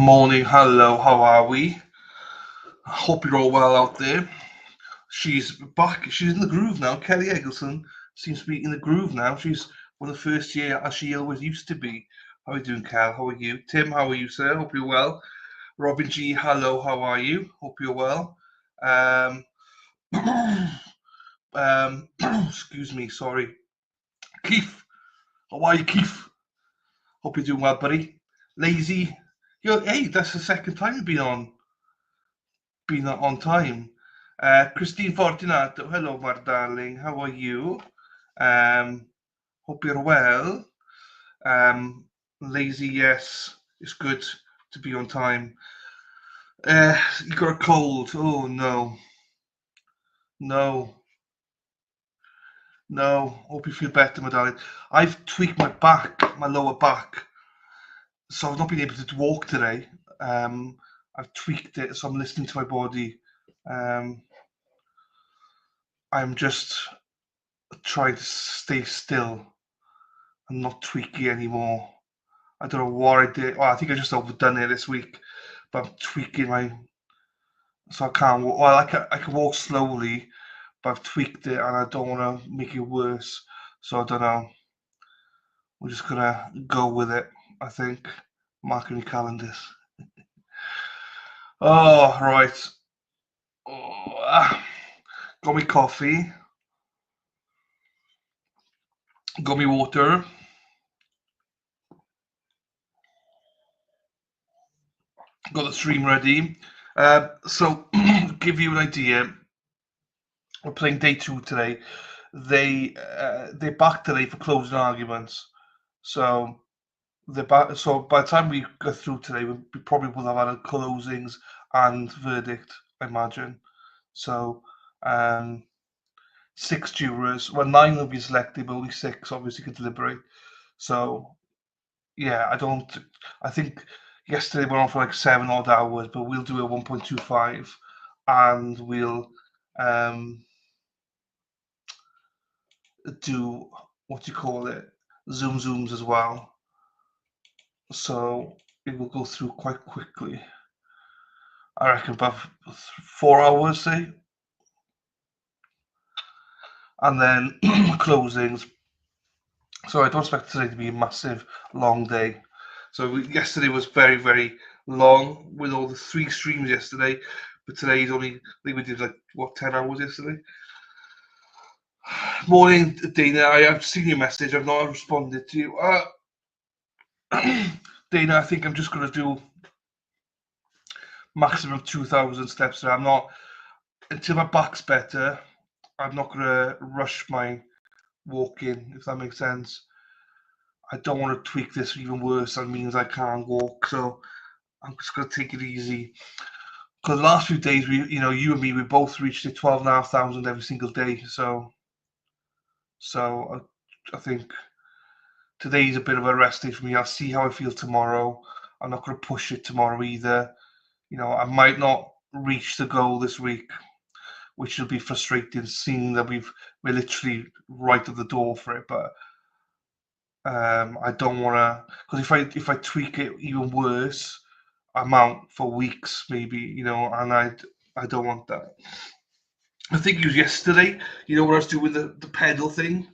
Morning, hello, how are we? I hope you're all well out there. She's back, she's in the groove now. Kelly Eggleston seems to be in the groove now. She's on the first year as she always used to be. How are you doing, Cal? How are you? Tim, how are you, sir? Hope you're well. Robin G, hello, how are you? Hope you're well. Um, excuse me, sorry. Keith, how are you, Keith? Hope you're doing well, buddy. Lazy, hey, that's the second time you've been on time. Christine Fortunato, hello, my darling. How are you? Um, Hope you're well. Lazy, yes, it's good to be on time. You got a cold. Oh no, no, no. Hope you feel better, my darling. I've tweaked my back, my lower back, so I've not been able to walk today. Um, I've tweaked it, so I'm listening to my body. Um, I'm just trying to stay still and not tweaky anymore. I don't know what I did. Well, I think I just overdone it this week, but I'm tweaking so I can't walk. Well, I can walk slowly, but I've tweaked it and I don't want to make it worse. So I don't know. We're just gonna go with it. I think. Marking your calendars. Oh, right. Oh, got me coffee. Got me water. Got the stream ready. So, give you an idea. We're playing day two today. They're back today for closing arguments. So they're back. So by the time we go through today, we probably will have had closings and verdict, I imagine. So six jurors. Well, nine will be selected, but only six obviously can deliberate. So yeah, I don't. I think yesterday we went on for like 7 odd hours, but we'll do a 1.25, and we'll um do what do you call it, zooms as well. So it will go through quite quickly. I reckon about 4 hours, say, and then closings. So I don't expect today to be a massive long day. So yesterday was very long with all the three streams yesterday, but today's only. I think we did like what 10 hours yesterday. Morning, Dana. I have seen your message. I've not responded to you. Dana, I think I'm just going to do maximum 2,000 steps. I'm not until my back's better. I'm not going to rush my walking, if that makes sense. I don't want to tweak this even worse. That means I can't walk. So I'm just going to take it easy. Because the last few days, you and me, we both reached the 12,500 every single day. So I think today's a bit of a rest day for me. I'll see how I feel tomorrow. I'm not going to push it tomorrow either. I might not reach the goal this week, which will be frustrating, seeing that we're literally right at the door for it. But I don't want to, because if I tweak it even worse, I'm out for weeks maybe, and I don't want that. I think it was yesterday, when I was doing the pedal thing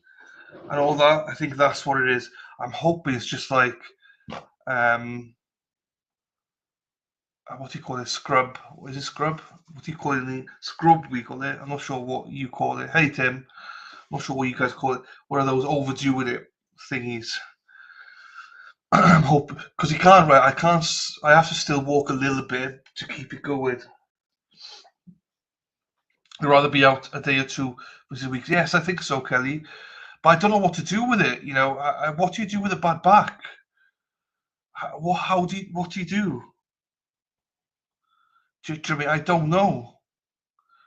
and all that. I think that's what it is. I'm hoping it's just like what do you call it? Scrub? Is it scrub? What do you call it? Scrub, we call it. I'm not sure what you call it. Hey, Tim. I'm not sure what you guys call it. One of those overdue with it thingies. I'm hoping, because you can't, right? I can't. I have to still walk a little bit to keep it going. I'd rather be out a day or two versus weeks. Yes, I think so, Kelly. But I don't know what to do with it. What do you do with a bad back? What do you do? Do you know what I mean? I don't know.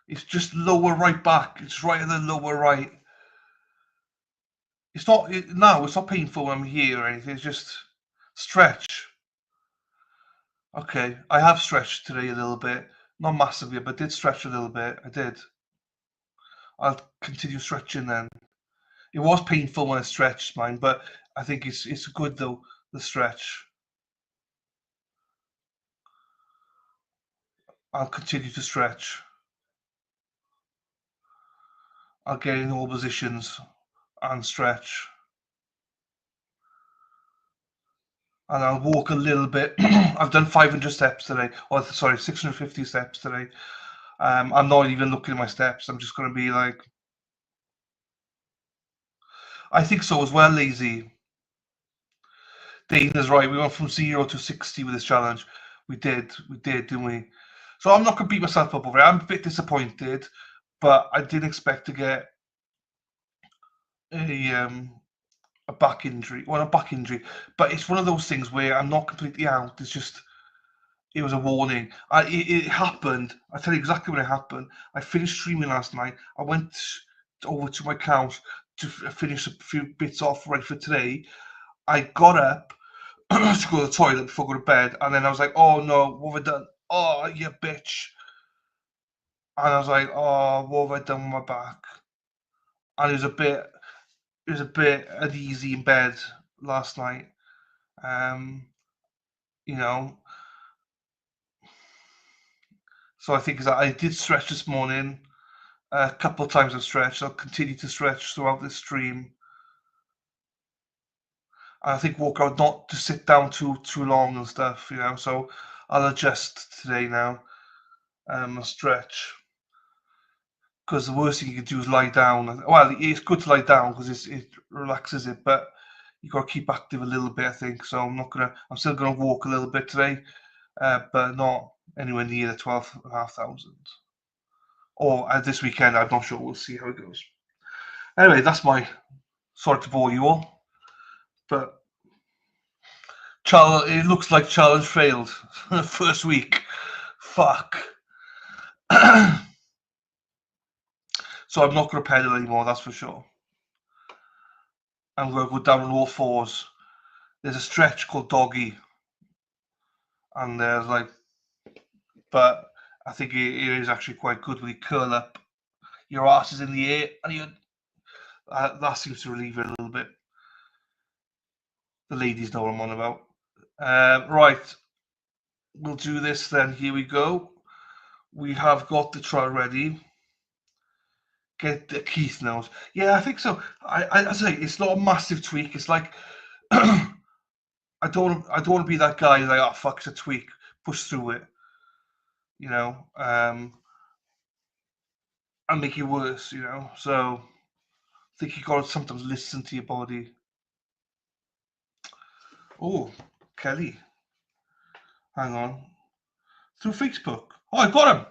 It's just lower right back. It's right in the lower right. It's not no, it's not painful when I'm here or anything. It's just stretch. Okay, I have stretched today a little bit, not massively, but did stretch a little bit. I did. I'll continue stretching then. It was painful when I stretched mine, but I think it's good though, the stretch. I'll continue to stretch. I'll get in all positions and stretch. And I'll walk a little bit. I've done 500 steps today. Or sorry, 650 steps today. I'm not even looking at my steps. I'm just going to be like, I think so as well, lazy. Dana's right. We went from 0 to 60 with this challenge. We did, didn't we? So I'm not going to beat myself up over it. I'm a bit disappointed, but I didn't expect to get a back injury. Well, a back injury, but it's one of those things where I'm not completely out. It's just, it was a warning. It happened. I tell you exactly when it happened. I finished streaming last night. I went over to my couch to finish a few bits off ready for today. I got up to go to the toilet before I go to bed, and then I was like, "Oh no, what have I done? Oh, you bitch!" And I was like, "Oh, what have I done with my back?" And it was a bit uneasy in bed last night. Um, you know, so I think that I did stretch this morning. A couple of times I've stretched. I'll continue to stretch throughout this stream. And I think walk out not to sit down too long and stuff, So I'll adjust today now. A stretch. Because the worst thing you can do is lie down. Well, it's good to lie down because it relaxes it, but you got to keep active a little bit, I think. So I'm still gonna walk a little bit today, but not anywhere near the 12,500. Or this weekend, I'm not sure. We'll see how it goes. Anyway, that's my, sorry to bore you all, but it looks like challenge failed. First week. Fuck. So I'm not going to pedal anymore, that's for sure. I'm going to go down on all fours. There's a stretch called doggy. And there's like, but I think it is actually quite good when you curl up. Your ass is in the air, and that seems to relieve it a little bit. The ladies know what I'm on about. Right, we'll do this then. Here we go. We have got the trial ready. Get the Keith knows. Yeah, I think so. I say it's not a massive tweak. It's like I don't want to be that guy like, oh fuck, it's a tweak, push through it, and make it worse, So I think you got to sometimes listen to your body. Oh, Kelly, hang on, through Facebook. Oh, I got him.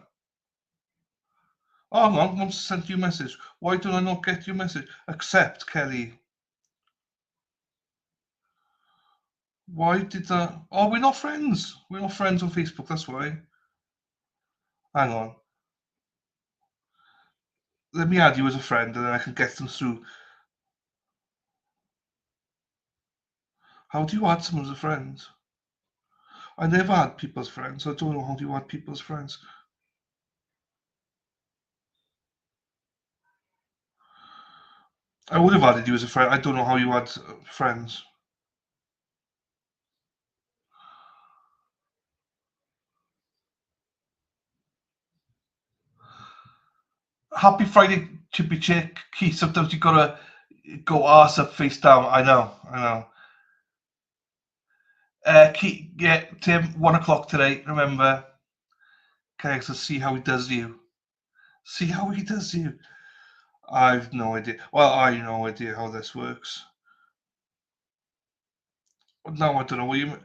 Oh, hang on, I want to send you a message. Why do I not get your message? Accept, Kelly. Why did that? Oh, we're not friends. We're not friends on Facebook. That's why. Hang on. Let me add you as a friend, and then I can get them through. How do you add someone as a friend? I never add people as friends. So I don't know how do you add people as friends. I would have added you as a friend. I don't know how you add friends. Happy Friday, Chippy Chick. Keith, sometimes you gotta go ass up, face down. I know. Keith, yeah, Tim, 1 o'clock today. Remember. Okay, so see how he does you. See how he does you. I've no idea. Well, I have no idea how this works. No, I don't know what you.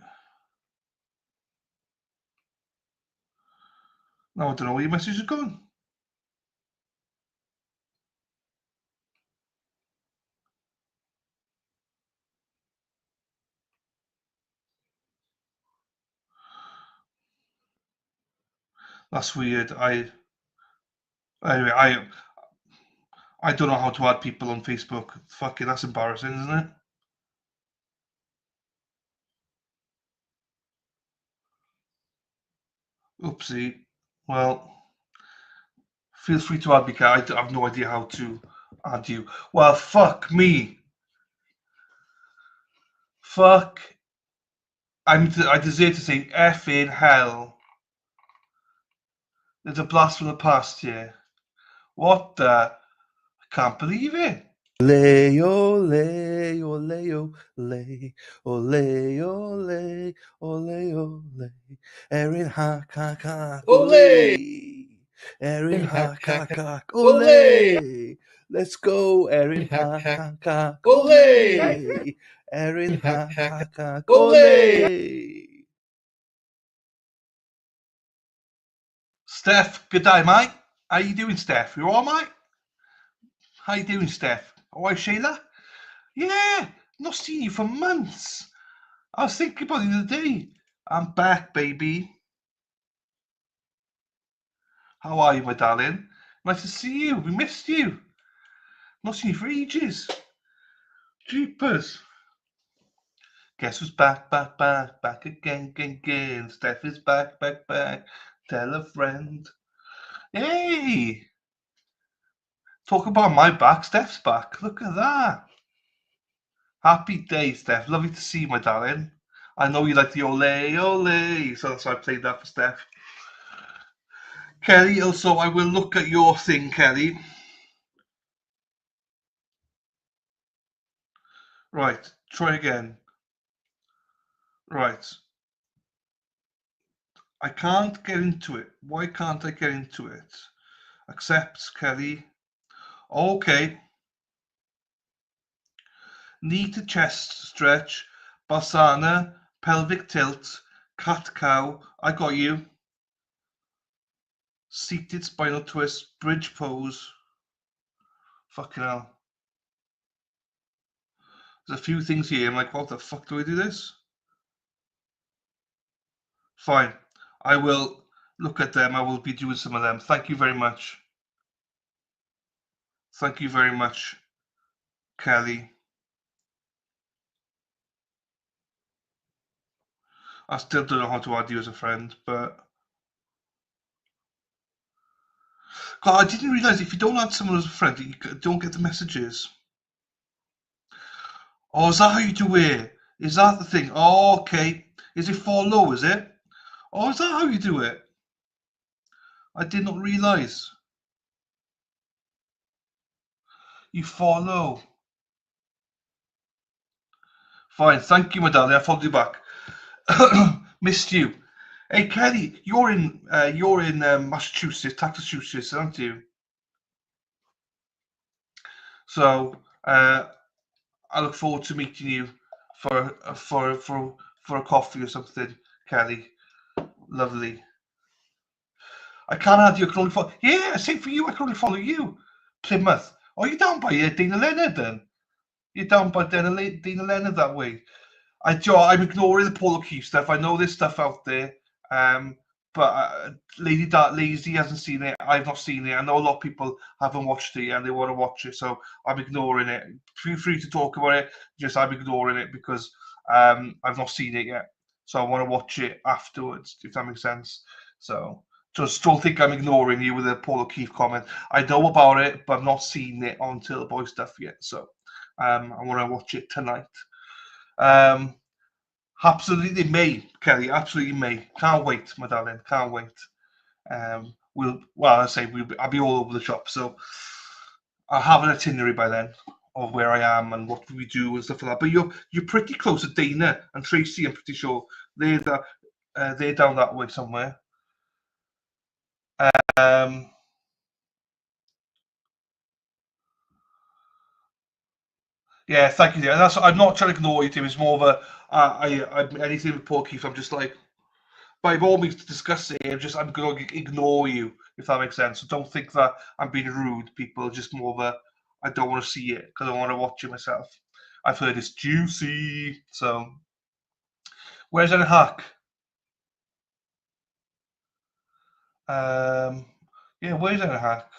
No, I don't know where your message is going. That's weird. Anyway, I don't know how to add people on Facebook. Fuck it, that's embarrassing, isn't it? Oopsie. Well, feel free to add me, I have no idea how to add you. Well, fuck me. Fuck. I deserve to say F in hell. There's a blast from the past here. What the? I can't believe it. Ole, ole, ole, ole, ole, ole, ole, ole. Erin hack, hack, hack, ole. Erin hack, hack, hack, ole. Let's go, Erin hack, hack, hack, ole. Erin hack, hack, hack, ole. Steph, good day, mate. How you doing, Steph? You all right, mate? How you doing, Steph? All right, Sheila? Yeah, not seen you for months. I was thinking about you the other day. I'm back, baby. How are you, my darling? Nice to see you. We missed you. Not seen you for ages. Jeepers. Guess who's back, back, back, back again, again, again. Steph is back, back, back. Tell a friend. Hey! Talk about my back. Steph's back. Look at that. Happy day, Steph. Lovely to see you, my darling. I know you like the ole, ole. So that's why I played that for Steph. Kelly, also, I will look at your thing, Kelly. Right, try again. Right. I can't get into it. Why can't I get into it? Accept, Kelly. Okay. Knee to chest stretch. Basana. Pelvic tilt. Cat cow. I got you. Seated spinal twist. Bridge pose. Fucking hell. There's a few things here. I'm like, what the fuck do I do this? Fine. I will look at them. I will be doing some of them. Thank you very much. Thank you very much, Kelly. I still don't know how to add you as a friend, but God, I didn't realize if you don't add someone as a friend, you don't get the messages. Oh, is that how you do it? Is that the thing? Oh, okay. Is it follow, is it? Oh, is that how you do it? I did not realize. You follow. Fine, thank you, my darling. I followed you back. Missed you. Hey, Kelly, you're in Massachusetts, aren't you? So I look forward to meeting you for a coffee or something, Kelly. Lovely. I can't add you. I can only follow. Yeah, same for you. I can only follow you. Plymouth. Oh, you're down by Dana Leonard then. You're down by Dana Leonard that way. I'm ignoring the Paul O'Keefe stuff. I know there's stuff out there, but Lady Dark Lazy hasn't seen it. I've not seen it. I know a lot of people haven't watched it and they want to watch it, so I'm ignoring it. Feel free to talk about it. Just I'm ignoring it because I've not seen it yet, so I want to watch it afterwards. If that makes sense. So just don't think I'm ignoring you with a Paul O'Keefe comment. I know about it, but I've not seen it on Till the Boy stuff yet. So I want to watch it tonight. Absolutely may, Kelly. Absolutely may. Can't wait, my darling. Can't wait. I'll be all over the shop. So I'll have an itinerary by then of where I am and what we do and stuff like that. But you're pretty close to Dana and Tracy. I'm pretty sure they're down that way somewhere. Yeah, thank you. That's I'm not trying to ignore you, Tim. It's more of a anything with Paul Keefe. I'm just like, by all means to discuss it. I'm going to ignore you if that makes sense. So don't think that I'm being rude, people. Just more of a I don't want to see it because I want to watch it myself. I've heard it's juicy. So where's that hack? Yeah, where's that hack?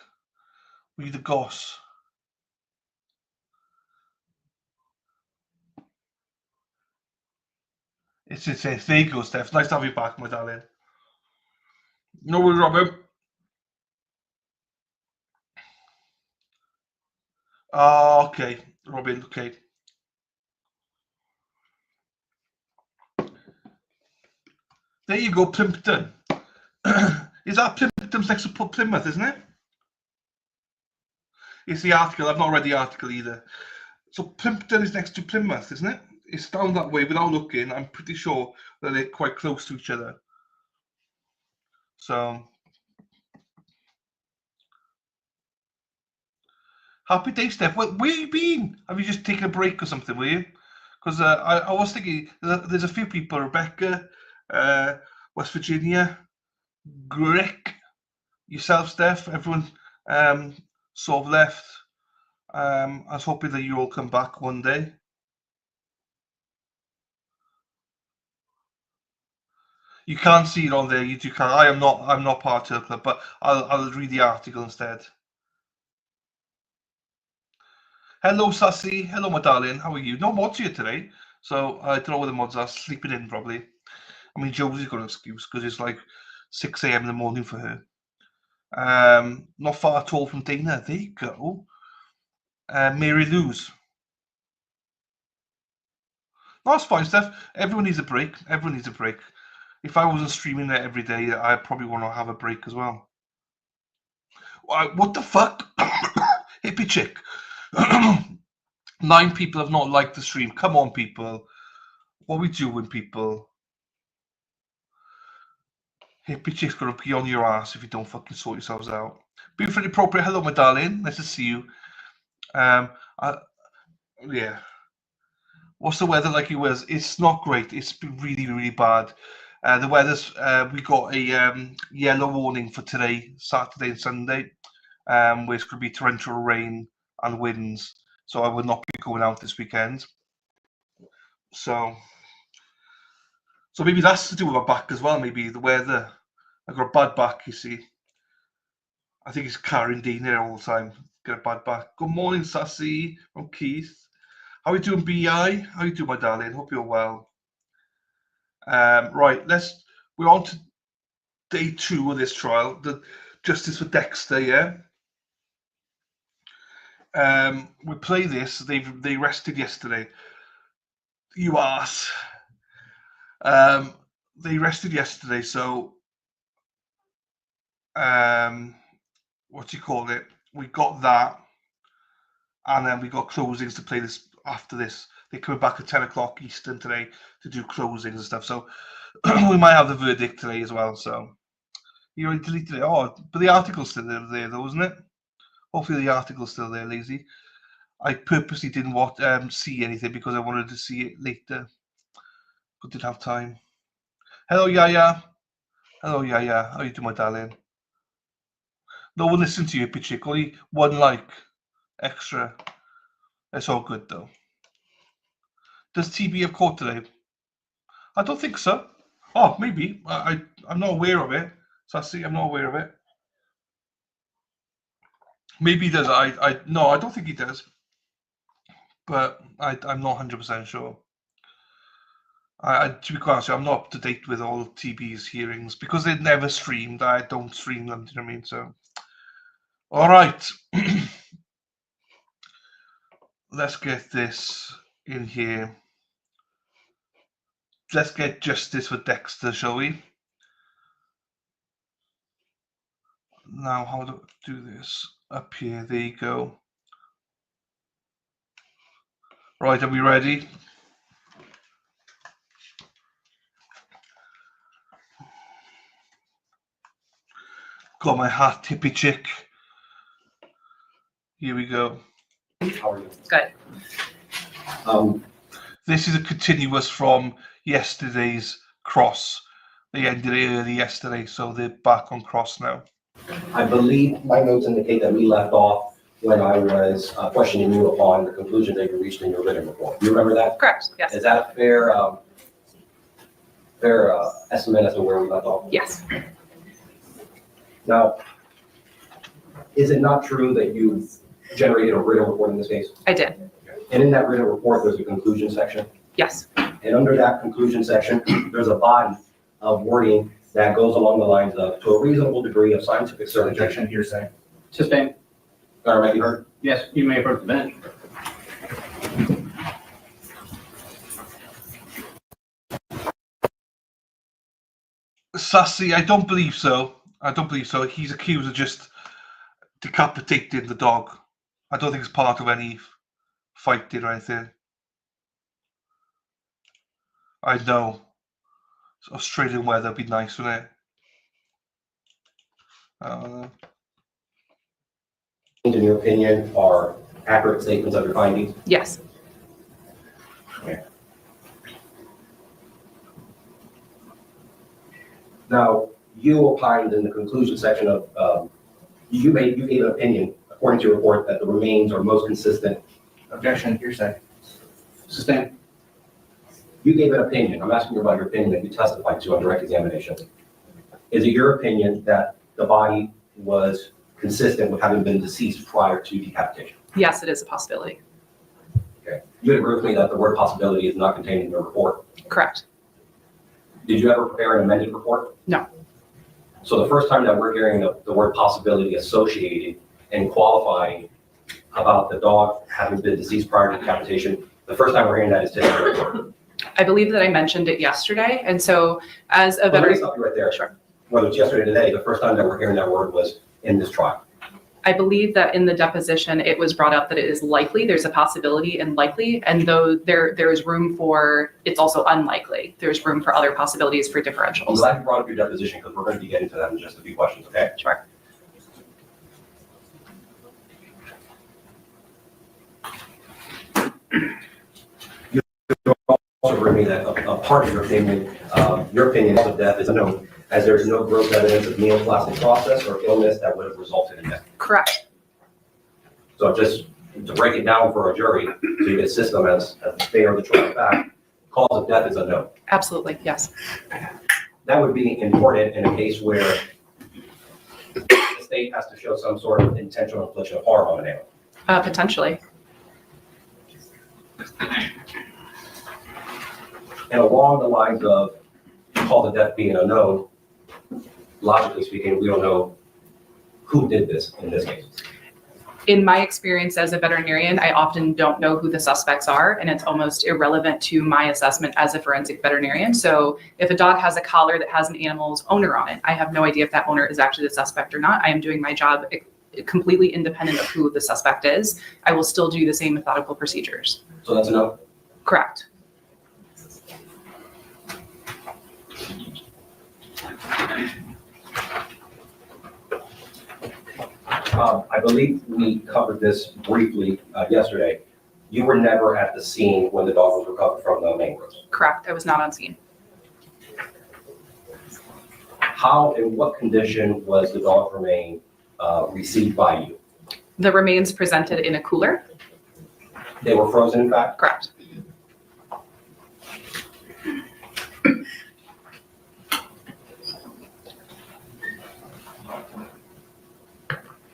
We the goss. It's there you go, Steph. Nice to have you back, my darling. No worries, Robin. Oh, okay, Robin. Okay. There you go, Plimpton. Is that Plymouth's next to Plymouth, isn't it? It's the article. I've not read the article either. So Plimpton is next to Plymouth, isn't it? It's down that way without looking. I'm pretty sure that they're quite close to each other. So happy day, Steph. Where you been? Have you just taken a break or something, were you? Because I was thinking there's a few people, Rebecca, West Virginia, Grick, yourself, Steph, everyone sort of left. I was hoping that you all come back one day. You can't see it on there. You can't. I'm not part of the club, but I'll read the article instead. Hello, Sassy. Hello, my darling. How are you? No mods here today, so I don't know where the mods are. Sleeping in probably. I mean, Josie's got an excuse because it's like 6 a.m. in the morning for her. Not far at all from Dana. There you go. Mary Lou's. No, that's fine, Steph. Everyone needs a break. Everyone needs a break. If I wasn't streaming that every day, I probably want to have a break as well. What the fuck? Hippie chick. 9 people have not liked the stream. Come on, people. What are we doing, people? Hippie chick's gonna be on your ass if you don't fucking sort yourselves out. Beautifully appropriate. Hello, my darling. Nice to see you. Yeah. What's the weather like it was? It's not great. It's been really, really bad. The weather's we got a yellow warning for today, Saturday and Sunday, where it's going to be torrential rain and winds. So I will not be going out this weekend. So maybe that's to do with my back as well. Maybe the weather. I got a bad back, you see. I think it's carrying Dean here all the time. Get a bad back. Good morning, Sassy from Keith. How are you doing, BI? How are you doing, my darling? Hope you're well. Right, we're on to day 2 of this trial, the justice for Dexter. Yeah. We play this. They rested yesterday. You ass. They rested yesterday, so what do you call it? We got that, and then we got closings to play this after this. They're coming back at 10 o'clock Eastern today to do closings and stuff. So we might have the verdict today as well. So you already deleted it. Oh, but the article's still there though, isn't it? Hopefully the article's still there, lazy. I purposely didn't see anything because I wanted to see it later, but didn't have time. Hello, Yaya. Hello, Yaya. How you doing, my darling? No one listened to you, Pichik. Only 1 like extra. It's all good though. Does TB have court today? I don't think so. Oh, maybe. I'm not aware of it. Sassy, I'm not aware of it. Maybe he does. No, I don't think he does. But I'm not 100% sure. To be quite honest, I'm not up to date with all of TB's hearings because they're never streamed. I don't stream them. Do you know what I mean? So, all right. Let's get this in here. Let's get justice for Dexter, shall we? Now, how do I do this? Up here. There you go. Right, are we ready? Got my hat, hippie chick. Here we go. How are you? Good. This is a continuous from yesterday's cross. They ended it early yesterday, so they're back on cross now. I believe my notes indicate that we left off when I was questioning you upon the conclusion that you reached in your written report. Do you remember that? Correct, yes. Is that a fair estimate as to where we left off? Yes. Now, is it not true that you generated a written report in this case? I did. And in that written report, there's a conclusion section. Yes. And under that conclusion section, there's a body of wording that goes along the lines of, to a reasonable degree of scientific certainty. Objection, hearsay. Sustained. All right, you heard? Yes, you may approach the bench. Sassy, I don't believe so. I don't believe so. He's accused of just decapitating the dog. I don't think it's part of any fighting or anything. I know. Australian weather would be nice, wouldn't it? In your opinion, are accurate statements of your findings? Yes. Okay. Now, you opined in the conclusion section of, you gave an opinion, according to your report, that the remains are most consistent. Objection, hearsay. Sustained. You gave an opinion. I'm asking you about your opinion that you testified to on direct examination. Is it your opinion that the body was consistent with having been deceased prior to decapitation? Yes, it is a possibility. Okay. You would agree with me that the word possibility is not contained in your report? Correct. Did you ever prepare an amended report? No. So the first time that we're hearing the word possibility associated and qualifying about the dog having been deceased prior to decapitation, the first time we're hearing that is today in the report. I believe that I mentioned it yesterday, and so as a Let me veteran, stop you right there. Sure. Whether it's yesterday or today, the first time that we're hearing that word was in this trial. I believe that in the deposition, it was brought up that it is likely, there's a possibility and likely, and though there is room for, it's also unlikely. There's room for other possibilities for I'm differentials. glad you brought up your deposition because we're going to be getting to that in just a few questions, okay? Sure. Also agree with me that a part of your opinion of death is unknown, as there's no gross evidence of neoplastic process or illness that would have resulted in death. Correct. So just to break it down for a jury, so you get a system as they are the trial fact, cause of death is unknown. Absolutely, yes. That would be important in a case where the state has to show some sort of intentional infliction of harm on an animal. Potentially. And along the lines of cause of death being unknown, logically speaking, we don't know who did this in this case. In my experience as a veterinarian, I often don't know who the suspects are, and it's almost irrelevant to my assessment as a forensic veterinarian. So if a dog has a collar that has an animal's owner on it, I have no idea if that owner is actually the suspect or not. I am doing my job completely independent of who the suspect is. I will still do the same methodical procedures. So that's a no? Correct. I believe we covered this briefly yesterday. You were never at the scene when the dog was recovered from the mangroves. Correct. I was not on scene. How and what condition was the dog remain received by you? The remains presented in a cooler. They were frozen, in fact? Correct.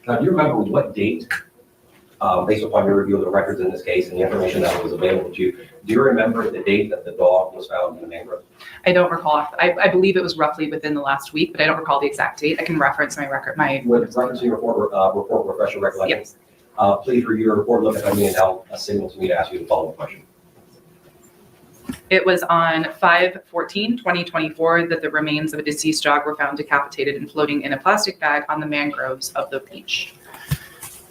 Now, do you remember what date, based upon your review of the records in this case and the information that was available to you, do you remember the date that the dog was found in the mangrove? I don't recall. I believe it was roughly within the last week, but I don't recall the exact date. I can reference my record. With reference to your report refresh your recollection? Yes. Please review your report, look at me, and now a signal to me to ask you the following question. It was on 5/14/2024 that the remains of a deceased dog were found decapitated and floating in a plastic bag on the mangroves of the beach.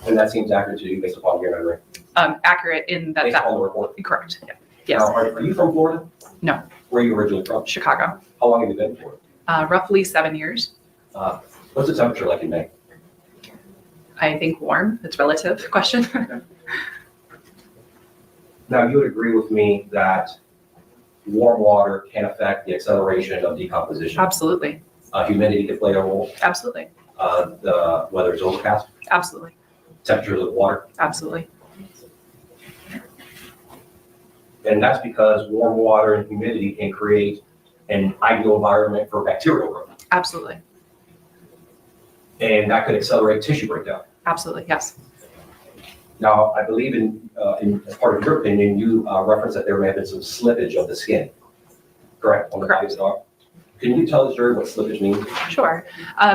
And that seems accurate to you based upon your memory? Accurate in that. Based on the report? Correct. Yeah. Yes. Now, are you from Florida? No. Where are you originally from? Chicago. How long have you been in Florida? Roughly 7 years. What's the temperature like in May? I think warm. It's relative question. Now, you would agree with me that warm water can affect the acceleration of decomposition. Absolutely. Humidity can play a role. Absolutely. Whether it's overcast, Absolutely. temperatures of water. Absolutely. And that's because warm water and humidity can create an ideal environment for bacterial growth. Absolutely. And that could accelerate tissue breakdown. Absolutely. Yes. Now, I believe as part of your opinion, you referenced that there may have been some slippage of the skin, correct? On the body of the dog. Can you tell the jury what slippage means? Sure.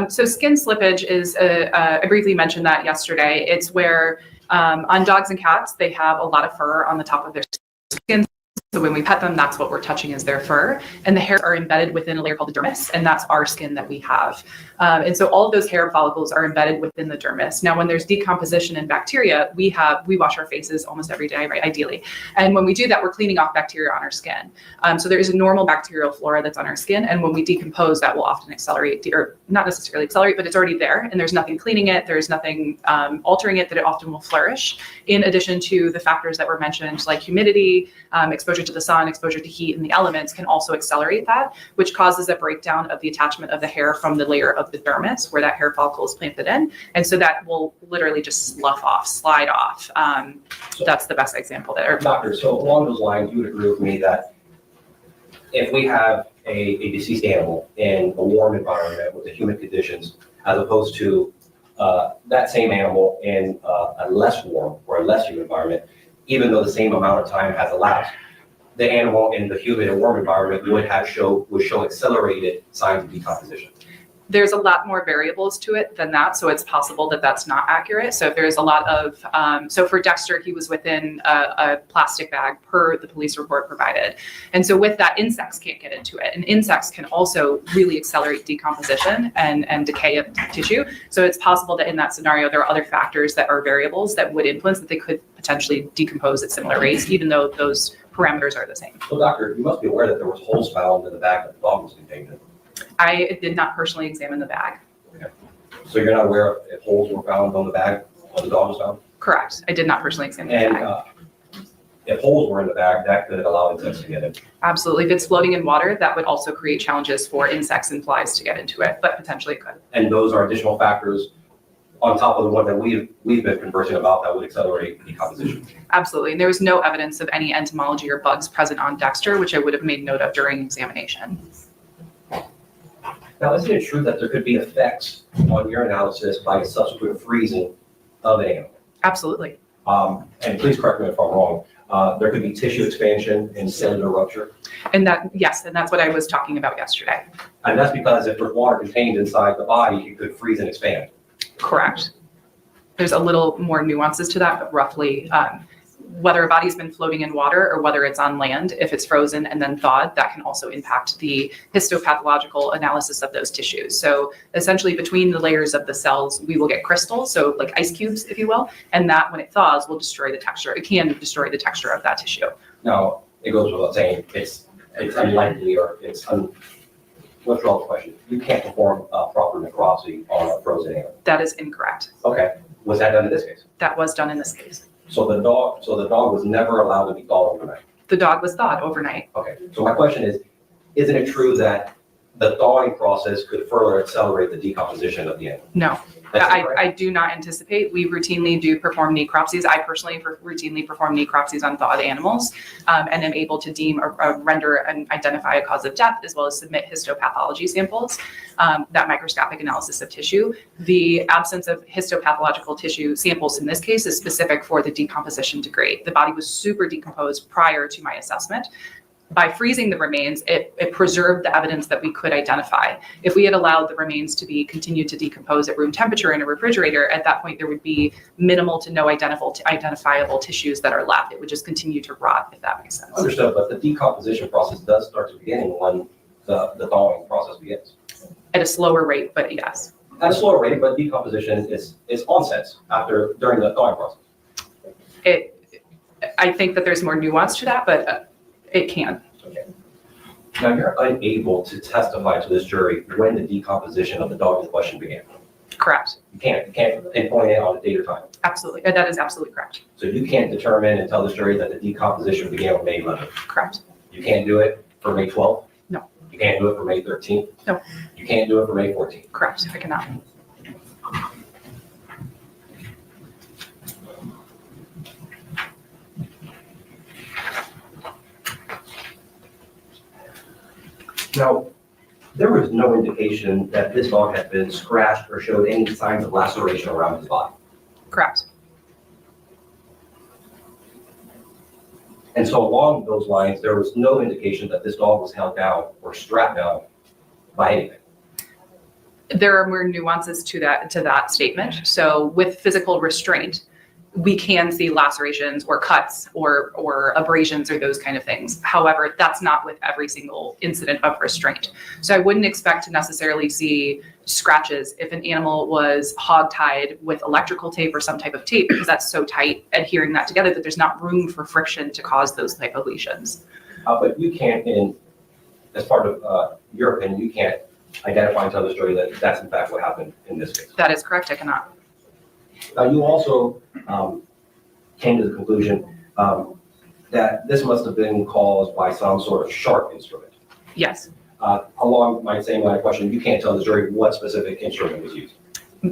So skin slippage is, I briefly mentioned that yesterday. It's where on dogs and cats, they have a lot of fur on the top of their skin. So when we pet them, that's what we're touching is their fur. And the hairs are embedded within a layer called the dermis, and that's our skin that we have. And so all of those hair follicles are embedded within the dermis. Now, when there's decomposition in bacteria, we wash our faces almost every day, right, ideally. And when we do that, we're cleaning off bacteria on our skin. So there is a normal bacterial flora that's on our skin. And when we decompose, that will often accelerate, or not necessarily accelerate, but it's already there. And there's nothing cleaning it. There's nothing altering it, that it often will flourish. In addition to the factors that were mentioned, like humidity, exposure to the sun, exposure to heat and the elements can also accelerate that, which causes a breakdown of the attachment of the hair from the layer of the dermis where that hair follicle is planted in. And so that will literally just slide off. That's the best example there. Doctor, so along those lines, you would agree with me that if we have a deceased animal in a warm environment with the humid conditions, as opposed to that same animal in a less warm or a less humid environment, even though the same amount of time has elapsed, the animal in the humid and warm environment would show accelerated signs of decomposition. There's a lot more variables to it than that, so it's possible that that's not accurate. So if there's a lot of, so for Dexter, he was within a plastic bag per the police report provided. And so with that, insects can't get into it. And insects can also really accelerate decomposition and decay of tissue. So it's possible that in that scenario, there are other factors that are variables that would influence that they could potentially decompose at similar rates, even though those parameters are the same. So doctor, you must be aware that there was holes found in the bag that the dog was contained in. I did not personally examine the bag. Okay. So you're not aware if holes were found on the bag when the dog was found? Correct. I did not personally examine the bag. If holes were in the bag, that could allow insects to get in. Absolutely. If it's floating in water, that would also create challenges for insects and flies to get into it, but potentially it could. And those are additional factors on top of the one that we've been conversing about that would accelerate decomposition. Absolutely. And there was no evidence of any entomology or bugs present on Dexter, which I would have made note of during examination. Now, isn't it true that there could be effects on your analysis by a subsequent freezing of an animal? Absolutely. And please correct me if I'm wrong. There could be tissue expansion and cellular rupture. And yes, and that's what I was talking about yesterday. And that's because if there's water contained inside the body, it could freeze and expand. Correct. There's a little more nuances to that, but roughly, whether a body's been floating in water or whether it's on land, if it's frozen and then thawed, that can also impact the histopathological analysis of those tissues. So essentially between the layers of the cells, we will get crystals, so like ice cubes, if you will, and that when it thaws will destroy the texture. It can destroy the texture of that tissue. Now, it goes without saying, it's unlikely or let's draw the question. You can't perform proper necropsy on a frozen animal. That is incorrect. Okay. Was that done in this case? That was done in this case. So the dog was never allowed to be thawed overnight. The dog was thawed overnight. Okay. So my question is, isn't it true that the thawing process could further accelerate the decomposition of the animal? No. That's incorrect? I do not anticipate. We routinely do perform necropsies. I personally routinely perform necropsies on thawed animals and am able to deem or render and identify a cause of death, as well as submit histopathology samples, that microscopic analysis of tissue. The absence of histopathological tissue samples in this case is specific for the decomposition degrade. The body was super decomposed prior to my assessment. By freezing the remains, it preserved the evidence that we could identify. If we had allowed the remains to continue to decompose at room temperature in a refrigerator, at that point there would be minimal to no identifiable tissues that are left. It would just continue to rot, if that makes sense. Understood, but the decomposition process does start to begin when the thawing process begins. At a slower rate, but yes. At a slower rate, but decomposition is onsets during the thawing process. I think that there's more nuance to that, but it can. Okay. Now, you're unable to testify to this jury when the decomposition of the dog in question began. Correct. You can't pinpoint it on a date or time. Absolutely. That is absolutely correct. So you can't determine and tell the jury that the decomposition began on May 11th. Correct. You can't do it for May 12th? No. You can't do it for May 13th? No. You can't do it for May 14th? Correct. I cannot. Now, there was no indication that this dog had been scratched or showed any signs of laceration around his body. Correct. And so along those lines, there was no indication that this dog was held down or strapped down by anything. There are more nuances to that statement. So with physical restraint, we can see lacerations or cuts or abrasions or those kind of things. However, that's not with every single incident of restraint. So I wouldn't expect to necessarily see scratches if an animal was hog-tied with electrical tape or some type of tape, because that's so tight, adhering that together, that there's not room for friction to cause those type of lesions. But you can't, as part of your opinion, you can't identify and tell the story that that's in fact what happened in this case. That is correct, I cannot. You also came to the conclusion that this must have been caused by some sort of sharp instrument. Yes. Along my same line of question, you can't tell the jury what specific instrument was used.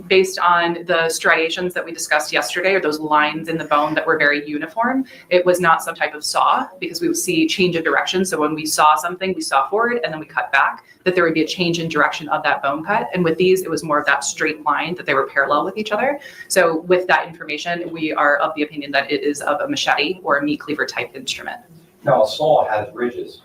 Based on the striations that we discussed yesterday, or those lines in the bone that were very uniform, it was not some type of saw, because we would see change of direction. So when we saw something, we saw forward and then we cut back, that there would be a change in direction of that bone cut. And with these, it was more of that straight line, that they were parallel with each other. So with that information, we are of the opinion that it is of a machete or a meat cleaver type instrument. Now, a saw has ridges,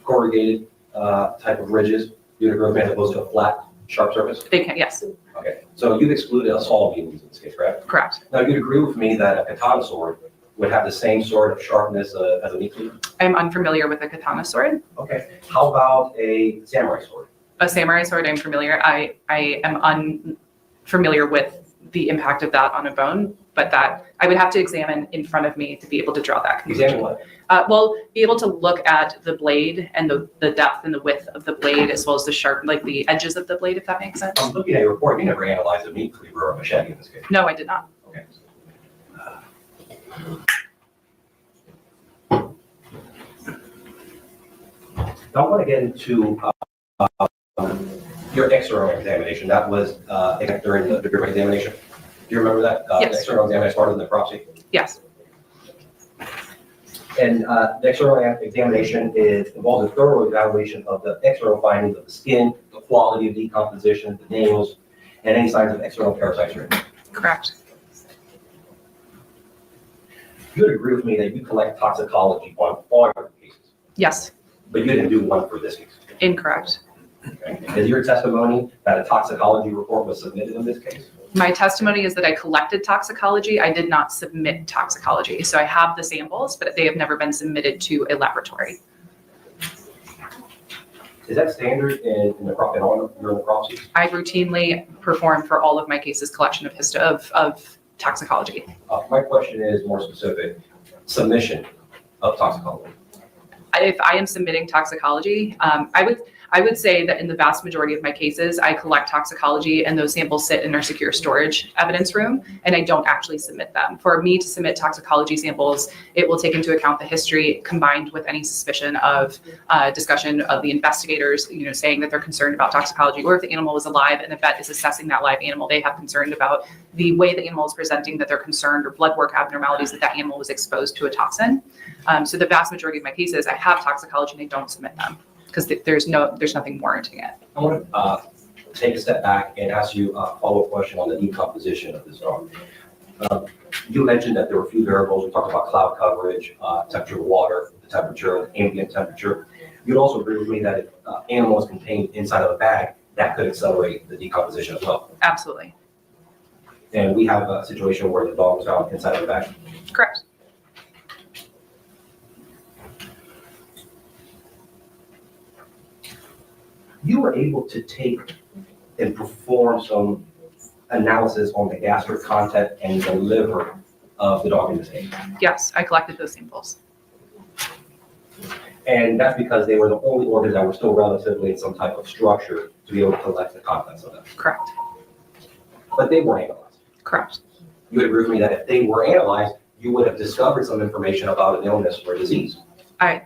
corrugated type of ridges. You would agree with me, as opposed to a flat, sharp surface? They can, yes, Okay, so you've excluded a saw being used in this case, correct? correct. Now, you'd agree with me that a katana sword would have the same sort of sharpness as a meat cleaver? I'm unfamiliar with a katana sword. Okay, how about a samurai sword? A samurai sword, I'm familiar. I am unfamiliar with the impact of that on a bone, but that I would have to examine in front of me to be able to draw that conclusion. Examine what? Well, be able to look at the blade and the depth and the width of the blade, as well as the sharp, like the edges of the blade, if that makes sense. I'm looking at your report, you never analyzed a meat cleaver or a machete in this case. No, I did not. Okay. I want to get into your external examination. That was during the degree examination. Do you remember that? Yes. The external examination started in the necropsy. Yes, And the external examination involves a thorough evaluation of the external findings of the skin, the quality of decomposition, the nails, and any signs of external parasites or injury. correct. You would agree with me that you collect toxicology on all your cases, Yes, but you didn't do one for this case. incorrect. Okay? Is your testimony that a toxicology report was submitted in this case? My testimony is that I collected toxicology. I did not submit toxicology. So I have the samples, but they have never been submitted to a laboratory. Is that standard in all your necropsies? I routinely perform for all of my cases collection of toxicology. My question is more specific, submission of toxicology. If I am submitting toxicology, I would say that in the vast majority of my cases, I collect toxicology and those samples sit in our secure storage evidence room, and I don't actually submit them. For me to submit toxicology samples, it will take into account the history combined with any suspicion of discussion of the investigators, saying that they're concerned about toxicology, or if the animal was alive and the vet is assessing that live animal, they have concern about the way the animal is presenting, that they're concerned, or blood work abnormalities that animal was exposed to a toxin. So the vast majority of my cases, I have toxicology and I don't submit them, because there's nothing warranting it. I want to take a step back and ask you a follow-up question on the decomposition of this dog. You mentioned that there were a few variables. We talked about cloud coverage, temperature of water, the temperature, ambient temperature. You'd also agree with me that if animal is contained inside of a bag, that could accelerate the decomposition as well. Absolutely. And we have a situation where the dog was found inside of a bag. Correct. You were able to take and perform some analysis on the gastric content and the liver of the dog in this case. Yes, I collected those samples. And that's because they were the only organs that were still relatively in some type of structure to be able to collect the contents of them. Correct. But they weren't analyzed. Correct. You would agree with me that if they were analyzed, you would have discovered some information about an illness or disease. I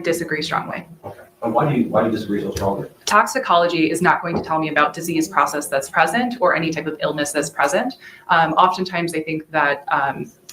disagree strongly. Okay. And why do you disagree so strongly? Toxicology is not going to tell me about disease process that's present or any type of illness that's present. Oftentimes, I think that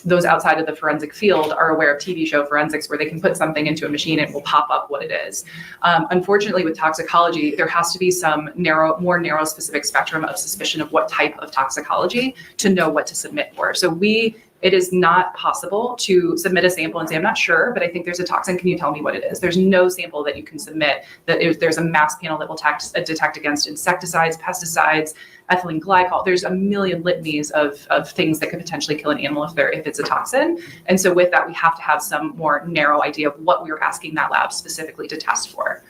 those outside of the forensic field are aware of TV show forensics, where they can put something into a machine and it will pop up what it is. Unfortunately, with toxicology, there has to be some more narrow specific spectrum of suspicion of what type of toxicology to know what to submit for. So we It is not possible to submit a sample and say, I'm not sure, but I think there's a toxin. Can you tell me what it is? There's no sample that you can submit that there's a mass panel that will detect against insecticides, pesticides, ethylene glycol. There's a million litanies of things that could potentially kill an animal if it's a toxin. And so with that, we have to have some more narrow idea of what we were asking that lab specifically to test for.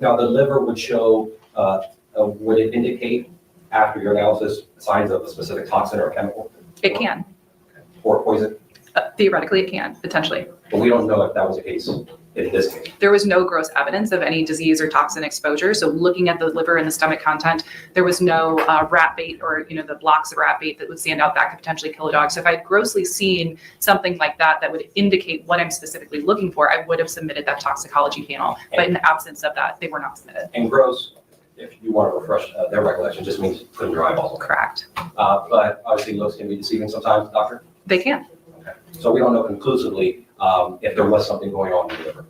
Now, the liver would show, would it indicate after your analysis signs of a specific toxin or chemical? It can. Or poison? Theoretically, it can, potentially. But we don't know if that was the case in this case. There was no gross evidence of any disease or toxin exposure. So looking at the liver and the stomach content, there was no rat bait or the blocks of rat bait that would stand out that could potentially kill a dog. So if I had grossly seen something like that that would indicate what I'm specifically looking for, I would have submitted that toxicology panel. But in the absence of that, they were not submitted. And gross, if you want to refresh their recollection, just means putting your eyeballs on it. Correct. But obviously looks can be deceiving sometimes, doctor? They can. Okay. So we don't know conclusively if there was something going on in the liver.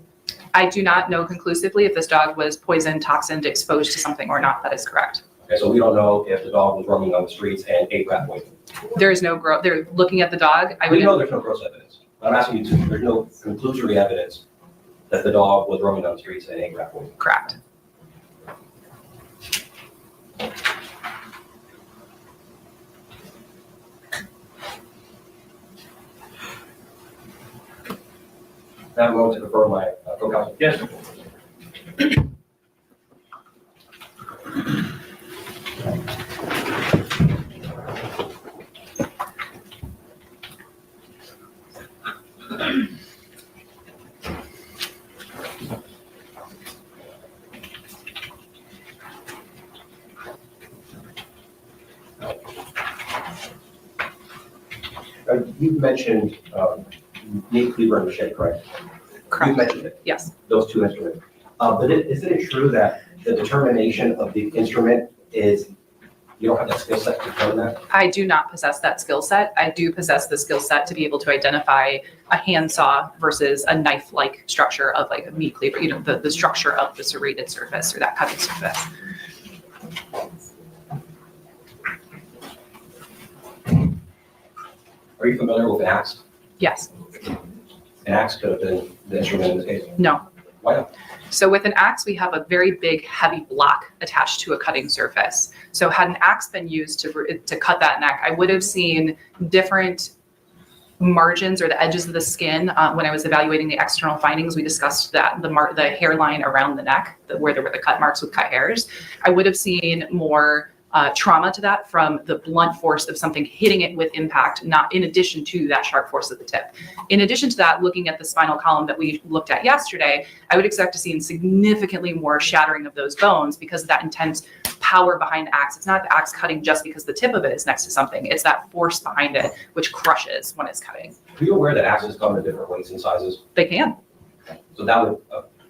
I do not know conclusively if this dog was poisoned, toxined, exposed to something or not. That is correct. Okay, so we don't know if the dog was roaming on the streets and ate rat poison. There is no gross. They're looking at the dog. We know there's no gross evidence. I'm asking you to, there's no conclusory evidence that the dog was roaming on the streets and ate rat poison. Correct. Now I'm going to defer my co-counsel. Yes. You've mentioned meat cleaver and machete, correct? Correct. You mentioned it, Yes. those two instruments. But isn't it true that the determination of the instrument is, you don't have that skill set to determine that? I do not possess that skill set. I do possess the skill set to be able to identify a handsaw versus a knife-like structure of like a meat cleaver, the structure of the serrated surface or that cutting surface. Are you familiar with an axe? Yes. An axe could have been the instrument in this case. No. Why not? So with an axe, we have a very big, heavy block attached to a cutting surface. So had an axe been used to cut that neck, I would have seen different margins or the edges of the skin. When I was evaluating the external findings, we discussed that the hairline around the neck, where there were the cut marks with cut hairs. I would have seen more trauma to that from the blunt force of something hitting it with impact, not in addition to that sharp force of the tip. In addition to that, looking at the spinal column that we looked at yesterday, I would expect to see significantly more shattering of those bones because of that intense power behind the axe. It's not the axe cutting just because the tip of it is next to something. It's that force behind it, which crushes when it's cutting. Are you aware that axes come in different weights and sizes? They can. So that would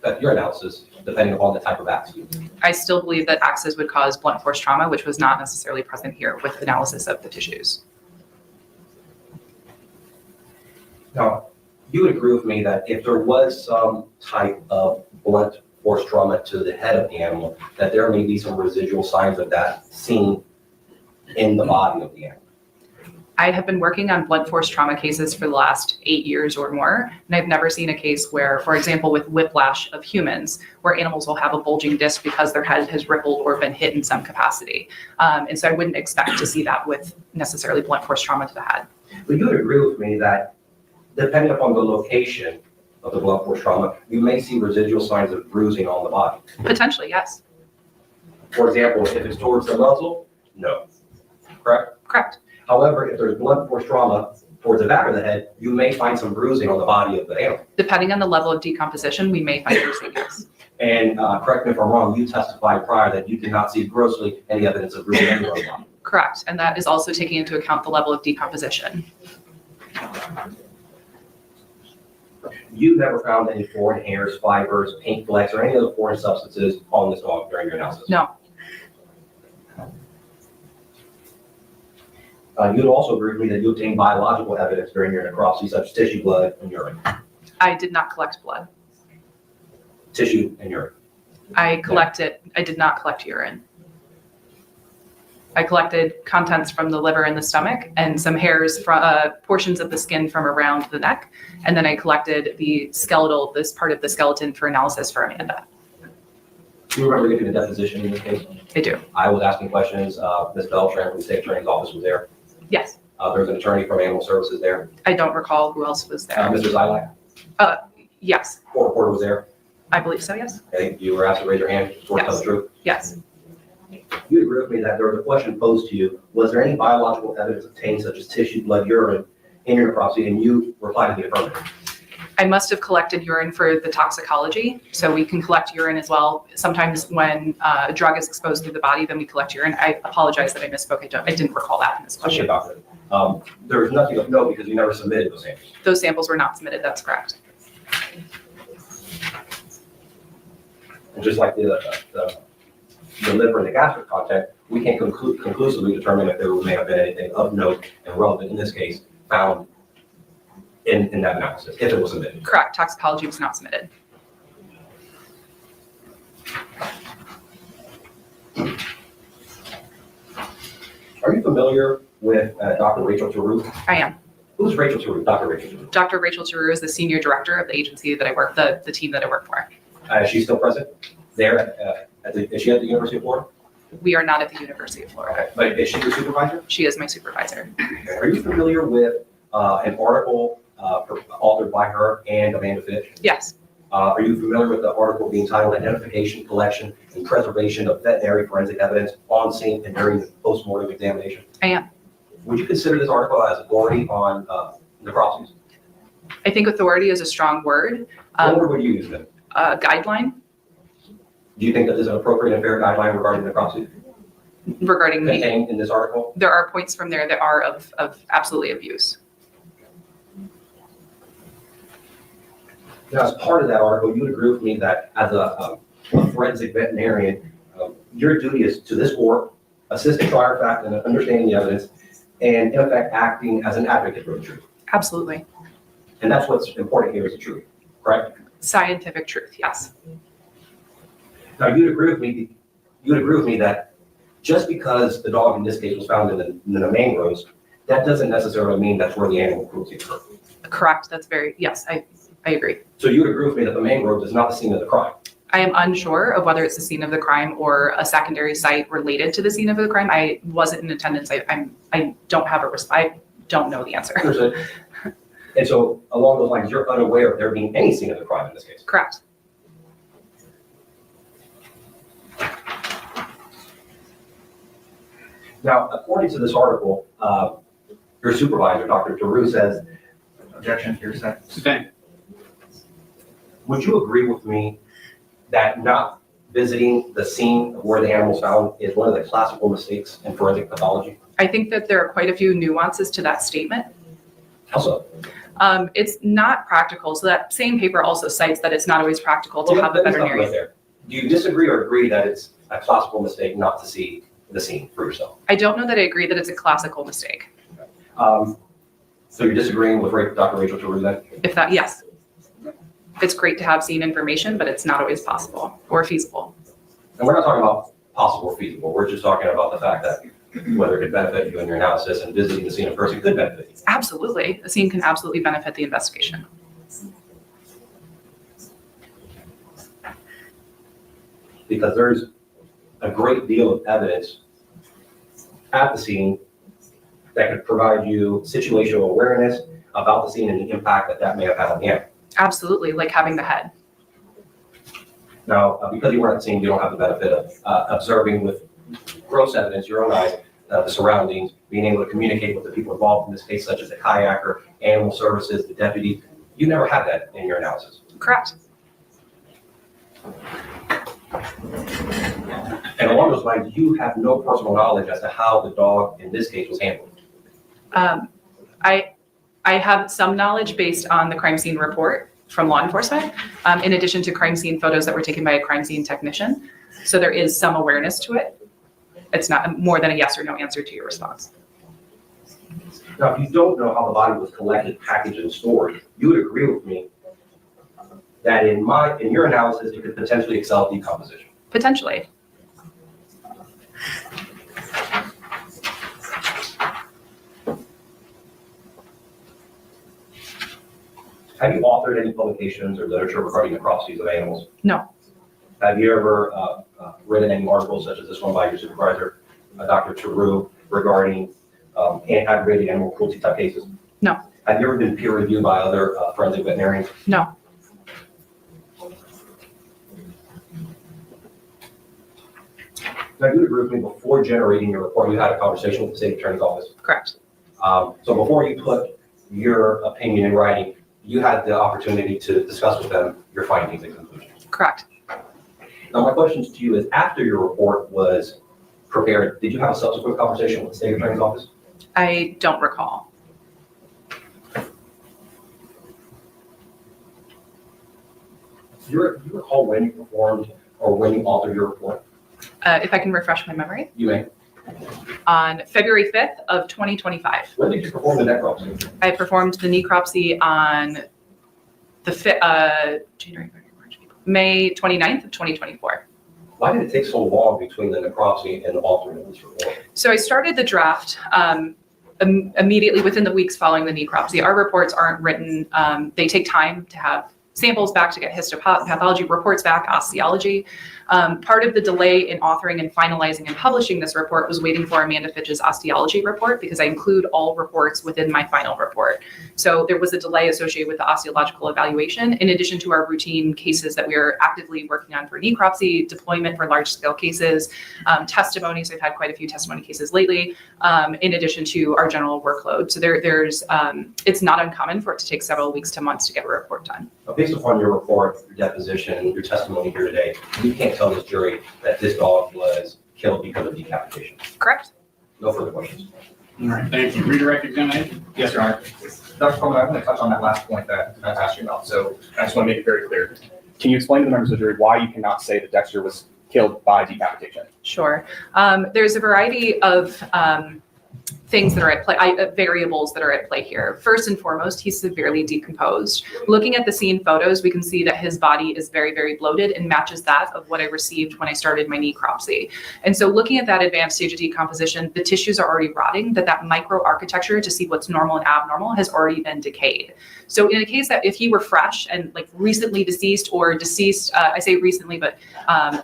affect your analysis depending upon the type of axe you use. I still believe that axes would cause blunt force trauma, which was not necessarily present here with analysis of the tissues. Now, you would agree with me that if there was some type of blunt force trauma to the head of the animal, that there may be some residual signs of that seen in the body of the animal. I have been working on blunt force trauma cases for the last 8 years or more, and I've never seen a case where, for example, with whiplash of humans, where animals will have a bulging disc because their head has rippled or been hit in some capacity. And so I wouldn't expect to see that with necessarily blunt force trauma to the head. But you would agree with me that depending upon the location of the blunt force trauma, you may see residual signs of bruising on the body. Potentially, yes. For example, if it's towards the muzzle, no. Correct? Correct. However, if there's blunt force trauma towards the back of the head, you may find some bruising on the body of the animal. Depending on the level of decomposition, we may find bruising, yes. And correct me if I'm wrong, you testified prior that you did not see grossly any evidence of bruising anywhere on the body. Correct. And that is also taking into account the level of decomposition. You've never found any foreign hairs, fibers, paint flecks, or any other foreign substances on this dog during your analysis? No. You'd also agree with me that you obtained biological evidence during your necropsy, such as tissue, blood, and urine. I did not collect blood. Tissue and urine. I did not collect urine. I collected contents from the liver and the stomach and some hairs from portions of the skin from around the neck. And then I collected the skeletal, this part of the skeleton for analysis for Amanda. Do you remember giving a deposition in this case? I do. I was asking questions. Ms. Beltran from the state attorney's office was there. Yes. There was an attorney from Animal Services there. I don't recall who else was there. Mr. Zilak, Yes, court reporter was there. I believe so, yes. Okay, you were asked to raise your hand to tell the truth. Yes. You agree with me that there was a question posed to you, was there any biological evidence obtained such as tissue, blood, urine in your necropsy, and you replied to the affirmative? I must have collected urine for the toxicology, so we can collect urine as well. Sometimes when a drug is exposed through the body, then we collect urine. I apologize that I misspoke. I didn't recall that in this Okay, question. doctor. There was nothing of note because you never submitted those samples. Those samples were not submitted, that's correct. And just like the liver and the gastric content, we can't conclusively determine if there may have been anything of note and relevant in this case found in that analysis, if it was submitted. Correct, toxicology was not submitted. Are you familiar with Dr. Rachel Tarou? I am. Who's Rachel Tarou? Dr. Rachel Tarou. Dr. Rachel Tarou is the senior director of the agency that I work, the team that I work for. Is she still present there? Is she at the University of Florida? We are not at the University of Florida. Okay. But is she the supervisor? She is my supervisor. Okay. Are you familiar with an article authored by her and Amanda Fitch? Yes, Are you familiar with the article being titled Identification, Collection, and Preservation of Veterinary Forensic Evidence on Scene and During the Postmortem Examination? I am. Would you consider this article as authority on necropsies? I think authority is a strong word. What word would you use then? Guideline Do you think that this is an appropriate and fair guideline regarding necropsy regarding me. contained in this article? There are points from there that are of absolutely abuse. Now, as part of that article, you would agree with me that as a forensic veterinarian, your duty is to this court, assist the trier of fact in understanding the evidence, and in effect acting as an advocate for the truth. Absolutely. And that's what's important here is the truth, correct? Scientific truth, yes. Now, you'd agree with me that just because the dog in this case was found in the mangroves, that doesn't necessarily mean that's where the animal cruelty occurred. Correct. That's yes, I agree. So you would agree with me that the mangroves is not the scene of the crime? I am unsure of whether it's the scene of the crime or a secondary site related to the scene of the crime. I wasn't in attendance. I don't have I don't know the answer. Understood. And so along those lines, you're unaware of there being any scene of the crime in this case? Correct. Now, according to this article, your supervisor, Dr. Tarou, says, Objection, hearsay. Sustained. would you agree with me that not visiting the scene of where the animal was found is one of the classical mistakes in forensic pathology? I think that there are quite a few nuances to that statement. How so? It's not practical. So that same paper also cites that it's not always practical to have a veterinarian. There. Do you disagree or agree that it's a classical mistake not to see the scene for yourself? I don't know that I agree that it's a classical mistake. So you're disagreeing with Dr. Rachel Tarou then? Yes. It's great to have scene information, but it's not always possible or feasible. And we're not talking about possible or feasible. We're just talking about the fact that whether it could benefit you in your analysis and visiting the scene in person could benefit you. Absolutely. A scene can absolutely benefit the investigation. Because there's a great deal of evidence at the scene that could provide you situational awareness about the scene and the impact that may have had on the animal. Absolutely, like having the head. Now, because you weren't at the scene, you don't have the benefit of observing with gross evidence, your own eyes, the surroundings, being able to communicate with the people involved in this case, such as the kayaker, animal services, the deputy. You never had that in your analysis. Correct. And along those lines, you have no personal knowledge as to how the dog in this case was handled. I have some knowledge based on the crime scene report from law enforcement, in addition to crime scene photos that were taken by a crime scene technician. So there is some awareness to it. It's not more than a yes or no answer to your response. Now, if you don't know how the body was collected, packaged, and stored, you would agree with me that in your analysis, it could potentially excel decomposition. Potentially. Have you authored any publications or literature regarding necropsies of animals? No. Have you ever written any articles such as this one by your supervisor, Dr. Taru, regarding aggravated animal cruelty type cases? No. Have you ever been peer reviewed by other forensic veterinarians? No. Now, you agree with me, before generating your report, you had a conversation with the state attorney's office. Correct. So before you put your opinion in writing, you had the opportunity to discuss with them your findings and conclusions. Correct. Now, my questions to you is, after your report was prepared, did you have a subsequent conversation with the state attorney's office? I don't recall. Do you recall when you performed or when you authored your report? If I can refresh my memory, You may. on February 5th of 2025, When did you perform the necropsy? I performed the necropsy on the January, February, March, April, May 29th of 2024. Why did it take so long between the necropsy and the authoring of this report? So I started the draft immediately within the weeks following the necropsy. Our reports aren't written. They take time to have samples back, to get histopathology reports back, osteology. Part of the delay in authoring and finalizing and publishing this report was waiting for Amanda Fitch's osteology report, because I include all reports within my final report. So there was a delay associated with the osteological evaluation, in addition to our routine cases that we are actively working on for necropsy, deployment for large scale cases, testimonies. I've had quite a few testimony cases lately, in addition to our general workload. So there's it's not uncommon for it to take several weeks to months to get a report done. Based upon your report, your deposition, your testimony here today, you can't tell this jury that this dog was killed because of decapitation. Correct? No further questions. All right, thank you. Redirect examination? Yes, Your Honor. Dr. Coleman, I want to touch on that last point that I was asking about. So I just want to make it very clear. Can you explain to the members of the jury why you cannot say that Dexter was killed by decapitation? Sure. There's a variety of things that are at play, variables that are at play here. First and foremost, he's severely decomposed. Looking at the scene photos, we can see that his body is very, very bloated and matches that of what I received when I started my necropsy. And so looking at that advanced stage of decomposition, the tissues are already rotting, that microarchitecture to see what's normal and abnormal has already been decayed. So in a case that if he were fresh and like recently deceased or deceased, I say recently, but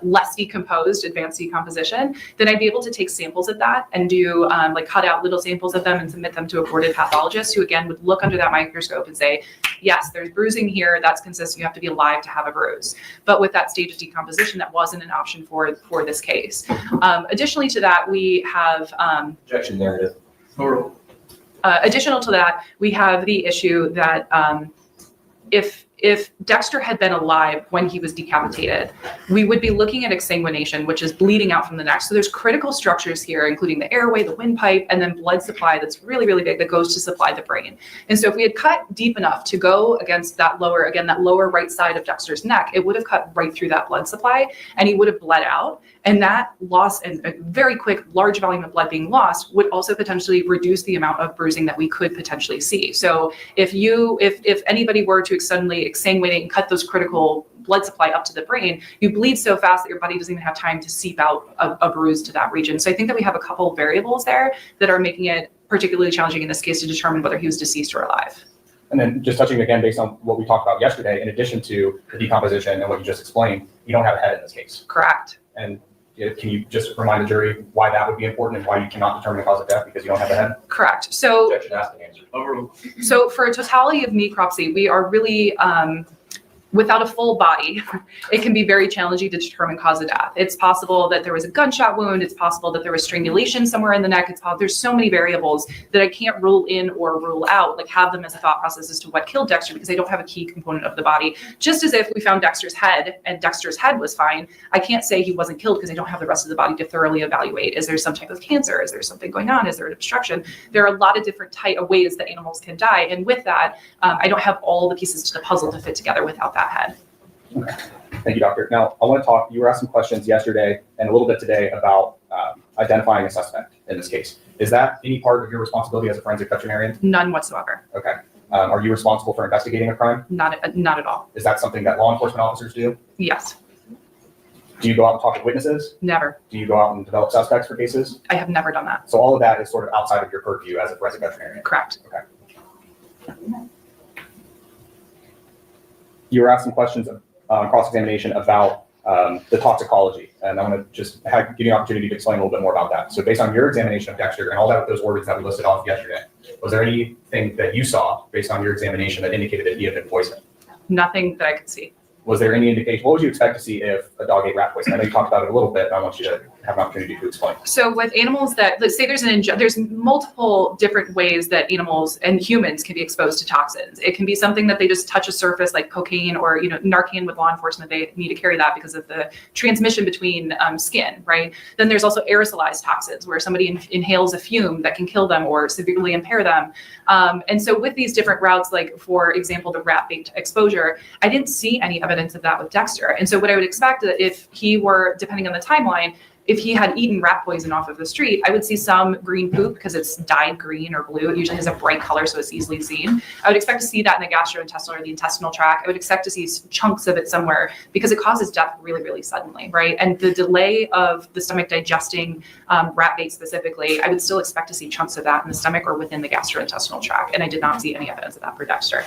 less decomposed, advanced decomposition, then I'd be able to take samples of that and do like cut out little samples of them and submit them to a boarded pathologist, who again would look under that microscope and say, yes, there's bruising here, that's consistent, you have to be alive to have a bruise. But with that stage of decomposition, that wasn't an option for this case. Additionally to that, we have Objection narrative. additional to that, we have the issue that if Dexter had been alive when he was decapitated, we would be looking at exsanguination, which is bleeding out from the neck. So there's critical structures here, including the airway, the windpipe, and then blood supply that's really, really big that goes to supply the brain. And so if we had cut deep enough to go against that lower right side of Dexter's neck, it would have cut right through that blood supply and he would have bled out. And that loss and a very quick, large volume of blood being lost would also potentially reduce the amount of bruising that we could potentially see. So if anybody were to suddenly exsanguinate and cut those critical blood supply up to the brain, you bleed so fast that your body doesn't even have time to seep out a bruise to that region. So I think that we have a couple of variables there that are making it particularly challenging in this case to determine whether he was deceased or alive. And then just touching again based on what we talked about yesterday, in addition to the decomposition and what you just explained, you don't have a head in this case. Correct. And can you just remind the jury why that would be important and why you cannot determine the cause of death because you don't have a head? Correct. So, Objection asked and answered. so for a totality of necropsy, we are really without a full body, it can be very challenging to determine cause of death. It's possible that there was a gunshot wound. It's possible that there was strangulation somewhere in the neck. It's possible there's so many variables that I can't rule in or rule out, like have them as a thought process as to what killed Dexter, because I don't have a key component of the body. Just as if we found Dexter's head and Dexter's head was fine, I can't say he wasn't killed because I don't have the rest of the body to thoroughly evaluate. Is there some type of cancer? Is there something going on? Is there an obstruction? There are a lot of different type of ways that animals can die. And with that, I don't have all the pieces to the puzzle to fit together without that head. Okay. Thank you, doctor. Now, I want to talk, you were asked some questions yesterday and a little bit today about identifying a suspect in this case. Is that any part of your responsibility as a forensic veterinarian? None whatsoever. Okay. Are you responsible for investigating a crime? Not at all. Is that something that law enforcement officers do? Yes. Do you go out and talk with witnesses? Never. Do you go out and develop suspects for cases? I have never done that. So all of that is sort of outside of your purview as a forensic veterinarian? Correct. Okay. you were asking questions on cross-examination about the toxicology, and I'm going to just give you an opportunity to explain a little bit more about that. So based on your examination of Dexter and all those organs that we listed off yesterday, was there anything that you saw based on your examination that indicated that he had been poisoned? Nothing that I could see. Was there any indication? What would you expect to see if a dog ate rat poison? I know you talked about it a little bit, but I want you to have an opportunity to explain. So with animals that, let's say there's multiple different ways that animals and humans can be exposed to toxins. It can be something that they just touch a surface like cocaine or, Narcan with law enforcement, they need to carry that because of the transmission between skin, right? Then there's also aerosolized toxins where somebody inhales a fume that can kill them or severely impair them. And so with these different routes, like for example, the rat-based exposure, I didn't see any evidence of that with Dexter. And so what I would expect that if he were, depending on the timeline, if he had eaten rat poison off of the street, I would see some green poop because it's dyed green or blue. It usually has a bright color, so it's easily seen. I would expect to see that in the gastrointestinal or the intestinal tract. I would expect to see chunks of it somewhere because it causes death really, really suddenly, right? And the delay of the stomach digesting rat bait specifically, I would still expect to see chunks of that in the stomach or within the gastrointestinal tract. And I did not see any evidence of that for Dexter.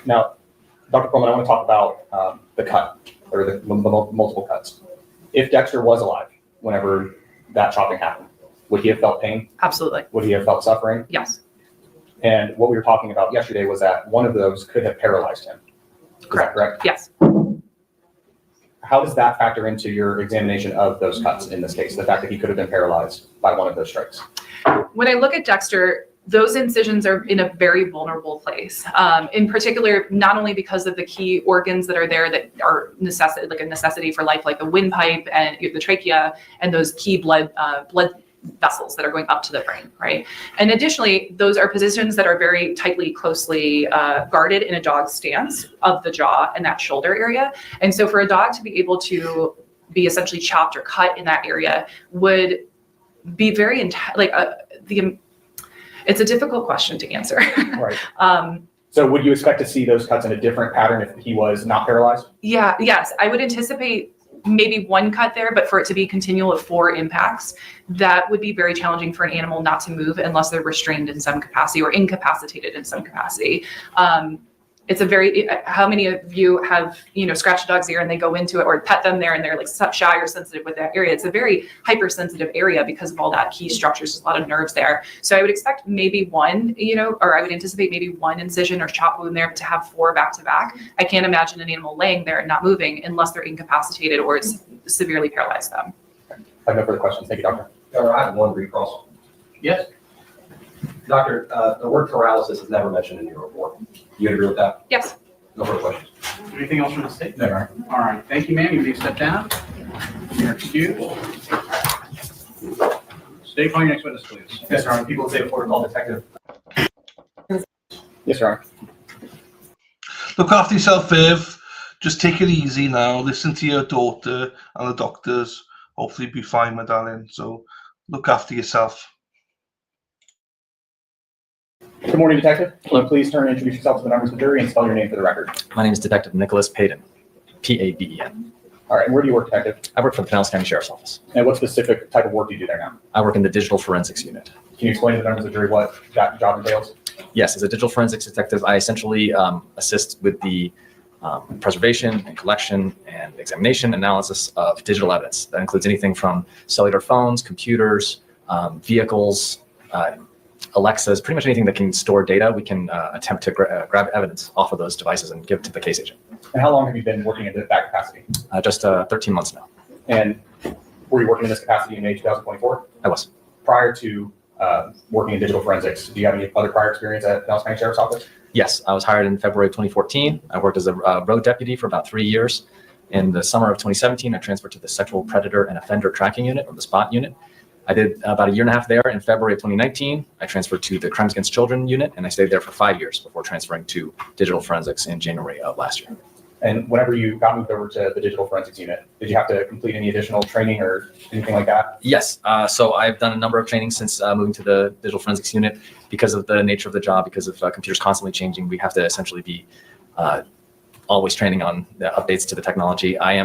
Now, Dr. Perlman, I want to talk about the cut or the multiple cuts. If Dexter was alive whenever that chopping happened, would he have felt pain? Absolutely. Would he have felt suffering? Yes. And what we were talking about yesterday was that one of those could have paralyzed him. Is that correct? Yes. How does that factor into your examination of those cuts in this case, the fact that he could have been paralyzed by one of those strikes? When I look at Dexter, those incisions are in a very vulnerable place. In particular, not only because of the key organs that are there that are a necessity for life, like the windpipe and the trachea, and those key blood vessels that are going up to the brain, right? And additionally, those are positions that are very tightly, closely guarded in a dog's stance of the jaw and that shoulder area. And so for a dog to be able to be essentially chopped or cut in that area would be very it's a difficult question to answer. Right. So would you expect to see those cuts in a different pattern if he was not paralyzed? Yes. I would anticipate maybe one cut there, but for it to be continual of 4 impacts, that would be very challenging for an animal not to move unless they're restrained in some capacity or incapacitated in some capacity. It's how many of you have, scratched a dog's ear and they go into it or pet them there and they're like shy or sensitive with that area. It's a very hypersensitive area because of all that key structures. There's a lot of nerves there. So I would expect maybe one, or I would anticipate maybe one incision or chop wound there to have 4 back to back. I can't imagine an animal laying there and not moving unless they're incapacitated or it's severely paralyzed them. I have no further questions. Thank you, Doctor. Doctor, I have one recross. Yes. Doctor, the word paralysis is never mentioned in your report. You agree with that? Yes. No further questions. Anything else from the state? No. All right. Thank you, ma'am. You may step down. You're excused. State, call your next witness, please. Yes, Your Honor. People say a protocol detective. Yes, Your Honor. Look after yourself, Viv. Just take it easy now. Listen to your daughter and the doctors. Hopefully be fine, my darling. So look after yourself. Good morning, Detective. Hello. Please turn and introduce yourself to the members of the jury and spell your name for the record. My name is Detective Nicholas Payton, P-A-D-E-N. All right. And where do you work, Detective? I work for the Pinellas County Sheriff's Office. And what specific type of work do you do there now? I work in the Digital Forensics Unit. Can you explain to the members of the jury what that job entails? Yes, as a digital forensics detective, I essentially assist with the preservation and collection and examination analysis of digital evidence. That includes anything from cellular phones, computers, vehicles, Alexas, pretty much anything that can store data. We can attempt to grab evidence off of those devices and give it to the case agent. And how long have you been working in that capacity? Just 13 months now. And were you working in this capacity in May 2024? I was. Prior to working in digital forensics, do you have any other prior experience at Pinellas County Sheriff's Office? Yes, I was hired in February of 2014. I worked as a road deputy for about 3 years. In the summer of 2017, I transferred to the Sexual Predator and Offender Tracking Unit, or the SPOT unit. I did about 1.5 years there. In February of 2019, I transferred to the Crimes Against Children unit, and I stayed there for 5 years before transferring to digital forensics in January of last year. And whenever you got moved over to the digital forensics unit, did you have to complete any additional training or anything like that? Yes. So I've done a number of trainings since moving to the digital forensics unit. Because of the nature of the job, because of computers constantly changing, we have to essentially be always training on the updates to the technology. I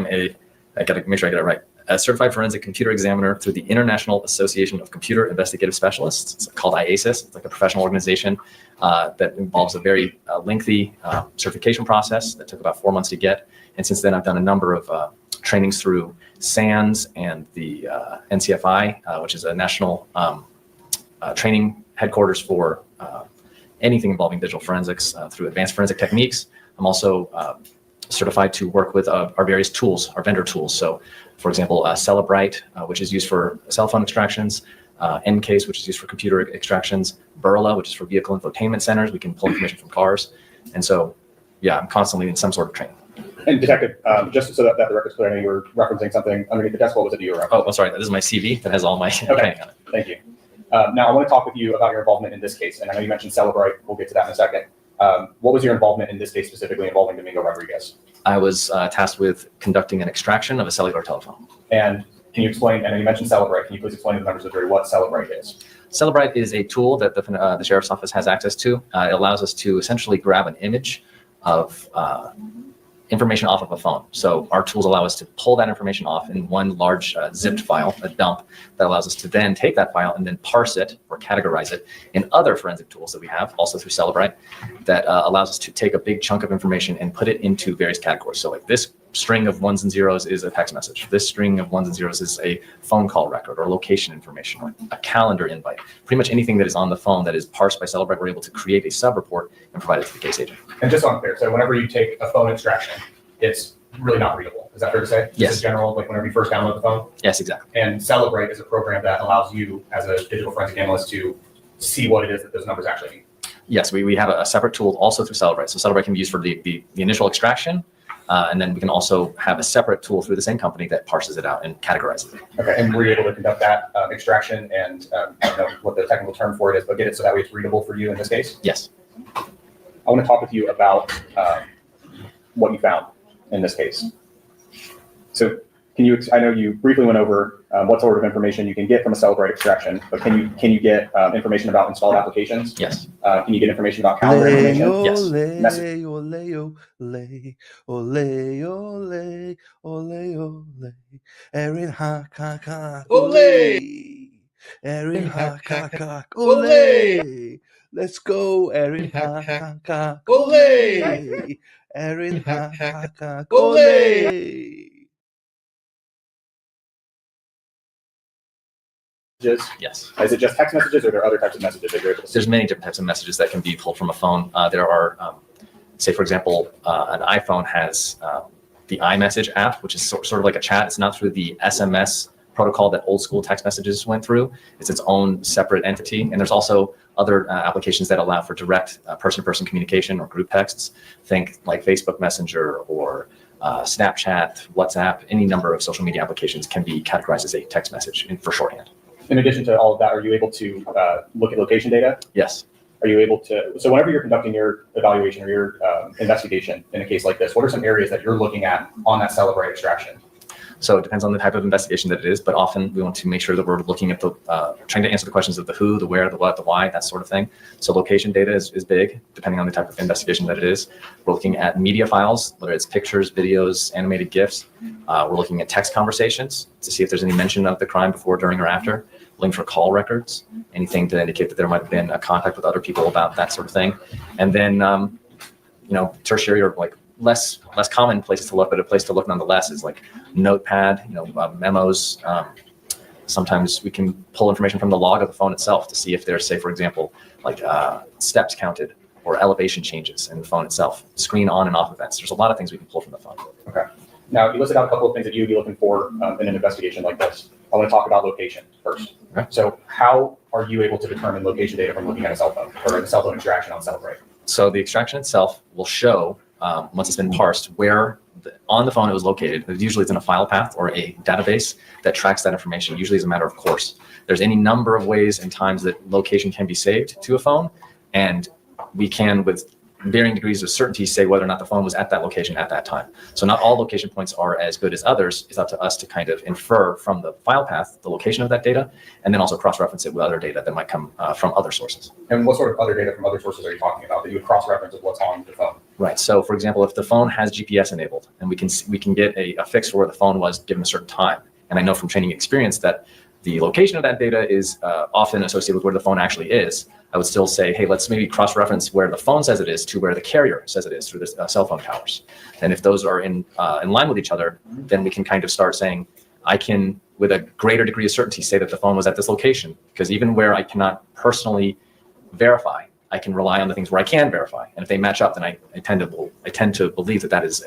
got to make sure I get it right, a certified forensic computer examiner through the International Association of Computer Investigative Specialists. It's called IASIS. It's like a professional organization that involves a very lengthy certification process that took about 4 months to get. And since then, I've done a number of trainings through SANS and the NCFI, which is a national training headquarters for anything involving digital forensics through advanced forensic techniques. I'm also certified to work with our various tools, our vendor tools. So, for example, Celebrite, which is used for cell phone extractions, Encase, which is used for computer extractions, Burla, which is for vehicle infotainment centers. We can pull information from cars. And so, yeah, I'm constantly in some sort of training. And Detective, just so that the record's clear, I know you were referencing something underneath the desk. What was it you were referencing? Oh, I'm sorry. This is my CV that has all my training on it. Thank you. Now, I want to talk with you about your involvement in this case. And I know you mentioned Celebrite. We'll get to that in a second. What was your involvement in this case specifically involving Domingo Rodrigues? I was tasked with conducting an extraction of a cellular telephone. And can you explain, I know you mentioned Celebrite. Can you please explain to the members of the jury what Celebrite is? Celebrite is a tool that the sheriff's office has access to. It allows us to essentially grab an image of information off of a phone. So our tools allow us to pull that information off in one large zipped file, a dump, that allows us to then take that file and then parse it or categorize it in other forensic tools that we have, also through Celebrite, that allows us to take a big chunk of information and put it into various categories. So like this string of ones and zeros is a text message. This string of ones and zeros is a phone call record or location information or a calendar invite. Pretty much anything that is on the phone that is parsed by Celebrite, we're able to create a sub-report and provide it to the case agent. And just so I'm clear, so whenever you take a phone extraction, it's really not readable. Is that fair to say? Yes. Just in general, like whenever you first download the phone? Yes, exactly. And Celebrate is a program that allows you as a digital forensic analyst to see what it is that those numbers actually mean. Yes, we have a separate tool also through Celebrite. So Celebrite can be used for the initial extraction. And then we can also have a separate tool through the same company that parses it out and categorizes it. Okay, and were you able to conduct that extraction and I don't know what the technical term for it is, but get it so that way it's readable for you in this case? Yes. I want to talk with you about what you found in this case. So can you, I know you briefly went over what sort of information you can get from a Celebrite extraction, but can you get information about installed applications? Yes. Can you get information about calendar information? Yes. Message. Erin ha ka ka Ole. Erin ha ka ka ole. Let's go, Erin ha ka ka ole. Erin ha ka ka ole. Yes. Is it just text messages or are there other types of messages that you're able to see? There's many different types of messages that can be pulled from a phone. There are, say, for example, an iPhone has the iMessage app, which is sort of like a chat. It's not through the SMS protocol that old school text messages went through. It's its own separate entity. And there's also other applications that allow for direct person-to-person communication or group texts. Think like Facebook Messenger or Snapchat, WhatsApp, any number of social media applications can be categorized as a text message for shorthand. In addition to all of that, are you able to look at location data? Yes. Are you able to, so whenever you're conducting your evaluation or your investigation in a case like this, what are some areas that you're looking at on that Celebrite extraction? So it depends on the type of investigation that it is, but often we want to make sure that we're looking at the, trying to answer the questions of the who, the where, the what, the why, that sort of thing. So location data is big, depending on the type of investigation that it is. We're looking at media files, whether it's pictures, videos, animated GIFs. We're looking at text conversations to see if there's any mention of the crime before, during, or after. Looking for call records, anything to indicate that there might have been a contact with other people about that sort of thing. And then, tertiary or like less common places to look, but a place to look nonetheless is like Notepad, memos. Sometimes we can pull information from the log of the phone itself to see if there's, say, for example, like steps counted or elevation changes in the phone itself, screen on and off events. There's a lot of things we can pull from the phone. Okay. Now, you listed out a couple of things that you'd be looking for in an investigation like this. I want to talk about location first. Okay. So how are you able to determine location data from looking at a cell phone or a cell phone extraction on Celebrite? So the extraction itself will show, once it's been parsed, where on the phone it was located. Usually it's in a file path or a database that tracks that information, usually as a matter of course. There's any number of ways and times that location can be saved to a phone, and we can, with varying degrees of certainty, say whether or not the phone was at that location at that time. So not all location points are as good as others. It's up to us to kind of infer from the file path the location of that data, and then also cross-reference it with other data that might come from other sources. And what sort of other data from other sources are you talking about that you would cross-reference with what's on the phone? Right. So for example, if the phone has GPS enabled and we can get a fix for where the phone was given a certain time, and I know from training experience that the location of that data is often associated with where the phone actually is, I would still say, hey, let's maybe cross-reference where the phone says it is to where the carrier says it is through the cell phone towers. And if those are in line with each other, then we can kind of start saying, I can, with a greater degree of certainty, say that the phone was at this location, because even where I cannot personally verify, I can rely on the things where I can verify. And if they match up, then I tend to believe that that is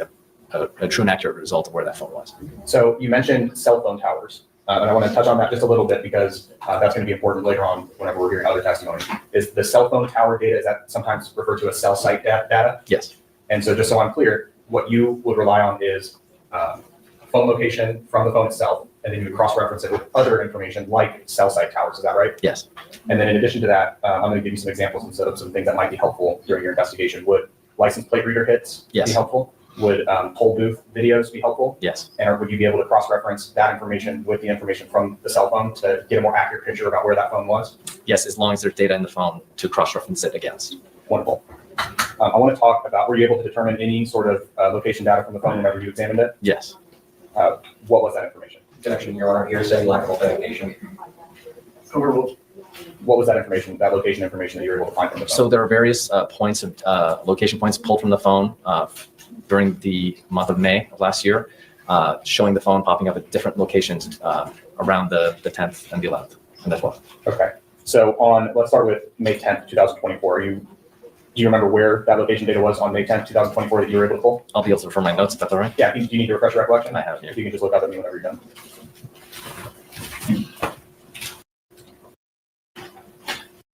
a true and accurate result of where that phone was. So you mentioned cell phone towers. And I want to touch on that just a little bit because that's going to be important later on whenever we're hearing other testimony. Is the cell phone tower data, is that sometimes referred to as cell site data? Yes. And so just so I'm clear, what you would rely on is phone location from the phone itself, and then you would cross-reference it with other information like cell site towers. Is that right? Yes. And then in addition to that, I'm going to give you some examples of some things that might be helpful during your investigation. Would license plate reader hits be helpful? Would poll booth videos be helpful? Yes. And would you be able to cross-reference that information with the information from the cell phone to get a more accurate picture about where that phone was? Yes, as long as there's data in the phone to cross-reference it against. Wonderful. I want to talk about, were you able to determine any sort of location data from the phone whenever you examined it? Yes. What was that information? Objection, Your Honor, hearsay, lack of authentication. Overruled. What was that information, that location information that you were able to find from the phone? So there are various points of location points pulled from the phone during the month of May of last year, showing the phone popping up at different locations around the 10th and the 11th and the 12th. Okay. So let's start with May 10th, 2024. Do you remember where that location data was on May 10th, 2024 that you were able to pull? I'll be able to refer my notes if that's all right. Yeah. Do you need to refresh your recollection? I have here. If you can just look up at me whenever you're done.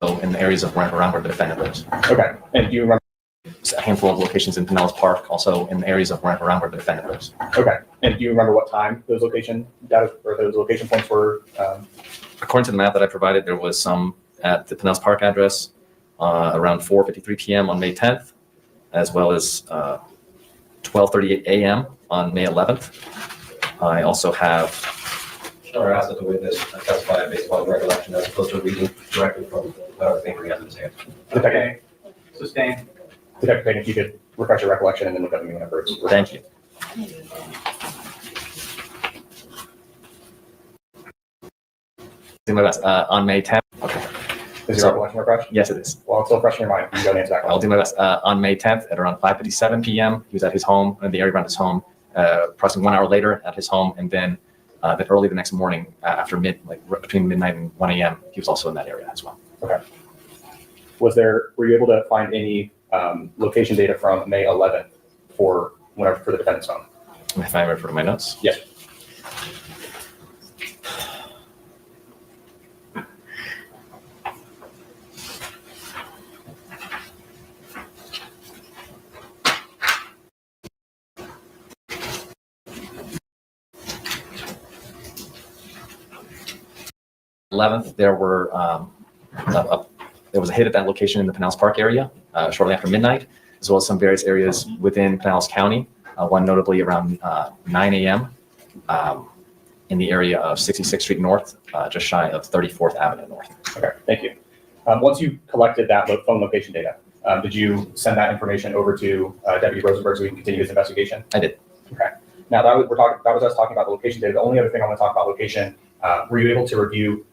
So in the areas of around where the defendant lives. Okay. And do you remember? A handful of locations in Pinellas Park, also in the areas of around where the defendant lives. Okay. And do you remember what time those location data or those location points were? According to the map that I provided, there was some at the Pinellas Park address around 4:53 p.m. on May 10th, as well as 12:38 a.m. on May 11th. I also have. Or ask that the witness testify based upon recollection as opposed to reading directly from whatever paper he has in his hand. Okay. Sustained. Decapitating, if you could refresh your recollection and then look at me whenever it's. Thank you. Do my best. On May 10th. Okay. Is your recollection refreshed? Yes, it is. Well, it's still fresh in your mind. You can go and answer that I'll question. do my best. On May 10th at around 5:57 p.m., he was at his home, in the area around his home, approximately 1 hour later at his home, and then early the next morning after between midnight and 1 a.m., he was also in that area as well. Okay. Were you able to find any location data from May 11th for the defendant's phone? If I refer to my notes. Yes. There was a hit at that location in the Pinellas Park area shortly after midnight, as well as some various areas within Pinellas County, one notably around 9 a.m. In the area of 66th Street North, just shy of 34th Avenue North. Okay, thank you. Once you collected that phone location data, did you send that information over to Deputy Rosenberg so we can continue his investigation? I did. Okay. Now that was us talking about the location data. The only other thing I want to talk about location, were you able to review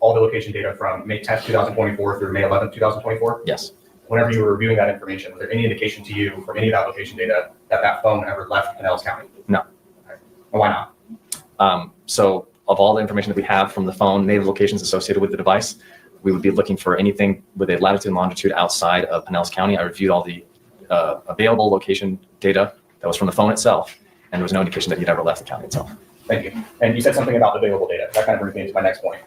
all the location data from May 10th, 2024 through May 11th, 2024? Yes. Whenever you were reviewing that information, was there any indication to you from any of that location data that phone ever left Pinellas County? No. Okay. And why not? So of all the information that we have from the phone, native locations associated with the device, we would be looking for anything with a latitude and longitude outside of Pinellas County. I reviewed all the available location data that was from the phone itself, and there was no indication that he'd ever left the county itself. Thank you. And you said something about available data. That kind of brings me into my next point.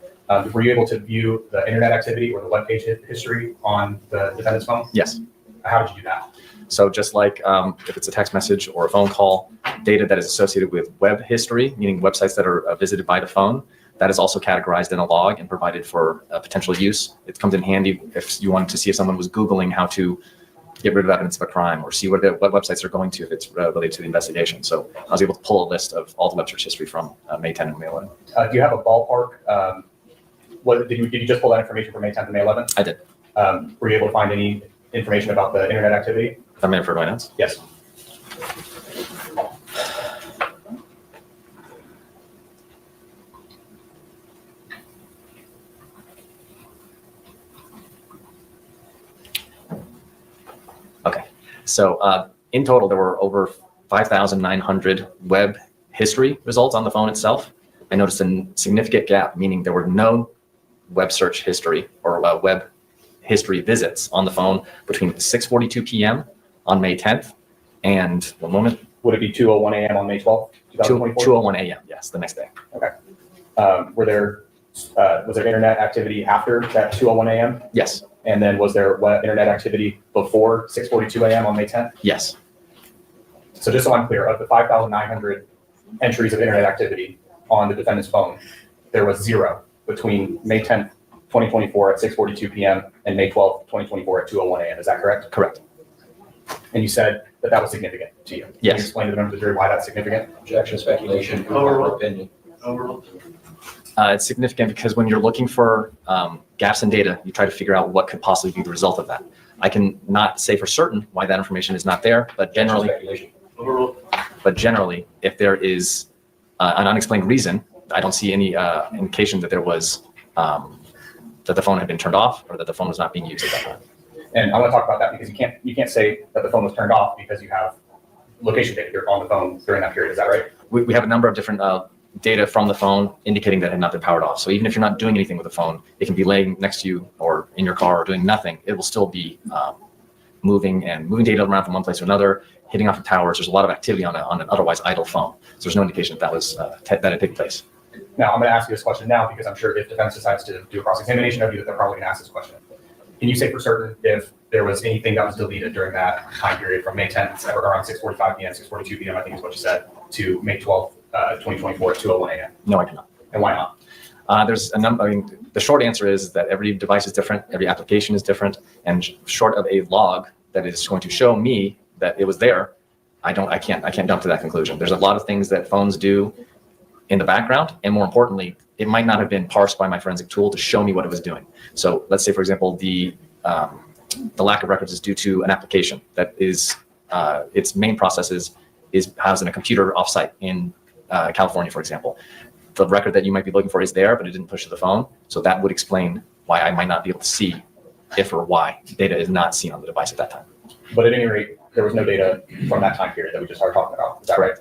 Were you able to view the internet activity or the web page history on the defendant's phone? Yes. How did you do that? So just like if it's a text message or a phone call, data that is associated with web history, meaning websites that are visited by the phone, that is also categorized in a log and provided for potential use. It comes in handy if you wanted to see if someone was Googling how to get rid of evidence of a crime or see what websites they're going to if it's related to the investigation. So I was able to pull a list of all the web search history from May 10 and May 11. Do you have a ballpark? Did you just pull that information from May 10th and May 11th? I did. Were you able to find any information about the internet activity? If I may refer to my notes? Yes. So in total, there were over 5,900 web history results on the phone itself. I noticed a significant gap, meaning there were no web search history or web history visits on the phone between 6:42 p.m. on May 10th and one moment. Would it be 2:01 a.m. on May 12th, 2024? 2:01 a.m. Yes, the next day. Okay. Was there internet activity after that 2:01 a.m.? Yes. And then was there internet activity before 6:42 a.m. on May 10th? Yes. So just so I'm clear, of the 5,900 entries of internet activity on the defendant's phone, there was 0 between May 10th, 2024 at 6:42 p.m. and May 12th, 2024 at 2:01 a.m. Is that correct? Correct. And you said that that was significant to you. Can Yes. you explain to the members of the jury why that's significant? Objection, speculation, Overruled. opinion. Overruled. It's significant because when you're looking for gaps in data, you try to figure out what could possibly be the result of that. I can not say for certain why that information is not there, but generally, Speculation. Overruled. if there is an unexplained reason, I don't see any indication that there was that the phone had been turned off or that the phone was not being used at that time. And I want to talk about that because you can't say that the phone was turned off because you have location data here on the phone during that period. Is that right? We have a number of different data from the phone indicating that it had not been powered off. So even if you're not doing anything with the phone, it can be laying next to you or in your car or doing nothing. It will still be moving data around from one place to another, hitting off of towers. There's a lot of activity on an otherwise idle phone. So there's no indication that was that had taken place. Now, I'm going to ask you this question now because I'm sure if defense decides to do a cross-examination of you, that they're probably going to ask this question. Can you say for certain if there was anything that was deleted during that time period from May 10th, around 6:45 p.m., 6:42 p.m., I think is what you said, to May 12th, 2024 at 2:01 a.m.? No, I cannot. And why not? There's a number. I mean, the short answer is that every device is different, every application is different, and short of a log that is going to show me that it was there, I can't jump to that conclusion. There's a lot of things that phones do in the background, and more importantly, it might not have been parsed by my forensic tool to show me what it was doing. So let's say, for example, the lack of records is due to an application that is its main process is housed in a computer offsite in California, for example. The record that you might be looking for is there, but it didn't push to the phone. So that would explain why I might not be able to see if or why data is not seen on the device at that time. But at any rate, there was no data from that time period that we just started talking about. Is that right?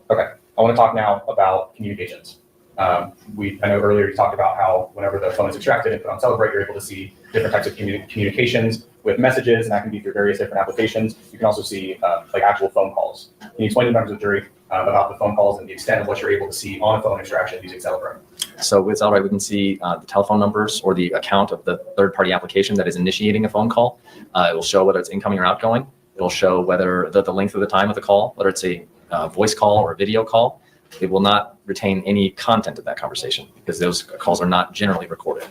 Okay. I want to talk now about communications. I know earlier you talked about how whenever the phone is extracted and put on Celebrate, you're able to see different types of communications with messages, and that can be through various different applications. You can also see like actual phone calls. Can you explain to the members of the jury about the phone calls and the extent of what you're able to see on a phone extraction using Celebrate? So with Celebrate, we can see the telephone numbers or the account of the third-party application that is initiating a phone call. It will show whether it's incoming or outgoing. It'll show whether the length of the time of the call, whether it's a voice call or a video call. It will not retain any content of that conversation because those calls are not generally recorded.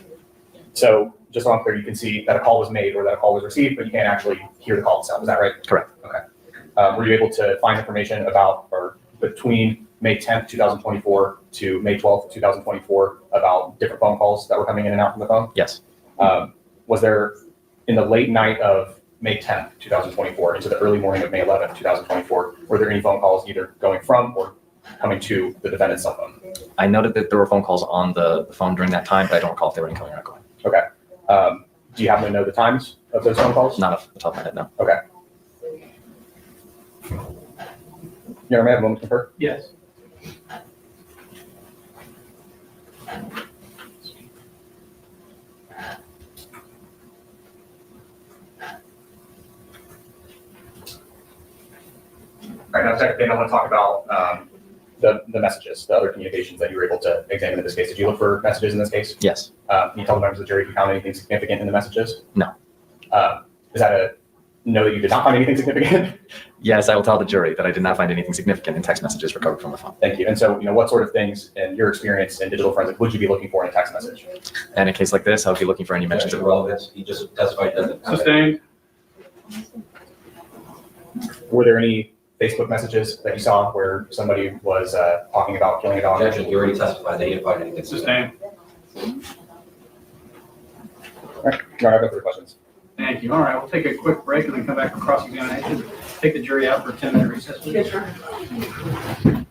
So just so I'm clear, you can see that a call was made or that a call was received, but you can't actually hear the call itself. Is that right? Correct. Okay. Were you able to find information about or between May 10th, 2024 to May 12th, 2024 about different phone calls that were coming in and out from the phone? Yes. Was there in the late night of May 10th, 2024 into the early morning of May 11th, 2024, were there any phone calls either going from or coming to the defendant's cell phone? I noted that there were phone calls on the phone during that time, but I don't recall if they were incoming or outgoing. Okay. Do you happen to know the times of those phone calls? Not off the top of my head, no. Okay. Your Honor, may I have a moment to confer? Yes. All right, now second thing I want to talk about the messages, the other communications that you were able to examine in this case. Did you look for messages in this case? Yes. Can you tell the members of the jury if you found anything significant in the messages? No. Is that a no that you did not find anything significant? Yes, I will tell the jury that I did not find anything significant in text messages recovered from the phone. Thank you. And so, what sort of things in your experience in digital forensics would you be looking for in a text message? And in a case like this, I would be looking for any mentions of relevance. He just testified that. Sustained. Were there any Facebook messages that you saw where somebody was talking about killing a dog? Objection. You already testified that he didn't find anything. Sustained. All right. No, I have no further questions. Thank you. All right, we'll take a quick break and then come back for cross-examination. Take the jury out for a 10-minute recess. Yes, sir.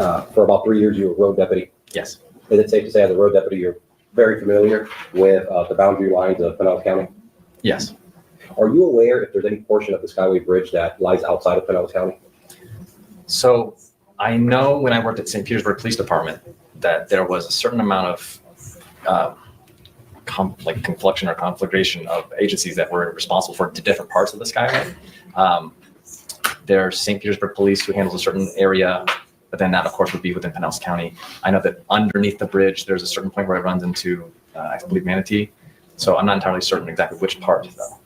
For about 3 years, you were a road deputy. Yes. Is it safe to say as a road deputy, you're very familiar with the boundary lines of Pinellas County? Yes. Are you aware if there's any portion of the Skyway Bridge that lies outside of Pinellas County? So I know when I worked at St. Petersburg Police Department that there was a certain amount of confliction or conflagration of agencies that were responsible for different parts of the Skyway. There's St. Petersburg Police who handles a certain area, but then that, of course, would be within Pinellas County. I know that underneath the bridge, there's a certain point where it runs into, I believe, Manatee. So I'm not entirely certain exactly which part, though.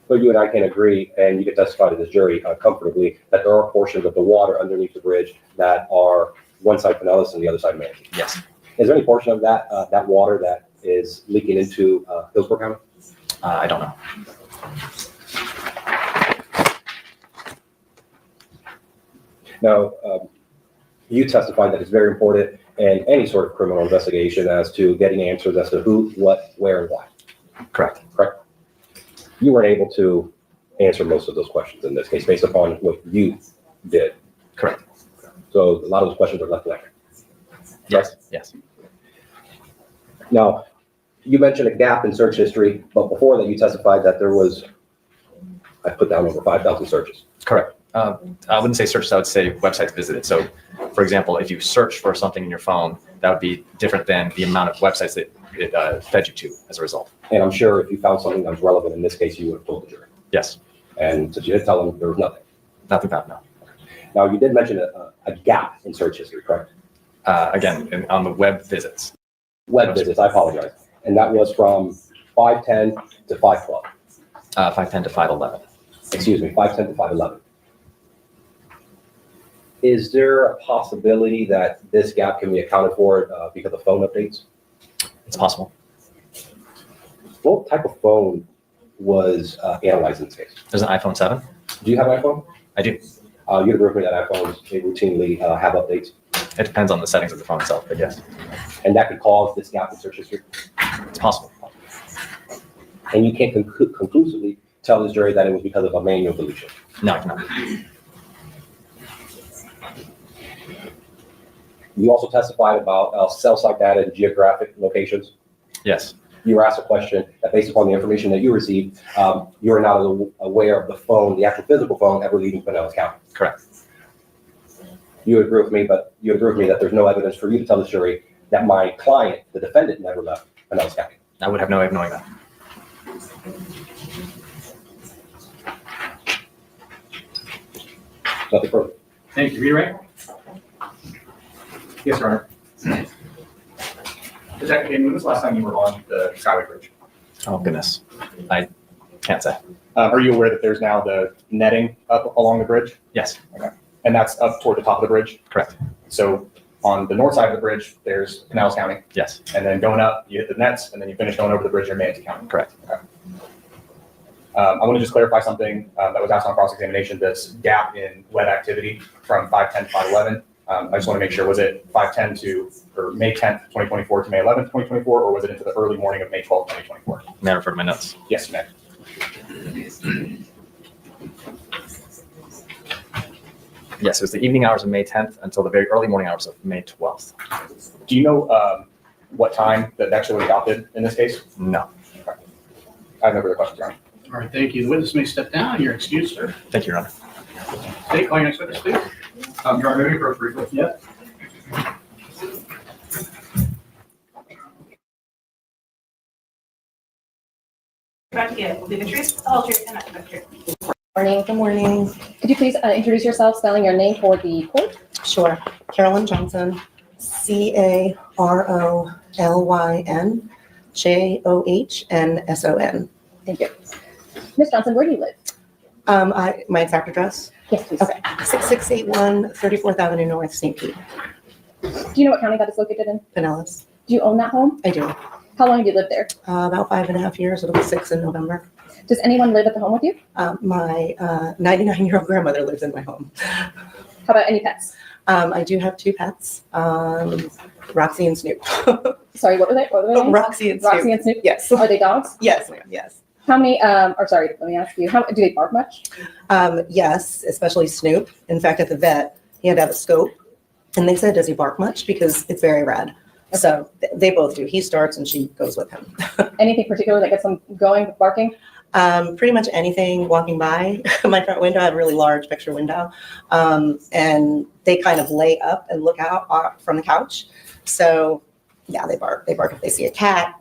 So you and I can agree, and you can testify to this jury comfortably, that there are portions of the water underneath the bridge that are one side Pinellas and the other side Manatee. Yes. Is there any portion of that water that is leaking into Hillsborough County? I don't know. Now, you testified that it's very important in any sort of criminal investigation as to getting answers as to who, what, where, and why. Correct. Correct? You weren't able to answer most of those questions in this case based upon what you did. Correct. So a lot of those questions are left blank. Yes. Yes. Now, you mentioned a gap in search history, but before that you testified that there was, I put down over 5,000 searches. Correct. I wouldn't say searches, I would say websites visited. So, for example, if you search for something in your phone, that would be different than the amount of websites that it fed you to as a result. And I'm sure if you found something that was relevant in this case, you would have told the jury. Yes. And since you didn't tell them, there was nothing. Nothing found, no. Now, you did mention a gap in search history, correct? Again, on the web visits. Web visits, I apologize. And that was from 510 to 512. 510 to 511. Excuse me, 510 to 511. Is there a possibility that this gap can be accounted for because of phone updates? It's possible. What type of phone was analyzed in this case? There's an iPhone 7. Do you have an iPhone? I do. You agree with me that iPhones they routinely have updates? It depends on the settings of the phone itself, but yes, And that could cause this gap in search history? it's possible. And you can't conclusively tell this jury that it was because of a manual deletion? No, I cannot. You also testified about cell site data and geographic locations. Yes. You were asked a question that based upon the information that you received, you are not aware of the phone, the actual physical phone ever leaving Pinellas County. Correct. You agree with me, but you agree with me that there's no evidence for you to tell the jury that my client, the defendant, never left Pinellas County. I would have no way of knowing that. Nothing further. Thank you. Redirect? Yes, Your Honor. Detective, when was the last time you were on the Skyway Bridge? Oh, goodness. I can't say. Are you aware that there's now the netting up along the bridge? Yes. And that's up toward the top of the bridge? Correct. So on the north side of the bridge, there's Pinellas County. Yes. And then going up, you hit the nets, and then you finish going over the bridge, you're Manatee County. Correct. I want to just clarify something that was asked on cross-examination, this gap in web activity from 510 to 511. I just want to make sure, was it 510 to, or May 10th, 2024 to May 11th, 2024, or was it into the early morning of May 12th, 2024? May I refer to my notes? Yes, ma'am. Yes, it was the evening hours of May 10th until the very early morning hours of May 12th. Do you know what time that actually was adopted in this case? No. I have no further questions, Your Honor. All right, thank you. The witness may step down. You're excused, sir. Thank you, Your Honor. State, call your next witness, please. Your Honor, maybe for briefly. Yep. About to get the truth, the whole truth, and nothing but the truth. Morning, good morning. Could you please introduce yourself, spelling your name for the court? Sure. Carolyn Johnson, CarolynJohnson. Thank you. Ms. Johnson, where do you live? My exact address? Yes, please. Okay. 6681 34th Avenue North, St. Pete, Do you know what county that is located in? Pinellas. Do you own that home? I do. How long have you lived there? About 5.5 years. It'll be 6 in November. Does anyone live at the home with you? My 99-year-old grandmother lives in my home. How about any pets? I do have 2 pets, Roxy and Snoop. Sorry, what were they? What were their names? Roxy and Snoop. Roxy and Snoop? Yes. Are they dogs? Yes, ma'am. Yes. How many, or sorry, let me ask you, how, do they bark much? Yes, especially Snoop. In fact, at the vet, he had to have a scope And they said, does he bark much? Because it's very red. So they both do. He starts and she goes with him. Anything particular that gets them going with barking? Pretty much anything walking by my front window. I have a really large picture window. And they kind of lay up and look out from the couch. So yeah, they bark. They bark if they see a cat,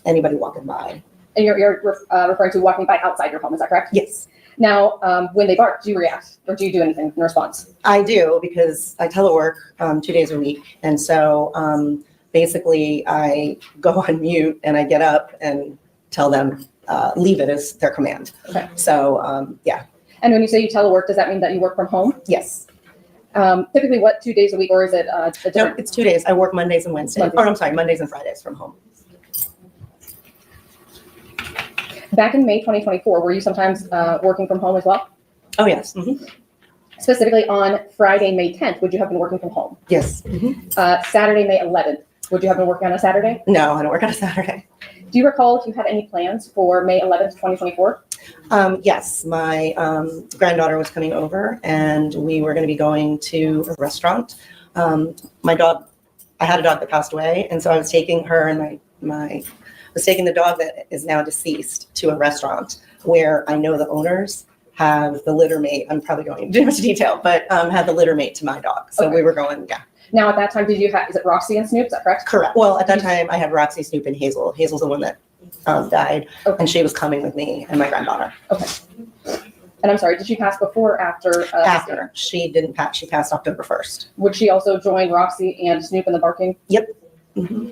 anybody walking by. And you're referring to walking by outside your home, is that correct? Yes. Now, when they bark, do you react or do you do anything in response? I do, because I telework 2 days a week. And so basically I go on mute and I get up and tell them, leave it as their command. Okay. So, yeah. And when you say you telework, does that mean that you work from home? Yes. Typically what, 2 days a week, or is it a No, different? it's 2 days. I work Mondays and Wednesdays. Mondays. Or I'm sorry, Mondays and Fridays from home. Back in May 2024, were you sometimes working from home as well? Oh, yes. Mm-hmm. Specifically on Friday, May 10th, would you have been working from home? Yes. Mm-hmm. Saturday, May 11th, would you have been working on a Saturday? No, I don't work on a Saturday. Do you recall if you had any plans for May 11th, 2024? Yes, my granddaughter was coming over and we were going to be going to a restaurant. My dog, I had a dog that passed away, and so I was taking her and was taking the dog that is now deceased to a restaurant where I know the owners have the litter mate. I'm probably going into too much detail, but have the litter mate to my dog. So Okay. we were going, yeah. Now at that time, did you have, is it Roxy and Snoop, is that correct? Correct. Well, at that time I had Roxy, Snoop, and Hazel. Hazel's the one that died, Okay. and she was coming with me and my granddaughter. Okay. And I'm sorry, did she pass before or after? After. She didn't pass. She passed October 1st. Would she also join Roxy and Snoop in the barking? Yep. Mm-hmm.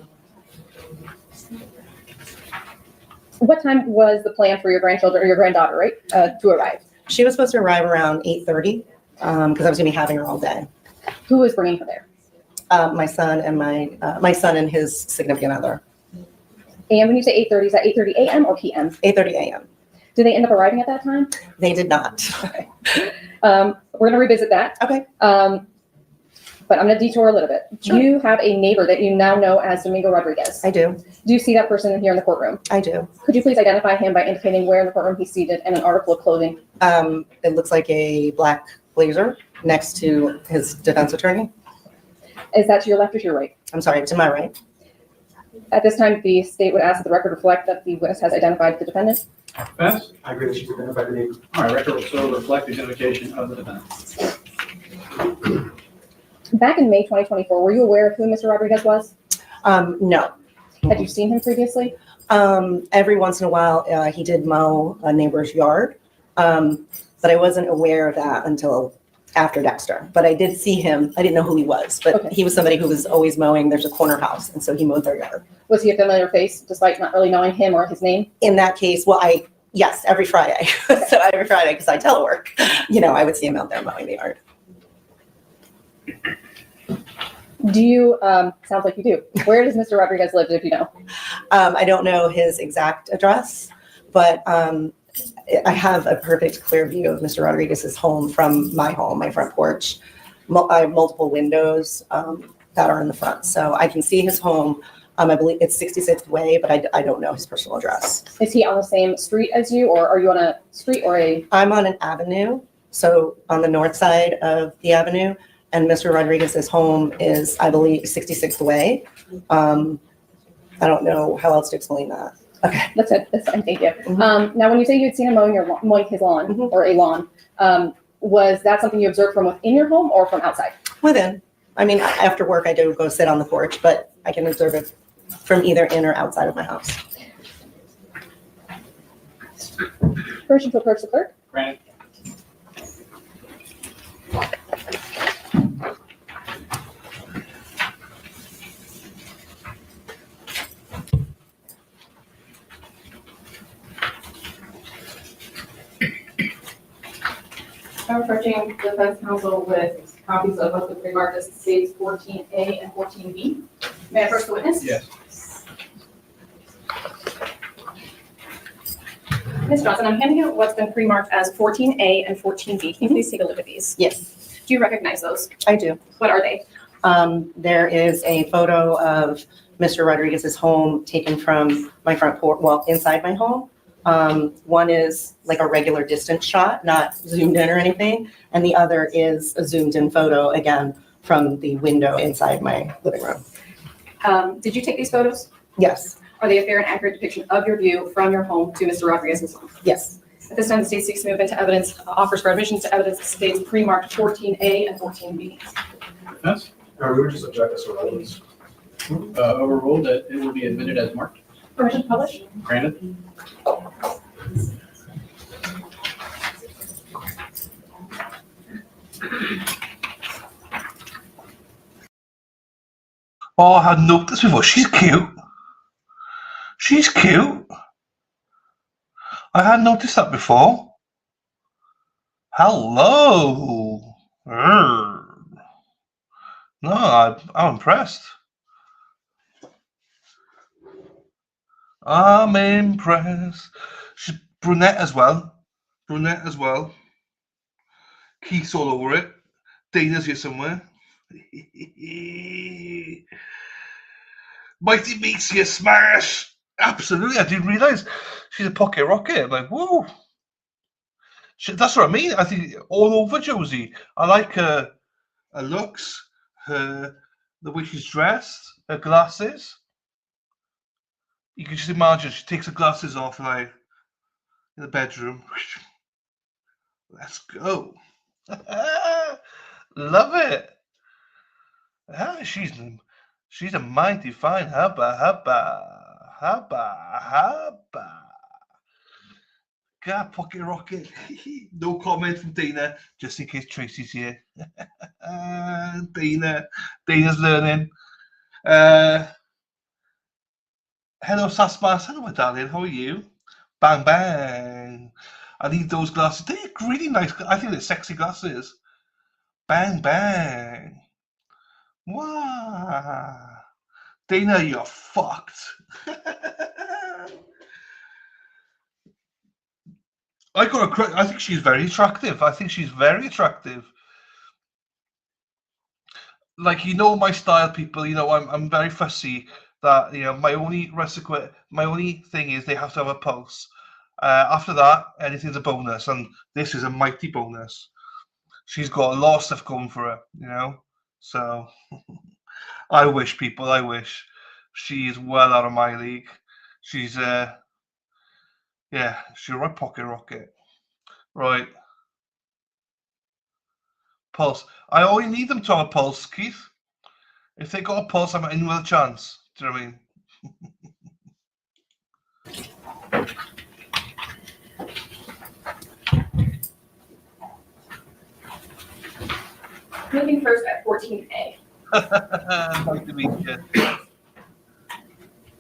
What time was the plan for your grandchildren or your granddaughter, right, to arrive? She was supposed to arrive around 8:30 because I was going to be having her all day. Who was bringing her there? My son and my son and his significant other. And when you say 8:30, is that 8:30 a.m. or p.m.? 8:30 a.m. Did they end up arriving at that time? They did not. We're going to revisit that. Okay. But I'm going to detour a little bit. Sure. You have a neighbor that you now know as Domingo Rodrigues. I do. Do you see that person here in the courtroom? I do. Could you please identify him by indicating where in the courtroom he's seated and an article of clothing? It looks like a black blazer next to his defense attorney. Is that to your left or to your right? I'm sorry, to my right. At this time, the state would ask that the record reflect that the witness has identified the defendant. Bess? I agree that she's identified the name. All right, record will so reflect the identification of the defendant. Back in May 2024, were you aware of who Mr. Rodrigues was? No. Had you seen him previously? Every once in a while, he did mow a neighbor's yard, but I wasn't aware of that until after Dexter. But I did see him. I didn't know who he was, but Okay. he was somebody who was always mowing. There's a corner house, and so he mowed their yard. Was he a familiar face, despite not really knowing him or his name? In that case, well, yes, every Friday. So every Friday, because I telework, I would see him out there mowing the yard. Do you, sounds like you do. Where does Mr. Rodrigues live, if you know? I don't know his exact address, but I have a perfect clear view of Mr. Rodriguez's home from my home, my front porch. I have multiple windows that are in the front, so I can see his home. I believe it's 66th Way, but I don't know his personal address. Is he on the same street as you, or are you on a street or a? I'm on an avenue, so on the north side of the avenue, and Mr. Rodriguez's home is, I believe, 66th Way. I don't know how else to explain that. Okay. That's it. That's fine. Thank you. Mhm. Now, when you say you had seen him mowing his lawn Mhm. or a lawn, was that something you observed from within your home or from outside? Within. I mean, after work, I do go sit on the porch, but I can observe it from either in or outside of my house. Permission to approach the clerk? Granted. I'm approaching the defense counsel with copies of both the pre-marked as states 14A and 14B. May I approach the witness? Yes. Ms. Johnson, I'm handing out what's been pre-marked as 14A and 14B. Can you please take a look at these? Yes, Do you recognize those? I do. What are they? There is a photo of Mr. Rodriguez's home taken from my front porch, well, inside my home. One is like a regular distance shot, not zoomed in or anything. And the other is a zoomed in photo, again, from the window inside my living room. Did you take these photos? Yes, Are they a fair and accurate depiction of your view from your home to Mr. Rodriguez's home? yes. At this time, the state seeks to move into evidence, offers for admissions to evidence states pre-marked 14A and 14B. Defense, We were just objecting to relevance. overruled that it will be admitted as marked. Permission to publish? Granted. Oh, I hadn't noticed before. She's cute. She's cute. I hadn't noticed that before. Hello. No, I'm impressed. I'm impressed. She's brunette as well. Brunette as well. Keith's all over it. Dana's here somewhere. Mighty Meats, you smash! Absolutely, I didn't realise she's a pocket rocket. I'm like, whoa. That's what I mean. I think all over Josie. I like her looks, the way she's dressed, her glasses. You can just imagine she takes her glasses off like in the bedroom. Let's go. Love it. Ah, she's a mighty fine hubba. God, pocket rocket. No comment from Dana, just in case Tracy's here. Dana's learning. Hello, Sasmas. Hello, my darling. How are you? Bang, bang. I need those glasses. They're really nice. I think they're sexy glasses. Bang, bang. Wow. Dana, you're fucked. I think she's very attractive. Like, you know my style, people. You know, I'm very fussy. That, you know, my only thing is they have to have a pulse. After that, anything's a bonus, and this is a mighty bonus. She's got a lot of stuff going for her, you know. So I wish she is well out of my league. She's she's a right pocket rocket. Right. Pulse. I only need them to have a pulse, Keith. If they got a pulse, I'm in with a chance. Do you know what I mean? Moving first at 14A. Nice to meet you.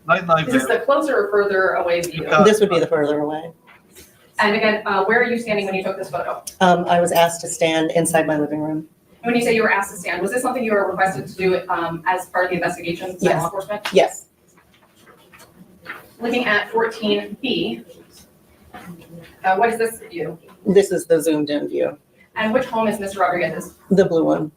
Night, Is this the closer or further away view? This would be the further away. And again, where are you standing when you took this photo? I was asked to stand inside my living room. When you say you were asked to stand, was this something you were requested to do as part of the investigation by law enforcement? Yes. Looking at 14B, what is this view? This is the zoomed in view, And which home is Mr. Rodriguez's? the blue one.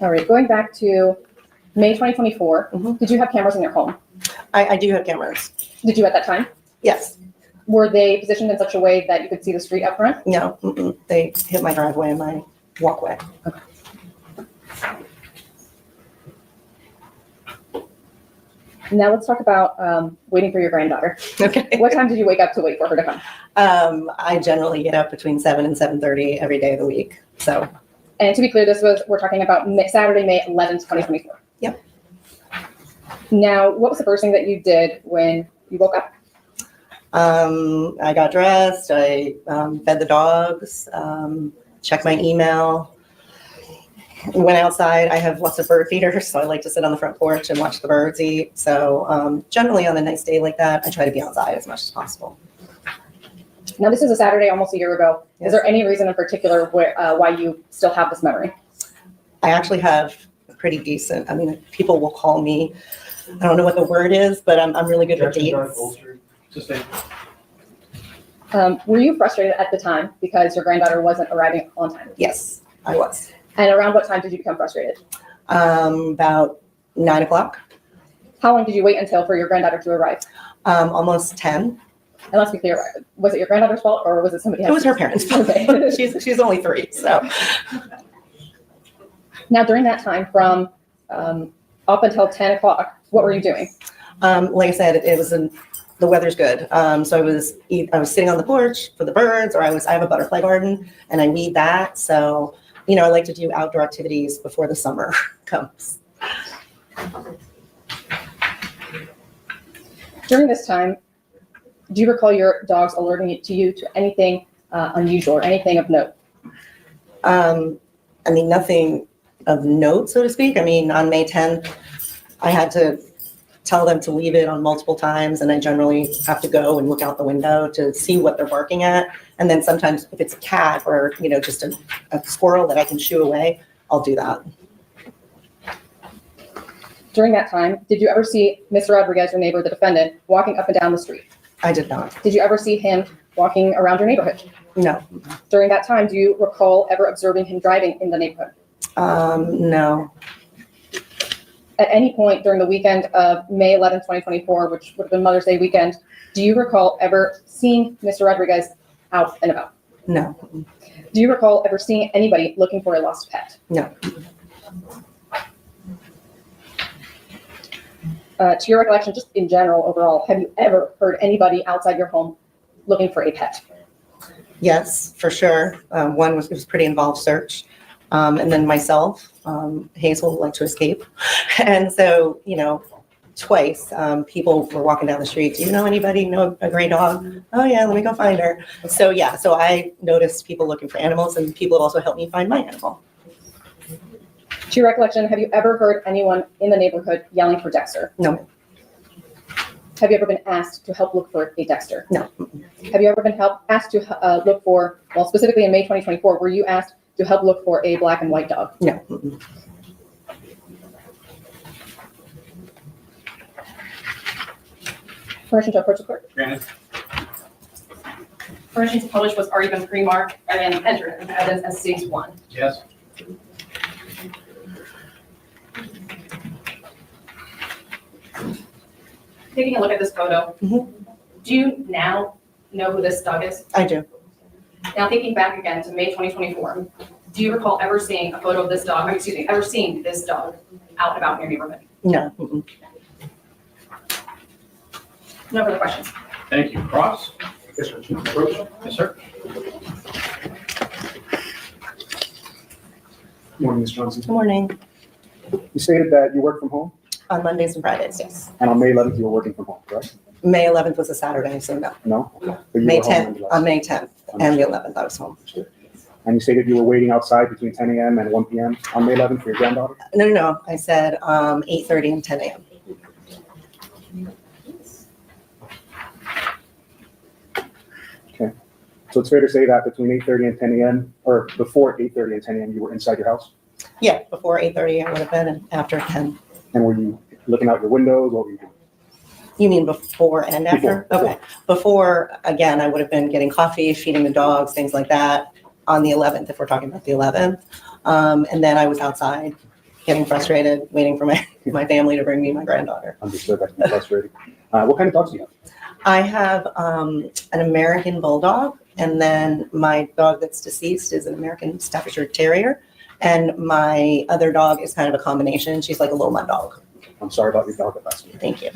All right, going back to May 2024, did you have cameras in your home? I do have cameras. Did you at that time? Yes. Were they positioned in such a way that you could see the street up front? No, they hit my driveway and my walkway. Okay. Now let's talk about waiting for your granddaughter. Okay. What time did you wake up to wait for her to come? I generally get up between 7 and 7:30 every day of the week. So. And to be clear, we're talking about Saturday, May 11th, 2024. Yep. Now, what was the first thing that you did when you woke up? I got dressed, I fed the dogs, checked my email, went outside. I have lots of bird feeders, so I like to sit on the front porch and watch the birds eat. So generally on a nice day like that, I try to be outside as much as possible. Now, this is a Saturday almost a year ago. Yes. Is there any reason in particular why you still have this memory? I actually have a pretty decent, I mean, people will call me, I don't know what the word is, but I'm really good with dates. Were you frustrated at the time because your granddaughter wasn't arriving on time? Yes, I was. And around what time did you become frustrated? About 9 o'clock, How long did you wait until for your granddaughter to arrive? almost 10. And let's be clear, was it your granddaughter's fault or was it somebody It else's? was her parents' fault. Okay. She's only 3, so. Now, during that time from up until 10 o'clock, what were you doing? Like I said, it was the weather's good. So I was sitting on the porch for the birds, or I have a butterfly garden and I weed that. So, I like to do outdoor activities before the summer comes. During this time, do you recall your dogs alerting you to anything unusual or anything of note? Nothing of note, so to speak. On May 10th, I had to tell them to leave it on multiple times, and I generally have to go and look out the window to see what they're barking at. And then sometimes if it's a cat or, just a squirrel that I can shoo away, I'll do that. During that time, did you ever see Mr. Rodrigues, your neighbor, the defendant, walking up and down the street? I did not. Did you ever see him walking around your neighborhood? No. During that time, do you recall ever observing him driving in the neighborhood? No. At any point during the weekend of May 11th, 2024, which would have been Mother's Day weekend, do you recall ever seeing Mr. Rodrigues out and about? No. Do you recall ever seeing anybody looking for a lost pet? No. To your recollection, just in general, overall, have you ever heard anybody outside your home looking for a pet? Yes, for sure. It was pretty involved search. And then myself, Hazel would like to escape. And so, twice, people were walking down the street. Do you know anybody know a gray dog? Oh yeah, let me go find her. So I noticed people looking for animals, and people would also help me find my animal. To your recollection, have you ever heard anyone in the neighborhood yelling for Dexter? No. Have you ever been asked to help look for a Dexter? No. Have you ever been asked to look for, well, specifically in May 2024, were you asked to help look for a black and white dog? No. Permission to approach the court? Granted. Permission to publish was already been pre-marked and entered into evidence as Cities 1. Yes. Taking a look at this photo, Mhm. do you now know who this dog is? I do. Now thinking back again to May 2024, do you recall ever seeing a photo of this dog, ever seeing this dog out and about in your neighborhood? No. No further questions. Thank you. Cross? Yes, sir. Chief, approach. Yes, sir. Morning, Ms. Johnson. Good morning. You stated that you work from home, On Mondays and Fridays, yes. and on May 11th, you were working from home, correct? May 11th was a Saturday, so no. No? Okay. But you May were home 10th, nonetheless. on May 10th and the 11th, I was home. And you stated you were waiting outside between 10 a.m. and 1 p.m. on May 11th for your granddaughter? No. I said 8:30 and 10 a.m. Okay. So it's fair to say that between 8:30 and 10 a.m., or before 8:30 and 10 a.m., you were inside your house? Yeah, before 8:30 I would have been, and after 10. And were you looking out your windows? What were you doing? You mean before and after? Before. Okay. Before, again, I would have been getting coffee, feeding the dogs, things like that on the 11th, if we're talking about the 11th. And then I was outside getting frustrated, waiting for my family to bring me my granddaughter. Understood. That's frustrating. What kind of dogs do you have? I have an American Bulldog, and then my dog that's deceased is an American Staffordshire Terrier. And my other dog is kind of a combination. She's like a Loma dog. I'm sorry about your dog that passed away. Thank you.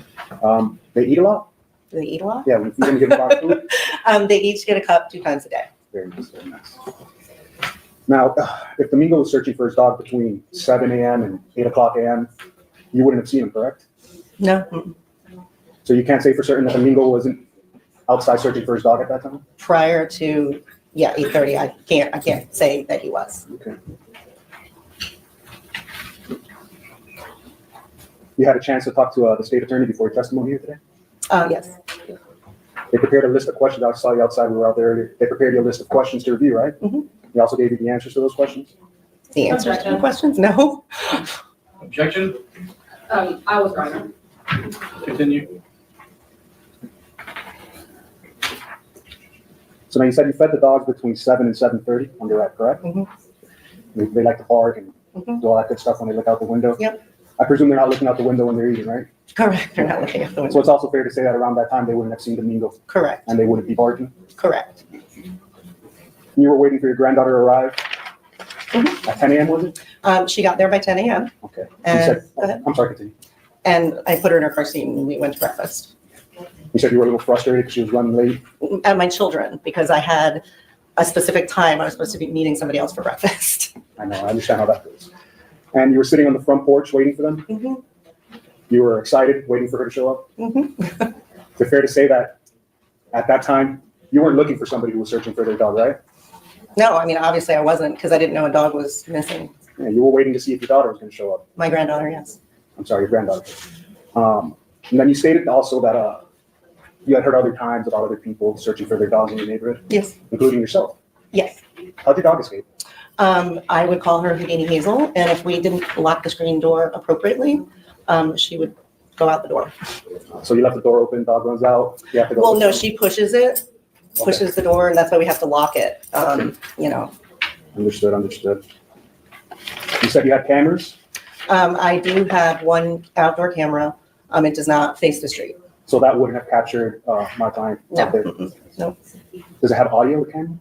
They eat a lot? Do they eat a lot? Yeah, we feed them, give them dog food. They each get a cup 2 times a day. Very nice, very nice. Now, if Domingo was searching for his dog between 7 a.m. and 8 o'clock a.m., you wouldn't have seen him, correct? No. Mm-mm. So you can't say for certain that Domingo wasn't outside searching for his dog at that time? Prior to 8:30, I can't say that he was. Okay. You had a chance to talk to the state attorney before your testimony here today? Yes. They prepared a list of questions. I saw you outside. We were out there. They prepared you a list of questions to review, right? Mhm. They also gave you the answers to those questions? The answers to the questions? No. Objection? I was right. Continue. So now you said you fed the dogs between 7 and 7:30 on your right, correct? Mhm. They like to bark and Mhm. do all that good stuff when they look out the window. Yep. I presume they're not looking out the window when they're eating, right? Correct, they're not looking at the So window. it's also fair to say that around that time, they wouldn't have seen Domingo Correct, and they wouldn't be barking. correct. You were waiting for your granddaughter to arrive Mhm. at 10 a.m., was it? She got there by 10 a.m. Okay. You And, said, go ahead. I'm sorry, continue. And I put her in her car seat and we went to breakfast. You said you were a little frustrated because she was running late. And my children, because I had a specific time, I was supposed to be meeting somebody else for breakfast. I know, I understand how that feels. And you were sitting on the front porch waiting for them? Mhm, You were excited, waiting for her to show up? mhm. Is it fair to say that at that time, you weren't looking for somebody who was searching for their dog, right? No, I mean, obviously I wasn't, because I didn't know a dog was missing. Yeah, you were waiting to see if your daughter was going to show up. My granddaughter, yes. I'm sorry, your granddaughter. And then you stated also that you had heard other times about other people searching for their dogs in your neighborhood, Yes, including yourself. yes. How'd your dog escape? I would call her Houdini Hazel, and if we didn't lock the screen door appropriately, she would go out the door. So you left the door open, dog runs out, you have to go. Well, no, she pushes the door, and that's why we have to lock it, you know. Understood. You said you had cameras, I do have one outdoor camera. It does not face the street. so that wouldn't have captured my client No, out there. no. Does it have audio, the camera?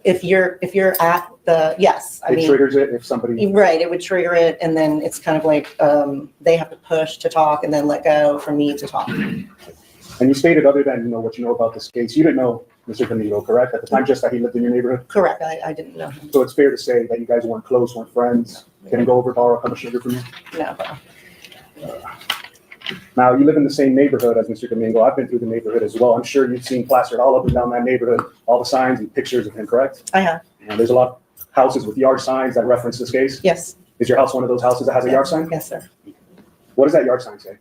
If you're at the, yes, I It mean, triggers it if somebody, right, it would trigger it, and then it's kind of like, they have to push to talk and then let go for me to talk. and you stated other than, what you know about this case, you didn't know Mr. Domingo, correct? At the time, just that he lived in your neighborhood? Correct, I didn't know. So it's fair to say that you guys weren't close, weren't friends, didn't go over, borrow a cup of sugar from you? No. Now, you live in the same neighborhood as Mr. Domingo. I've been through the neighborhood as well. I'm sure you've seen plastered all up and down that neighborhood, all the signs and pictures of him, correct? I have, And there's a lot of houses with yard signs that reference this case. yes. Is your house one of those houses that has a yard sign? Yes, sir. What does that yard sign say?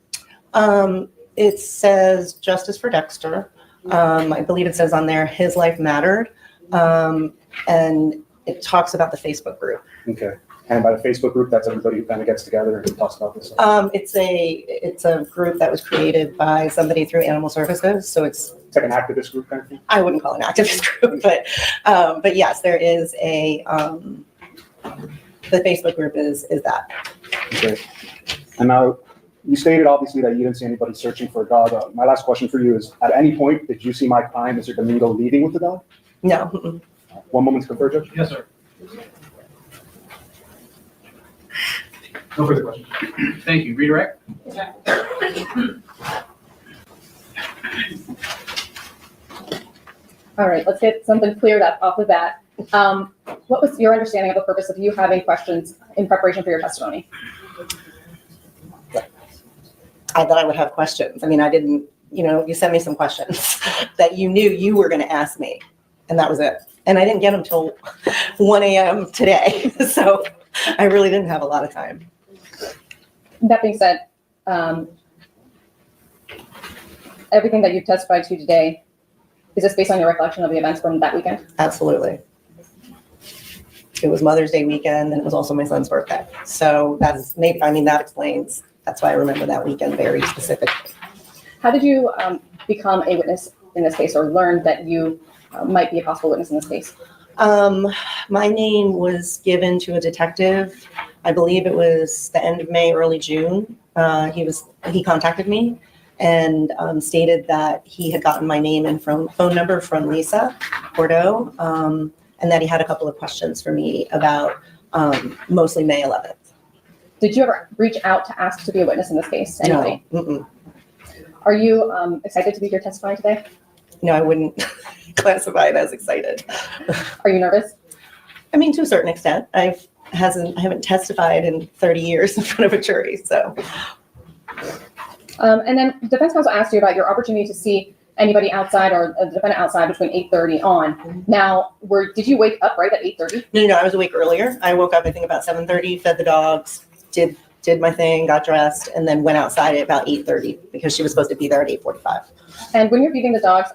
It says Justice for Dexter. I believe it says on there, his life mattered. And it talks about the Facebook group. Okay. And by the Facebook group, that's everybody who kind of gets together and talks about this. It's a group that was created by somebody through Animal Services, so it's, It's like an activist group kind of thing? I wouldn't call it an activist group, but yes, there is the Facebook group is that. Okay. And now, you stated obviously that you didn't see anybody searching for a dog. My last question for you is, at any point, did you see my client, Mr. Domingo, leaving with the dog? No. Mm-mm. One moment to confer, Judge. Yes, sir. No further questions. Thank you. Redirect? All right, let's get something cleared up off the bat. What was your understanding of the purpose of you having questions in preparation for your testimony? I thought I would have questions. I mean, I didn't, you sent me some questions that you knew you were going to ask me, and that was it. And I didn't get them till 1 a.m. today, so I really didn't have a lot of time. That being said, everything that you've testified to today, is this based on your recollection of the events from that weekend? Absolutely. It was Mother's Day weekend, and it was also my son's birthday. So that explains, that's why I remember that weekend very specifically. How did you become a witness in this case, or learn that you might be a possible witness in this case? My name was given to a detective. I believe it was the end of May, early June. He contacted me and stated that he had gotten my name and phone number from Lisa Bordeaux, and that he had a couple of questions for me about mostly May 11th. Did you ever reach out to ask to be a witness in this case? Anybody? No. Mm-mm. Are you excited to be here testifying today? No, I wouldn't classify it as excited. Are you nervous? I mean, to a certain extent. I haven't testified in 30 years in front of a jury, so. And then defense counsel asked you about your opportunity to see anybody outside or a defendant outside between 8:30 on. Now, did you wake up right at 8:30? No, I was awake earlier. I woke up, I think, about 7:30, fed the dogs, did my thing, got dressed, and then went outside at about 8:30 because she was supposed to be there at 8:45. And when you're feeding the dogs,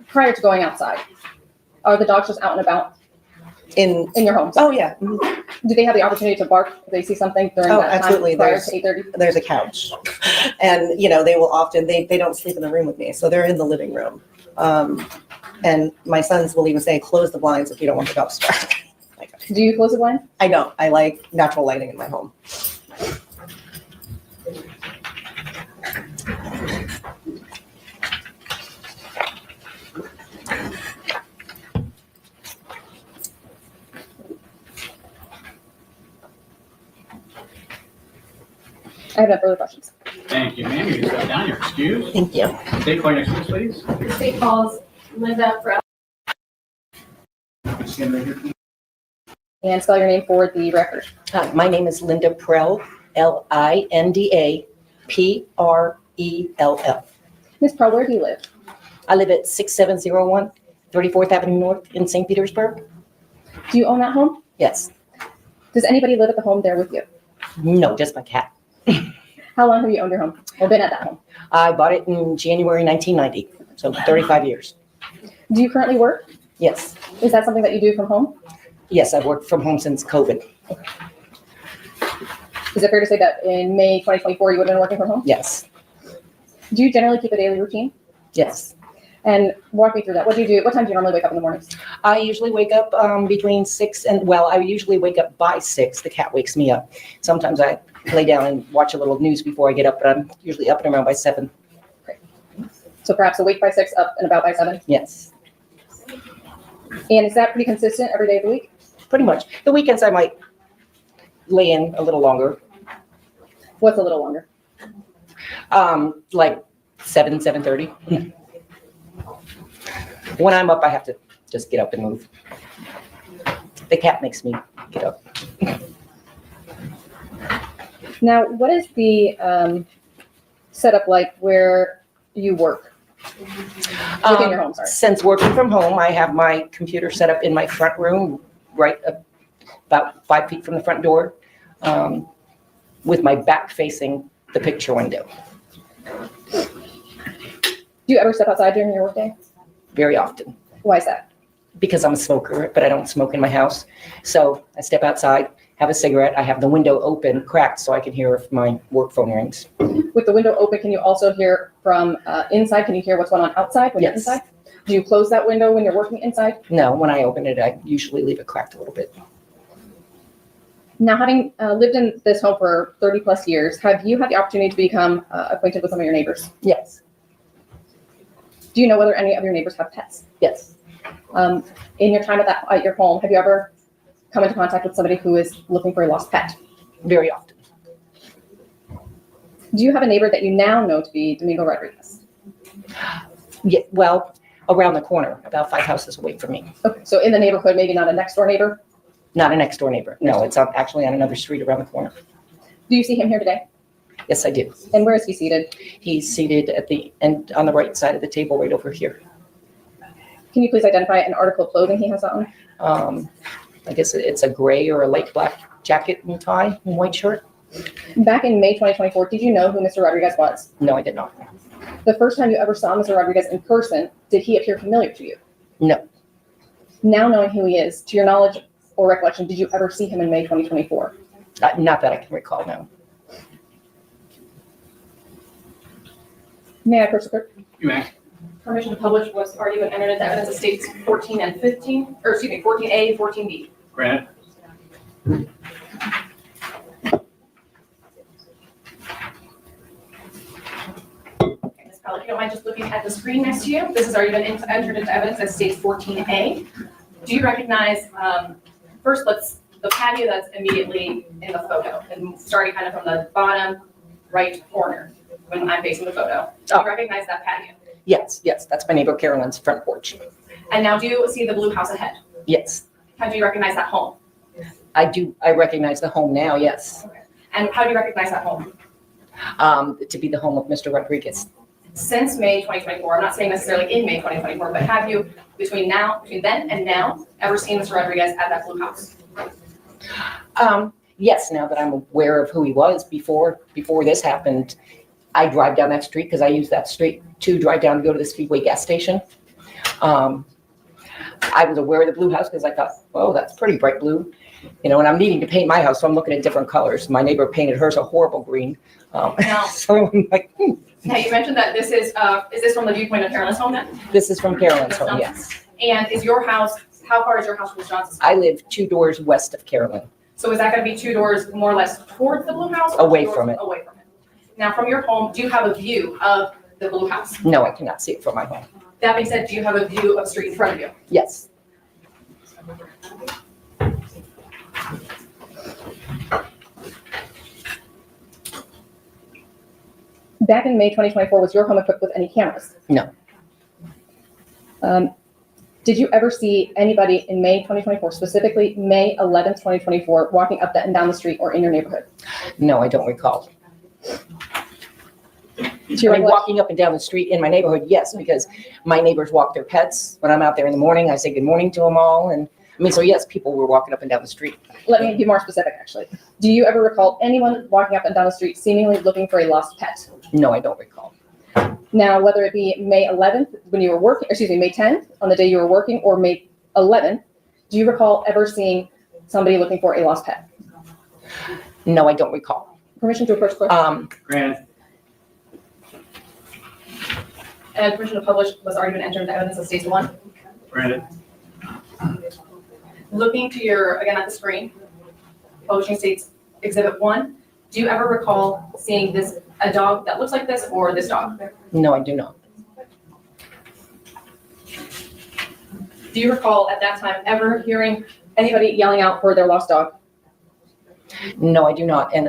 prior to going outside, are the dogs just out and about in your homes? Oh, yeah. Mm-hmm. Do they have the opportunity to bark if they see something during that absolutely. time prior to 8:30? There's a couch. And, they will often, they don't sleep in the room with me, so they're in the living room. And my sons will even say, close the blinds if you don't want the dogs to bark. Do you close the blind? I don't. I like natural lighting in my home. I have no further questions. Thank you, ma'am. You can step down. You're excused. Thank you. State call next, please. State calls Linda Prell. Stand right here, please. And spell your name for the record. My name is Linda Prell, Linda Prell. Ms. Pearl, where do you live? I live at 6701 34th Avenue North in St. Petersburg. Do you own that home? Yes. Does anybody live at the home there with you? No, just my cat. How long have you owned your home or been at that home? I bought it in January 1990, so 35 years. Do you currently work? Yes. Is that something that you do from home? Yes, I've worked from home since COVID. Is it fair to say that in May 2024 you would have been working from home? Yes. Do you generally keep a daily routine? Yes. And walk me through that. What do you do? What time do you normally wake up in the mornings? I usually wake up between 6 and, well, I usually wake up by 6. The cat wakes me up. Sometimes I lay down and watch a little news before I get up, but I'm usually up and around by 7. So perhaps awake by 6, up and about by 7? Yes, And is that pretty consistent every day of the week? pretty much. The weekends I might lay in a little longer, What's a little longer? like 7:30. When I'm up, I have to just get up and move. The cat makes me get up. Now, what is the setup like where you work? Within your home, sorry. Since working from home, I have my computer set up in my front room, right about 5 feet from the front door, with my back facing the picture window. Do you ever step outside during your workday? Very often, Why is that? because I'm a smoker, but I don't smoke in my house. So I step outside, have a cigarette. I have the window open, cracked, so I can hear if my work phone rings. With the window open, can you also hear from inside? Can you hear what's going on outside when you're Yes. inside? Do you close that window when you're working inside? No, when I open it, I usually leave it cracked a little bit. Now, having lived in this home for 30 plus years, have you had the opportunity to become acquainted with some of your neighbors? Yes, Do you know whether any of your neighbors have pets? yes, In your time at your home, have you ever come into contact with somebody who is looking for a lost pet? very often. Do you have a neighbor that you now know to be Domingo Rodrigues? Yeah, well, around the corner, about 5 houses away from me. Okay, so in the neighborhood, maybe not a next door neighbor? Not a next door neighbor. No, it's actually on another street around the corner. Do you see him here today? Yes, I do. And where is he seated? He's seated at the end on the right side of the table, right over here. Can you please identify an article of clothing he has on? I guess it's a gray or a light black jacket and tie and white shirt. Back in May 2024, did you know who Mr. Rodriguez was? No, I did not. The first time you ever saw Mr. Rodriguez in person, did he appear familiar to you? No, Now knowing who he is, to your knowledge or recollection, did you ever see him in May 2024? not that I can recall now. May I proceed? You may. Permission to publish was already been entered into evidence of states 14 and 15, or excuse me, 14A, 14B. Granted. Ms. Powell, if you don't mind just looking at the screen next to you, this has already been entered into evidence as states 14A. Do you recognize, first the patio that's immediately in the photo, and starting kind of from the bottom right corner when I'm facing the photo? Do you recognize that patio? Yes, that's my neighbor Carolyn's front porch. And now do you see the blue house ahead? Yes, How do you recognize that home? I do. I recognize the home now, yes. And how do you recognize that home? To be the home of Mr. Rodriguez. Since May 2024, I'm not saying necessarily in May 2024, but have you, between then and now, ever seen Mr. Rodriguez at that blue house? Yes, now that I'm aware of who he was before this happened, I drive down that street because I use that street to drive down to go to the Speedway gas station. I was aware of the blue house because I thought, oh, that's pretty bright blue. You know, and I'm needing to paint my house, so I'm looking at different colors. My neighbor painted hers a horrible green. Now, So I'm like, now you mentioned that this is this from the viewpoint of Carolyn's home then? this is from Carolyn's home, yes. And is your house how far is your house from Ms. Johnson's? I live 2 doors west of Carolyn. So is that going to be 2 doors more or less towards the blue house? Or Away 2 doors from it. Away from it. Now, from your home, do you have a view of the blue house? No, I cannot see it from my home. That being said, do you have a view of the street in front of you? Yes. Back in May 2024, was your home equipped with any cameras? No. Did you ever see anybody in May 2024, specifically May 11th, 2024, walking up and down the street or in your neighborhood? No, I don't recall. To your I mean, walking up and down the street in my neighborhood, yes, because my neighbors walk their pets. When I'm out there in the morning, I say good morning to them all. And I mean, so yes, people were walking up and down the street. Let me be more specific, actually. Do you ever recall anyone walking up and down the street seemingly looking for a lost pet? No, I don't recall. Now, whether it be May 11th when you were working, May 10th on the day you were working, or May 11th, do you recall ever seeing somebody looking for a lost pet? No, I don't recall. Permission to approach clerk? Granted. And permission to publish was already been entered into evidence of stage 1. Granted. Looking to your, again at the screen, publishing states exhibit 1. Do you ever recall seeing a dog that looks like this or this dog? No, I do not. Do you recall at that time ever hearing anybody yelling out for their lost dog? No, I do not. And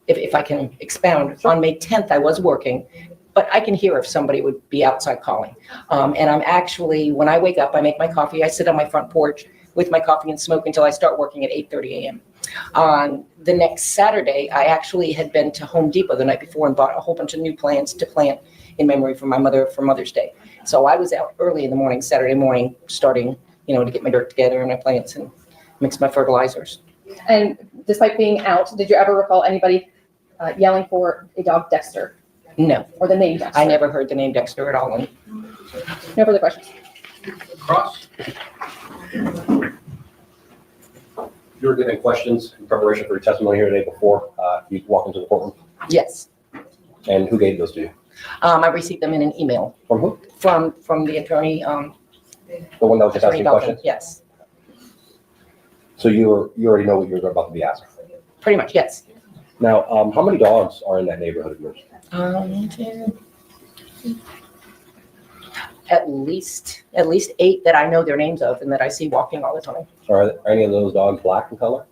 if I can expound, on May 10th, I was working, but I can hear if somebody would be outside calling. And I'm actually, when I wake up, I make my coffee, I sit on my front porch with my coffee and smoke until I start working at 8:30 a.m. On the next Saturday, I actually had been to Home Depot the night before and bought a whole bunch of new plants to plant in memory for my mother for Mother's Day. So I was out early in the morning, Saturday morning, starting, to get my dirt together and my plants and mix my fertilizers. And despite being out, did you ever recall anybody yelling for a dog, Dexter? No. Or the name Dexter? I never heard the name Dexter at all. No further questions. Cross. You were given questions in preparation for your testimony here today before you walked into the courtroom? Yes. And who gave those to you? I received them in an email. From who? From the attorney. The one that was just Attorney asking Belton, questions? yes. So you already know what you're about to be asked? Pretty much, yes. Now, how many dogs are in that neighborhood of yours? At least 8 that I know their names of and that I see walking all the time. Are any of those dogs black in color?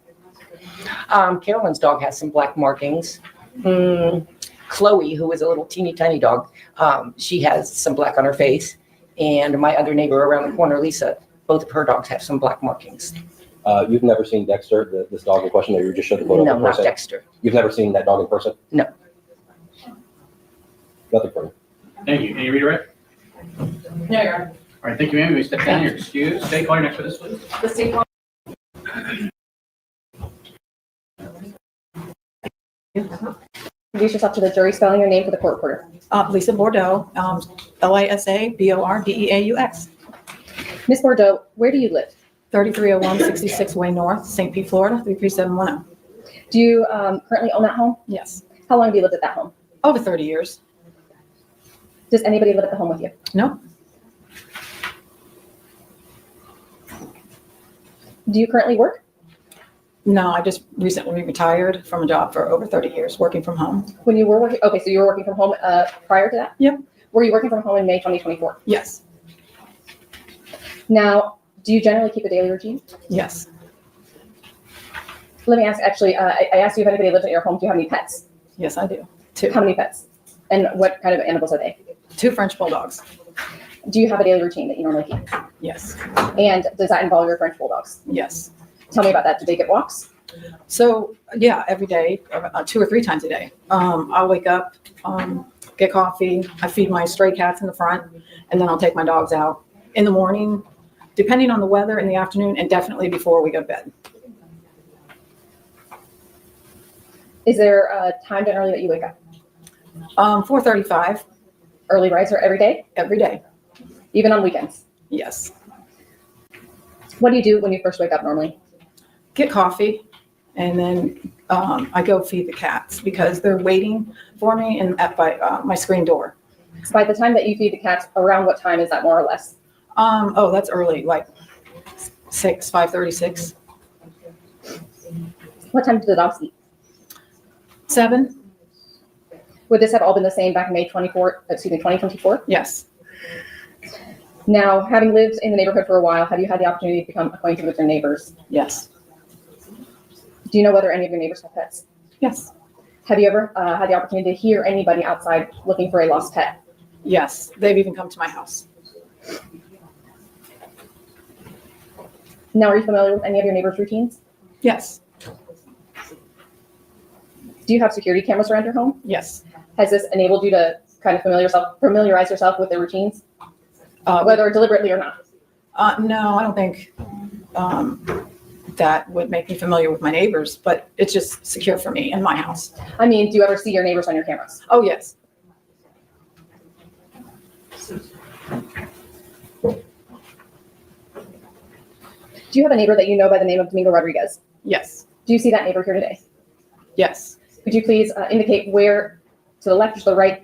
Carolyn's dog has some black markings. Chloe, who is a little teeny tiny dog, she has some black on her face. And my other neighbor around the corner, Lisa, both of her dogs have some black markings. You've never seen Dexter, this dog in question that you just showed the photo No, of in not person? Dexter. You've never seen that dog in person? No. Nothing for you. Thank you. Can you redirect? No, Your Honor. All right, thank you, ma'am. We step down. You're excused. Stay call your next witness, please. The state law. Introduce yourself to the jury, spelling your name for the court reporter. Lisa Bordeaux, LISA BORDEAUX, Ms. Bordeaux, where do you live? 3301 66 Way North, St. Pete, Florida, 33710. Do you currently own that home? Yes. How long have you lived at that home? Over 30 years. Does anybody live at the home with you? No. Do you currently work? No, I just recently retired from a job for over 30 years, working from home. When you were working, okay, so you were working from home prior to that? Yep. Were you working from home in May 2024? Yes. Now, do you generally keep a daily routine? Yes. Let me ask, actually, I asked you if anybody lives at your home. Do you have any pets? Yes, I do. 2. How many pets? And what kind of animals are they? 2 French Bulldogs. Do you have a daily routine that you normally keep? Yes. And does that involve your French Bulldogs? Yes. Tell me about that. Do they get walks? So, yeah, every day, 2 or 3 times a day. I'll wake up, get coffee. I feed my stray cats in the front, and then I'll take my dogs out in the morning, depending on the weather, in the afternoon, and definitely before we go to bed. Is there a time generally that you wake up? 4:35. Early riser every day? Every day. Even on weekends? Yes. What do you do when you first wake up normally? Get coffee, and then I go feed the cats because they're waiting for me at my screen door. So by the time that you feed the cats, around what time is that more or less? Oh, that's early, like 5:36. What time did the dogs eat? 7? Would this have all been the same back in 2024? Yes. Now, having lived in the neighborhood for a while, have you had the opportunity to become acquainted with your neighbors? Yes. Do you know whether any of your neighbors have pets? Yes. Have you ever had the opportunity to hear anybody outside looking for a lost pet? Yes. They've even come to my house. Now, are you familiar with any of your neighbors' routines? Yes. Do you have security cameras around your home? Yes. Has this enabled you to kind of familiarize yourself with their routines, whether deliberately or not? No, I don't think that would make me familiar with my neighbors, but it's just secure for me in my house. I mean, do you ever see your neighbors on your cameras? Oh, yes. Do you have a neighbor that you know by the name of Domingo Rodrigues? Yes. Do you see that neighbor here today? Yes. Could you please indicate where, to the left or to the right,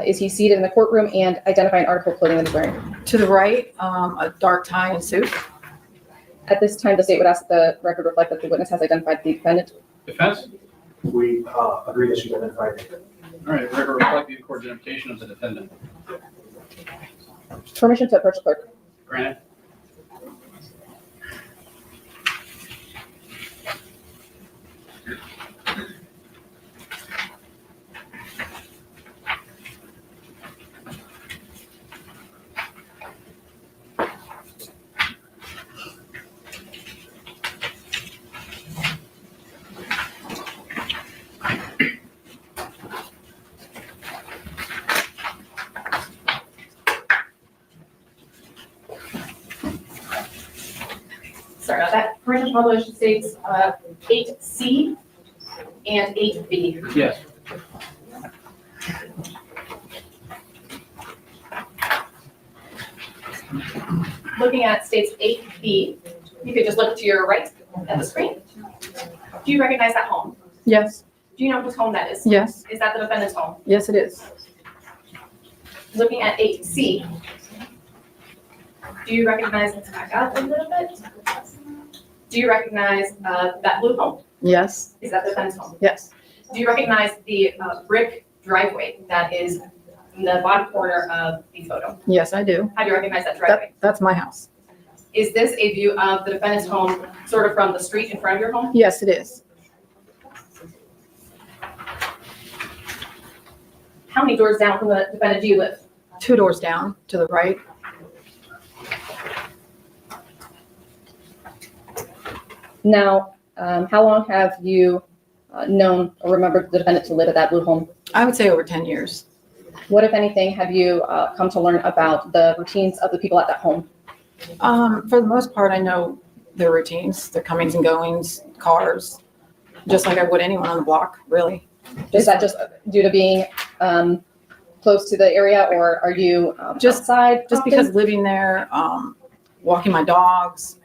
is he seated in the courtroom, and identify an article of clothing that he's wearing? To the right, a dark tie and suit. At this time, the state would ask that the record reflect that the witness has identified the defendant. Defense? We agree that she identified. All right, record reflect the court identification of the defendant. Permission to approach the clerk. Granted. Sorry about that. Permission to publish states 8C and 8B. Yes. Looking at states 8B, you could just look to your right at the screen. Do you recognize that home? Yes. Do you know whose home that is? Yes. Is that the defendant's home? Yes, it is. Looking at 8C, do you recognize, let's back up a little bit. Do you recognize that blue home? Yes. Is that the defendant's home? Yes. Do you recognize the brick driveway that is in the bottom corner of the photo? Yes, I do. How do you recognize that driveway? That's my house. Is this a view of the defendant's home sort of from the street in front of your home? Yes, it is. How many doors down from the defendant do you live? 2 doors down to the right. Now, how long have you known or remembered the defendant to live at that blue home? I would say over 10 years. What, if anything, have you come to learn about the routines of the people at that home? For the most part, I know their routines, their comings and goings, cars, just like I would anyone on the block, really. Is that just due to being close to the area, or are you Just- outside? Just often? because living there, walking my dogs,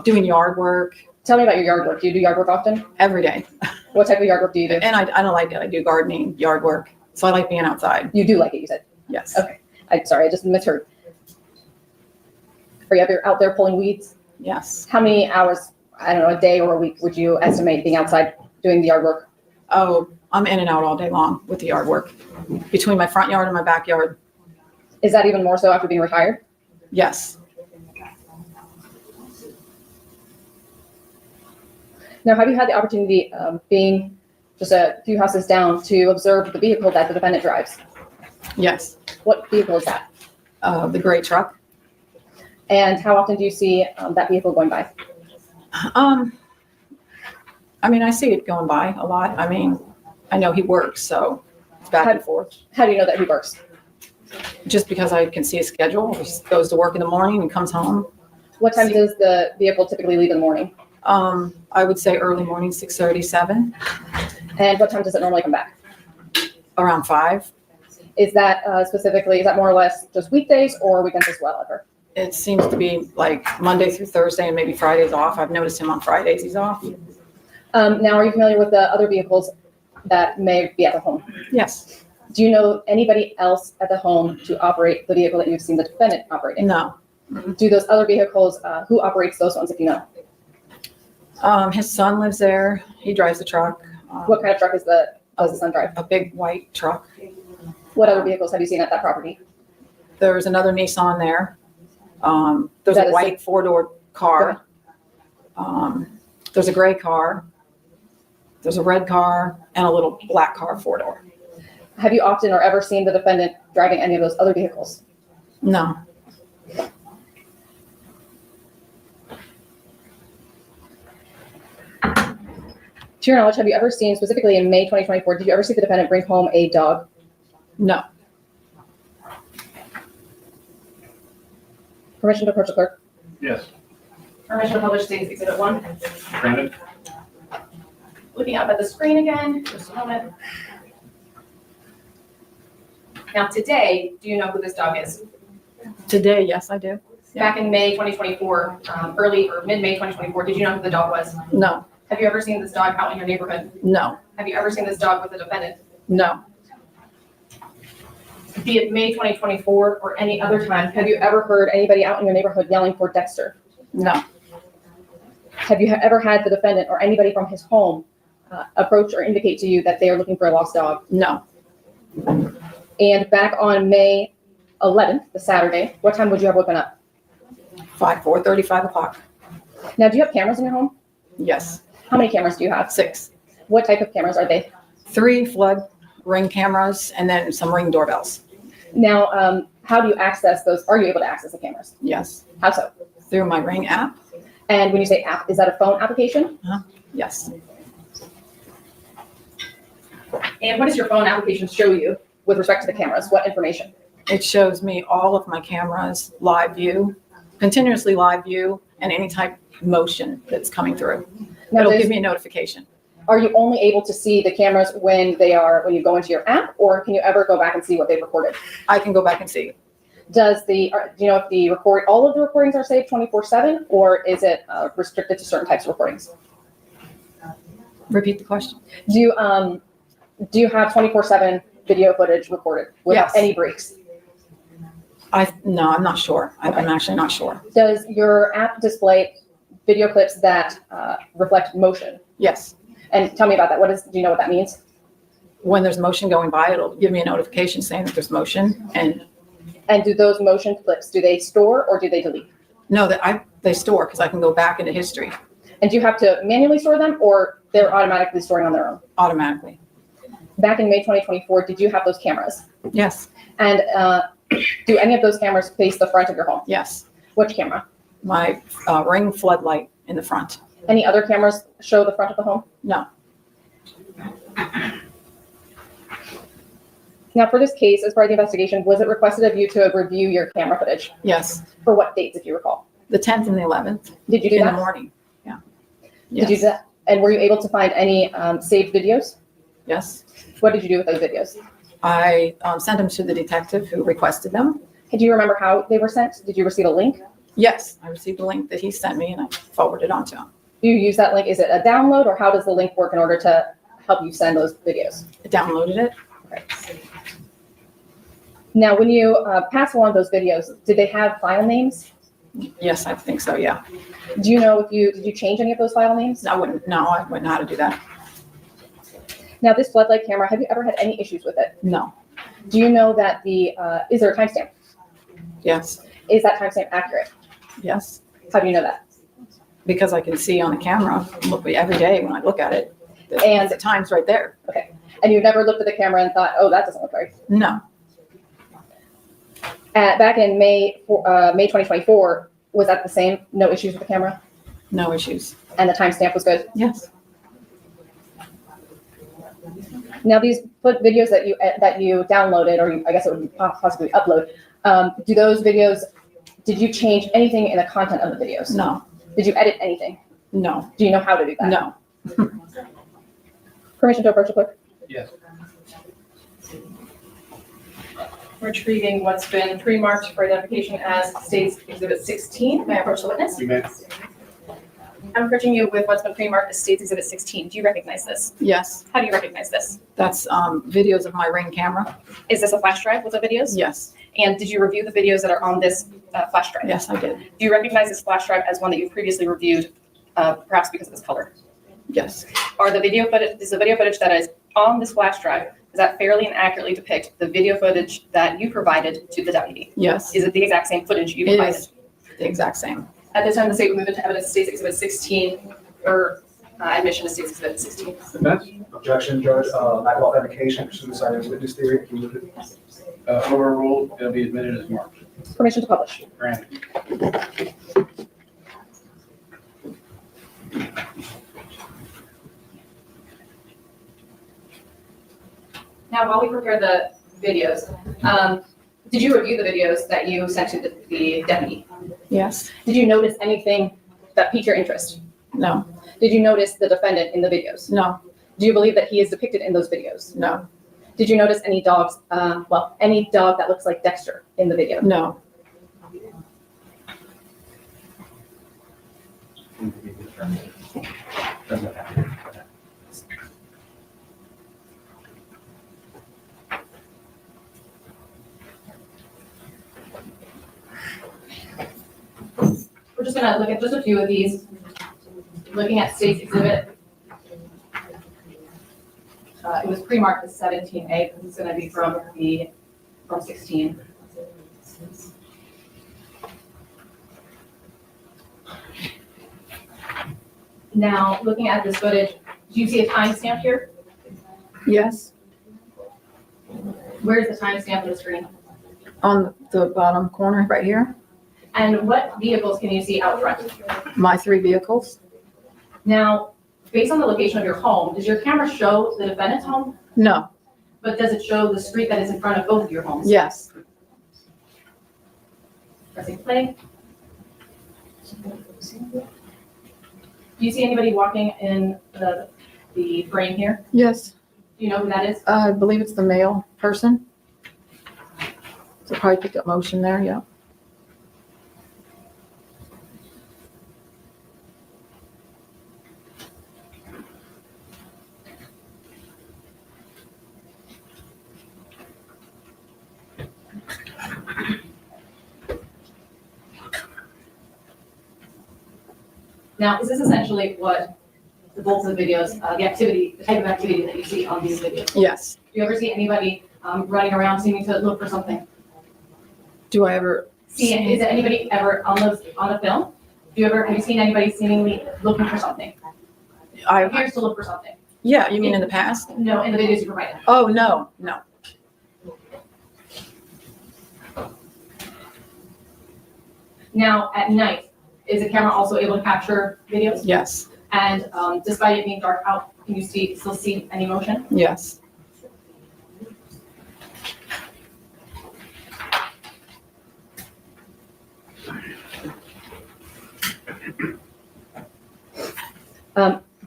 doing yard work Tell me about your yard work. Do you do yard work often? every day. What type of yard work do you do? And I don't like it. I do gardening, yard work. So I like being outside. You do like it, you said. Yes. Okay. Sorry, I just misheard. Are you ever out there pulling weeds? Yes. How many hours, I don't know, a day or a week would you estimate being outside doing the yard work? Oh, I'm in and out all day long with the yard work between my front yard and my backyard. Is that even more so after being retired? Yes. Now, have you had the opportunity, being just a few houses down, to observe the vehicle that the defendant drives? Yes. What vehicle is that? The gray truck. And how often do you see that vehicle going by? I mean, I see it going by a lot. I mean, I know he works, so it's back and forth. How do you know that he works? Just because I can see his schedule. He goes to work in the morning and comes home. What time does the vehicle typically leave in the morning? I would say early morning, 6:37, And what time does it normally come back? around 5. Is that specifically, is that more or less just weekdays or weekends as well ever? It seems to be like Monday through Thursday and maybe Fridays off. I've noticed him on Fridays, he's off. Now, are you familiar with the other vehicles that may be at the home? Yes. Do you know anybody else at the home to operate the vehicle that you've seen the defendant operating? No. Do those other vehicles, who operates those ones, if you know? His son lives there. He drives the truck. What kind of truck does the son drive? A big white truck. What other vehicles have you seen at that property? There's another Nissan there. There's That a is white four-door car. There's a gray car. There's a red car and a little black car, four-door. Have you often or ever seen the defendant driving any of those other vehicles? No. To your knowledge, have you ever seen, specifically in May 2024, did you ever see the defendant bring home a dog? No. Permission to approach the clerk? Yes. Permission to publish State's Exhibit 1. Granted. Looking up at the screen again, just a moment. Now today, do you know who this dog is? Today, yes, I do. Back in May 2024, early or mid-May 2024, did you know who the dog was? No. Have you ever seen this dog out in your neighborhood? No. Have you ever seen this dog with a defendant? No. Be it May 2024 or any other time, Have you ever heard anybody out in your neighborhood yelling for Dexter? No. Have you ever had the defendant or anybody from his home approach or indicate to you that they are looking for a lost dog? No. And back on May 11th, the Saturday, what time would you have woken up? 4:30, 5 o'clock. Now, do you have cameras in your home? Yes. How many cameras do you have? 6. What type of cameras are they? 3 flood Ring cameras and then some Ring doorbells. Now, how do you access those? Are you able to access the cameras? Yes. How so? Through my Ring app. And when you say app, is that a phone application? Yes. and what does your phone application show you with respect to the cameras? What information? It shows me all of my cameras, live view, continuously live view, and any type of motion that's coming through. Now, It'll give me a notification. Are you only able to see the cameras when you go into your app, or can you ever go back and see what they've recorded? I can go back and see. Do you know if all of the recordings are saved 24/7, or is it restricted to certain types of recordings? Repeat the question. Do you have 24/7 video footage recorded without Yes. any breaks? No, I'm not sure. Okay. I'm actually not sure. Does your app display video clips that reflect motion? Yes. And tell me about that. Do you know what that means? When there's motion going by, it'll give me a notification saying that there's motion. And do those motion clips, do they store or do they delete? No, they store because I can go back into history. And do you have to manually store them, or they're automatically storing on their own? Automatically. Back in May 2024, did you have those cameras? Yes. And do any of those cameras face the front of your home? Yes. Which camera? My Ring floodlight in the front. Any other cameras show the front of the home? No. Now, for this case, as part of the investigation, was it requested of you to review your camera footage? Yes. For what dates, if you recall? The 10th and the 11th. Did you do in that? the morning? Yeah. Did you do that? And were you able to find any saved videos? Yes. What did you do with those videos? I sent them to the detective who requested them. Do you remember how they were sent? Did you receive a link? Yes, I received a link that he sent me and I forwarded it on to him. Do you use that link? Is it a download, or how does the link work in order to help you send those videos? I downloaded it. Okay. Now, when you pass along those videos, did they have file names? Yes, I think so, yeah. Do you know did you change any of those file names? I wouldn't know how to do that. Now, this floodlight camera, have you ever had any issues with it? No. Do you know that is there a timestamp? Yes. Is that timestamp accurate? Yes. How do you know that? Because I can see on the camera, look every day when I look at it, And the time's right there. Okay. And you've never looked at the camera and thought, oh, that doesn't look right? No. Back in May 2024, was that the same? No issues with the camera? No issues. And the timestamp was good? Yes. Now, these videos that you downloaded, or I guess it would possibly upload, do those videos, did you change anything in the content of the videos? No. Did you edit anything? No. Do you know how to do that? No. Permission to approach the clerk? Yes. Retrieving what's been pre-marked for identification as State's Exhibit 16. May I approach the witness? You may. I'm approaching you with what's been pre-marked as States Exhibit 16. Do you recognize this? Yes, How do you recognize this? that's videos of my Ring camera. Is this a flash drive with the videos? Yes, And did you review the videos that are on this flash drive? yes, I did. Do you recognize this flash drive as one that you previously reviewed, perhaps because of its color? Yes, Is the video footage that is on this flash drive, does that fairly and accurately depict the video footage that you provided to the deputy? yes, Is it the exact same footage you it provided? is the exact same. At this time, the state will move into evidence States Exhibit 16, or admission to States Exhibit 16. Defense? Objection, Judge, lack of authentication for suicide and witness theory. Overruled, it'll be admitted as marked. Permission to publish. Granted. Now, while we prepare the videos, did you review the videos that you sent to the deputy? Yes, Did you notice anything that piqued your interest? no, Did you notice the defendant in the videos? no, Do you believe that he is depicted in those videos? no, Did you notice any dogs, any dog that looks like Dexter in the video? no, We're just gonna look at just a few of these. Looking at State's Exhibit. It was pre-marked as 17A, because it's gonna be from 16. Now, looking at this footage, do you see a timestamp here? yes, Where's the timestamp on the screen? on the bottom corner right here, And what vehicles can you see out front? my 3 vehicles. Now, based on the location of your home, does your camera show the defendant's home? No, But does it show the street that is in front of both of your homes? yes, Pressing play. Do you see anybody walking in the frame here? yes, Do you know who that is? I believe it's the male person. So probably picked up motion there, yeah. Now, is this essentially what both of the videos, the type of activity that you see on these videos? Yes. Do you ever see anybody running around seeming to look for something? Do I ever? Is it anybody ever on a film? Have you seen anybody seemingly looking for something? Appears to look for something? Yeah, you mean in the past? No, in the videos you provided. Oh, no, no. Now, at night, is the camera also able to capture videos? Yes, And despite it being dark out, can you still see any motion? yes,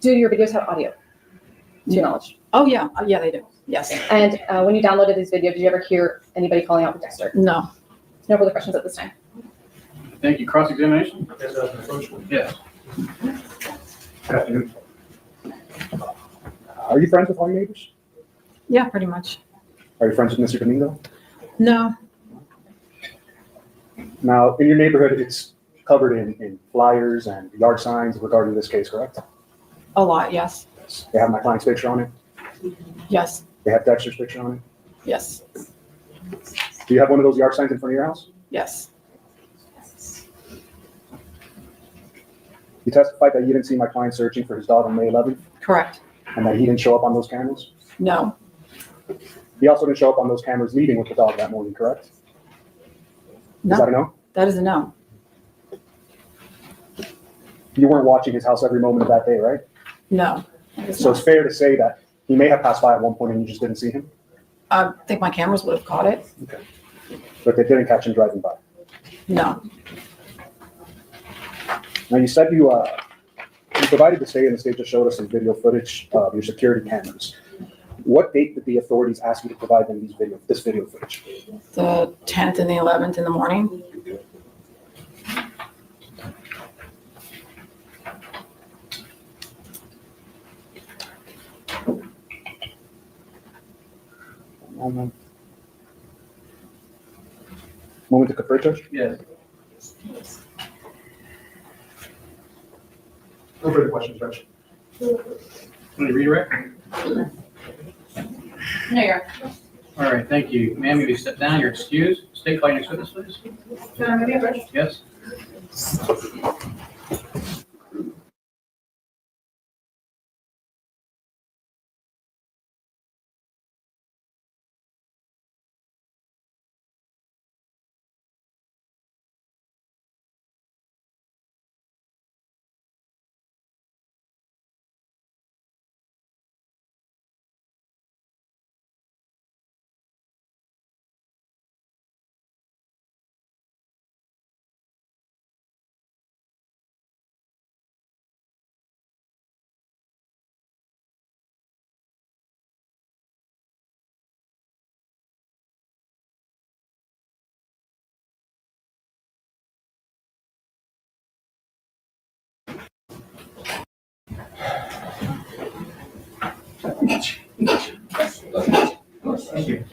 Do your videos have audio, to your knowledge? oh, yeah, yeah, they do, yes. And when you downloaded this video, did you ever hear anybody calling out for Dexter? No, No further questions at this time. Thank you. Cross-examination? Yes. Good afternoon. Are you friends with all your neighbors? yeah, pretty much. Are you friends with Mr. Domingo? No, Now, in your neighborhood, it's covered in flyers and yard signs regarding this case, correct? a lot, yes, They have my client's picture on it. yes, They have Dexter's picture on it. yes, Do you have one of those yard signs in front of your house? yes, You testified that you didn't see my client searching for his dog on May 11th correct. and that he didn't show up on those cameras. No, He also didn't show up on those cameras leaving with the dog that morning, correct? Is that no, a no? that is a no. You weren't watching his house every moment of that day, right? No. that is So not. it's fair to say that he may have passed by at one point and you just didn't see him, I think my cameras would have caught it. but they didn't catch him driving by. No, Now, you said you provided the state, and the state just showed us some video footage of your security cameras. What date did the authorities ask you to provide them this video footage? the 10th and the 11th in the morning. Moment to confer, Judge. Yes. No further questions, Judge. Want to redirect? No, you're. All right, thank you. Ma'am, you step down, you're excused. State file next witness, please. Yes. Thank you.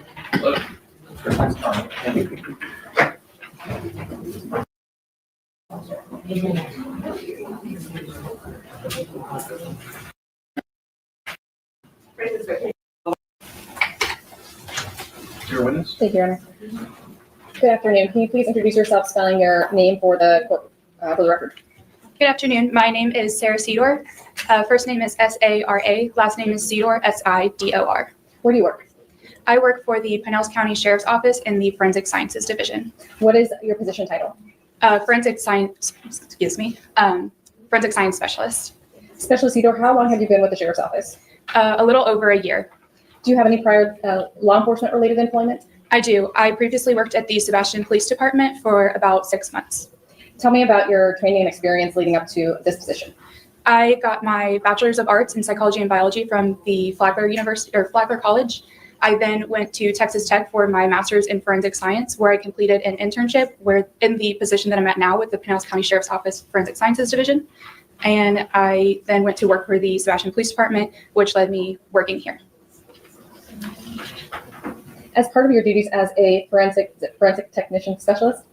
Your witness? Thank you, Your Honor. Good afternoon. Can you please introduce yourself, spelling your name for the court, for the record? Good afternoon. My name is Sarah Sidor. First name is S-A-R-A. Last name is Sidor, S-I-D-O-R. Where do you work? I work for the Pinellas County Sheriff's Office in the Forensic Sciences Division. What is your position title? Forensic Science Specialist. Specialist Cedar, how long have you been with the Sheriff's Office? A little over a year. Do you have any prior law enforcement related employment? I do. I previously worked at the Sebastian Police Department for about 6 months. Tell me about your training and experience leading up to this position. I got my Bachelor's of Arts in Psychology and Biology from the Flagler University or Flagler College. I then went to Texas Tech for my Master's in Forensic Science, where I completed an internship where in the position that I'm at now with the Pinellas County Sheriff's Office Forensic Sciences Division. And I then went to work for the Sebastian Police Department, which led me working here. As part of your duties as a forensic technician specialist,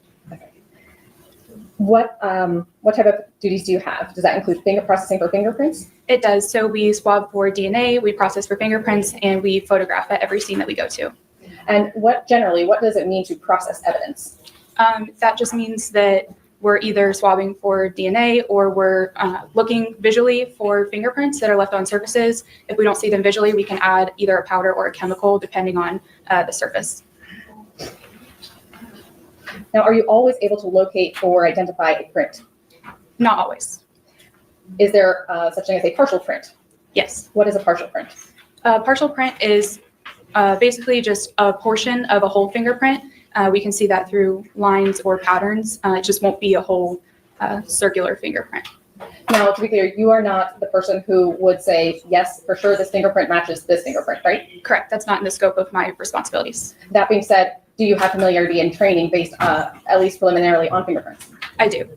what type of duties do you have? Does that include finger processing for fingerprints? It does. So we swab for DNA, we process for fingerprints, and we photograph at every scene that we go to. And what does it mean to process evidence? That just means that we're either swabbing for DNA or we're looking visually for fingerprints that are left on surfaces. If we don't see them visually, we can add either a powder or a chemical depending on the surface. Now, are you always able to locate or identify a print? Not always. Is there such thing as a partial print? Yes. What is a partial print? Partial print is basically just a portion of a whole fingerprint. We can see that through lines or patterns. It just won't be a whole circular fingerprint. Now, to be clear, you are not the person who would say, yes, for sure, this fingerprint matches this fingerprint, right? Correct. That's not in the scope of my responsibilities. That being said, do you have familiarity and training based at least preliminarily on fingerprints? I do.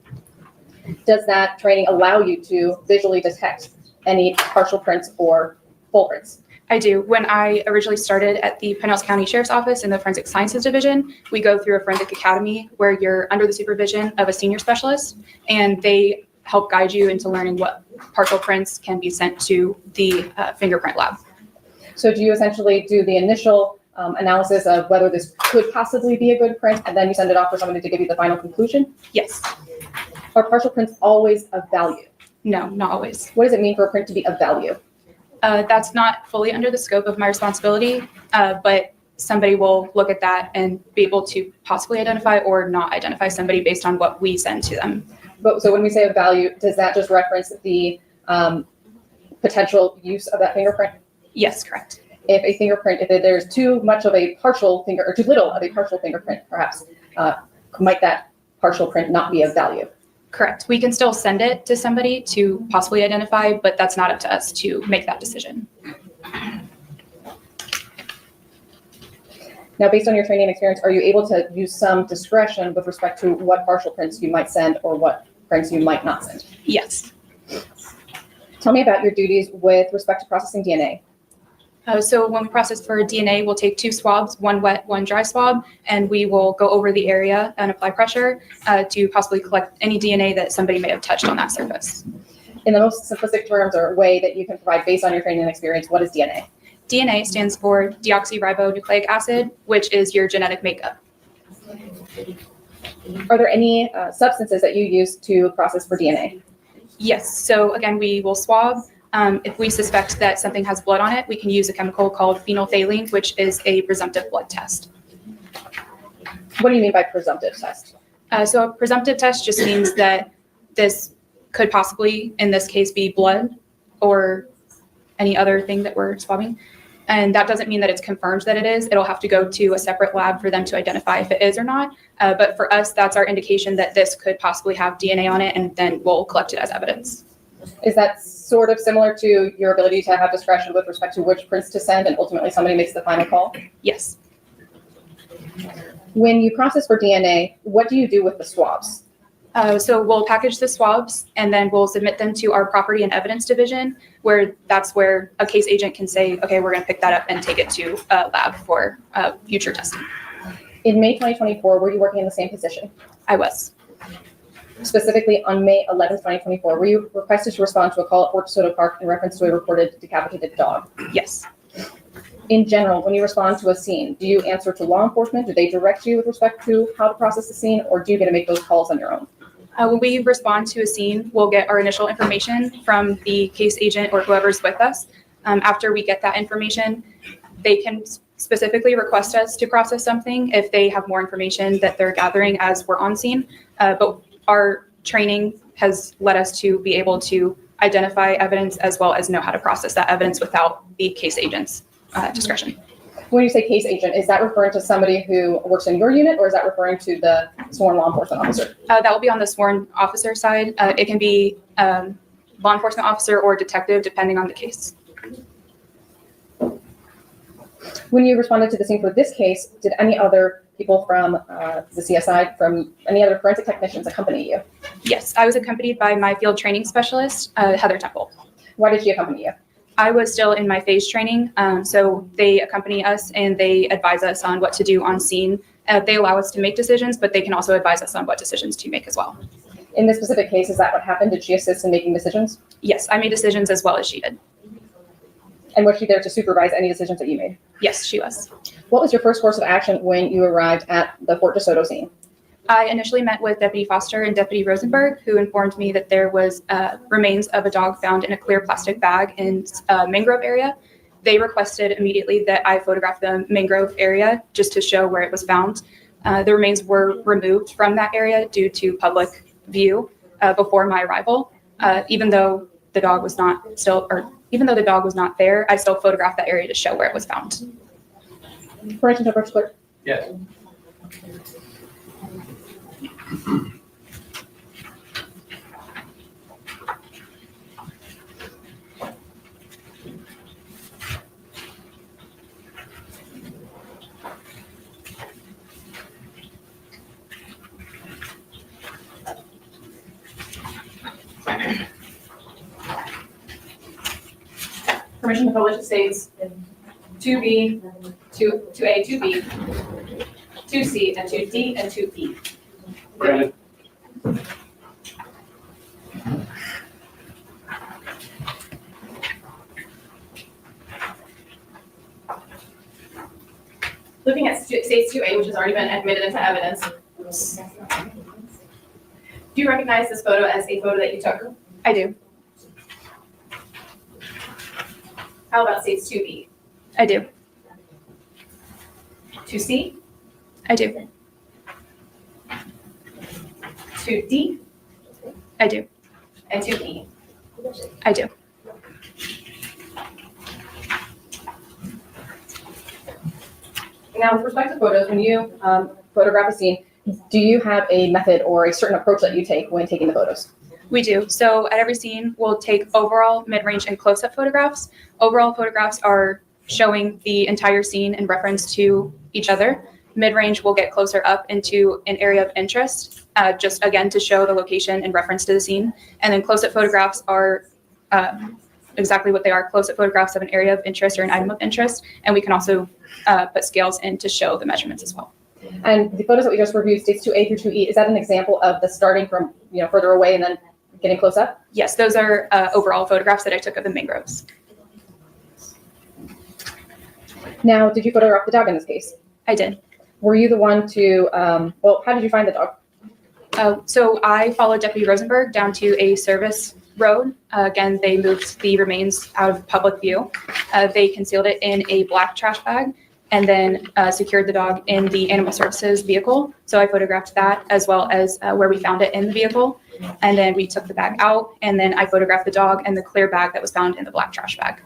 Does that training allow you to visually detect any partial prints or full prints? I do. When I originally started at the Pinellas County Sheriff's Office in the Forensic Sciences Division, we go through a forensic academy where you're under the supervision of a senior specialist, and they help guide you into learning what partial prints can be sent to the fingerprint lab. So do you essentially do the initial analysis of whether this could possibly be a good print, and then you send it off for somebody to give you the final conclusion? Yes. Are partial prints always of value? No, not always. What does it mean for a print to be of value? That's not fully under the scope of my responsibility, but somebody will look at that and be able to possibly identify or not identify somebody based on what we send to them. But so when we say of value, does that just reference the potential use of that fingerprint? Yes, correct. If there's too much of a partial finger, or too little of a partial fingerprint, perhaps, might that partial print not be of value? Correct. We can still send it to somebody to possibly identify, but that's not up to us to make that decision. Now, based on your training and experience, are you able to use some discretion with respect to what partial prints you might send or what prints you might not send? Yes. Tell me about your duties with respect to processing DNA. So when we process for DNA, we'll take 2 swabs, 1 wet, 1 dry swab, and we will go over the area and apply pressure to possibly collect any DNA that somebody may have touched on that surface. In the most simplistic terms or way that you can provide based on your training and experience, what is DNA? DNA stands for deoxyribonucleic acid, which is your genetic makeup. Are there any substances that you use to process for DNA? Yes. So again, we will swab. If we suspect that something has blood on it, we can use a chemical called phenolphthalein, which is a presumptive blood test. What do you mean by presumptive test? So a presumptive test just means that this could possibly, in this case, be blood or any other thing that we're swabbing. And that doesn't mean that it's confirmed that it is. It'll have to go to a separate lab for them to identify if it is or not. But for us, that's our indication that this could possibly have DNA on it, and then we'll collect it as evidence. Is that sort of similar to your ability to have discretion with respect to which prints to send and ultimately somebody makes the final call? Yes. When you process for DNA, what do you do with the swabs? So we'll package the swabs and then we'll submit them to our property and evidence division, where that's where a case agent can say, okay, we're going to pick that up and take it to a lab for future testing. In May 2024, were you working in the same position? I was. Specifically on May 11, 2024, were you requested to respond to a call at Fort DeSoto Park in reference to a reported decapitated dog? Yes. In general, when you respond to a scene, do you answer to law enforcement? Do they direct you with respect to how to process the scene, or do you get to make those calls on your own? When we respond to a scene, we'll get our initial information from the case agent or whoever's with us. After we get that information, they can specifically request us to process something if they have more information that they're gathering as we're on scene. But our training has led us to be able to identify evidence as well as know how to process that evidence without the case agent's discretion. When you say case agent, is that referring to somebody who works in your unit, or is that referring to the sworn law enforcement officer? That will be on the sworn officer side. It can be law enforcement officer or detective, depending on the case. When you responded to the scene for this case, did any other people from the CSI, from any other forensic technicians accompany you? Yes, I was accompanied by my field training specialist, Heather Temple. Why did she accompany you? I was still in my phase training, so they accompany us and they advise us on what to do on scene. They allow us to make decisions, but they can also advise us on what decisions to make as well. In this specific case, is that what happened? Did she assist in making decisions? Yes, I made decisions as well as she did. And was she there to supervise any decisions that you made? Yes, she was. What was your first course of action when you arrived at the Fort DeSoto scene? I initially met with Deputy Foster and Deputy Rosenberg, who informed me that there was remains of a dog found in a clear plastic bag in a mangrove area. They requested immediately that I photograph the mangrove area just to show where it was found. The remains were removed from that area due to public view before my arrival. Even though the dog was not there, I still photographed that area to show where it was found. Permission to first clerk? Yes. Permission to publish states 2B, 2A, 2B, 2C, and 2D, and 2E. Granted. Looking at states 2A, which has already been admitted into evidence, do you recognize this photo as a photo that you took? I do. How about states 2B? I do. 2C? I do. 2D? I do. And 2E? I do. Now, with respect to photos, when you photograph a scene, do you have a method or a certain approach that you take when taking the photos? We do. So at every scene, we'll take overall, mid-range, and close-up photographs. Overall photographs are showing the entire scene in reference to each other. Mid-range will get closer up into an area of interest, just again to show the location in reference to the scene. And then close-up photographs are exactly what they are, close-up photographs of an area of interest or an item of interest. And we can also put scales in to show the measurements as well. And the photos that we just reviewed, states 2A through 2E, is that an example of the starting from, further away and then getting close up? Yes, those are overall photographs that I took of the mangroves. Now, did you photograph the dog in this case? I did. Were you the one to, how did you find the dog? So I followed Deputy Rosenberg down to a service road. Again, they moved the remains out of public view. They concealed it in a black trash bag and then secured the dog in the animal services vehicle. So I photographed that as well as where we found it in the vehicle. And then we took the bag out, and then I photographed the dog and the clear bag that was found in the black trash bag.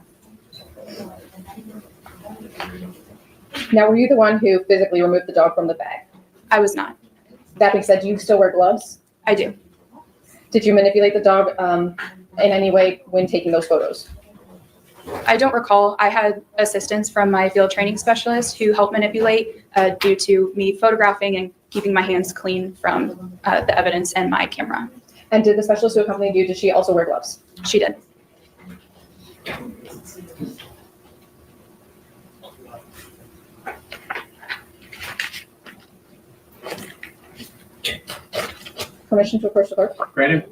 Now, were you the one who physically removed the dog from the bag? I was not. That being said, do you still wear gloves? I do. Did you manipulate the dog in any way when taking those photos? I don't recall. I had assistance from my field training specialist who helped manipulate due to me photographing and keeping my hands clean from the evidence and my camera. And did the specialist who accompanied you, did she also wear gloves? She did. Permission to approach the clerk? Granted.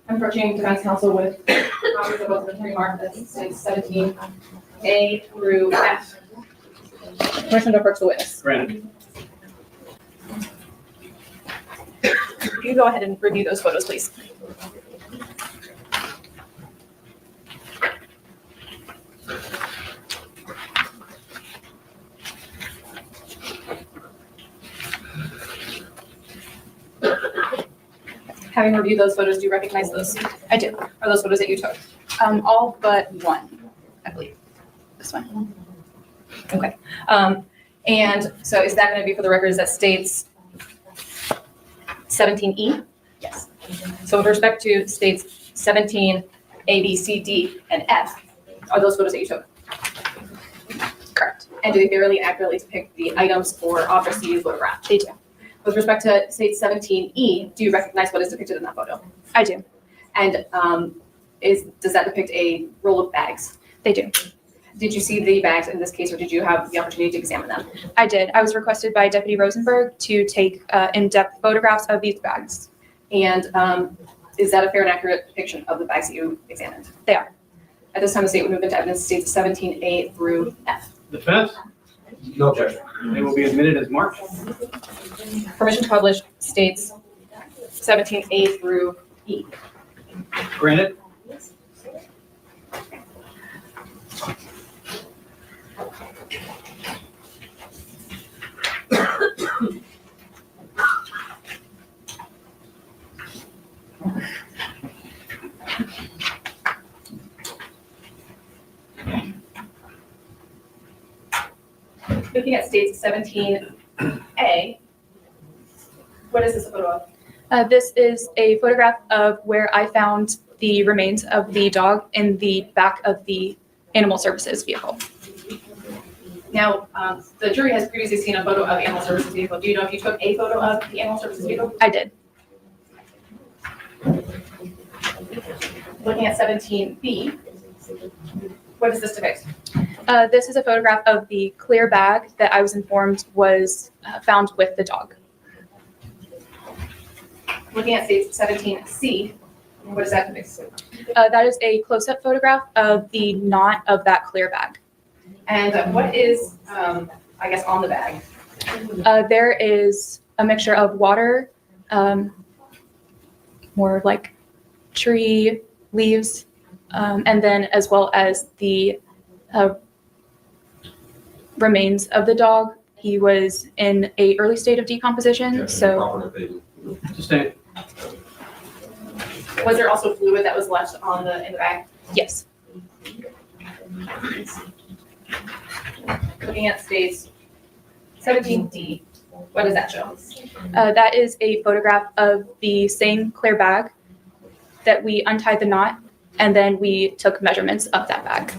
I'm approaching defense counsel with copies of both attorney marked as 17A through F. Permission to approach the witness. Granted. You can go ahead and review those photos, please. Having reviewed those photos, do you recognize those? I do. Are those photos that you took? All but one, I believe. This one. Okay. And so is that going to be for the records that states 17E? Yes. So with respect to states 17, A, B, C, D, and F, are those photos that you took? Correct. And do they fairly accurately depict the items or objects that you photographed? They do. With respect to state 17E, do you recognize what is depicted in that photo? I do. And does that depict a roll of bags? They do. Did you see the bags in this case, or did you have the opportunity to examine them? I did. I was requested by Deputy Rosenberg to take in-depth photographs of these bags. And is that a fair and accurate depiction of the bags that you examined? They are. At this time, the state would move into evidence states 17A through F. Defense? No objection. They will be admitted as marked. Permission to publish states 17A through E. Granted. Looking at states 17A, what is this a photo of? This is a photograph of where I found the remains of the dog in the back of the animal services vehicle. Now, the jury has previously seen a photo of the animal services vehicle. Do you know if you took a photo of the animal services vehicle? I did. Looking at 17B, what does this depict? This is a photograph of the clear bag that I was informed was found with the dog. Looking at states 17C, what does that depict? That is a close-up photograph of the knot of that clear bag. And what is, I guess, on the bag? There is a mixture of water, more like tree leaves, and then as well as the remains of the dog. He was in an early state of decomposition, so. Sustain. Was there also fluid that was left on in the bag? Yes. Looking at states 17D, what does that show? That is a photograph of the same clear bag that we untied the knot, and then we took measurements of that bag.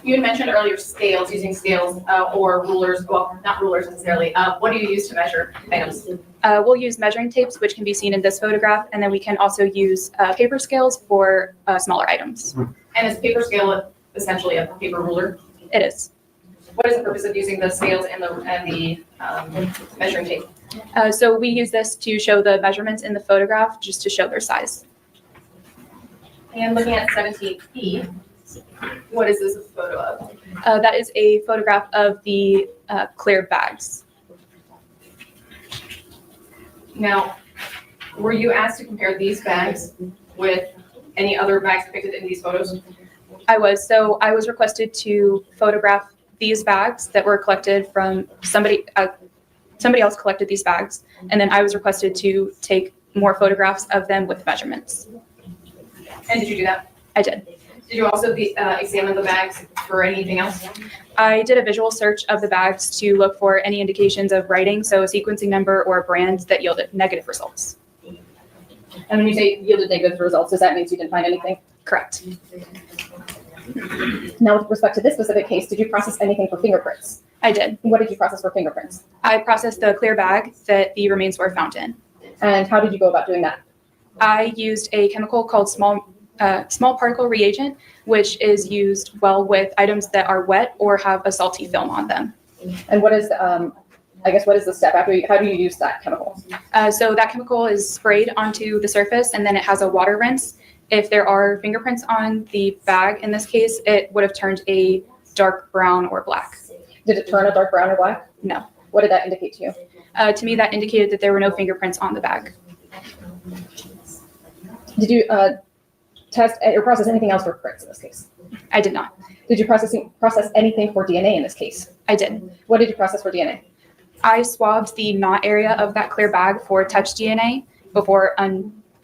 You had mentioned earlier scales, using scales or rulers, well, not rulers necessarily. What do you use to measure items? We'll use measuring tapes, which can be seen in this photograph, and then we can also use paper scales for smaller items. And is paper scale essentially a paper ruler? It is. What is the purpose of using the scales and the measuring tape? So we use this to show the measurements in the photograph, just to show their size. And looking at 17P, what is this a photo of? That is a photograph of the clear bags. Now, were you asked to compare these bags with any other bags depicted in these photos? I was. So I was requested to photograph these bags that were collected from somebody. Somebody else collected these bags, and then I was requested to take more photographs of them with measurements. And did you do that? I did. Did you also examine the bags for anything else? I did a visual search of the bags to look for any indications of writing, so a sequencing number or a brand that yielded negative results. And when you say yielded negative results, does that mean you didn't find anything? Correct. Now, with respect to this specific case, did you process anything for fingerprints? I did. What did you process for fingerprints? I processed the clear bag that the remains were found in. And how did you go about doing that? I used a chemical called small particle reagent, which is used well with items that are wet or have a salty film on them. And what is, what is the step after? How do you use that chemical? So that chemical is sprayed onto the surface, and then it has a water rinse. If there are fingerprints on the bag, in this case, it would have turned a dark brown or black. Did it turn a dark brown or black? No. What did that indicate to you? To me, that indicated that there were no fingerprints on the bag. Did you test or process anything else for prints in this case? I did not. Did you process anything for DNA in this case? I did. What did you process for DNA? I swabbed the knot area of that clear bag for touch DNA before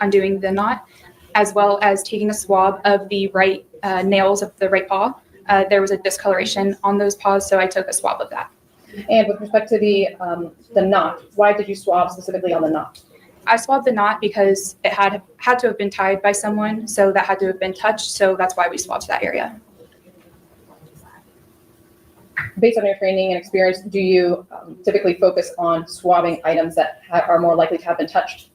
undoing the knot, as well as taking a swab of the right nails of the right paw. There was a discoloration on those paws, so I took a swab of that. And with respect to the knot, why did you swab specifically on the knot? I swabbed the knot because it had to have been tied by someone, so that had to have been touched, so that's why we swabbed that area. Based on your training and experience, do you typically focus on swabbing items that are more likely to have been touched?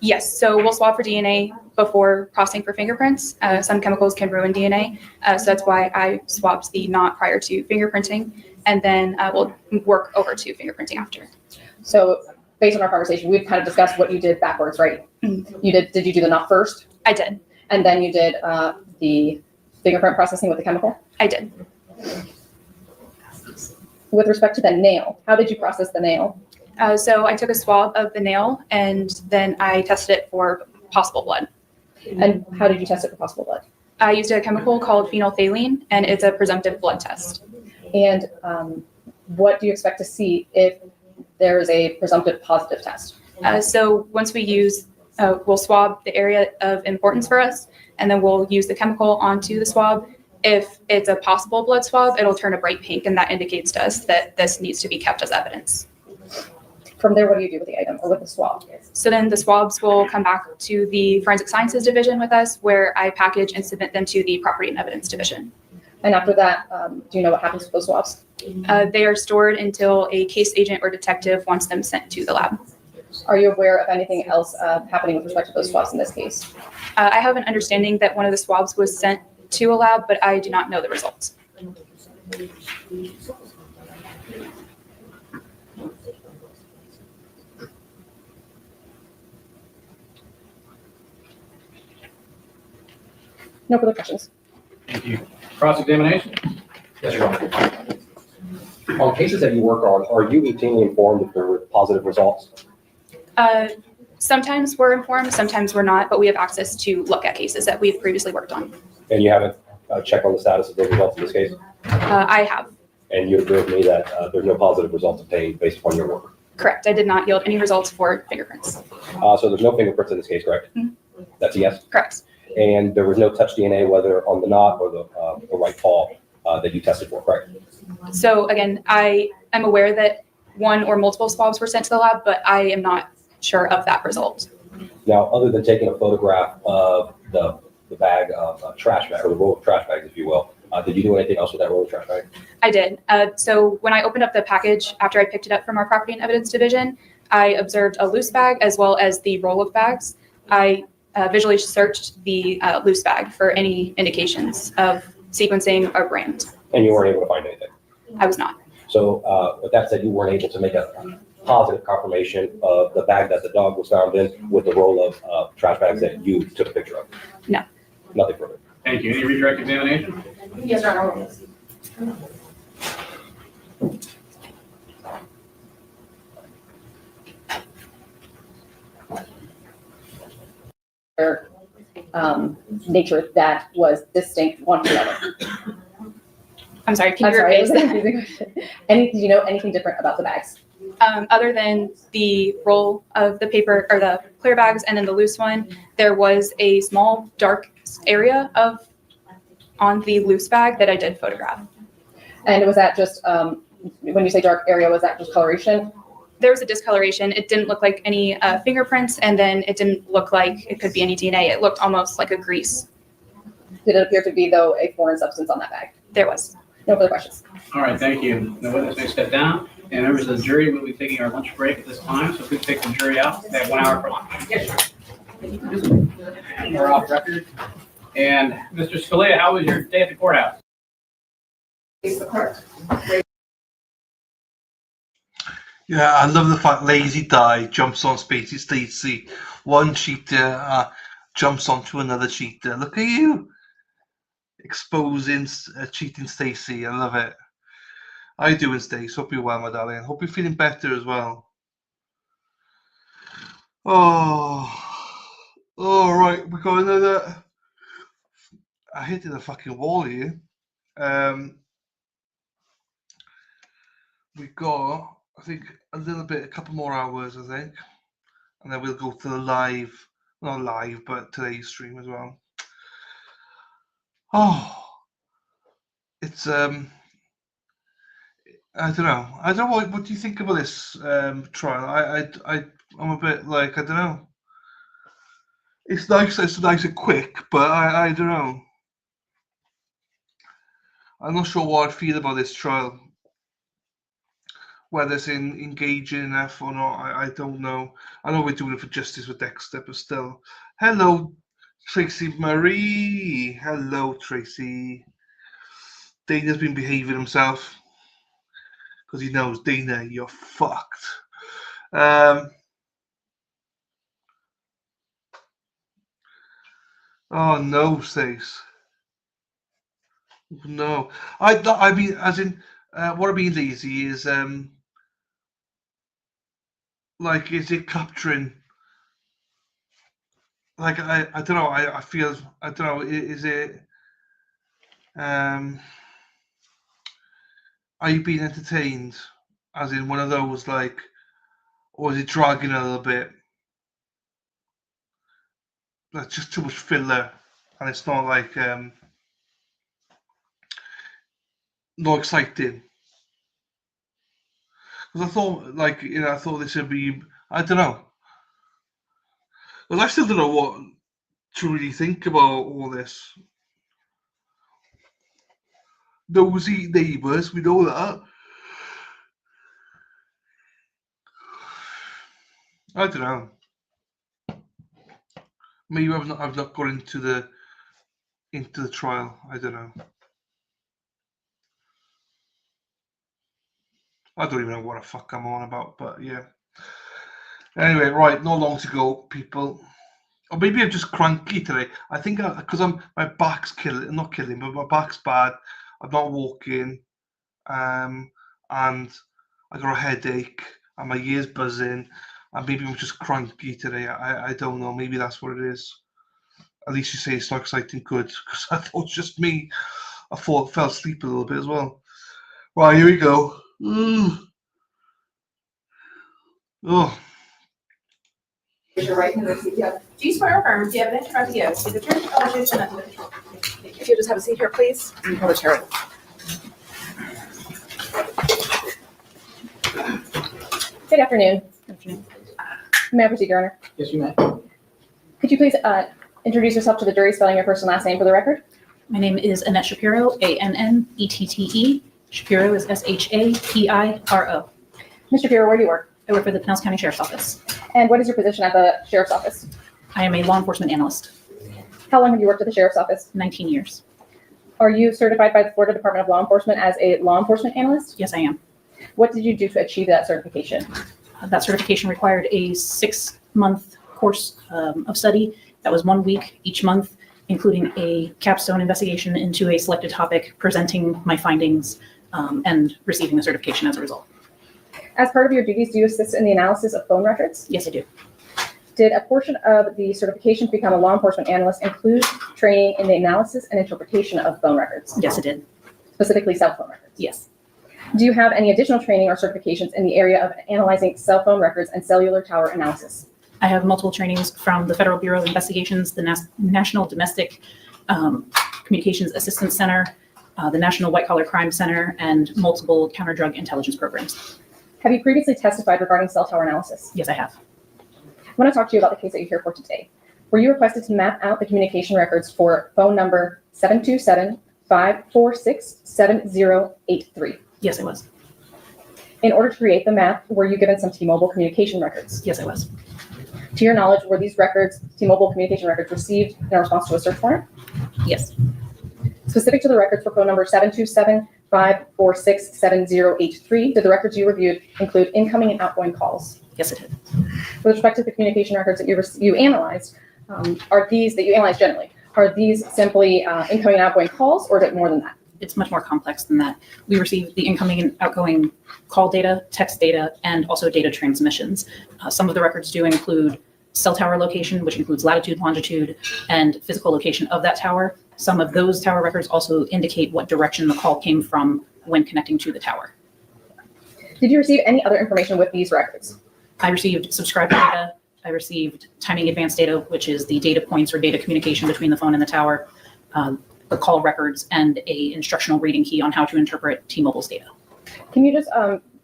Yes, so we'll swab for DNA before processing for fingerprints. Some chemicals can ruin DNA, so that's why I swabbed the knot prior to fingerprinting, and then we'll work over to fingerprinting after. So based on our conversation, we've kind of discussed what you did backwards, right? Mm-hmm. Did you do the knot first? I did. And then you did the fingerprint processing with the chemical? I did. With respect to the nail, how did you process the nail? So I took a swab of the nail, and then I tested it for possible blood. And how did you test it for possible blood? I used a chemical called phenolphthalein, and it's a presumptive blood test. And what do you expect to see if there is a presumptive positive test? So once we use, we'll swab the area of importance for us, and then we'll use the chemical onto the swab. If it's a possible blood swab, it'll turn a bright pink, and that indicates to us that this needs to be kept as evidence. From there, what do you do with the item or with the swab? So then the swabs will come back to the Forensic Sciences Division with us, where I package and submit them to the Property and Evidence Division. And after that, do you know what happens with those swabs? They are stored until a case agent or detective wants them sent to the lab. Are you aware of anything else happening with respect to those swabs in this case? I have an understanding that one of the swabs was sent to a lab, but I do not know the results. No further questions. Thank you. Cross-examination? Yes, Your Honor. On cases that you work on, are you routinely informed if there were positive results? Sometimes we're informed, sometimes we're not, but we have access to look at cases that we've previously worked on. And you haven't checked on the status of those results in this case? I have. And you agree with me that there's no positive results obtained based upon your work? Correct. I did not yield any results for fingerprints. So there's no fingerprints in this case, correct? Mm-hmm. That's a yes? Correct. And there was no touch DNA, whether on the knot or the right paw that you tested for, correct? So again, I am aware that one or multiple swabs were sent to the lab, but I am not sure of that result. Now, other than taking a photograph of the bag of trash bag, or the roll of trash bags, if you will, Did you do anything else with that roll of trash bag? I did. So when I opened up the package after I picked it up from our Property and Evidence Division, I observed a loose bag as well as the roll of bags. I visually searched the loose bag for any indications of sequencing or brand. And you weren't able to find anything? I was not. So with that said, you weren't able to make a positive confirmation of the bag that the dog was found in with the roll of trash bags that you took a picture of? No. Nothing further. Thank you. Any redirect examination? Yes, Your Honor. Nature that was distinct one from the other. I'm sorry, can I'm you sorry, repeat it was a that? confusing question. Do you know anything different about the bags? Other than the roll of the paper or the clear bags and then the loose one, there was a small dark area on the loose bag that I did photograph. And was that just, when you say dark area, was that just coloration? There was a discoloration. It didn't look like any fingerprints, and then it didn't look like it could be any DNA. It looked almost like a grease. Did it appear to be, though, a foreign substance on that bag? There was. No further questions. All right, thank you. The witness may step down. And members of the jury will be taking our lunch break at this time, so if we take the jury out, they have 1 hour for lunch. Yes, sir. We're off record. And Mr. Scalia, how was your day at the courthouse? Yeah, I love the fact Lazy Di jumps on Spacey Stacey. One cheater jumps onto another cheater. Look at you exposing cheating Stacey. I love it. How you doing, Stace? Hope you're well, my darling. Hope you're feeling better as well. Oh, all right. We got another. I hit the fucking wall here. We got, I think, a couple more hours, I think, and then we'll go to the live, not live, but today's stream as well. Oh, it's I don't know. What do you think about this trial? I'm a bit like, I don't know. It's nice and quick, but I don't know. I'm not sure what I feel about this trial. Whether it's engaging enough or not, I don't know. I know we're doing it for justice with Dexter, but still. Hello, Tracy Marie. Hello, Tracy. Dana's been behaving himself because he knows, Dana, you're fucked. Oh no, Stace. No, I mean, as in, what I mean, lazy is like, is it capturing? Like, I don't know. I feel, I don't know. Is it? Are you being entertained? As in one of those, like, or is it dragging a little bit? That's just too much filler, and it's not like not exciting. Because I thought, like, I thought this would be, I don't know. Well, I still don't know what to really think about all this. Nosy neighbours, we know that. I don't know. Maybe I've not got into the trial. I don't know. I don't even know what the fuck I'm on about, but yeah. Anyway, right, not long to go, people. Or maybe I'm just cranky today. I think because my back's not killing, but my back's bad. I'm not walking, and I got a headache, and my ears buzzing, and maybe I'm just cranky today. I don't know. Maybe that's what it is. At least you say it's not exciting, good, because I thought it was just me. I fell asleep a little bit as well. Right, here we go. Oh. Raise your right hand and repeat. Do you swear or affirm the evidence you're about to give is the truth, the whole truth, and nothing but the truth? If you'll just have a seat here, please. And hold a chair. Good afternoon. May I proceed, Your Honor? Yes, you may. Could you please introduce yourself to the jury, spelling your first and last name for the record? My name is Annette Shapiro, Annette. Shapiro is Shapeiro. Ms. Shapiro, where do you work? I work for the Pinellas County Sheriff's Office. And what is your position at the Sheriff's Office? I am a law enforcement analyst. How long have you worked at the Sheriff's Office? 19 years. Are you certified by the Florida Department of Law Enforcement as a law enforcement analyst? Yes, I am. What did you do to achieve that certification? That certification required a 6-month course of study. That was 1 week each month, including a capstone investigation into a selected topic, presenting my findings, and receiving the certification as a result. As part of your duties, do you assist in the analysis of phone records? Yes, I do. Did a portion of the certification to become a law enforcement analyst include training in the analysis and interpretation of phone records? Yes, it did. Specifically cell phone records? Yes. Do you have any additional training or certifications in the area of analyzing cell phone records and cellular tower analysis? I have multiple trainings from the Federal Bureau of Investigations, the National Domestic Communications Assistance Center, the National White Collar Crime Center, and multiple counter-drug intelligence programs. Have you previously testified regarding cell tower analysis? Yes, I have. I want to talk to you about the case that you're here for today. Were you requested to map out the communication records for phone number 727-546-7083? Yes, I was. In order to create the map, were you given some T-Mobile communication records? Yes, I was. To your knowledge, were these records, T-Mobile communication records, received in response to a search warrant? Yes. Specific to the records for phone number 727-546-7083, did the records you reviewed include incoming and outgoing calls? Yes, it did. With respect to the communication records that you analyzed, are these that you analyzed generally, are these simply incoming and outgoing calls, or is it more than that? It's much more complex than that. We received the incoming and outgoing call data, text data, and also data transmissions. Some of the records do include cell tower location, which includes latitude, longitude, and physical location of that tower. Some of those tower records also indicate what direction the call came from when connecting to the tower. Did you receive any other information with these records? I received subscriber data. I received timing advanced data, which is the data points or data communication between the phone and the tower, the call records, and a instructional reading key on how to interpret T-Mobile's data. Can you just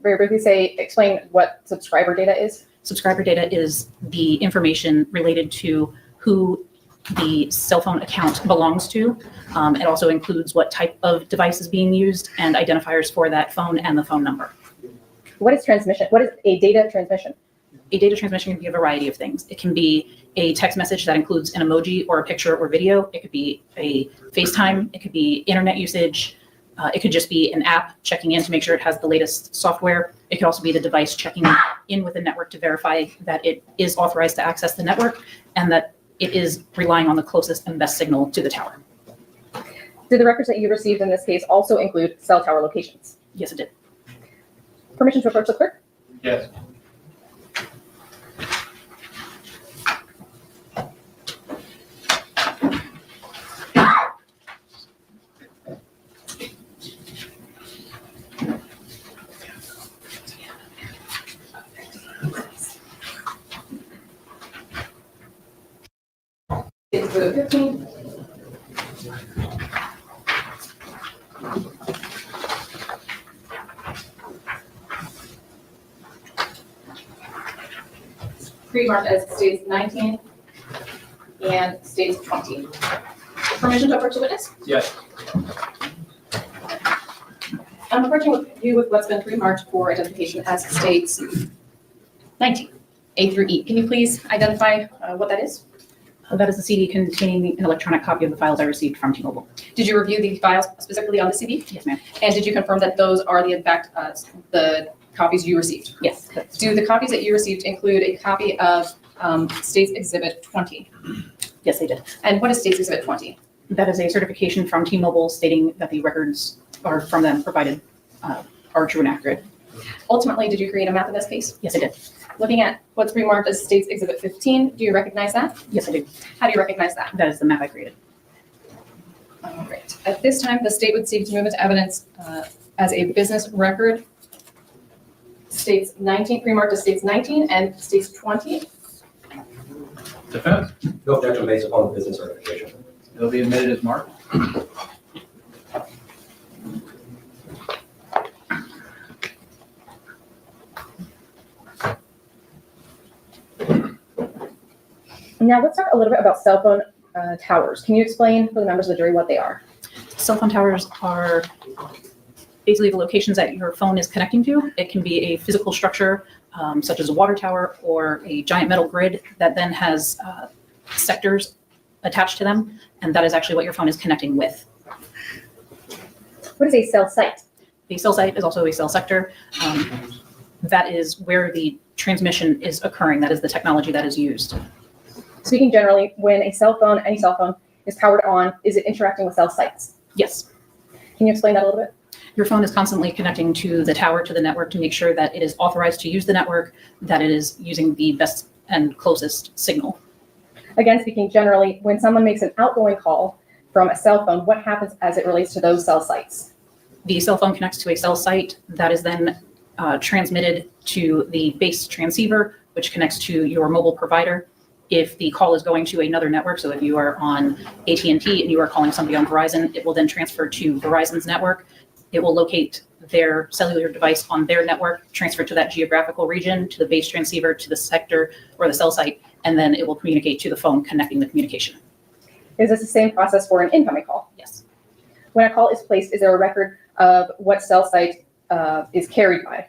very briefly explain what subscriber data is? Subscriber data is the information related to who the cell phone account belongs to. It also includes what type of device is being used and identifiers for that phone and the phone number. What is transmission? What is a data transmission? A data transmission can be a variety of things. It can be a text message that includes an emoji or a picture or video. It could be a FaceTime. It could be internet usage. It could just be an app checking in to make sure it has the latest software. It could also be the device checking in with the network to verify that it is authorized to access the network and that it is relying on the closest and best signal to the tower. Did the records that you received in this case also include cell tower locations? Yes, it did. Permission to approach the clerk? Yes. Exhibit 15. Pre-marked as states 19 and states 20. Permission to approach the witness? Yes. I'm approaching you with what's been pre-marked for identification as states 19, A through E. Can you please identify what that is? That is a CD containing an electronic copy of the files I received from T-Mobile. Did you review the files specifically on the CD? Yes, ma'am. And did you confirm that those are the, in fact, the copies you received? Yes. Do the copies that you received include a copy of States Exhibit 20? Yes, they did. And what is States Exhibit 20? That is a certification from T-Mobile stating that the records are from them provided are true and accurate. Ultimately, did you create a map in this case? Yes, I did. Looking at what's remarked as States Exhibit 15, do you recognize that? Yes, I do. How do you recognize that? That is the map I created. All right. At this time, the state would seek to move into evidence as a business record. States 19, remarked as States 19 and States 20. Defense. No objection based upon the business certification. It'll be admitted as marked. Now let's talk a little bit about cell phone towers. Can you explain for the members of the jury what they are? Cell phone towers are basically the locations that your phone is connecting to. It can be a physical structure, such as a water tower or a giant metal grid that then has sectors attached to them, and that is actually what your phone is connecting with. What is a cell site? A cell site is also a cell sector. That is where the transmission is occurring. That is the technology that is used. Speaking generally, when a cell phone, any cell phone, is powered on, is it interacting with cell sites? Yes. Can you explain that a little bit? Your phone is constantly connecting to the tower, to the network, to make sure that it is authorized to use the network, that it is using the best and closest signal. Again, speaking generally, when someone makes an outgoing call from a cell phone, what happens as it relates to those cell sites? The cell phone connects to a cell site that is then transmitted to the base transceiver, which connects to your mobile provider. If the call is going to another network, so if you are on AT&T and you are calling somebody on Verizon, it will then transfer to Verizon's network. It will locate their cellular device on their network, transfer to that geographical region, to the base transceiver, to the sector or the cell site, and then it will communicate to the phone connecting the communication. Is this the same process for an incoming call? Yes. When a call is placed, is there a record of what cell site is carried by?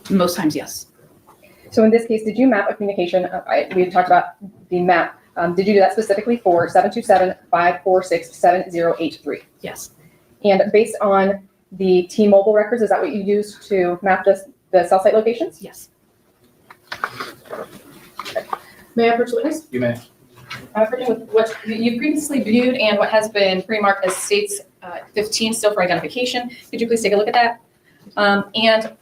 Most times, yes. So in this case, did you map a communication? We had talked about the map. Did you do that specifically for 727-546-7083? Yes. And based on the T-Mobile records, is that what you used to map the cell site locations? Yes. May I approach the witness? You may. Approaching with what you've previously viewed and what has been pre-marked as states 15 still for identification. Could you please take a look at that? And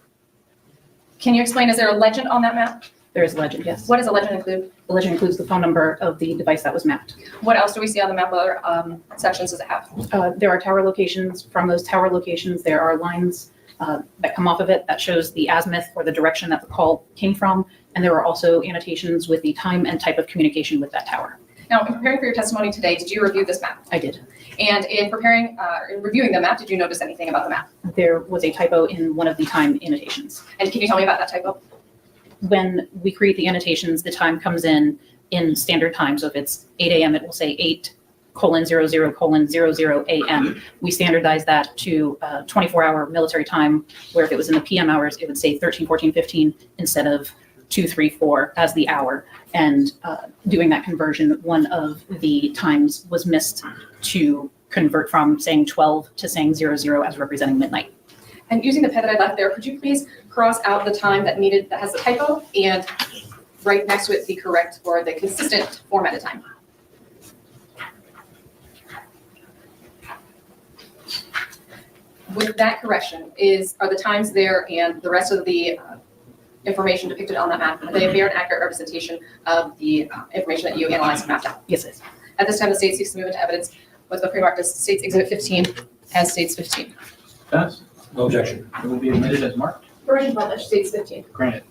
can you explain, is there a legend on that map? There is a legend, yes. What does a legend include? The legend includes the phone number of the device that was mapped. What else do we see on the map? What other sections does it have? There are tower locations. From those tower locations, there are lines that come off of it that shows the azimuth or the direction that the call came from. And there are also annotations with the time and type of communication with that tower. Now, in preparing for your testimony today, did you review this map? I did. And in preparing, in reviewing the map, did you notice anything about the map? There was a typo in one of the time annotations. And can you tell me about that typo? When we create the annotations, the time comes in standard time. So if it's 8 a.m., it will say 8:00:00 a.m. We standardize that to 24-hour military time, where if it was in the PM hours, it would say 13, 14, 15 instead of 2, 3, 4 as the hour. And doing that conversion, one of the times was missed to convert from saying 12 to saying 00 as representing midnight. And using the pen that I left there, could you please cross out the time that has the typo and write next to it the correct or the consistent formatted time? With that correction, are the times there and the rest of the information depicted on that map, are they a fair and accurate representation of the information that you analyzed and mapped out? Yes, it is. At this time, the state seeks to move into evidence what's been pre-marked as States Exhibit 15 as States 15. Pass. No objection. It will be admitted as marked. Version published, States 15. Granted.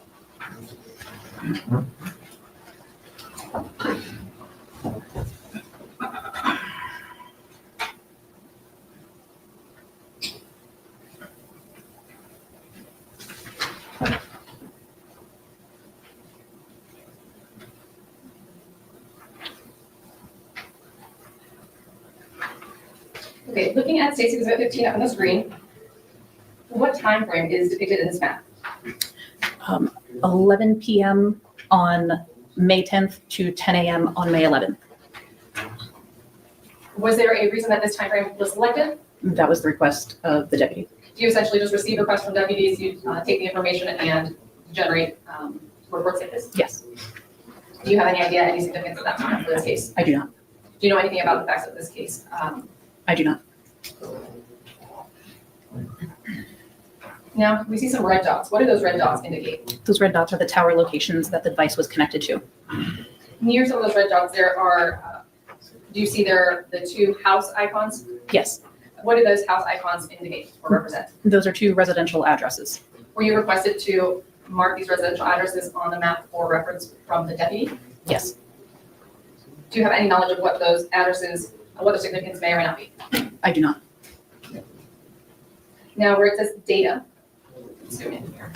Okay, looking at States Exhibit 15 up on the screen, what time frame is depicted in this map? 11 p.m. on May 10th to 10 a.m. on May 11th. Was there a reason that this time frame was selected? That was the request of the deputy. Do you essentially just receive requests from deputies, you take the information and generate reports like this? Yes. Do you have any idea, any significance of that time for this case? I do not. Do you know anything about the facts of this case? I do not. Now, we see some red dots. What do those red dots indicate? Those red dots are the tower locations that the device was connected to. Near some of those red dots, there are, do you see there the two house icons? Yes. What do those house icons indicate or represent? Those are two residential addresses. Were you requested to mark these residential addresses on the map for reference from the deputy? Yes. Do you have any knowledge of what those addresses, what their significance may or may not be? I do not. Now, where it says data, zoom in here.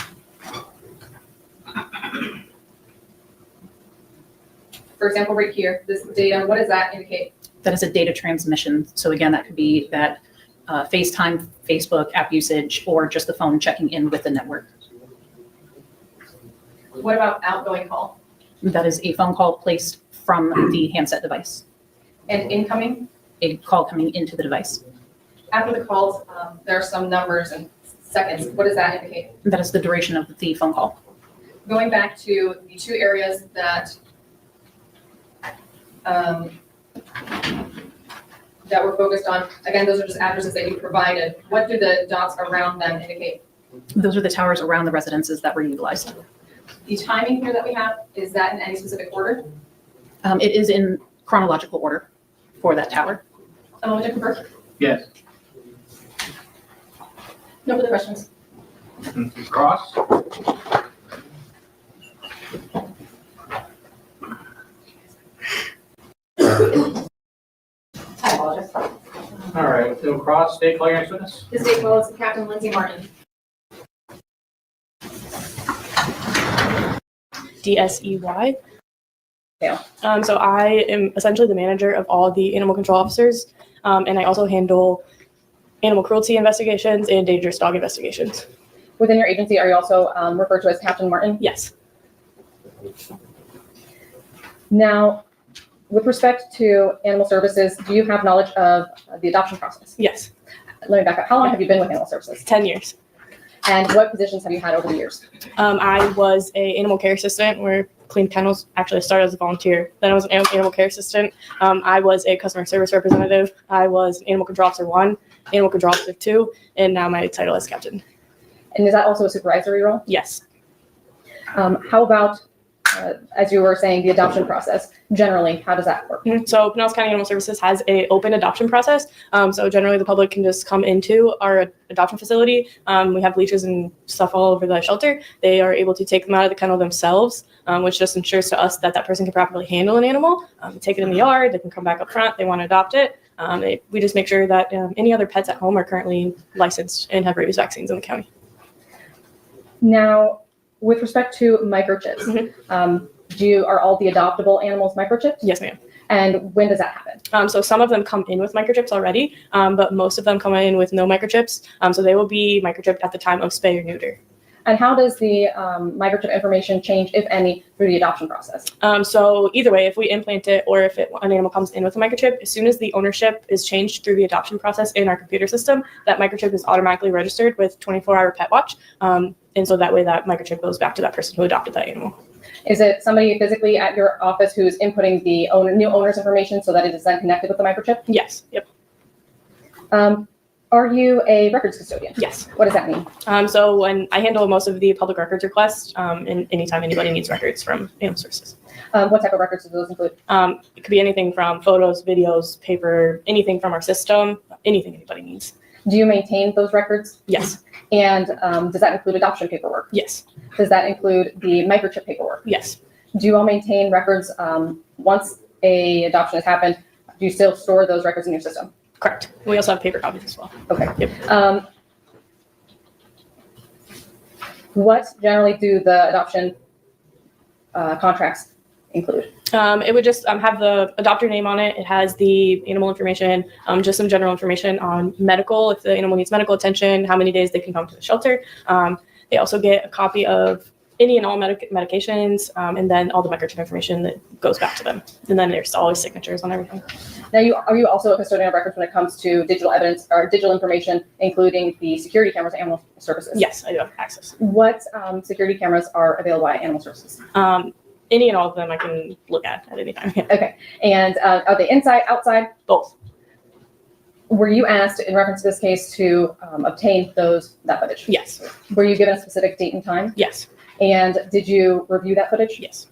For example, right here, this data, what does that indicate? That is a data transmission. So again, that could be that FaceTime, Facebook app usage, or just the phone checking in with the network. What about outgoing call? That is a phone call placed from the handset device. And incoming? A call coming into the device. After the calls, there are some numbers and seconds. What does that indicate? That is the duration of the phone call. Going back to the two areas that that we're focused on, again, those are just addresses that you provided. What do the dots around them indicate? Those are the towers around the residences that were utilized. The timing here that we have, is that in any specific order? It is in chronological order for that tower. A moment to confirm. Yes. No further questions. Cross. I apologize. All right, so Cross, state call your next witness. The state will is Captain Lindsay Martin. DSEY. Yeah. So I am essentially the manager of all the animal control officers, and I also handle animal cruelty investigations and dangerous dog investigations. Within your agency, are you also referred to as Captain Martin? Yes. Now, with respect to animal services, do you have knowledge of the adoption process? Yes. Let me back up. How long have you been with animal services? 10 years. And what positions have you had over the years? I was a animal care assistant where cleaned kennels. Actually, I started as a volunteer. Then I was an animal care assistant. I was a customer service representative. I was animal control officer 1, animal control officer 2, and now my title is captain. And is that also a supervisory role? Yes. How about, as you were saying, the adoption process? Generally, how does that work? So Pinellas County Animal Services has an open adoption process. So generally the public can just come into our adoption facility. We have leashes and stuff all over the shelter. They are able to take them out of the kennel themselves, which just ensures to us that that person can properly handle an animal. Take it in the yard, they can come back up front, they want to adopt it. We just make sure that any other pets at home are currently licensed and have rabies vaccines in the county. Now, with respect to microchips, are all the adoptable animals microchipped? Yes, ma'am. And when does that happen? So some of them come in with microchips already, but most of them come in with no microchips. So they will be microchipped at the time of spay or neuter. And how does the microchip information change, if any, through the adoption process? So either way, if we implant it or if an animal comes in with a microchip, as soon as the ownership is changed through the adoption process in our computer system, that microchip is automatically registered with 24-hour pet watch. And so that way that microchip goes back to that person who adopted that animal. Is it somebody physically at your office who's inputting the new owner's information so that it is then connected with the microchip? Yes. Yep. Are you a records custodian? Yes. What does that mean? So when I handle most of the public records requests, and anytime anybody needs records from animal services. What type of records do those include? It could be anything from photos, videos, paper, anything from our system, anything anybody needs. Do you maintain those records? Yes. And does that include adoption paperwork? Yes. Does that include the microchip paperwork? Yes. Do you all maintain records once a adoption has happened? Do you still store those records in your system? Correct. We also have paper copies as well. Okay. Yep. What generally do the adoption contracts include? It would just have the adopter name on it. It has the animal information, just some general information on medical, if the animal needs medical attention, how many days they can come to the shelter. They also get a copy of any and all medications, and then all the microchip information that goes back to them. And then there's always signatures on everything. Now, are you also a custodian of records when it comes to digital evidence or digital information, including the security cameras at Animal Services? Yes, I do have access. What security cameras are available at Animal Services? Any and all of them I can look at any time. Yeah. Okay. And are they inside, outside? Both. Were you asked in reference to this case to obtain that footage? Yes. Were you given a specific date and time? Yes. And did you review that footage? Yes.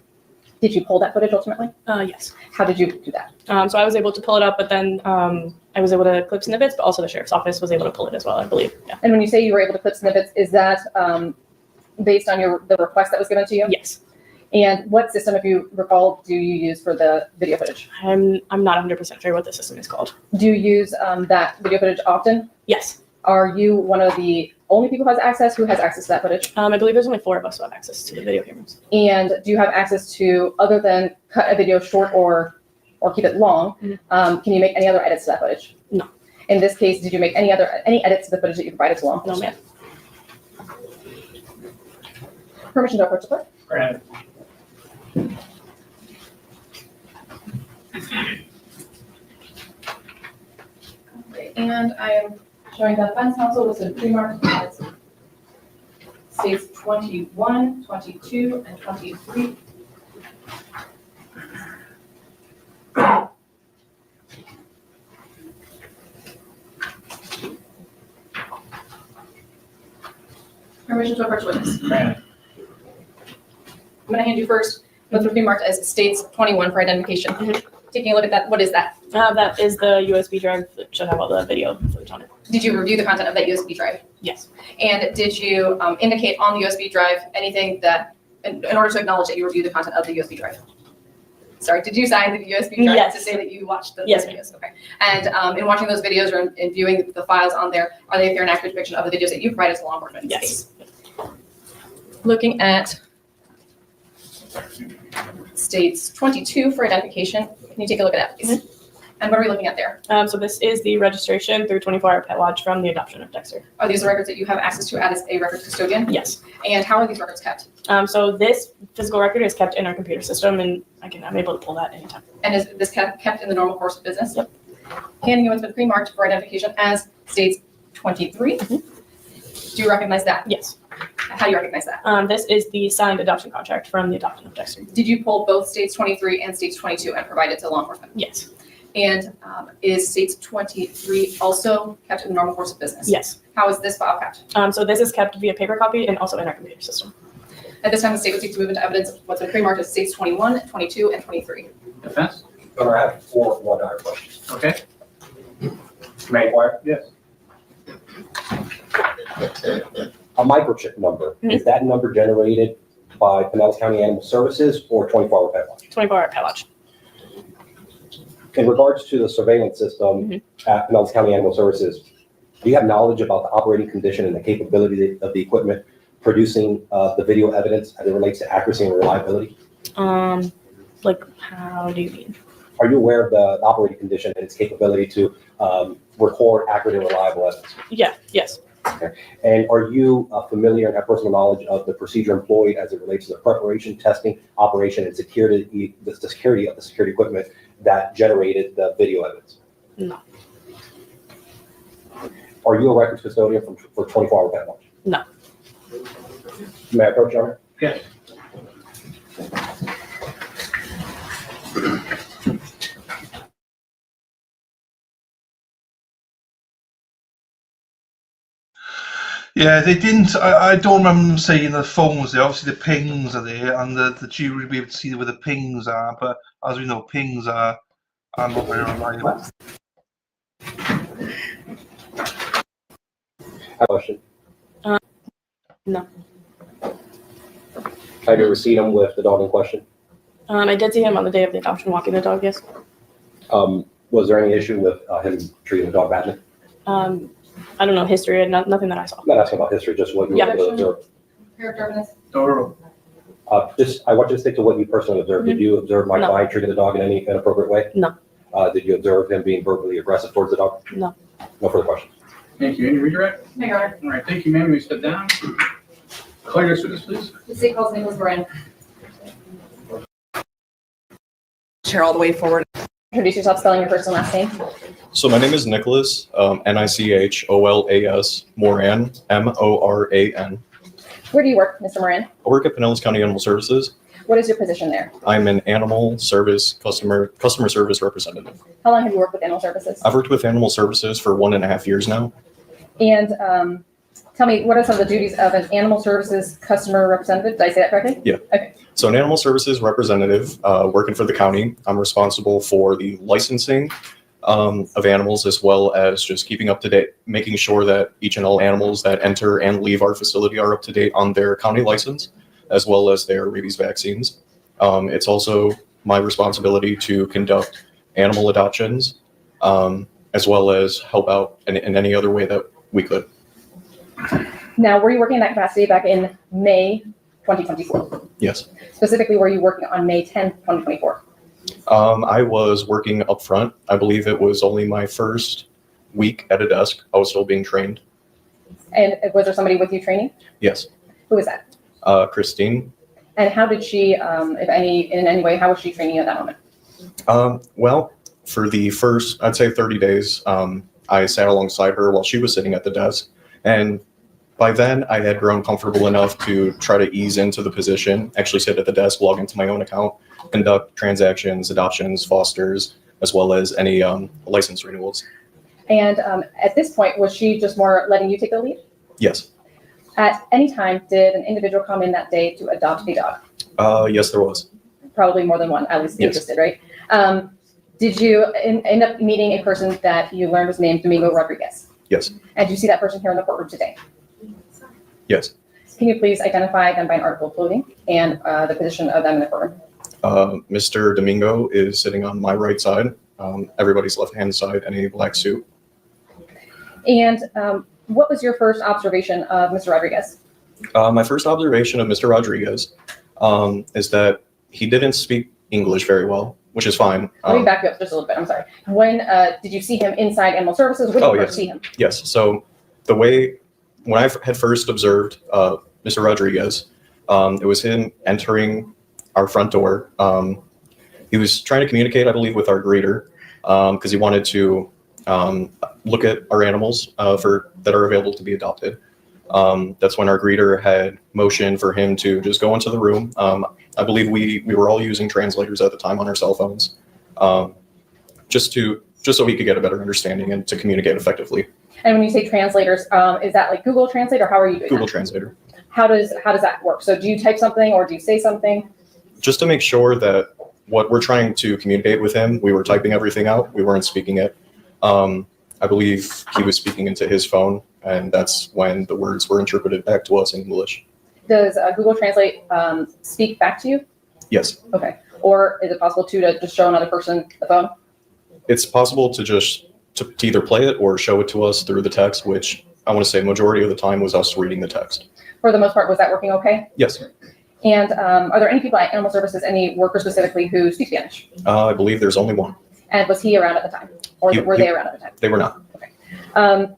Did you pull that footage ultimately? Yes. How did you do that? So I was able to pull it up, but then I was able to clip snippets, but also the sheriff's office was able to pull it as well, I believe. Yeah. And when you say you were able to clip snippets, is that based on the request that was given to you? Yes. And what system, if you recall, do you use for the video footage? I'm not 100% sure what the system is called. Do you use that video footage often? Yes. Are you one of the only people who has access? Who has access to that footage? I believe there's only 4 of us who have access to the video cameras. And do you have access to, other than cut a video short or or keep it long, can you make any other edits to that footage? No. In this case, did you make any edits to the footage that you provided to law enforcement? No, ma'am. Permission to approach the clerk? Granted. Okay, and I am showing that defense counsel was in pre-marked as states 21, 22, and 23. Permission to approach witness. Granted. I'm going to hand you first what's pre-marked as states 21 for identification. Taking a look at that, what is that? That is the USB drive that should have all the video footage on it. Did you review the content of that USB drive? Yes. And did you indicate on the USB drive anything that, in order to acknowledge that you reviewed the content of the USB drive? Sorry, did you sign the USB drive Yes. to say that you watched the Yes. videos? Okay. And in watching those videos or in viewing the files on there, are they a fair and accurate depiction of the videos that you provided to law enforcement in this Yes. case? Looking at states 22 for identification, can you take a look at that, please? And what are we looking at there? So this is the registration through 24-hour pet watch from the adoption of Dexter. Are these the records that you have access to as a records custodian? Yes. And how are these records kept? So this physical record is kept in our computer system, and I'm able to pull that anytime. And is this kept in the normal course of business? Yep. Handing you what's been pre-marked for identification as states 23. Do you recognize that? Yes. How do you recognize that? This is the signed adoption contract from the adoption of Dexter. Did you pull both states 23 and states 22 and provide it to law enforcement? Yes. And is states 23 also kept in the normal course of business? Yes. How is this file kept? So this is kept via paper copy and also in our computer system. At this time, the state would seek to move into evidence what's been pre-marked as states 21, 22, and 23. Defense? Governor, I have 4 one-hour questions. Okay. May I inquire? Yes. A microchip number, is that number generated by Pinellas County Animal Services or 24-hour Pet Watch? 24-hour pet watch. In regards to the surveillance system at Pinellas County Animal Services, do you have knowledge about the operating condition and the capability of the equipment producing the video evidence as it relates to accuracy and reliability? Like how do you mean? Are you aware of the operating condition and its capability to record accurate and reliable evidence? Yeah. Yes. Okay. And are you familiar and have personal knowledge of the procedure employed as it relates to the preparation, testing, operation, and security, the security of the security equipment that generated the video evidence? No. Are you a records custodian for 24-hour Pet Watch? No. May I approach, Your Honor? Yes. Yeah, they didn't. I don't remember them saying the phone was there. Obviously, the pings are there, and the jury will be able to see where the pings are. But as we know, pings are not very reliable. Question. No. Have you ever seen him with the dog in question? I did see him on the day of the adoption walking the dog. Yes. Was there any issue with him treating the dog badly? I don't know history. Nothing that I saw. I'm not asking about history, just what you observed. Character evidence? Thorough. I want you to stick to what you personally observed. Did you observe my No. client treating the dog in any inappropriate way? No. Did you observe him being verbally aggressive towards the dog? No. No further questions. Thank you. Any redirect? No, Your Honor. All right, thank you, ma'am. We step down. Call your next witness, please. The state calls Nicholas Moran. Chair all the way forward. Introduce yourself, spelling your first and last name. So my name is Nicholas, Nicholas, Moran, Moran. Where do you work, Mr. Moran? I work at Pinellas County Animal Services. What is your position there? I'm an animal service customer service representative. How long have you worked with animal services? I've worked with animal services for 1.5 years now. And tell me, what are some of the duties of an animal services customer representative? Did I say that correctly? Yeah. Okay. So an animal services representative working for the county, I'm responsible for the licensing of animals, as well as just keeping up to date, making sure that each and all animals that enter and leave our facility are up to date on their county license, as well as their rabies vaccines. It's also my responsibility to conduct animal adoptions, as well as help out in any other way that we could. Now, were you working in that capacity back in May 2024? Yes. Specifically, were you working on May 10th, 2024? I was working up front. I believe it was only my first week at a desk. I was still being trained. And was there somebody with you training? Yes. Who was that? Christine. And how did she, if any, in any way, how was she training you at that moment? Well, for the first, I'd say 30 days, I sat alongside her while she was sitting at the desk. And by then, I had grown comfortable enough to try to ease into the position, actually sit at the desk, log into my own account, conduct transactions, adoptions, fosters, as well as any license renewals. And at this point, was she just more letting you take the lead? Yes. At any time, did an individual come in that day to adopt a dog? Yes, there was. Probably more than one, at least Yes. interested, right? Did you end up meeting a person that you learned was named Domingo Rodrigues? Yes. And do you see that person here in the courtroom today? Yes. Can you please identify them by an article of clothing and the position of them in the courtroom? Mr. Domingo is sitting on my right side, everybody's left-hand side in a black suit. And what was your first observation of Mr. Rodrigues? My first observation of Mr. Rodrigues is that he didn't speak English very well, which is fine. Let me back you up just a little bit. I'm sorry. When did you see him inside Animal Services? When did you first see him? Yes. So when I had first observed Mr. Rodrigues, it was him entering our front door. He was trying to communicate, I believe, with our greeter because he wanted to look at our animals that are available to be adopted. That's when our greeter had motioned for him to just go into the room. I believe we were all using translators at the time on our cell phones, just so he could get a better understanding and to communicate effectively. And when you say translators, is that like Google Translate or how are you doing Google that? Translator. How does that work? So do you type something or do you say something? Just to make sure that what we're trying to communicate with him, we were typing everything out. We weren't speaking it. I believe he was speaking into his phone, and that's when the words were interpreted back to us in English. Does Google Translate speak back to you? Yes. Okay. Or is it possible to just show another person the phone? It's possible to either play it or show it to us through the text, which I want to say majority of the time was us reading the text. For the most part, was that working okay? Yes. And are there any people at Animal Services, any workers specifically, who speak Spanish? I believe there's only one. And was he around at the time? Or were they around at the time? They were not. Okay.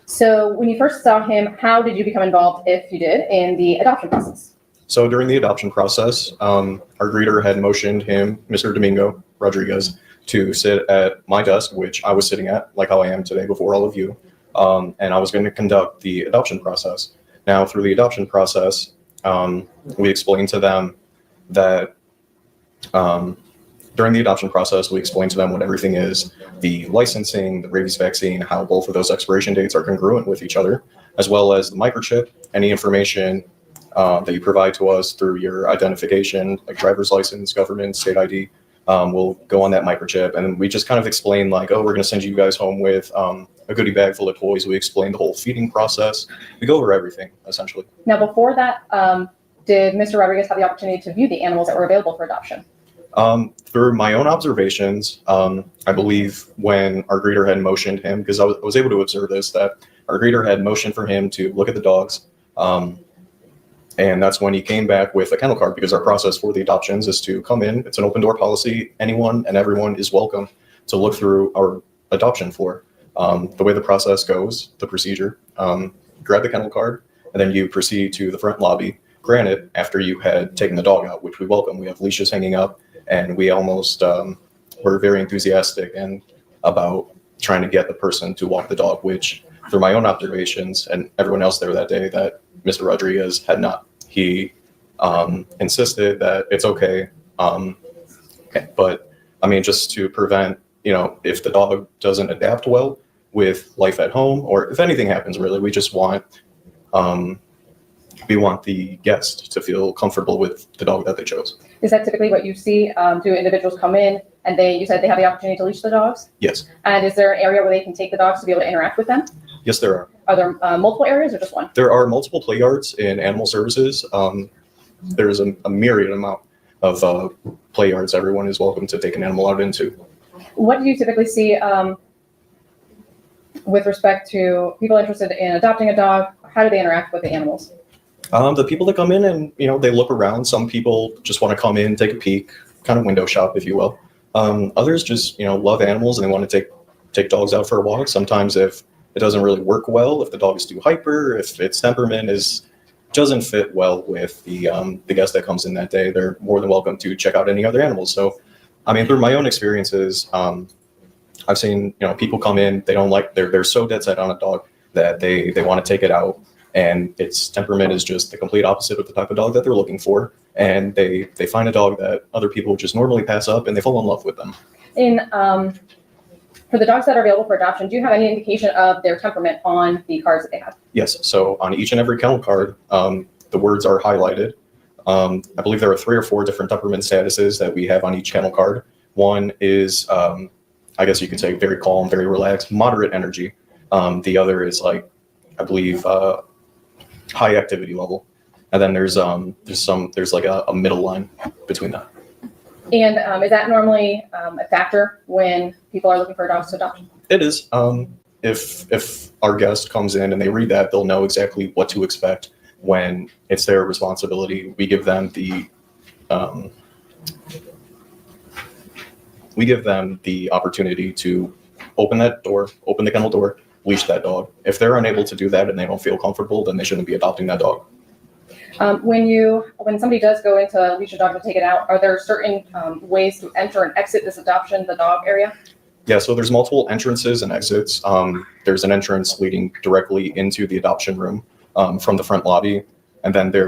So when you first saw him, how did you become involved, if you did, in the adoption process? So during the adoption process, our greeter had motioned him, Mr. Domingo Rodrigues, to sit at my desk, which I was sitting at, like how I am today before all of you. And I was going to conduct the adoption process. Now, through the adoption process, we explained to them that during the adoption process, we explained to them what everything is, the licensing, the rabies vaccine, how both of those expiration dates are congruent with each other, as well as the microchip, any information that you provide to us through your identification, like driver's license, government, state ID, will go on that microchip. And we just kind of explain like, oh, we're going to send you guys home with a goodie bag full of toys. We explain the whole feeding process. We go over everything, essentially. Now, before that, did Mr. Rodrigues have the opportunity to view the animals that were available for adoption? Through my own observations, I believe when our greeter had motioned him, because I was able to observe this, that our greeter had motioned for him to look at the dogs. And that's when he came back with a kennel card, because our process for the adoptions is to come in. It's an open door policy. Anyone and everyone is welcome to look through our adoption floor. The way the process goes, the procedure, grab the kennel card, and then you proceed to the front lobby. Granted, after you had taken the dog out, which we welcome, we have leashes hanging up, and we almost were very enthusiastic and about trying to get the person to walk the dog, which through my own observations and everyone else there that day, that Mr. Rodrigues had not. He insisted that it's okay, but I mean, just to prevent, if the dog doesn't adapt well with life at home, or if anything happens, really, we just want the guest to feel comfortable with the dog that they chose. Is that typically what you see? Do individuals come in and you said they have the opportunity to leash the dogs? Yes. And is there an area where they can take the dogs to be able to interact with them? Yes, there are. Are there multiple areas or just one? There are multiple play yards in animal services. There's a myriad amount of play yards everyone is welcome to take an animal out into. What do you typically see with respect to people interested in adopting a dog? How do they interact with the animals? The people that come in and, they look around. Some people just want to come in, take a peek, kind of window shop, if you will. Others just, love animals and they want to take dogs out for a walk. Sometimes if it doesn't really work well, if the dog is too hyper, if its temperament doesn't fit well with the guest that comes in that day, they're more than welcome to check out any other animals. So, I mean, through my own experiences, I've seen, people come in, they're so dead set on a dog that they want to take it out, and its temperament is just the complete opposite of the type of dog that they're looking for. And they find a dog that other people just normally pass up, and they fall in love with them. For the dogs that are available for adoption, do you have any indication of their temperament on the cards that they have? Yes. So on each and every kennel card, the words are highlighted. I believe there are 3 or 4 different temperament statuses that we have on each kennel card. One is, I guess you could say, very calm, very relaxed, moderate energy. The other is I believe, high activity level. And then there's like a middle line between that. And is that normally a factor when people are looking for dogs to adopt? It is. If our guest comes in and they read that, they'll know exactly what to expect when it's their responsibility. We give them the opportunity to open the kennel door, leash that dog. If they're unable to do that and they don't feel comfortable, then they shouldn't be adopting that dog. When somebody does go into leash a dog to take it out, are there certain ways to enter and exit this adoption, the dog area? Yeah, so there's multiple entrances and exits. There's an entrance leading directly into the adoption room from the front lobby. And then there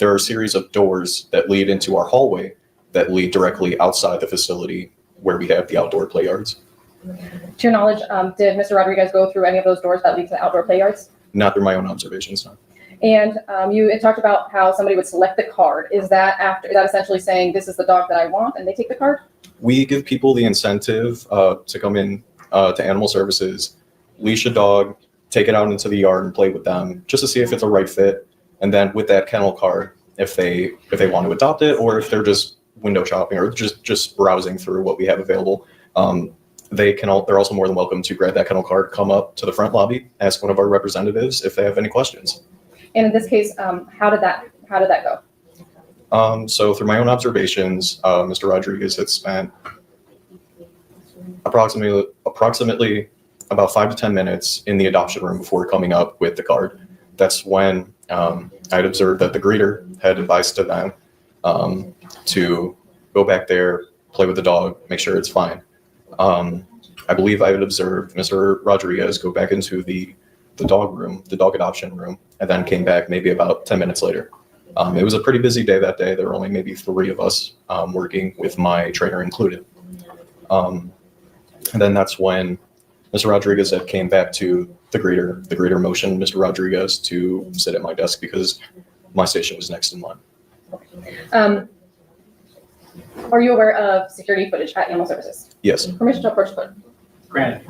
are a series of doors that lead into our hallway that lead directly outside the facility where we have the outdoor play yards. To your knowledge, did Mr. Rodrigues go through any of those doors that lead to the outdoor play yards? Not through my own observations, no. And you had talked about how somebody would select the card. Is that essentially saying this is the dog that I want and they take the card? We give people the incentive to come in to animal services, leash a dog, take it out into the yard and play with them just to see if it's a right fit. And then with that kennel card, if they want to adopt it or if they're just window shopping or just browsing through what we have available, they're also more than welcome to grab that kennel card, come up to the front lobby, ask one of our representatives if they have any questions. And in this case, how did that go? So through my own observations, Mr. Rodrigues had spent approximately about 5 to 10 minutes in the adoption room before coming up with the card. That's when I had observed that the greeter had advised to them to go back there, play with the dog, make sure it's fine. I believe I had observed Mr. Rodrigues go back into the dog adoption room, and then came back maybe about 10 minutes later. It was a pretty busy day that day. There were only maybe 3 of us working with my trainer included. And then that's when Mr. Rodrigues had came back to the greeter. The greeter motioned Mr. Rodrigues to sit at my desk because my station was next in line. Are you aware of security footage at Animal Services? Yes. Permission to approach foot. Granted.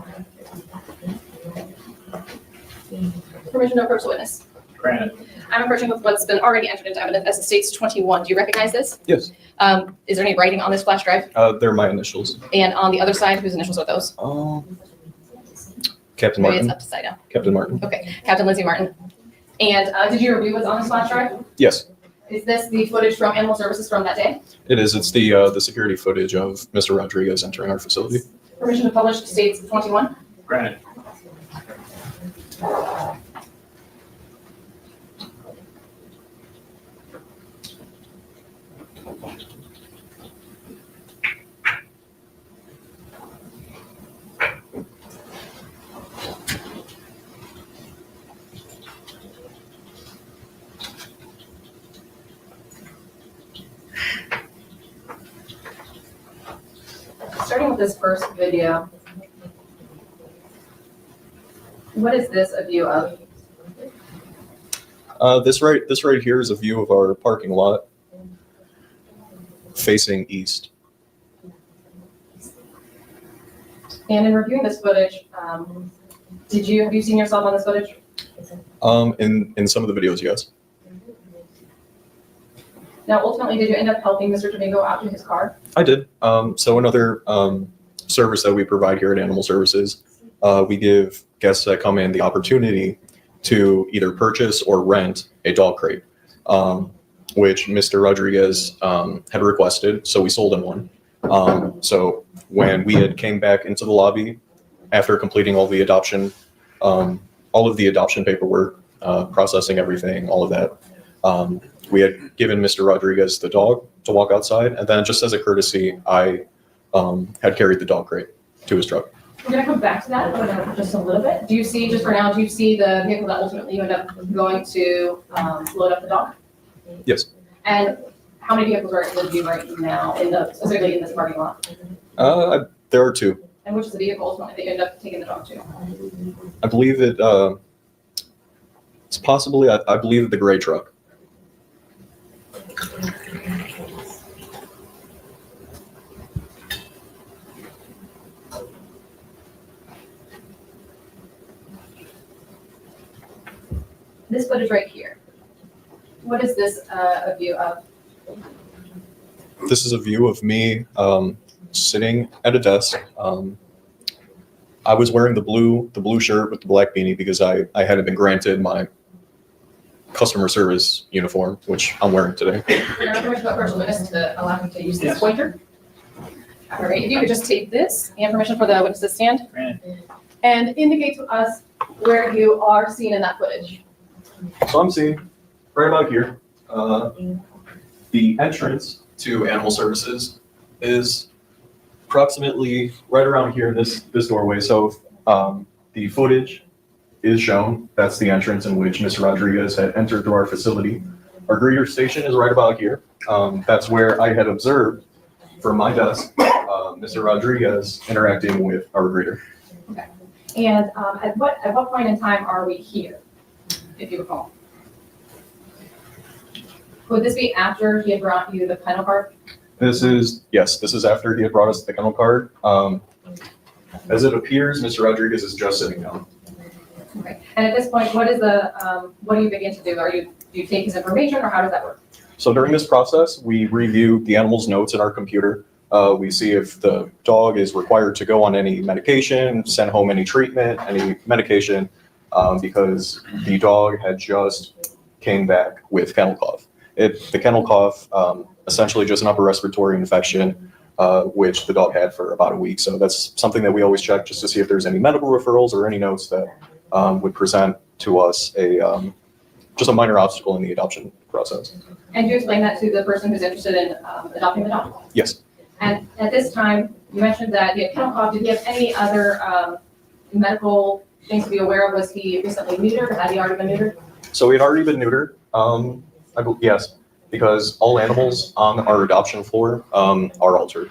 Permission to approach the witness. Granted. I'm approaching with what's been already entered into evidence as it states 21. Do you recognize this? Yes. Is there any writing on this flash drive? They're my initials. And on the other side, whose initials are those? Captain Maybe Martin. it's upside down. Captain Martin. Okay, Captain Lindsay Martin. And did you review what's on this flash drive? Yes, Is this the footage from Animal Services from that day? it is. It's the security footage of Mr. Rodrigues entering our facility. Permission to publish states 21. Granted. Starting with this first video, what is this a view of? This right here is a view of our parking lot facing east. And in reviewing this footage, have you seen yourself on this footage? In some of the videos, yes. Now, ultimately, did you end up helping Mr. Domingo out to his car? I did. So another service that we provide here at Animal Services, we give guests that come in the opportunity to either purchase or rent a dog crate. which Mr. Rodrigues had requested, so we sold him one. So when we had came back into the lobby after completing all the adoption, all of the adoption paperwork, processing everything, all of that, we had given Mr. Rodrigues the dog to walk outside, and then just as a courtesy, I had carried the dog crate to his truck. We're gonna come back to that just a little bit. Do you see, just for now, do you see the vehicle that ultimately you end up going to load up the dog? Yes. And how many vehicles are with you right now specifically in this parking lot? There are two. And which is the vehicle ultimately that you end up taking the dog to? I believe it's possibly, I believe the gray truck. This footage right here. What is this a view of? This is a view of me sitting at a desk. I was wearing the blue shirt with the black beanie because I hadn't been granted my customer service uniform, which I'm wearing today. We're going to permission about personal witness to allow me to use this pointer. All right, if you could just take this and permission for the witness to stand and indicate to us where you are seen in that footage. So I'm seeing right about here, the entrance to animal services is approximately right around here in this doorway. So the footage is shown. That's the entrance in which Mr. Rodrigues had entered through our facility. Our greeter station is right about here. That's where I had observed from my desk Mr. Rodrigues interacting with our greeter. Okay. And at what point in time are we here, if you recall? Would this be after he had brought you the kennel card? This is after he had brought us the kennel card. As it appears, Mr. Rodrigues is just sitting down. Okay. And at this point, what do you begin to do? Do you take his information, or how does that work? So during this process, we review the animal's notes in our computer. We see if the dog is required to go on any medication, send home any treatment, any medication, because the dog had just came back with kennel cough. The kennel cough, essentially just an upper respiratory infection, which the dog had for about a week. So that's something that we always check just to see if there's any medical referrals or any notes that would present to us just a minor obstacle in the adoption process. And do you explain that to the person who's interested in adopting the dog? Yes. And at this time, you mentioned that he had kennel cough. Did he have any other medical things to be aware of? Was he recently neutered? Had he already been neutered? So he had already been neutered. Yes, because all animals on our adoption floor are altered.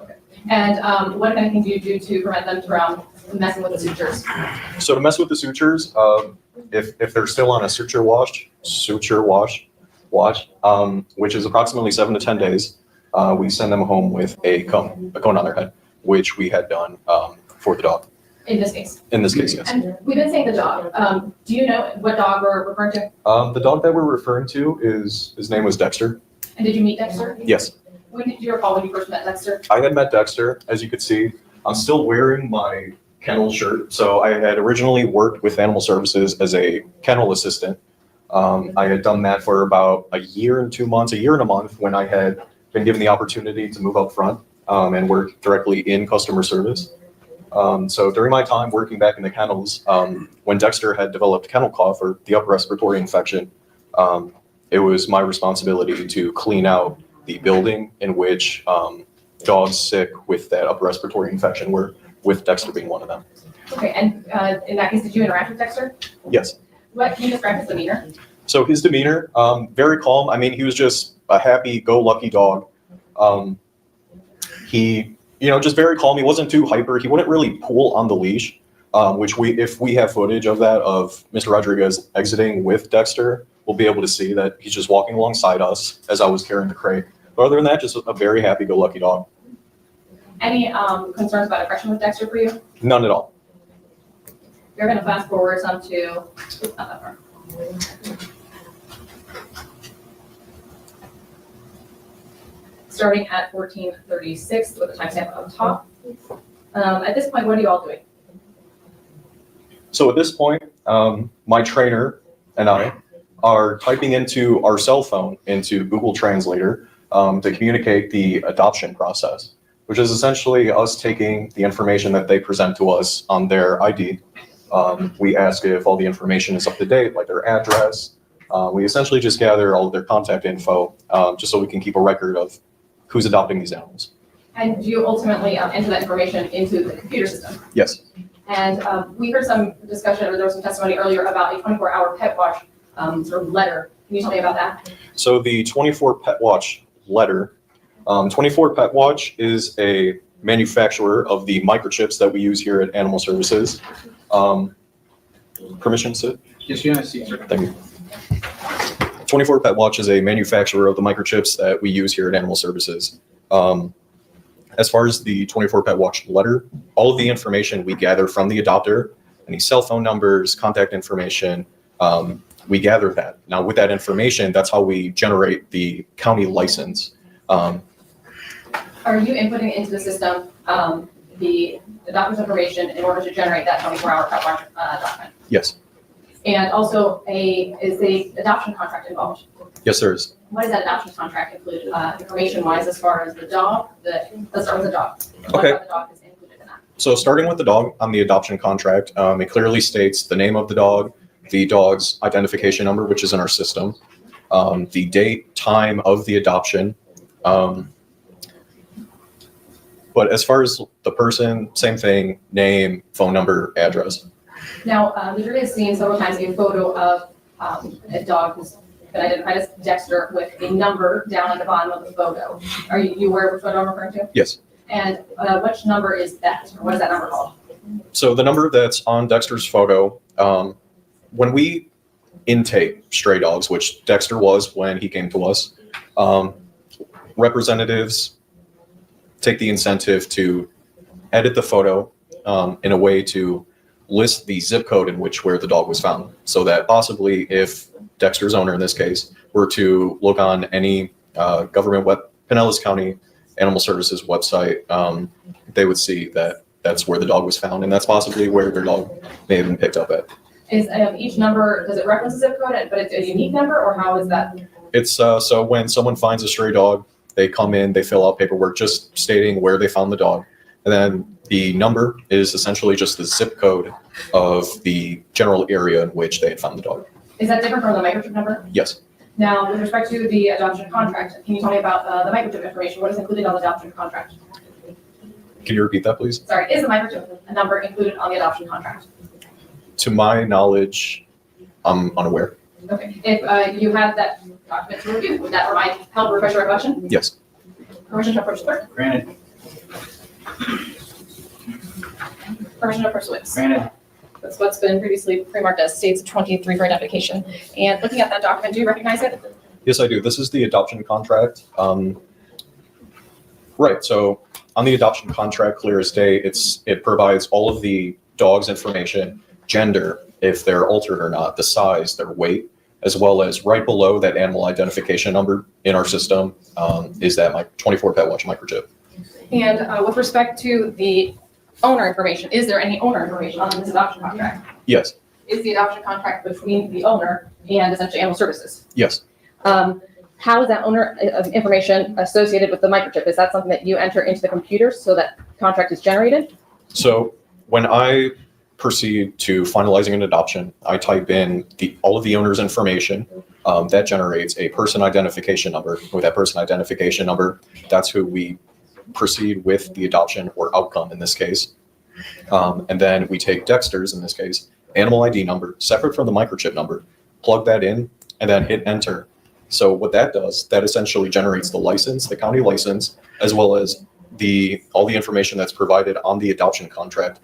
Okay. And what, if anything, do you do to prevent them from messing with the sutures? So to mess with the sutures, if they're still on a suture wash, which is approximately 7 to 10 days, we send them home with a cone on their head, which we had done for the dog. In this case? In this case, yes. And we've been saying the dog. Do you know what dog we're referring to? The dog that we're referring to his name was Dexter. And did you meet Dexter? Yes. When did you recall when you first met Dexter? I had met Dexter. As you could see, I'm still wearing my kennel shirt. So I had originally worked with Animal Services as a kennel assistant. I had done that for about a year and a month when I had been given the opportunity to move up front and work directly in customer service. So during my time working back in the kennels, when Dexter had developed kennel cough or the upper respiratory infection, it was my responsibility to clean out the building in which dogs sick with that upper respiratory infection were, with Dexter being one of them. Okay, and in that case, did you interact with Dexter? Yes. What can you describe his demeanor? So his demeanor, very calm. I mean, he was just a happy-go-lucky dog. He, just very calm. He wasn't too hyper. He wouldn't really pull on the leash, which if we have footage of that, of Mr. Rodrigues exiting with Dexter, we'll be able to see that he's just walking alongside us as I was carrying the crate. But other than that, just a very happy-go-lucky dog. Any concerns about aggression with Dexter for you? None at all. You're going to fast forward some to, not that far. Starting at 14:36 with the timestamp up top. At this point, what are you all doing? So at this point, my trainer and I are typing into our cell phone into Google Translator to communicate the adoption process, which is essentially us taking the information that they present to us on their ID. We ask if all the information is up to date, like their address. We essentially just gather all of their contact info, just so we can keep a record of who's adopting these animals. And do you ultimately enter that information into the computer system? Yes. And we heard some discussion, or there was some testimony earlier about a 24-hour pet watch sort of letter. Can you tell me about that? So the 24 Pet Watch letter, 24 Pet Watch is a manufacturer of the microchips that we use here at Animal Services. Permission, Sid? Yes, you have a seat, sir. Thank you. 24 Pet Watch is a manufacturer of the microchips that we use here at Animal Services. As far as the 24 Pet Watch letter, all of the information we gather from the adopter, any cell phone numbers, contact information, we gather that. Now with that information, that's how we generate the county license. Are you inputting into the system the adopter's information in order to generate that 24-hour pet watch document? Yes. And also, is the adoption contract involved? Yes, there is. What does that adoption contract include, information-wise, as far as the dog? Let's start with the dog. What Okay. about the dog is included in that? So starting with the dog on the adoption contract, it clearly states the name of the dog's identification number, which is in our system, the date, time of the adoption. But as far as the person, same thing, name, phone number, address. Now, the jury has seen several times a photo of a dog who's been identified as Dexter with a number down at the bottom of the photo. Are you aware of which photo I'm referring to? Yes. And which number is that? Or what is that number called? So the number that's on Dexter's photo, when we intake stray dogs, which Dexter was when he came to us, representatives take the incentive to edit the photo in a way to list the zip code in which where the dog was found, so that possibly if Dexter's owner in this case were to look on any government Pinellas County Animal Services website, they would see that that's where the dog was found, and that's possibly where their dog may have been picked up at. Is each number, does it reference a zip code, but it's a unique number, or how is that? It's so when someone finds a stray dog, they come in, they fill out paperwork just stating where they found the dog, and then the number is essentially just the zip code of the general area in which they had found the dog. Is that different from the microchip number? Yes. Now, with respect to the adoption contract, can you tell me about the microchip information? What is included on the adoption contract? Can you repeat that, please? Sorry, is the microchip number included on the adoption contract? To my knowledge, I'm unaware. Okay, if you had that document to review, would that help refresh your recollection? Yes. Permission to approach the clerk? Granted. Permission to approach the witness? Granted. That's what's been previously pre-marked as states 23 for identification. And looking at that document, do you recognize it? Yes, I do. This is the adoption contract. Right. So on the adoption contract, clear as day, it provides all of the dog's information, gender, if they're altered or not, the size, their weight, as well as right below that animal identification number in our system is that 24 Pet Watch microchip. And with respect to the owner information, is there any owner information on this adoption contract? Yes. Is the adoption contract between the owner and essentially Animal Services? Yes. How is that owner information associated with the microchip? Is that something that you enter into the computer so that contract is generated? So when I proceed to finalizing an adoption, I type in all of the owner's information. That generates a person identification number. With that person identification number, that's who we proceed with the adoption or outcome in this case. And then we take Dexter's, in this case, animal ID number, separate from the microchip number, plug that in, and then hit enter. So what that does, that essentially generates the license, the county license, as well as all the information that's provided on the adoption contract.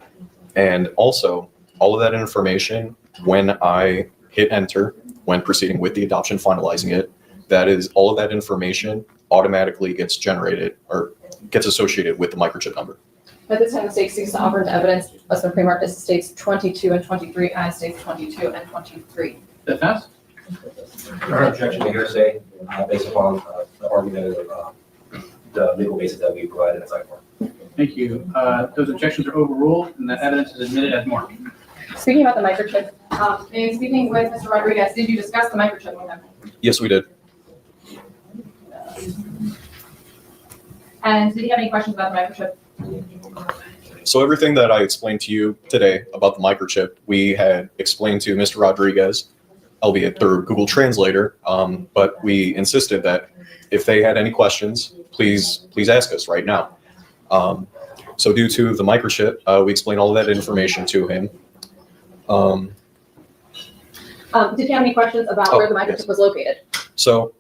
And also all of that information, when I hit enter, when proceeding with the adoption, finalizing it, that is all of that information automatically gets generated or gets associated with the microchip number. At this time, the state seeks to offer into evidence what's been pre-marked as states 22 and 23 and states 22 and 23. Defense? No objection to hearsay based upon the argument of the legal basis that we provided in site form. Thank you. Those objections are overruled and that evidence is admitted as marked. Speaking about the microchip, in speaking with Mr. Rodrigues, did you discuss the microchip with him? Yes, we did. And did he have any questions about the microchip? So everything that I explained to you today about the microchip, we had explained to Mr. Rodrigues, albeit through Google Translator, but we insisted that if they had any questions, please ask us right now. So due to the microchip, we explained all of that information to him. Did you have any questions about where the microchip was located? So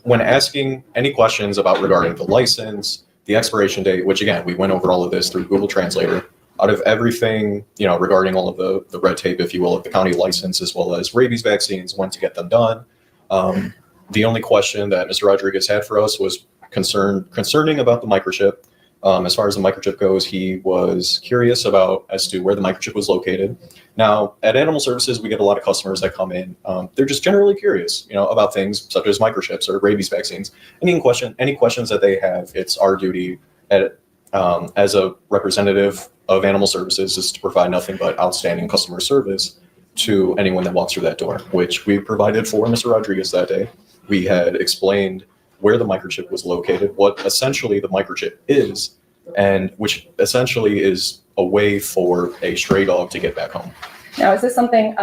when asking any questions regarding the license, the expiration date, which again, we went over all of this through Google Translator, out of everything, regarding all of the red tape, if you will, of the county license, as well as rabies vaccines, when to get them done. The only question that Mr. Rodrigues had for us was concerning about the microchip. As far as the microchip goes, he was curious as to where the microchip was located. Now, at Animal Services, we get a lot of customers that come in. They're just generally curious, about things such as microchips or rabies vaccines. Any questions that they have, it's our duty as a representative of Animal Services is to provide nothing but outstanding customer service to anyone that walks through that door, which we provided for Mr. Rodrigues that day. We had explained where the microchip was located, what essentially the microchip is, and which essentially is a way for a stray dog to get back home. Now, is this something,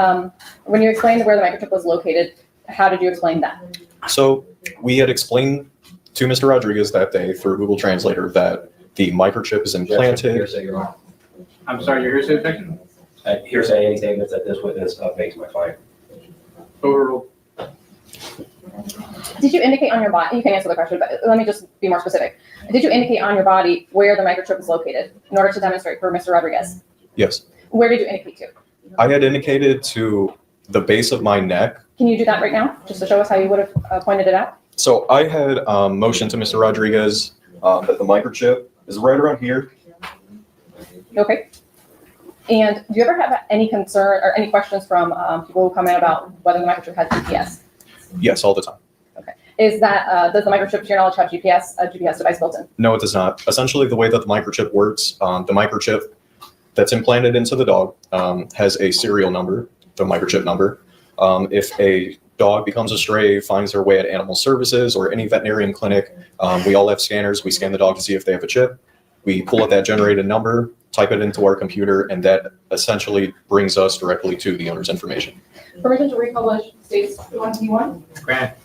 when you explained where the microchip was located, how did you explain that? So we had explained to Mr. Rodrigues that day through Google Translator that the microchip is implanted. Hearsay, Your Honor. I'm sorry, your hearsay objection? Hearsay, any statements that this witness makes my client. Overruled. Did you indicate on your body, you can answer the question, but let me just be more specific. Did you indicate on your body where the microchip was located in order to demonstrate for Mr. Rodrigues? Yes. Where did you indicate to? I had indicated to the base of my neck. Can you do that right now, just to show us how you would have pointed it out? So I had motioned to Mr. Rodrigues that the microchip is right around here. Okay. And do you ever have any concern or any questions from people who come in about whether the microchip has GPS? Yes, all the time. Okay. Is that, does the microchip, to your knowledge, have a GPS device built in? No, it does not. Essentially, the way that the microchip works, the microchip that's implanted into the dog has a serial number, the microchip number. If a dog becomes a stray, finds their way at Animal Services or any veterinarian clinic, we all have scanners. We scan the dog to see if they have a chip. We pull out that generated number, type it into our computer, and that essentially brings us directly to the owner's information. Permission to republish states 121? Grant.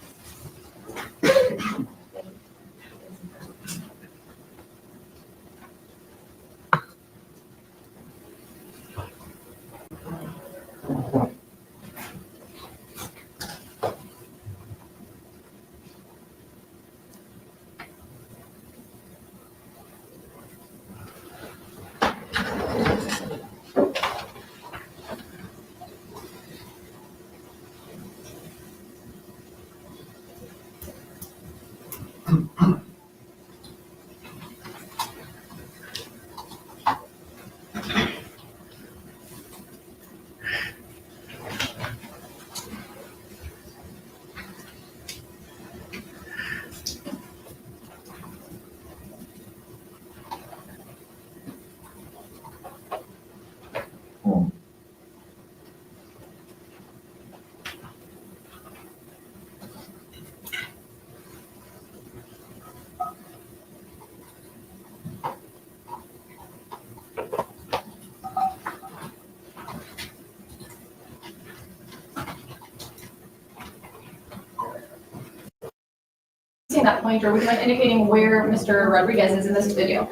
That point, or would you mind indicating where Mr. Rodrigues is in this video?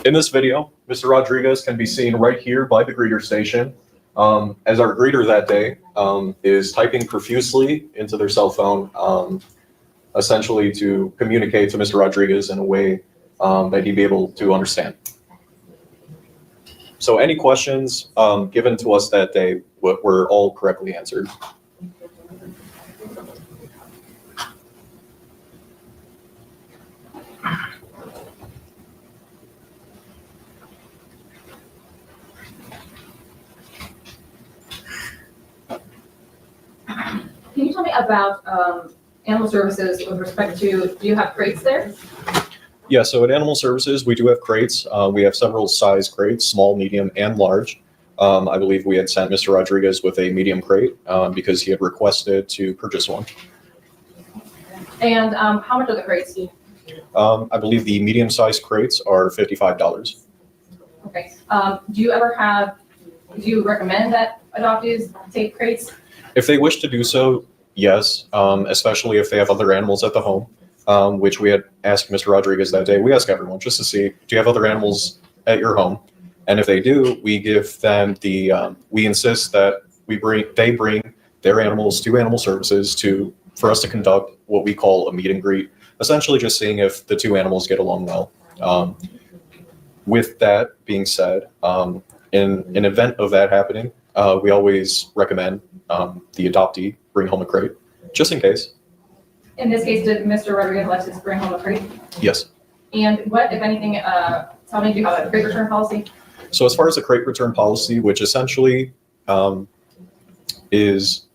In this video, Mr. Rodrigues can be seen right here by the greeter station. As our greeter that day is typing profusely into their cell phone, essentially to communicate to Mr. Rodrigues in a way that he'd be able to understand. So any questions given to us that day were all correctly answered. Can you tell me about Animal Services with respect to, do you have crates there? Yeah, so at Animal Services, we do have crates. We have several size crates, small, medium, and large. I believe we had sent Mr. Rodrigues with a medium crate because he had requested to purchase one. And how much are the crates? I believe the medium-sized crates are $55. Okay. Do you recommend that adoptees take crates? If they wish to do so, yes, especially if they have other animals at the home, which we had asked Mr. Rodrigues that day. We ask everyone just to see, do you have other animals at your home? And if they do, we give them we insist that they bring their animals to Animal Services for us to conduct what we call a meet and greet, essentially just seeing if the two animals get along well. With that being said, in an event of that happening, we always recommend the adoptee bring home a crate, just in case. In this case, did Mr. Rodrigues let us bring home a crate? Yes. And what, if anything, tell me, do you have a crate return policy? So as far as the crate return policy, which essentially is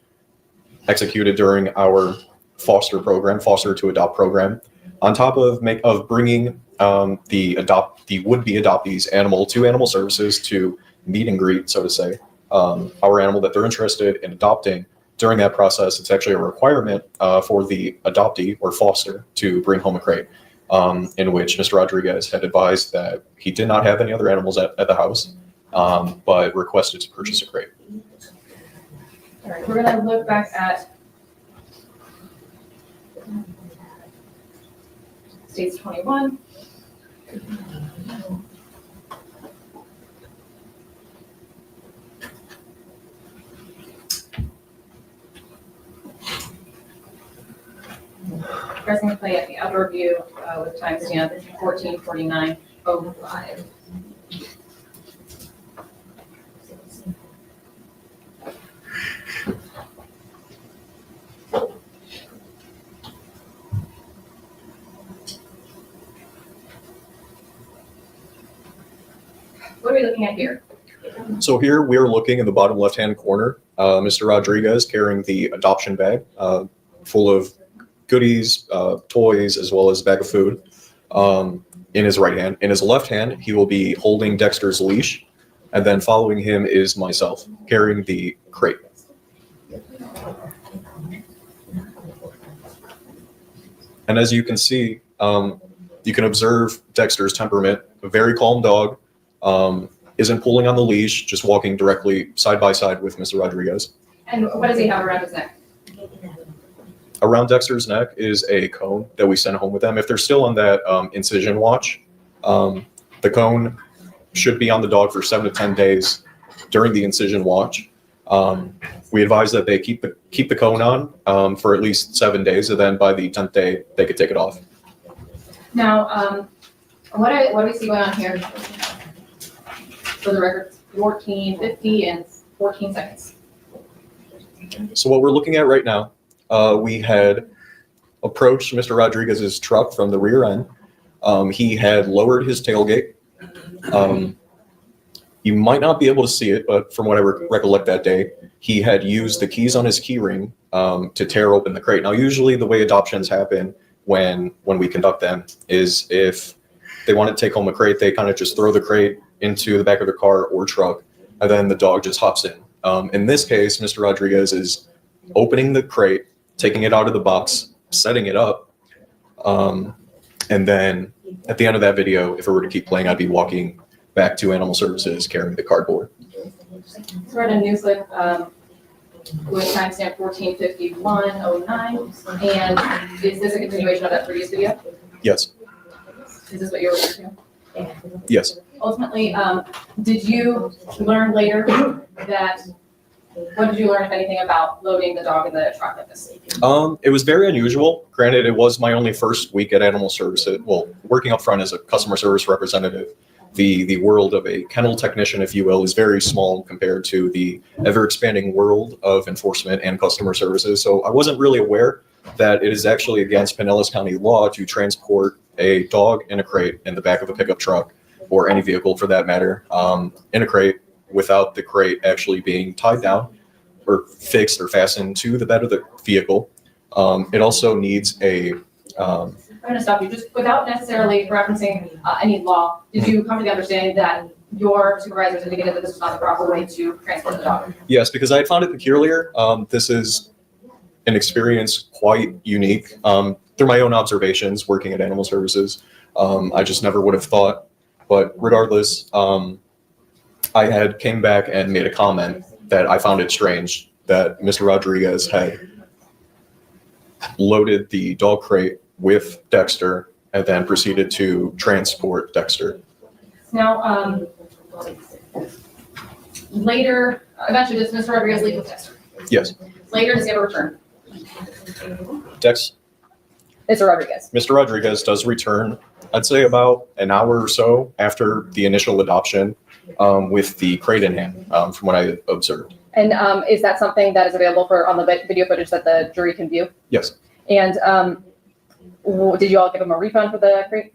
executed during our foster to adopt program, on top of bringing the would-be adoptee's animal to Animal Services to meet and greet, so to say, our animal that they're interested in adopting. During that process, it's actually a requirement for the adoptee or foster to bring home a crate, in which Mr. Rodrigues had advised that he did not have any other animals at the house, but requested to purchase a crate. All right, we're going to look back at States 21. Pressing play at the outdoor view with timestamp 14:49:05. What are we looking at here? So here we are looking in the bottom left-hand corner, Mr. Rodrigues carrying the adoption bag full of goodies, toys, as well as a bag of food in his right hand. In his left hand, he will be holding Dexter's leash, and then following him is myself carrying the crate. And as you can see, you can observe Dexter's temperament, a very calm dog, isn't pulling on the leash, just walking directly side by side with Mr. Rodrigues. And what does he have around his neck? Around Dexter's neck is a cone that we send home with them. If they're still on that incision watch, the cone should be on the dog for 7 to 10 days during the incision watch. We advise that they keep the cone on for at least 7 days, and then by the 10th day, they could take it off. Now, what do we see going on here? For the record, 14:50 and 14 seconds. So what we're looking at right now, we had approached Mr. Rodrigues' truck from the rear end. He had lowered his tailgate. You might not be able to see it, but from what I recollect that day, he had used the keys on his key ring to tear open the crate. Now, usually the way adoptions happen when we conduct them is if they want to take home a crate, they kind of just throw the crate into the back of their car or truck, and then the dog just hops in. In this case, Mr. Rodrigues is opening the crate, taking it out of the box, setting it up, and then at the end of that video, if it were to keep playing, I'd be walking back to Animal Services carrying the cardboard. So we're at a new slip with timestamp 14:51:09, and is this a continuation of that previous video? Yes. Is this what you're referring to? Yes. Ultimately, did you learn later that, what did you learn, if anything, about loading the dog in the truck like this? It was very unusual. Granted, it was my only first week at Animal Services. Well, working up front as a customer service representative, the world of a kennel technician, if you will, is very small compared to the ever-expanding world of enforcement and customer services. So I wasn't really aware that it is actually against Pinellas County law to transport a dog in a crate in the back of a pickup truck, or any vehicle for that matter, in a crate without the crate actually being tied down or fixed or fastened to the bed of the vehicle. It also needs a I'm going to stop you, just without necessarily referencing any law. Did you come to the understanding that your supervisors indicated that this was not the proper way to transport the dog? Yes, because I had found it peculiar. This is an experience quite unique. Through my own observations working at Animal Services, I just never would have thought. But regardless, I had came back and made a comment that I found it strange that Mr. Rodrigues had loaded the dog crate with Dexter and then proceeded to transport Dexter. Now, later, eventually, does Mr. Rodrigues leave with Dexter? Yes. Later, does he ever return? Mr. Rodrigues. Mr. Rodrigues does return, I'd say about an hour or so after the initial adoption, with the crate in hand, from what I observed. And is that something that is available on the video footage that the jury can view? Yes. And did you all give him a refund for the crate?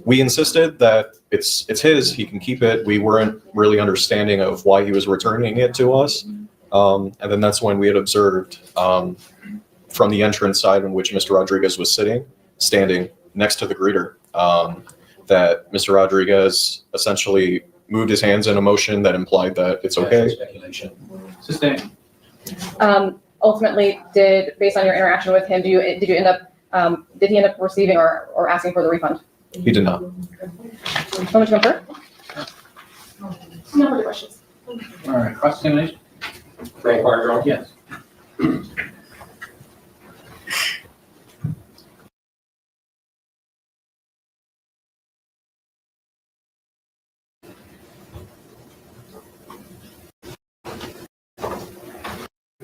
We insisted that it's his, he can keep it. We weren't really understanding of why he was returning it to us. And then that's when we had observed from the entrance side in which Mr. Rodrigues was standing next to the greeter, that Mr. Rodrigues essentially moved his hands in a motion that implied that it's okay. Speculation. Sustained. Ultimately, based on your interaction with him, did he end up receiving or asking for the refund? He did not. How much confer? No further questions. All right, cross-examination? May I inquire, Your Honor? Yes.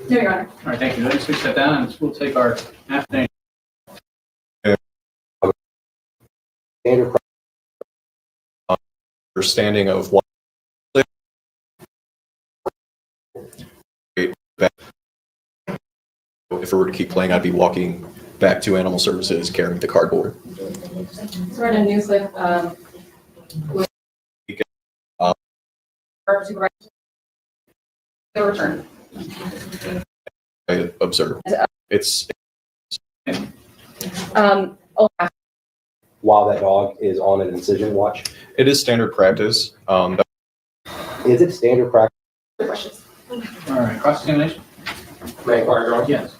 No, Your Honor. All right, thank you. Let's switch that down and we'll take our afternoon. Understanding of what if it were to keep playing, I'd be walking back to Animal Services carrying the cardboard. So we're in a new slip. Supervisor. The return. I observed. It's While that dog is on an incision watch? It is standard practice. Is it standard practice? Questions. All right, cross-examination? May I inquire, Your Honor? Yes.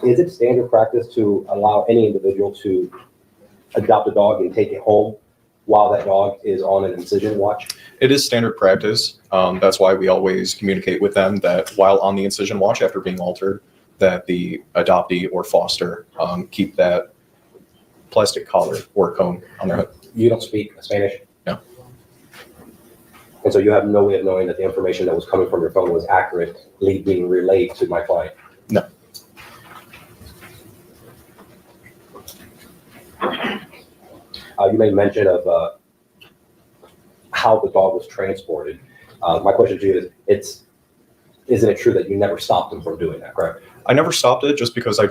Is it standard practice to allow any individual to adopt a dog and take it home while that dog is on an incision watch? It is standard practice. That's why we always communicate with them that while on the incision watch after being altered, that the adoptee or foster keep that plastic collar or cone on their head. You don't speak Spanish? No. And so you have no way of knowing that the information that was coming from your phone was accurately being relayed to my client? No. You made mention of how the dog was transported. My question to you is, isn't it true that you never stopped him from doing that, correct? I never stopped it just because I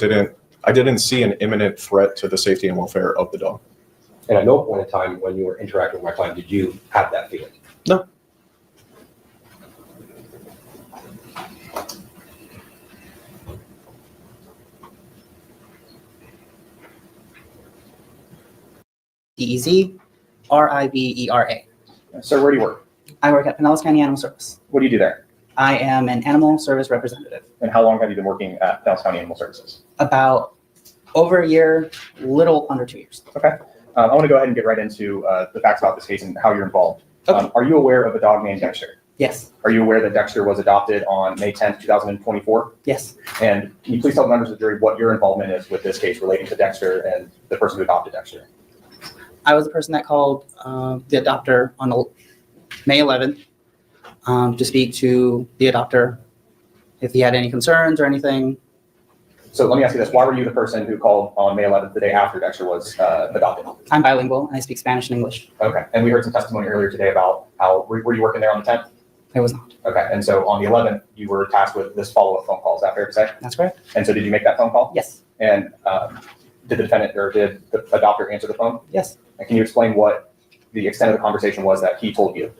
didn't see an imminent threat to the safety and welfare of the dog. And at no point in time when you were interacting with my client, did you have that feeling? No. D-E-Z, R-I-V-E-R-A. Sir, where do you work? I work at Pinellas County Animal Service. What do you do there? I am an animal service representative. And how long have you been working at Dallas County Animal Services? About over a year, little under 2 years. Okay. I want to go ahead and get right into the facts about this case and how you're involved. Okay. Are you aware of a dog named Dexter? Yes. Are you aware that Dexter was adopted on May 10th, 2024? Yes. And can you please tell the members of the jury what your involvement is with this case relating to Dexter and the person who adopted Dexter? I was the person that called the adopter on May 11th to speak to the adopter if he had any concerns or anything. So let me ask you this. Why were you the person who called on May 11th, the day after Dexter was adopted? I'm bilingual and I speak Spanish and English. Okay. And we heard some testimony earlier today about how, were you working there on the 10th? I was not. Okay. And so on the 11th, you were tasked with this follow-up phone call. Is that fair to say? That's correct. And so did you make that phone call? Yes. And did the defendant or did the adopter answer the phone? Yes. And can you explain what the extent of the conversation was that he told you?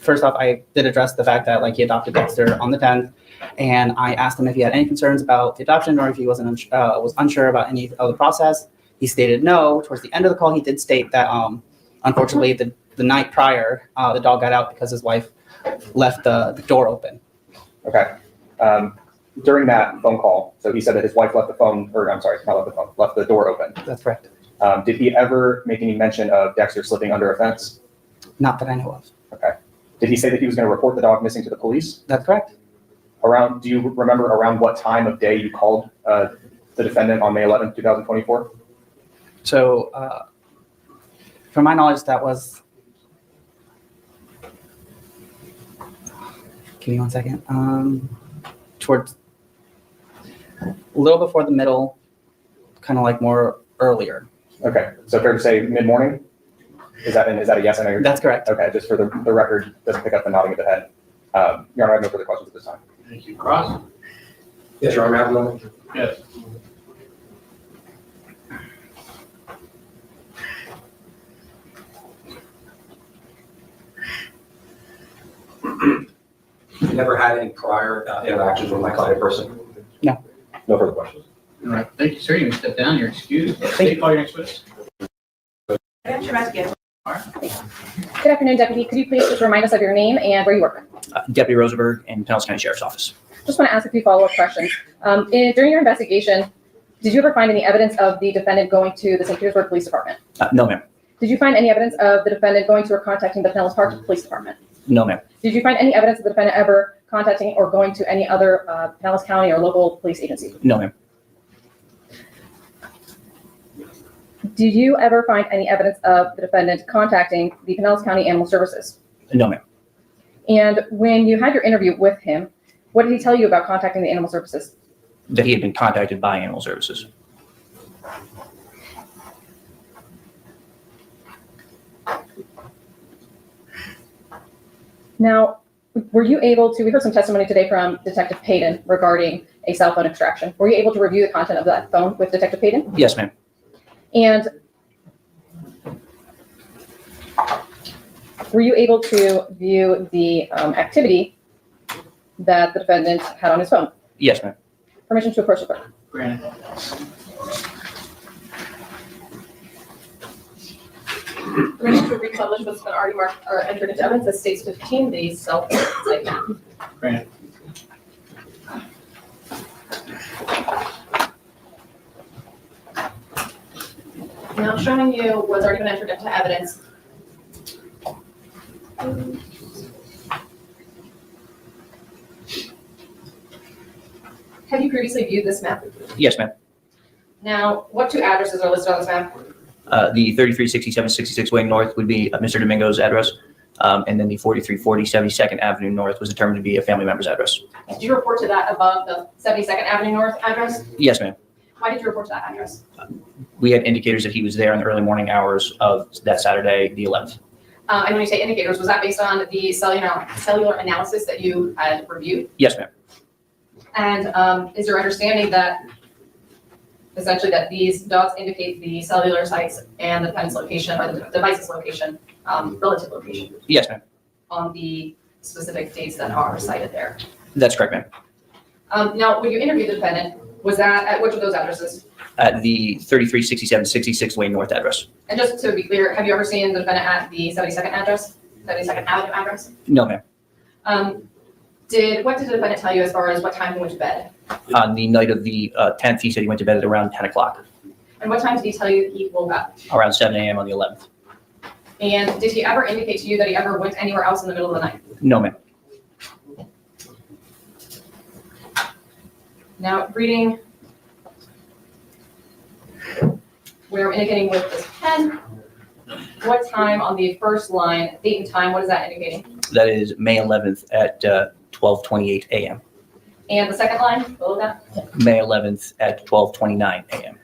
first off, I did address the fact that like he adopted Dexter on the 10th, and I asked him if he had any concerns about the adoption or if he was unsure about any of the process. He stated no. Towards the end of the call, he did state that unfortunately the night prior, the dog got out because his wife left the door open. Okay. During that phone call, so he said that his wife left the phone, or I'm sorry, not left the phone, left the door open. That's correct. Did he ever make any mention of Dexter slipping under a fence? Not that I know of. Okay. Did he say that he was going to report the dog missing to the police? That's correct. Do you remember around what time of day you called the defendant on May 11th, 2024? So, from my knowledge, that was. Give me 1 second. Towards a little before the middle, kind of like more earlier. Okay, so fair to say mid-morning? Is that a yes? I know you're. That's correct. Okay, just for the record, doesn't pick up the nodding of the head. Your Honor, I have no further questions at this time. Thank you. Cross? Yes, Your Honor, I have none. Yes. You never had any prior interactions with my client in person? No. No further questions. All right, thank you, sir. You can step down. You're excused. State call your next witness. Good afternoon, Deputy. Could you please just remind us of your name and where you work? Deputy Rosenberg in Pinellas County Sheriff's Office. Just want to ask a few follow-up questions. During your investigation, did you ever find any evidence of the defendant going to the St. Petersburg Police Department? No, ma'am. Did you find any evidence of the defendant going to or contacting the Pinellas Park Police Department? No, ma'am. Did you find any evidence of the defendant ever contacting or going to any other Pinellas County or local police agency? No, ma'am. Did you ever find any evidence of the defendant contacting the Pinellas County Animal Services? No, ma'am. And when you had your interview with him, what did he tell you about contacting the Animal Services? That he had been contacted by Animal Services. Now, were you able to, we heard some testimony today from Detective Payton regarding a cell phone extraction. Were you able to review the content of that phone with Detective Payton? Yes, ma'am. And were you able to view the activity that the defendant had on his phone? Yes, ma'am. Permission to approach the clerk. Granted. Permission to republish what's been already marked or entered into evidence as states 15, the cell phone site map. Granted. Now showing you what's already been entered into evidence. Have you previously viewed this map? Yes, ma'am. Now, what two addresses are listed on this map? The 336766 Wayne North would be Mr. Domingo's address. And then the 4340 72nd Avenue North was determined to be a family member's address. Did you report to that above the 72nd Avenue North address? Yes, ma'am. Why did you report to that address? We had indicators that he was there in the early morning hours of that Saturday, the 11th. And when you say indicators, was that based on the cellular analysis that you had reviewed? Yes, ma'am. And is your understanding that essentially that these dots indicate the cellular sites and the defendant's location or the device's location, relative location? Yes, ma'am. On the specific dates that are cited there. That's correct, ma'am. Now, when you interviewed the defendant, was that at which of those addresses? At the 336766 Wayne North address. And just to be clear, have you ever seen the defendant at the 72nd address, 72nd Avenue address? No, ma'am. What did the defendant tell you as far as what time he went to bed? On the night of the 10th, he said he went to bed at around 10 o'clock, And what time did he tell you he woke up? around 7 a.m. on the 11th. And did he ever indicate to you that he ever went anywhere else in the middle of the night? No, ma'am. Now, reading, we're indicating with this pen, what time on the first line, date and time, what is that indicating? That is May 11th at 12:28 a.m. And the second line, below that? May 11th at 12:29 a.m.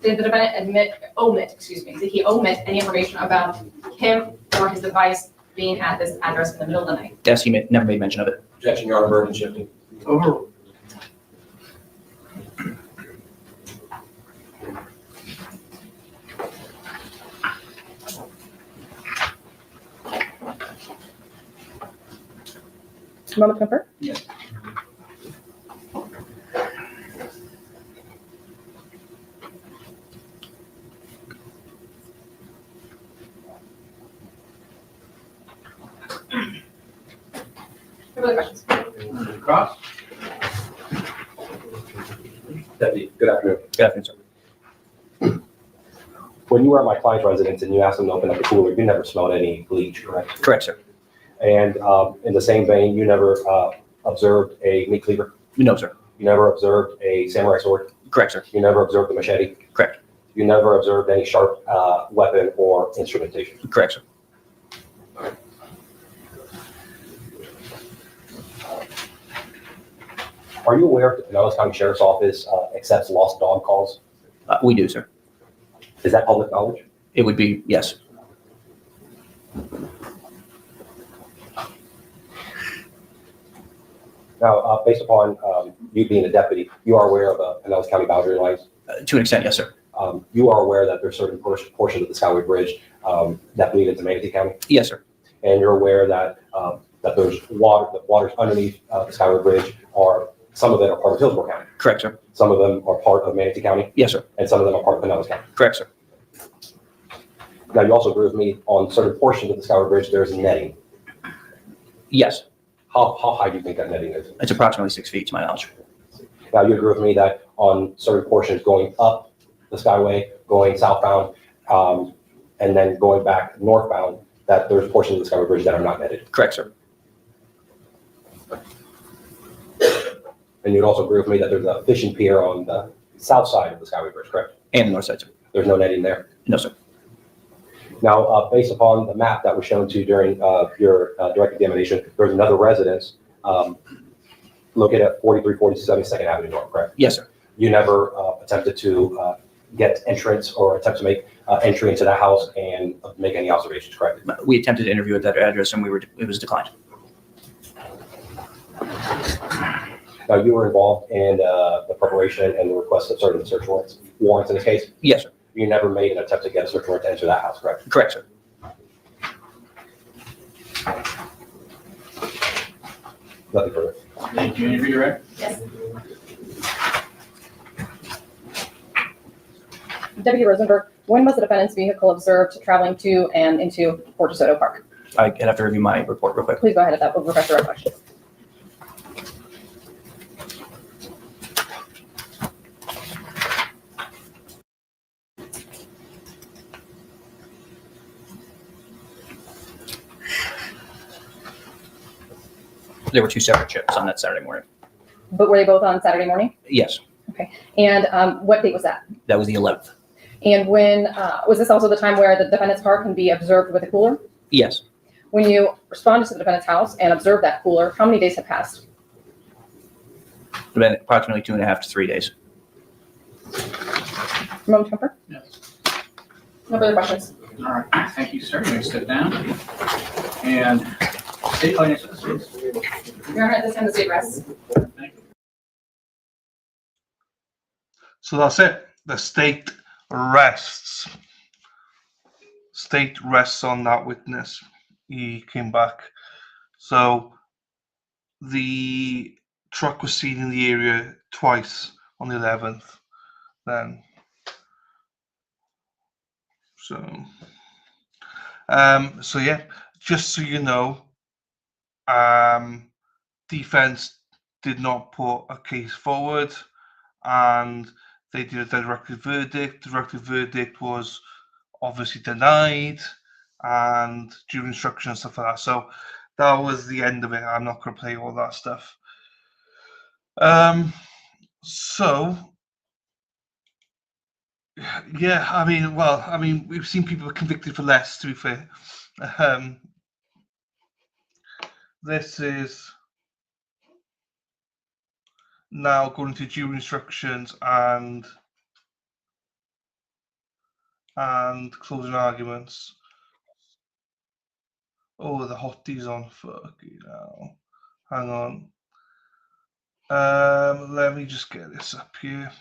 Did the defendant did he omit any information about him or his device being at this address in the middle of the night? Yes, he never made mention of it. Objection, Your Honor, burden shifting. Overruled. Moment to confirm? Yes. No further questions. Cross? Deputy, good afternoon. Good afternoon, sir. When you were at my client's residence and you asked them to open up the cooler, you never smelled any bleach, correct? Correct, sir. And in the same vein, you never observed a meat cleaver? No, sir. You never observed a samurai sword? Correct, sir. You never observed the machete? Correct. You never observed any sharp weapon or instrumentation? Correct, sir. Are you aware if the Pinellas County Sheriff's Office accepts lost dog calls? We do, sir. Is that public knowledge? It would be, yes. Now, based upon you being a deputy, you are aware of Pinellas County boundary lines? To an extent, yes, sir. You are aware that there's certain portions of the Skyway Bridge that bleed into Manatee County? Yes, sir. And you're aware that that there's water, the waters underneath the Skyway Bridge are, some of it are part of Hillsborough County? Correct, sir. Some of them are part of Manatee County? Yes, sir. And some of them are part of Pinellas County? Correct, sir. Now, you also agree with me on certain portions of the Skyway Bridge, there's netting. Yes. How high do you think that netting is? It's approximately 6 feet to my knowledge. Now, you agree with me that on certain portions going up the Skyway, going southbound, and then going back northbound, that there's portions of the Skyway Bridge that are not netted? Correct, sir. And you'd also agree with me that there's a fishing pier on the south side of the Skyway Bridge, correct? And the north side, sir. There's no netting there? No, sir. Now, based upon the map that was shown to you during your direct examination, there's another residence located at 4347 Second Avenue North, correct? Yes, sir. You never attempted to get entrance or attempt to make entry into that house and make any observations, correct? We attempted to interview at that address and it was declined. Now, you were involved in the preparation and the request of certain search warrants in this case? Yes, sir. You never made an attempt to get a search warrant to enter that house, correct? Correct, sir. Nothing further. Thank you. Any redirect? Yes. Deputy Rosenberg, when was the defendant's vehicle observed traveling to and into Port DeSoto Park? I'd have to review my report real quick. Please go ahead at that, we'll refresh your recollection. There were 2 separate trips on that Saturday morning. But were they both on Saturday morning? Yes, Okay. And what date was that? that was the 11th. And when, was this also the time where the defendant's car can be observed with a cooler? Yes, When you responded to the defendant's house and observed that cooler, how many days had passed? it's been approximately 2.5 to 3 days. Moment to confirm? Yes. No further questions. All right. Thank you, sir. You may step down. And state finances, please. Your Honor, at this time, the state rests. So that's it. The state rests. State rests on that witness. He came back. So the truck was seen in the area twice on the 11th. Then. So yeah, just so you know, defense did not put a case forward, and they did a directed verdict. The directed verdict was obviously denied, and jury instruction and stuff like that. So that was the end of it. I'm not going to play all that stuff. So yeah, I mean, we've seen people convicted for less, to be fair. This is now going to jury instructions and closing arguments. Oh, the hotties on. Fucking hell. Hang on. Let me just get this up here.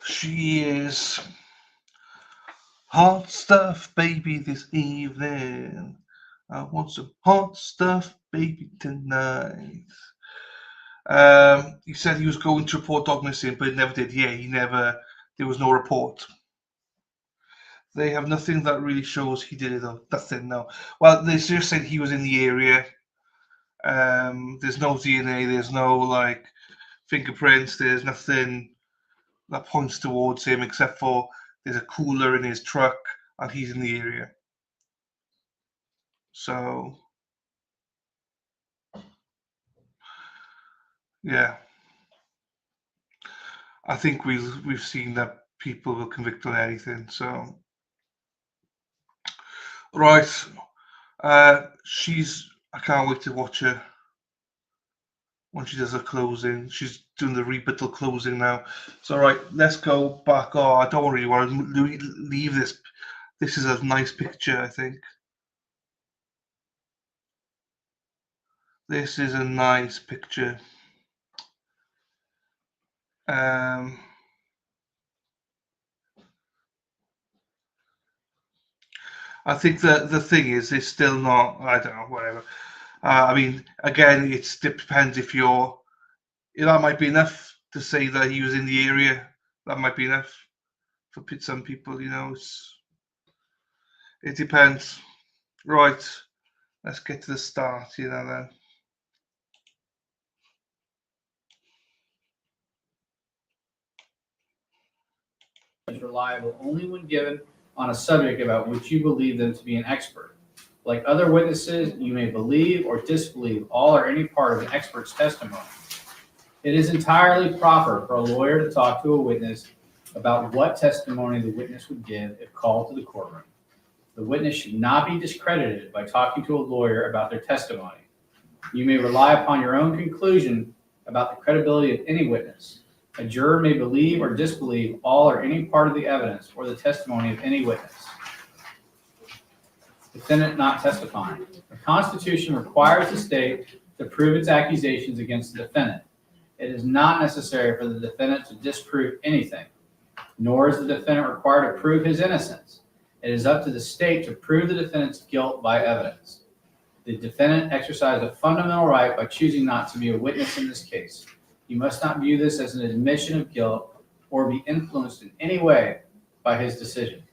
She is hot stuff, baby, this evening. I want some hot stuff, baby, tonight. He said he was going to report dog missing, but he never did. Yeah, there was no report. They have nothing that really shows he did it, though. Nothing, no. Well, they just said he was in the area. There's no DNA, there's no, like, fingerprints, there's nothing that points towards him except for there's a cooler in his truck and he's in the area. So, yeah. I think we've seen that people will convict on anything, so. Right. I can't wait to watch her when she does her closing. She's doing the rebuttal closing now. So, right, let's go back. Oh, I don't really want to leave this. This is a nice picture, I think. This is a nice picture. I think the thing is, it's still not, I don't know, whatever. I mean, again, it depends if you're, that might be enough to say that he was in the area. That might be enough for some people, it depends. Right, let's get to the start, then. Is reliable only when given on a subject about which you believe them to be an expert. Like other witnesses, you may believe or disbelieve all or any part of an expert's testimony. It is entirely proper for a lawyer to talk to a witness about what testimony the witness would give if called to the courtroom. The witness should not be discredited by talking to a lawyer about their testimony. You may rely upon your own conclusion about the credibility of any witness. A juror may believe or disbelieve all or any part of the evidence or the testimony of any witness. Defendant not testifying. The Constitution requires the state to prove its accusations against the defendant. It is not necessary for the defendant to disprove anything, nor is the defendant required to prove his innocence. It is up to the state to prove the defendant's guilt by evidence. The defendant exercised a fundamental right by choosing not to be a witness in this case. You must not view this as an admission of guilt or be influenced in any way by his decision.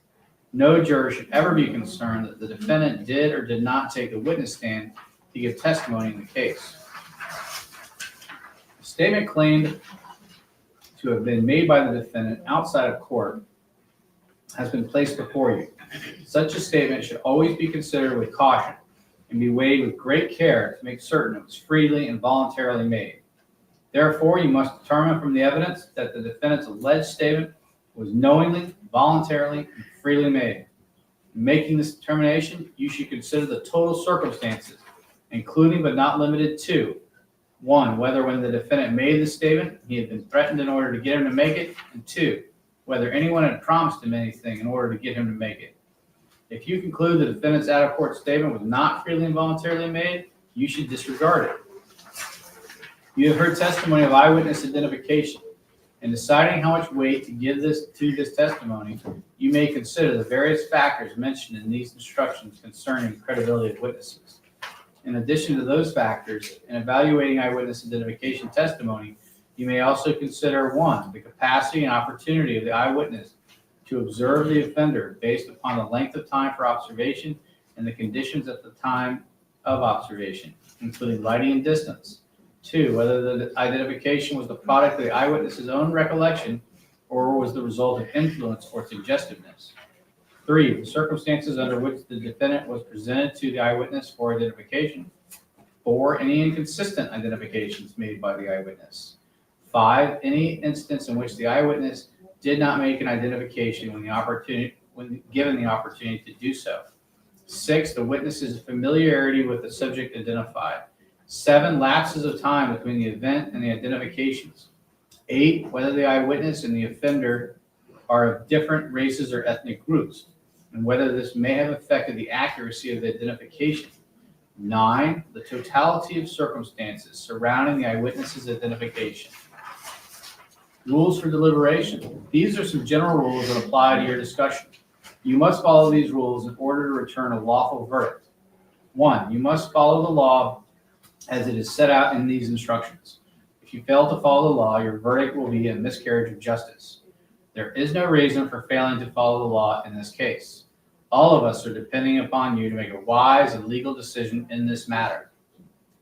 No juror should ever be concerned that the defendant did or did not take the witness stand to give testimony in the case. A statement claimed to have been made by the defendant outside of court has been placed before you. Such a statement should always be considered with caution and be weighed with great care to make certain it was freely and voluntarily made. Therefore, you must determine from the evidence that the defendant's alleged statement was knowingly, voluntarily, and freely made. In making this determination, you should consider the total circumstances, including but not limited to: 1, whether when the defendant made the statement, he had been threatened in order to get him to make it, and 2, whether anyone had promised him anything in order to get him to make it. If you conclude the defendant's out-of-court statement was not freely and voluntarily made, you should disregard it. You have heard testimony of eyewitness identification. In deciding how much weight to give to this testimony, you may consider the various factors mentioned in these instructions concerning credibility of witnesses. In addition to those factors, in evaluating eyewitness identification testimony, you may also consider 1, the capacity and opportunity of the eyewitness to observe the offender based upon the length of time for observation and the conditions at the time of observation, including lighting and distance. 2, whether the identification was the product of the eyewitness's own recollection or was the result of influence or suggestiveness. 3, the circumstances under which the defendant was presented to the eyewitness for identification. 4, any inconsistent identifications made by the eyewitness. 5, any instance in which the eyewitness did not make an identification when given the opportunity to do so. 6, the witness's familiarity with the subject identified. 7, lapses of time between the event and the identifications. 8, whether the eyewitness and the offender are of different races or ethnic groups, and whether this may have affected the accuracy of the identification. 9, the totality of circumstances surrounding the eyewitness's identification. Rules for deliberation. These are some general rules that apply to your discussion. You must follow these rules in order to return a lawful verdict. 1, you must follow the law as it is set out in these instructions. If you fail to follow the law, your verdict will be a miscarriage of justice. There is no reason for failing to follow the law in this case. All of us are depending upon you to make a wise and legal decision in this matter.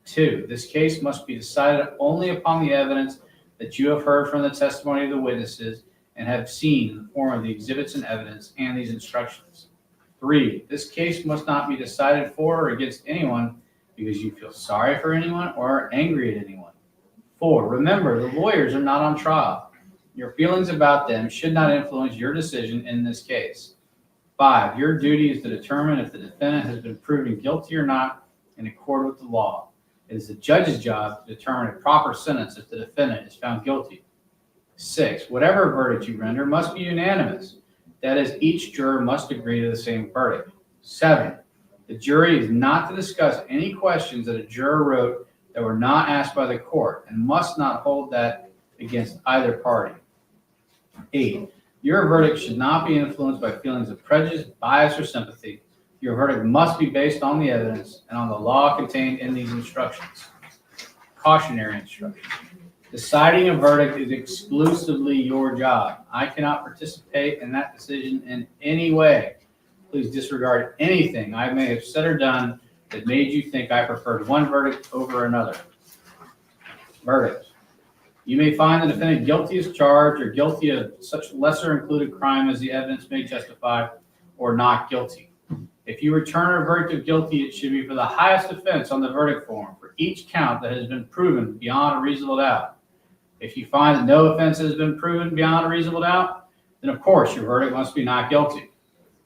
2, this case must be decided only upon the evidence that you have heard from the testimony of the witnesses and have seen in the form of the exhibits and evidence and these instructions. 3, this case must not be decided for or against anyone because you feel sorry for anyone or are angry at anyone. 4, remember, the lawyers are not on trial. Your feelings about them should not influence your decision in this case. 5, your duty is to determine if the defendant has been proven guilty or not in accord with the law. It is the judge's job to determine a proper sentence if the defendant is found guilty. 6, whatever verdict you render must be unanimous. That is, each juror must agree to the same verdict. 7, the jury is not to discuss any questions that a juror wrote that were not asked by the court and must not hold that against either party. 8, your verdict should not be influenced by feelings of prejudice, bias, or sympathy. Your verdict must be based on the evidence and on the law contained in these instructions. Cautionary instructions. Deciding a verdict is exclusively your job. I cannot participate in that decision in any way. Please disregard anything I may have said or done that made you think I preferred one verdict over another. Verdict. You may find the defendant guilty as charged or guilty of such lesser included crime as the evidence may justify, or not guilty. If you return a verdict of guilty, it should be for the highest offense on the verdict form for each count that has been proven beyond a reasonable doubt. If you find that no offense has been proven beyond a reasonable doubt, then of course your verdict must be not guilty.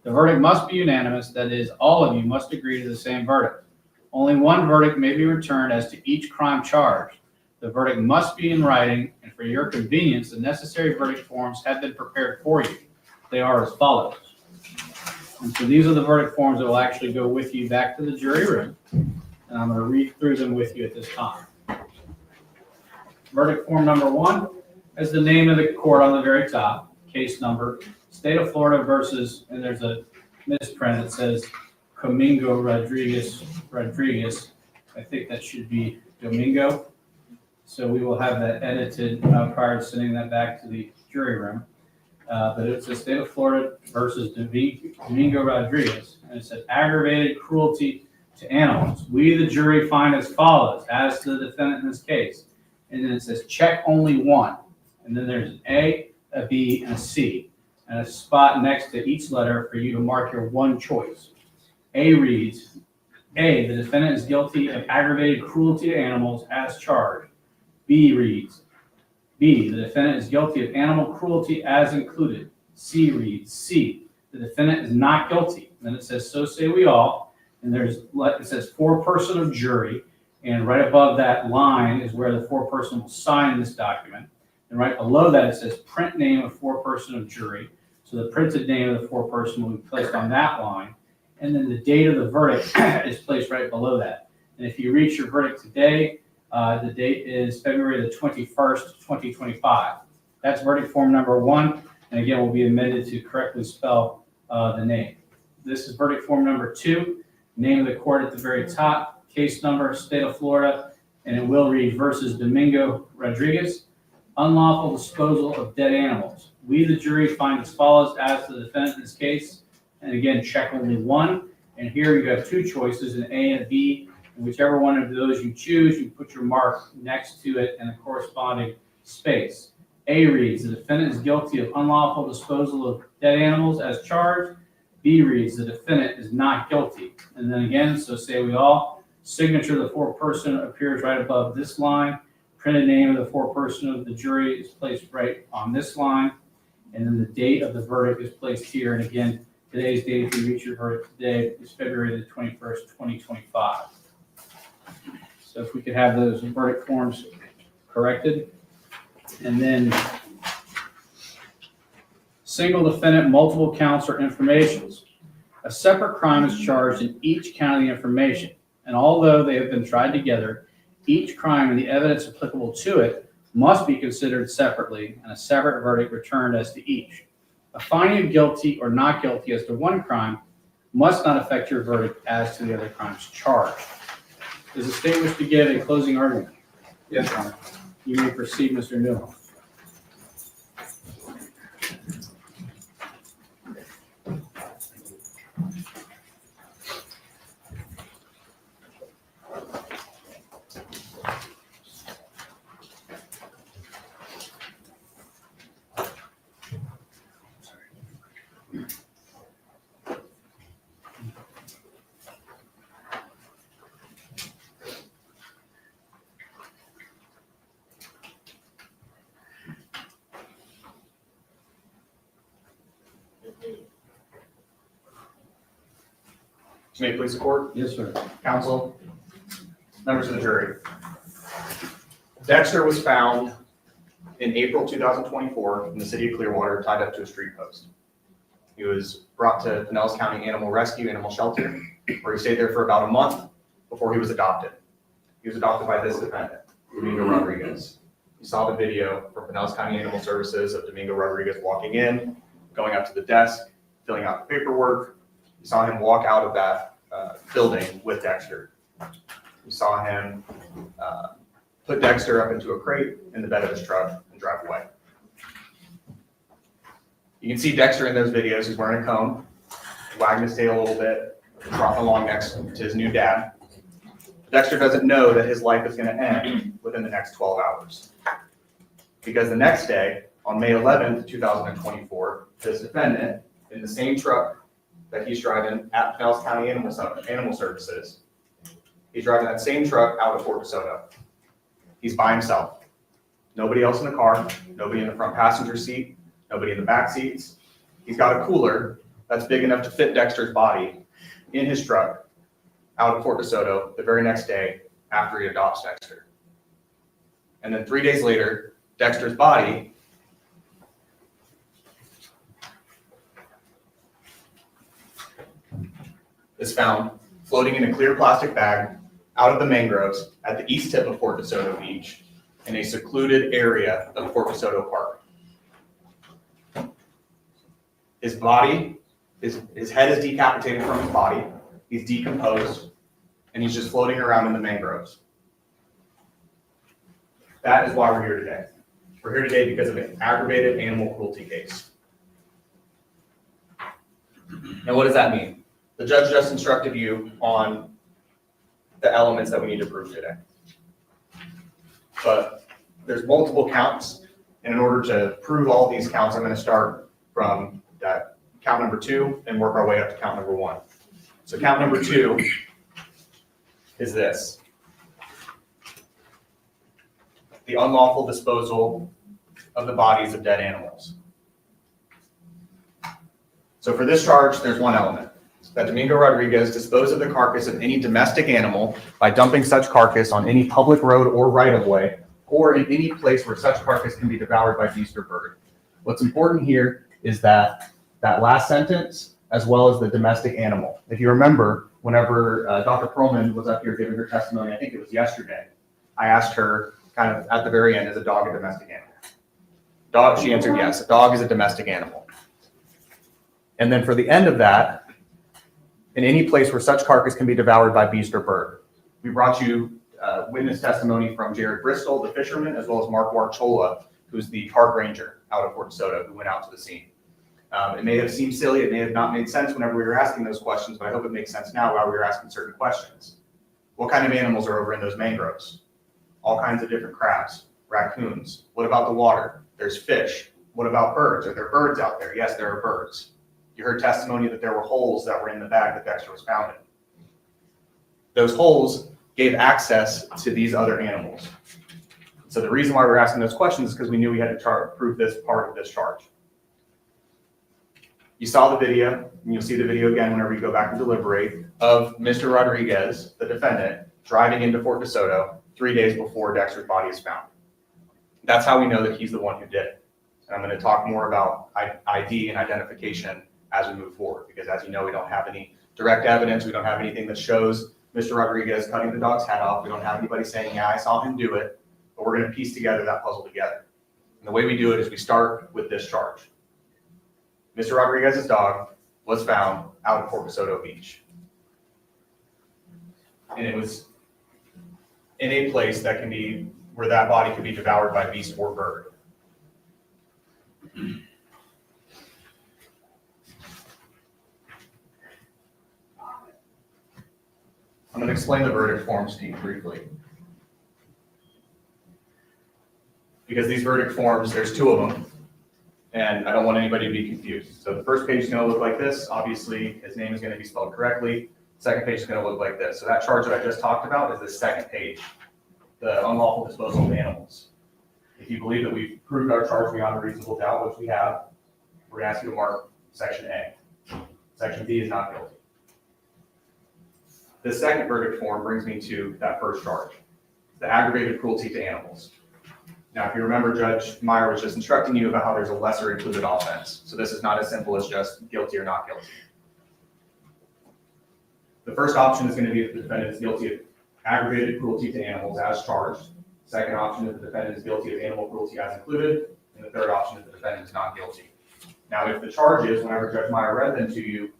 The verdict must be unanimous, that is, all of you must agree to the same verdict. Only one verdict may be returned as to each crime charged. The verdict must be in writing, and for your convenience, the necessary verdict forms have been prepared for you. They are as follows. And so these are the verdict forms that will actually go with you back to the jury room, and I'm going to read through them with you at this time. Verdict form number 1 is the name of the court on the very top, case number, State of Florida versus, and there's a misprint that says Domingo Rodrigues. I think that should be Domingo. So we will have that edited prior to sending that back to the jury room. But it's the State of Florida versus Domingo Rodrigues. And it says aggravated cruelty to animals. We, the jury, find as follows, as to the defendant in this case. And then it says check only one. And then there's an A, a B, and a C. And a spot next to each letter for you to mark your one choice. A reads, A, the defendant is guilty of aggravated cruelty to animals as charged. B reads, B, the defendant is guilty of animal cruelty as included. C reads, C, the defendant is not guilty. And then it says, so say we all. And it says foreperson of jury. And right above that line is where the foreperson will sign this document. And right below that, it says print name of foreperson of jury. So the printed name of the foreperson will be placed on that line. And then the date of the verdict is placed right below that. And if you reach your verdict today, the date is February the 21st, 2025. That's verdict form number 1. And again, will be amended to correctly spell the name. This is verdict form number 2. Name of the court at the very top. Case number, State of Florida. And it will read versus Domingo Rodrigues. Unlawful disposal of dead animals. We, the jury, find as follows as to the defendant in this case. And again, check only one. And here you have two choices, an A and a B. And whichever one of those you choose, you put your mark next to it in the corresponding space. A reads, the defendant is guilty of unlawful disposal of dead animals as charged. B reads, the defendant is not guilty. And then again, so say we all, signature of the foreperson appears right above this line. Printed name of the foreperson of the jury is placed right on this line. And then the date of the verdict is placed here. And again, today's date, if you reach your verdict today, is February the 21st, 2025. So if we could have those verdict forms corrected. And then single defendant, multiple counts or informations. A separate crime is charged in each count of the information. And although they have been tried together, each crime and the evidence applicable to it must be considered separately and a separate verdict returned as to each. A finding of guilty or not guilty as to one crime must not affect your verdict as to the other crimes charged. Does the state wish to give a closing argument? Yes, Your Honor. You may proceed, Mr. Newell. May it please the court? Yes, sir. Counsel, members of the jury. Dexter was found in April 2024 in the city of Clearwater, tied up to a street post. He was brought to Pinellas County Animal Rescue Animal Shelter, where he stayed there for about a month before he was adopted. He was adopted by this defendant, Domingo Rodrigues. You saw the video from Pinellas County Animal Services of Domingo Rodrigues walking in, going up to the desk, filling out the paperwork. You saw him walk out of that building with Dexter. You saw him put Dexter up into a crate in the bed of his truck and drive away. You can see Dexter in those videos. He's wearing a comb, wagging his tail a little bit, trotting along next to his new dad. Dexter doesn't know that his life is going to end within the next 12 hours. Because the next day, on May 11th, 2024, this defendant, in the same truck that he's driving at Pinellas County Animal Services, he's driving that same truck out of Fort DeSoto. He's by himself. Nobody else in the car, nobody in the front passenger seat, nobody in the back seats. He's got a cooler that's big enough to fit Dexter's body in his truck out of Fort DeSoto the very next day after he adopts Dexter. And then 3 days later, Dexter's body is found floating in a clear plastic bag out of the mangroves at the east tip of Fort DeSoto Beach in a secluded area of Fort DeSoto Park. His body, his head is decapitated from his body, he's decomposed, and he's just floating around in the mangroves. That is why we're here today. We're here today because of an aggravated animal cruelty case. And what does that mean? The judge just instructed you on the elements that we need to prove today. But there's multiple counts, and in order to prove all these counts, I'm going to start from that count number 2 and work our way up to count number 1. So count number 2 is this: the unlawful disposal of the bodies of dead animals. So for this charge, there's one element: that Domingo Rodrigues dispose of the carcass of any domestic animal by dumping such carcass on any public road or right-of-way, or in any place where such carcass can be devoured by beast or bird. What's important here is that last sentence, as well as the domestic animal. If you remember, whenever Dr. Perlman was up here giving her testimony, I think it was yesterday, I asked her kind of at the very end, is a dog a domestic animal? Dog, she answered yes, a dog is a domestic animal. And then for the end of that, in any place where such carcass can be devoured by beast or bird. We brought you witness testimony from Jared Bristol, the fisherman, as well as Mark Warchola, who's the park ranger out of Fort DeSoto, who went out to the scene. It may have seemed silly, it may have not made sense whenever we were asking those questions, but I hope it makes sense now while we were asking certain questions. What kind of animals are over in those mangroves? All kinds of different crabs, raccoons. What about the water? There's fish. What about birds? Are there birds out there? Yes, there are birds. You heard testimony that there were holes that were in the bag that Dexter was found in. Those holes gave access to these other animals. So the reason why we were asking those questions is because we knew we had to prove this part of this charge. You saw the video, and you'll see the video again whenever you go back and deliberate, of Mr. Rodrigues, the defendant, driving into Fort DeSoto 3 days before Dexter's body is found. That's how we know that he's the one who did it. And I'm going to talk more about ID and identification as we move forward, because as you know, we don't have any direct evidence. We don't have anything that shows Mr. Rodrigues cutting the dog's head off. We don't have anybody saying, yeah, I saw him do it. but we're going to piece together that puzzle together. And the way we do it is we start with this charge. Mr. Rodriguez's dog was found out at Port Soto Beach. And it was in a place that can be, where that body could be devoured by beast or bird. I'm going to explain the verdict forms to you briefly. Because these verdict forms, there's two of them, and I don't want anybody to be confused. So the first page is going to look like this. Obviously, his name is going to be spelled correctly. Second page is going to look like this. So that charge that I just talked about is the second page, the unlawful disposal of animals. If you believe that we've proved our charge beyond a reasonable doubt, which we have, we're going to ask you to mark section A. Section B is not guilty. The second verdict form brings me to that first charge, the aggravated cruelty to animals. Now, if you remember, Judge Meyer was just instructing you about how there's a lesser included offense. So this is not as simple as just guilty or not guilty. The first option is going to be if the defendant is guilty of aggravated cruelty to animals as charged. Second option is the defendant is guilty of animal cruelty as included. And the third option is the defendant is not guilty. Now, if the charge is, whenever Judge Meyer read them to you,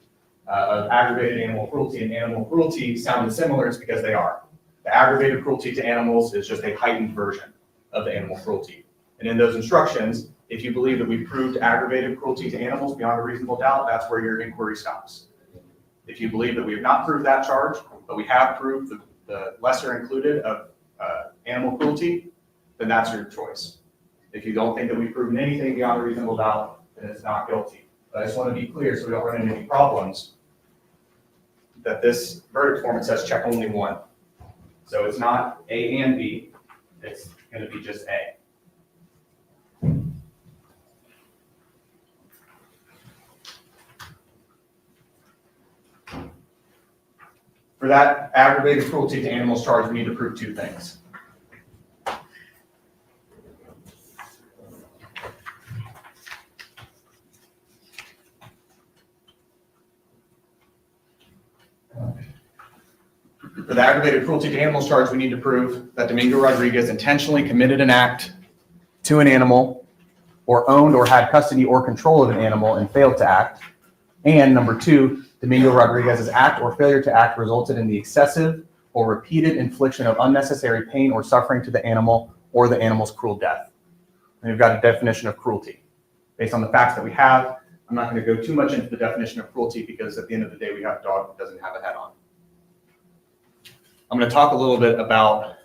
of aggravated animal cruelty and animal cruelty sounded similar, it's because they are. The aggravated cruelty to animals is just a heightened version of the animal cruelty. And in those instructions, if you believe that we've proved aggravated cruelty to animals beyond a reasonable doubt, that's where your inquiry stops. If you believe that we have not proved that charge, but we have proved the lesser included of animal cruelty, then that's your choice. If you don't think that we've proven anything beyond a reasonable doubt, then it's not guilty. But I just want to be clear so we don't run into any problems that this verdict form, it says check only one. So it's not A and B, it's going to be just A. For that aggravated cruelty to animals charge, we need to prove two things. For the aggravated cruelty to animals charge, we need to prove that Domingo Rodriguez intentionally committed an act to an animal or owned or had custody or control of an animal and failed to act. And number two, Domingo Rodriguez's act or failure to act resulted in the excessive or repeated infliction of unnecessary pain or suffering to the animal or the animal's cruel death. And we've got a definition of cruelty. Based on the facts that we have, I'm not going to go too much into the definition of cruelty because at the end of the day, we have a dog that doesn't have a head on. I'm going to talk a little bit about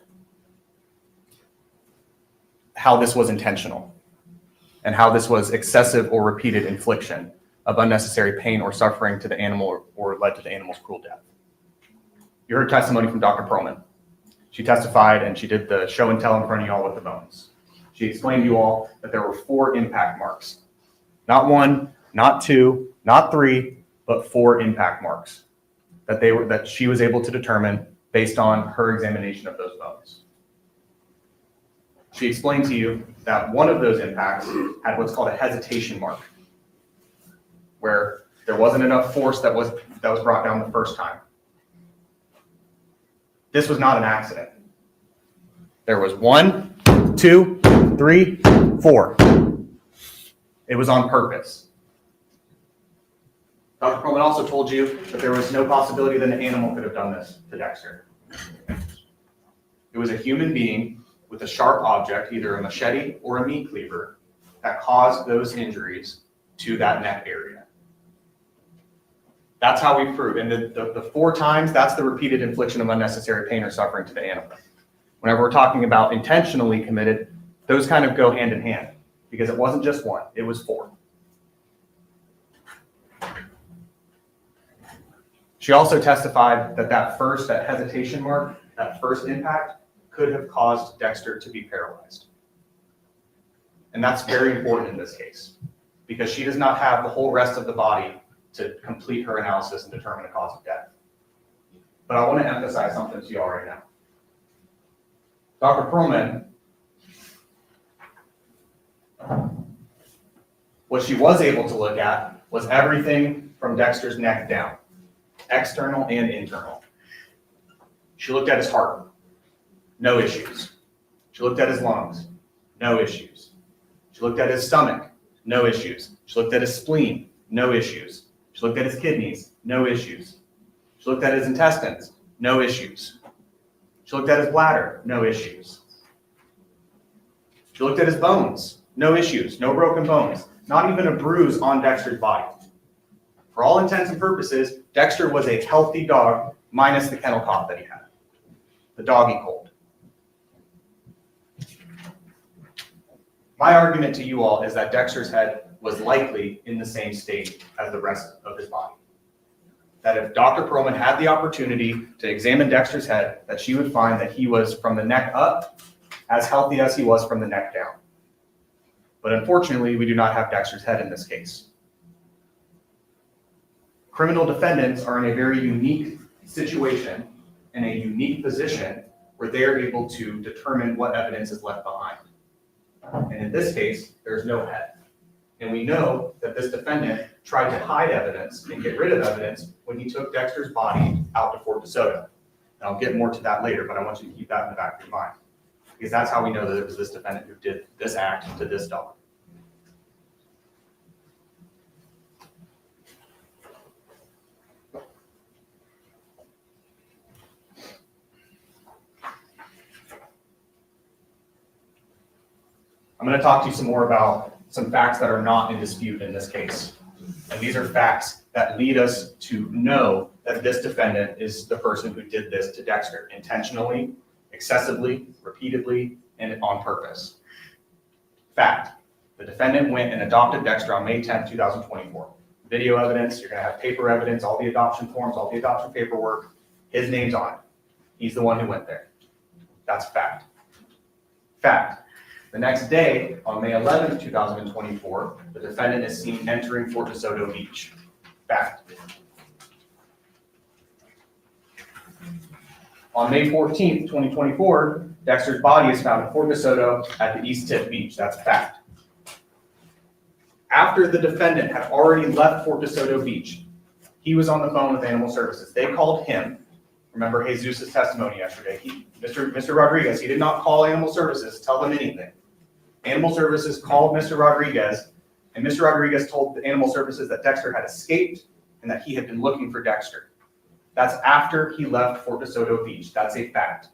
how this was intentional and how this was excessive or repeated infliction of unnecessary pain or suffering to the animal or led to the animal's cruel death. You heard testimony from Dr. Perlman. She testified and she did the show and tell in front of you all with the bones. She explained to you all that there were 4 impact marks. Not 1, not 2, not 3, but 4 impact marks that she was able to determine based on her examination of those bones. She explained to you that one of those impacts had what's called a hesitation mark, where there wasn't enough force that was brought down the first time. This was not an accident. There was 1, 2, 3, 4. It was on purpose. Dr. Perlman also told you that there was no possibility that an animal could have done this to Dexter. It was a human being with a sharp object, either a machete or a meat cleaver, that caused those injuries to that neck area. That's how we prove. And the 4 times, that's the repeated infliction of unnecessary pain or suffering to the animal. Whenever we're talking about intentionally committed, those kind of go hand in hand because it wasn't just 1, it was 4. She also testified that that hesitation mark, that first impact, could have caused Dexter to be paralyzed. And that's very important in this case because she does not have the whole rest of the body to complete her analysis and determine the cause of death. But I want to emphasize something to you all right now. Dr. Perlman, what she was able to look at was everything from Dexter's neck down, external and internal. She looked at his heart, no issues. She looked at his lungs, no issues. She looked at his stomach, no issues. She looked at his spleen, no issues. She looked at his kidneys, no issues. She looked at his intestines, no issues. She looked at his bladder, no issues. She looked at his bones, no issues, no broken bones, not even a bruise on Dexter's body. For all intents and purposes, Dexter was a healthy dog, minus the kennel cough that he had, the doggy cold. My argument to you all is that Dexter's head was likely in the same state as the rest of his body. That if Dr. Perlman had the opportunity to examine Dexter's head, that she would find that he was from the neck up as healthy as he was from the neck down. But unfortunately, we do not have Dexter's head in this case. Criminal defendants are in a very unique situation, in a unique position, where they are able to determine what evidence is left behind. And in this case, there's no head. And we know that this defendant tried to hide evidence and get rid of evidence when he took Dexter's body out to Fort DeSoto. And I'll get more to that later, but I want you to keep that in the back of your mind, because that's how we know that it was this defendant who did this act to this dog. I'm going to talk to you some more about some facts that are not in dispute in this case. And these are facts that lead us to know that this defendant is the person who did this to Dexter intentionally, excessively, repeatedly, and on purpose. Fact: the defendant went and adopted Dexter on May 10th, 2024. Video evidence, you're going to have paper evidence, all the adoption forms, all the adoption paperwork, his name's on it. He's the one who went there. That's fact. Fact: the next day, on May 11th, 2024, the defendant is seen entering Fort DeSoto Beach. Fact. On May 14th, 2024, Dexter's body is found at Fort DeSoto at the East Tip Beach. That's fact. After the defendant had already left Fort DeSoto Beach, he was on the phone with Animal Services. They called him. Remember Jesus' testimony yesterday. Mr. Rodrigues, he did not call Animal Services to tell them anything. Animal Services called Mr. Rodrigues, and Mr. Rodrigues told the Animal Services that Dexter had escaped and that he had been looking for Dexter. That's after he left Fort DeSoto Beach. That's a fact.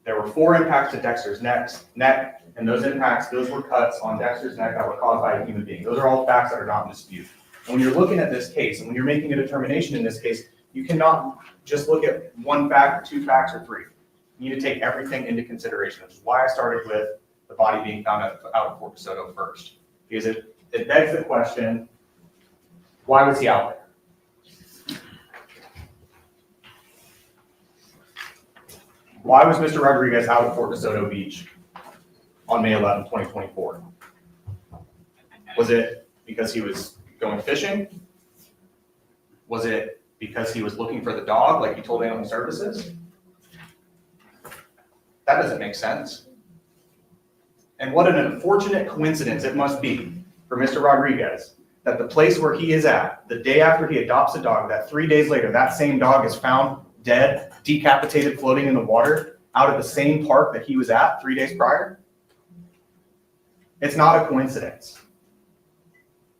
There were 4 impacts to Dexter's neck, and those impacts, those were cuts on Dexter's neck that were caused by a human being. Those are all facts that are not in dispute. And when you're looking at this case, and when you're making a determination in this case, you cannot just look at 1 fact, or 2 facts, or 3. You need to take everything into consideration, which is why I started with the body being found out of Fort DeSoto first. Because it begs the question, why was he out there? Why was Mr. Rodrigues out at Fort DeSoto Beach on May 11, 2024? Was it because he was going fishing? Was it because he was looking for the dog like he told Animal Services? That doesn't make sense. And what an unfortunate coincidence it must be for Mr. Rodrigues that the place where he is at, the day after he adopts a dog, that 3 days later, that same dog is found dead, decapitated, floating in the water, out of the same park that he was at 3 days prior. It's not a coincidence.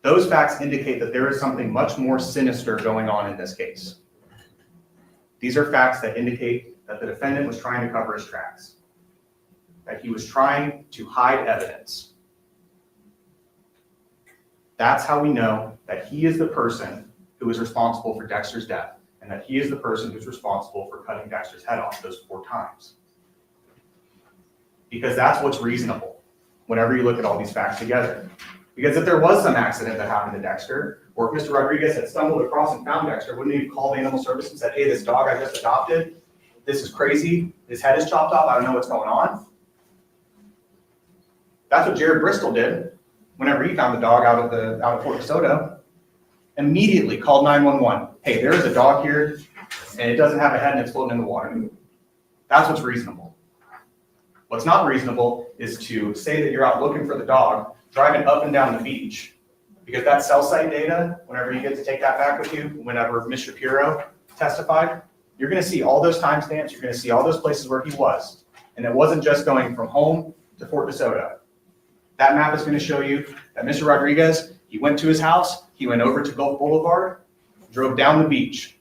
Those facts indicate that there is something much more sinister going on in this case. These are facts that indicate that the defendant was trying to cover his tracks, that he was trying to hide evidence. That's how we know that he is the person who is responsible for Dexter's death, and that he is the person who's responsible for cutting Dexter's head off those 4 times. Because that's what's reasonable whenever you look at all these facts together. Because if there was some accident that happened to Dexter, or if Mr. Rodrigues had stumbled across and found Dexter, wouldn't he have called Animal Service and said, hey, this dog I just adopted, this is crazy, his head is chopped off, I don't know what's going on? That's what Jared Bristol did whenever he found the dog out of Fort DeSoto. Immediately called 911. Hey, there is a dog here, and it doesn't have a head and it's floating in the water. That's what's reasonable. What's not reasonable is to say that you're out looking for the dog, driving up and down the beach, because that cell site data, whenever you get to take that back with you, whenever Ms. Shapiro testified, you're going to see all those timestamps, you're going to see all those places where he was. And it wasn't just going from home to Fort DeSoto. That map is going to show you that Mr. Rodrigues, he went to his house, he went over to Gulf Boulevard, drove down the beach,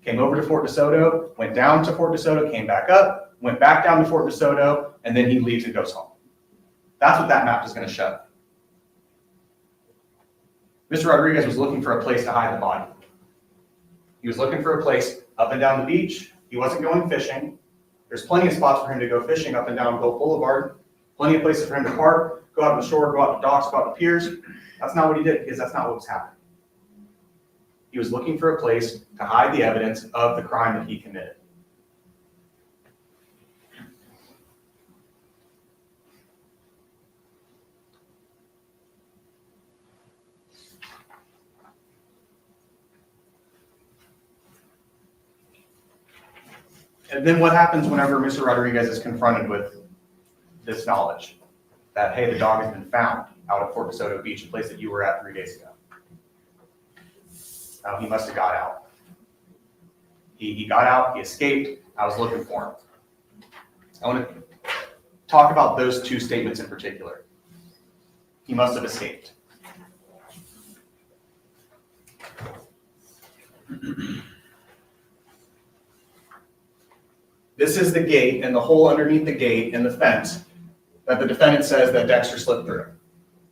came over to Fort DeSoto, went down to Fort DeSoto, came back up, went back down to Fort DeSoto, and then he leaves and goes home. That's what that map is going to show. Mr. Rodrigues was looking for a place to hide the body. He was looking for a place up and down the beach. He wasn't going fishing. There's plenty of spots for him to go fishing up and down Gulf Boulevard. Plenty of places for him to park, go out to the shore, go out to docks, go out to piers. That's not what he did because that's not what was happening. He was looking for a place to hide the evidence of the crime that he committed. And then what happens whenever Mr. Rodrigues is confronted with this knowledge that, hey, the dog has been found out at Fort DeSoto Beach, a place that you were at 3 days ago? He must have got out. He got out, he escaped, I was looking for him. I want to talk about those two statements in particular. He must have escaped. This is the gate and the hole underneath the gate and the fence that the defendant says that Dexter slipped through,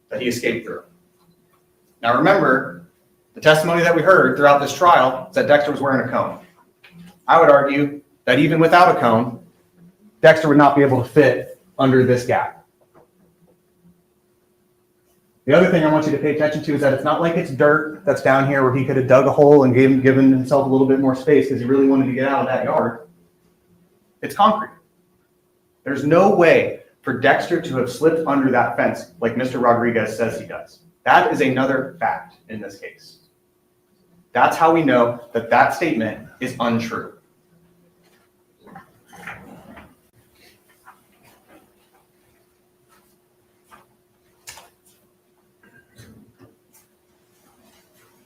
that he escaped through. Now remember, the testimony that we heard throughout this trial is that Dexter was wearing a cone. I would argue that even without a cone, Dexter would not be able to fit under this gap. The other thing I want you to pay attention to is that it's not like it's dirt that's down here where he could have dug a hole and given himself a little bit more space because he really wanted to get out of that yard. It's concrete. There's no way for Dexter to have slipped under that fence like Mr. Rodrigues says he does. That is another fact in this case. That's how we know that that statement is untrue.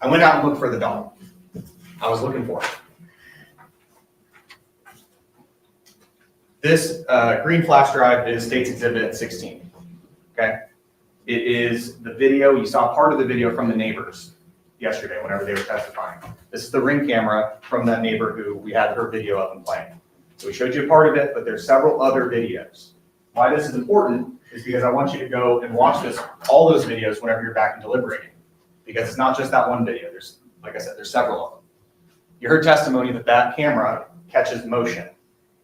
I went out and looked for the dog. I was looking for it. This green flash drive is State's Exhibit 16, okay? It is the video, you saw part of the video from the neighbors yesterday whenever they were testifying. This is the Ring camera from that neighbor who we had her video up and playing. So we showed you a part of it, but there's several other videos. Why this is important is because I want you to go and watch all those videos whenever you're back and deliberating. Because it's not just that one video, there's, like I said, there's several of them. You heard testimony that that camera catches motion.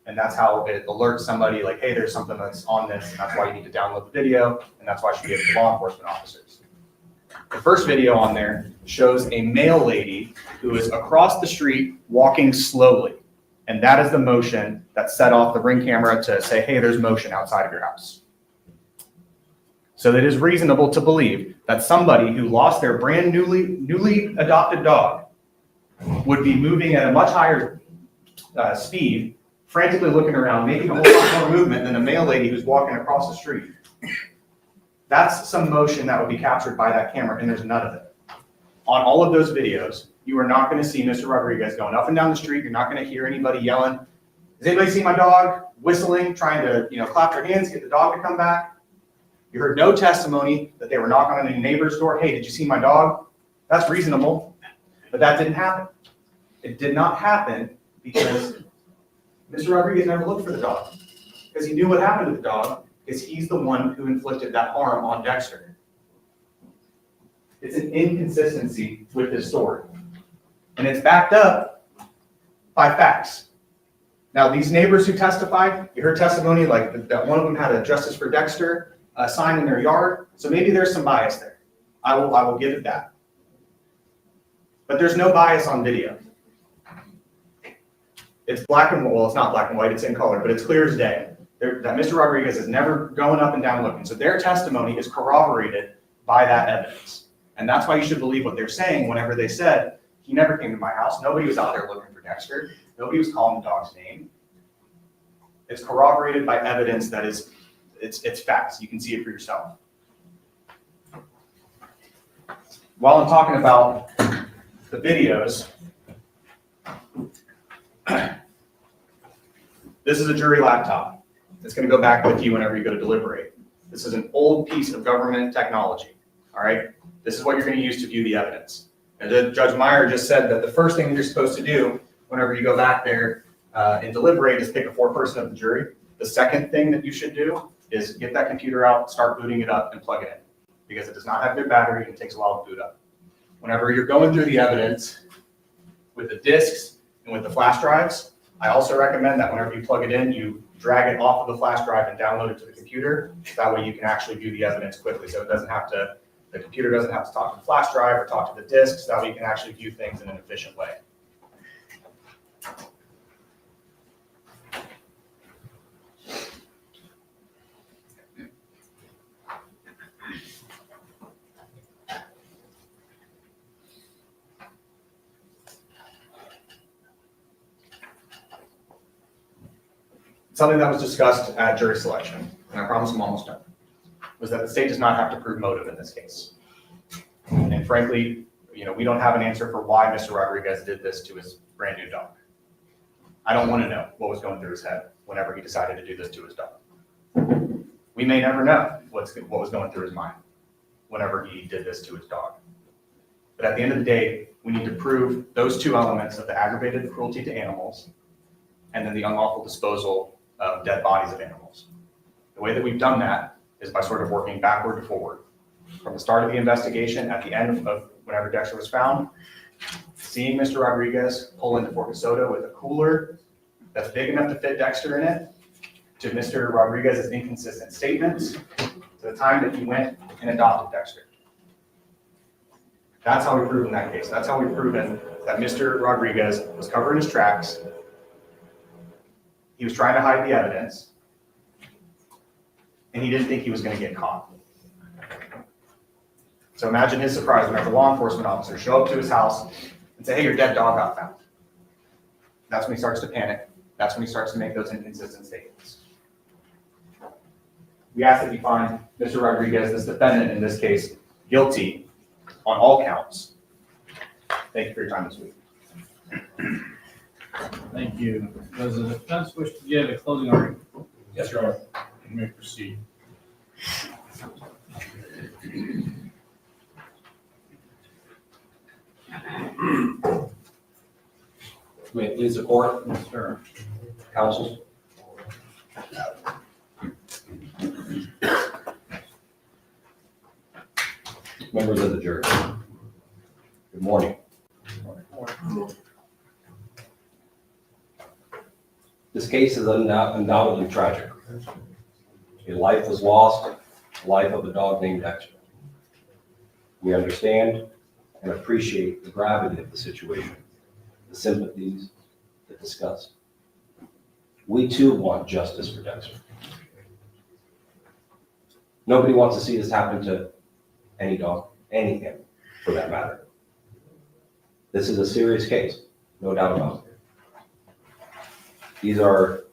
And that's how it alerts somebody like, hey, there's something that's on this, and that's why you need to download the video, and that's why you should give it to law enforcement officers. The first video on there shows a male lady who is across the street walking slowly. And that is the motion that set off the Ring camera to say, hey, there's motion outside of your house. So it is reasonable to believe that somebody who lost their brand newly adopted dog would be moving at a much higher speed, frantically looking around, making a whole lot more movement than a male lady who's walking across the street. That's some motion that would be captured by that camera, and there's none of it. On all of those videos, you are not going to see Mr. Rodrigues going up and down the street. You're not going to hear anybody yelling, "Does anybody see my dog?" Whistling, trying to clap their hands, get the dog to come back. You heard no testimony that they were knocking on any neighbor's door. Hey, did you see my dog? That's reasonable, but that didn't happen. It did not happen because Mr. Rodrigues never looked for the dog because he knew what happened to the dog because he's the one who inflicted that harm on Dexter. It's an inconsistency with this story, and it's backed up by facts. Now, these neighbors who testified, you heard testimony like that one of them had a Justice for Dexter sign in their yard, so maybe there's some bias there. I will give it that. But there's no bias on video. It's black and white. Well, it's not black and white, it's in color, but it's clear as day that Mr. Rodrigues is never going up and down looking. So their testimony is corroborated by that evidence. And that's why you should believe what they're saying whenever they said, he never came to my house. Nobody was out there looking for Dexter. Nobody was calling the dog's name. It's corroborated by evidence that is, it's facts. You can see it for yourself. While I'm talking about the videos, this is a jury laptop. It's going to go back with you whenever you go to deliberate. This is an old piece of government technology, all right? This is what you're going to use to view the evidence. And Judge Meyer just said that the first thing you're supposed to do whenever you go back there and deliberate is pick a foreperson of the jury. The second thing that you should do is get that computer out, start booting it up, and plug it in, because it does not have good battery and it takes a while to boot up. Whenever you're going through the evidence with the disks and with the flash drives, I also recommend that whenever you plug it in, you drag it off of the flash drive and download it to the computer. That way you can actually view the evidence quickly. So it doesn't have to, the computer doesn't have to talk to the flash drive or talk to the disks. That way you can actually view things in an efficient way. Something that was discussed at jury selection, and I promise I'm almost done, was that the state does not have to prove motive in this case. And frankly, we don't have an answer for why Mr. Rodrigues did this to his brand new dog. I don't want to know what was going through his head whenever he decided to do this to his dog. We may never know what was going through his mind whenever he did this to his dog. But at the end of the day, we need to prove those two elements of the aggravated cruelty to animals and then the unlawful disposal of dead bodies of animals. The way that we've done that is by sort of working backward and forward. From the start of the investigation, at the end of whenever Dexter was found, seeing Mr. Rodrigues pull into Fort Cosoto with a cooler that's big enough to fit Dexter in it, to Mr. Rodrigues' inconsistent statements, to the time that he went and adopted Dexter. That's how we prove in that case. That's how we've proven that Mr. Rodrigues was covering his tracks. He was trying to hide the evidence, and he didn't think he was going to get caught. So imagine his surprise whenever law enforcement officers show up to his house and say, hey, your dead dog got found. That's when he starts to panic. That's when he starts to make those inconsistent statements. We ask that you find Mr. Rodrigues, this defendant in this case, guilty on all counts. Thank you for your time this week. Thank you. Does the defense wish to give a closing argument? Yes, Your Honor. You may proceed. May it please the court? Yes, sir. Counsel? Members of the jury, good morning. This case is undoubtedly tragic. A life was lost, the life of a dog named Dexter. We understand and appreciate the gravity of the situation, the sympathies, the disgust. We too want justice for Dexter. Nobody wants to see this happen to any dog, any animal, for that matter. This is a serious case, no doubt about it. These are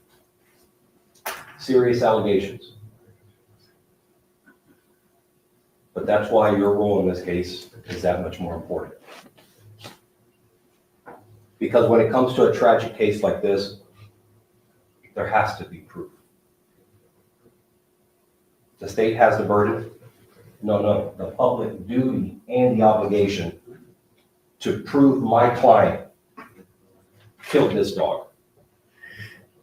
serious allegations. But that's why your role in this case is that much more important. Because when it comes to a tragic case like this, there has to be proof. The state has the burden. No, the public duty and the obligation to prove my client killed this dog.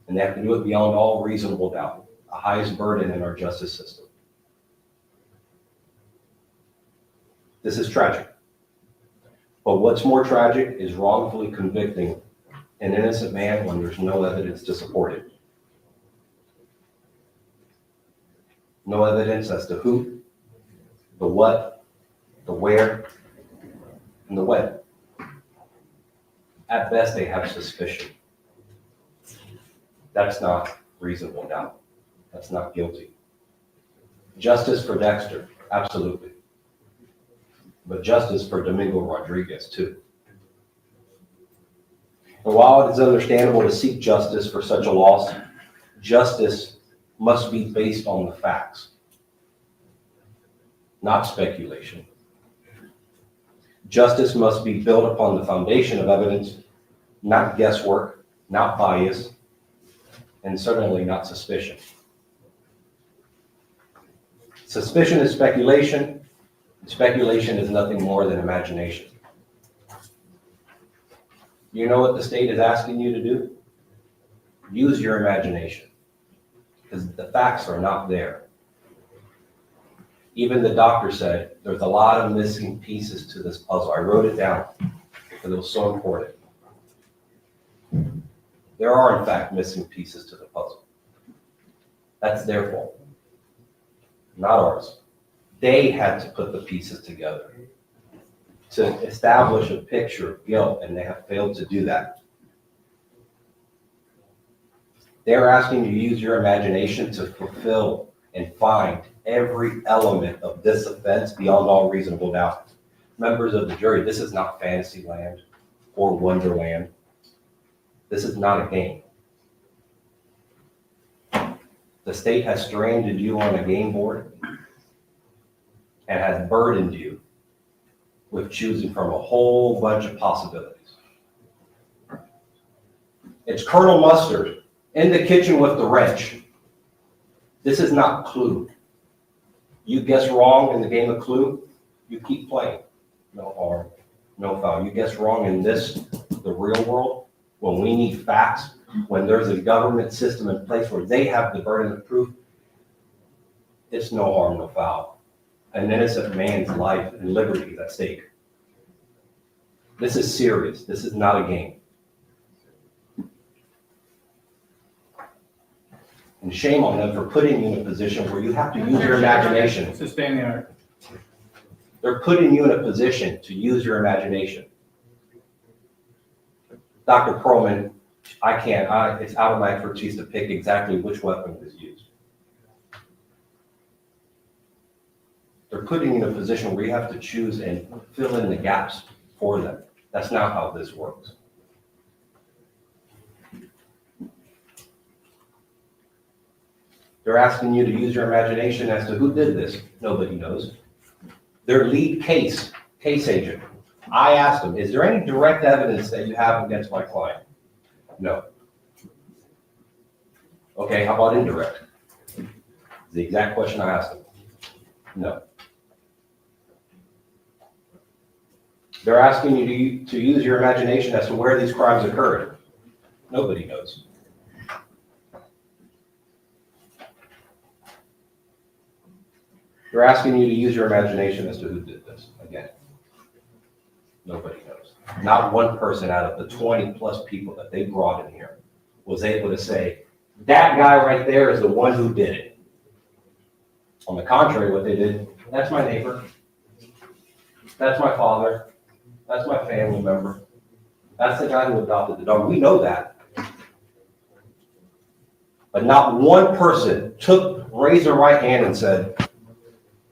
And they have to do it beyond all reasonable doubt, the highest burden in our justice system. This is tragic. But what's more tragic is wrongfully convicting an innocent man when there's no evidence to support it. No evidence as to who, the what, the where, and the when. At best, they have suspicion. That's not reasonable doubt. That's not guilty. Justice for Dexter, absolutely. But justice for Domingo Rodrigues, too. And while it is understandable to seek justice for such a loss, justice must be based on the facts, not speculation. Justice must be built upon the foundation of evidence, not guesswork, not bias, and certainly not suspicion. Suspicion is speculation. Speculation is nothing more than imagination. You know what the state is asking you to do? Use your imagination, because the facts are not there. Even the doctor said there's a lot of missing pieces to this puzzle. I wrote it down because it was so important. There are, in fact, missing pieces to the puzzle. That's their fault, not ours. They had to put the pieces together to establish a picture of guilt, and they have failed to do that. They're asking you to use your imagination to fulfill and find every element of this offense beyond all reasonable doubt. Members of the jury, this is not fantasy land or Wonderland. This is not a game. The state has stranded you on a game board and has burdened you with choosing from a whole bunch of possibilities. It's Colonel Mustard in the kitchen with the wrench. This is not Clue. You guess wrong in the game of Clue, you keep playing. No harm, no foul. You guess wrong in this, the real world, when we need facts, when there's a government system in place where they have the burden of proof, it's no harm, no foul. An innocent man's life and liberty is at stake. This is serious. This is not a game. And shame on them for putting you in a position where you have to use your imagination. Sustain the art. They're putting you in a position to use your imagination. Dr. Perlman, I can't, it's out of my expertise to pick exactly which weapon was used. They're putting you in a position where you have to choose and fill in the gaps for them. That's not how this works. They're asking you to use your imagination as to who did this. Nobody knows. Their lead case agent, I asked him, is there any direct evidence that you have against my client? No. Okay, how about indirect? The exact question I asked him. No. They're asking you to use your imagination as to where these crimes occurred. Nobody knows. They're asking you to use your imagination as to who did this. Again, nobody knows. Not one person out of the 20 plus people that they brought in here was able to say, that guy right there is the one who did it. On the contrary, what they did, that's my neighbor. That's my father. That's my family member. That's the guy who adopted the dog. We know that. But not one person raised their right hand and said,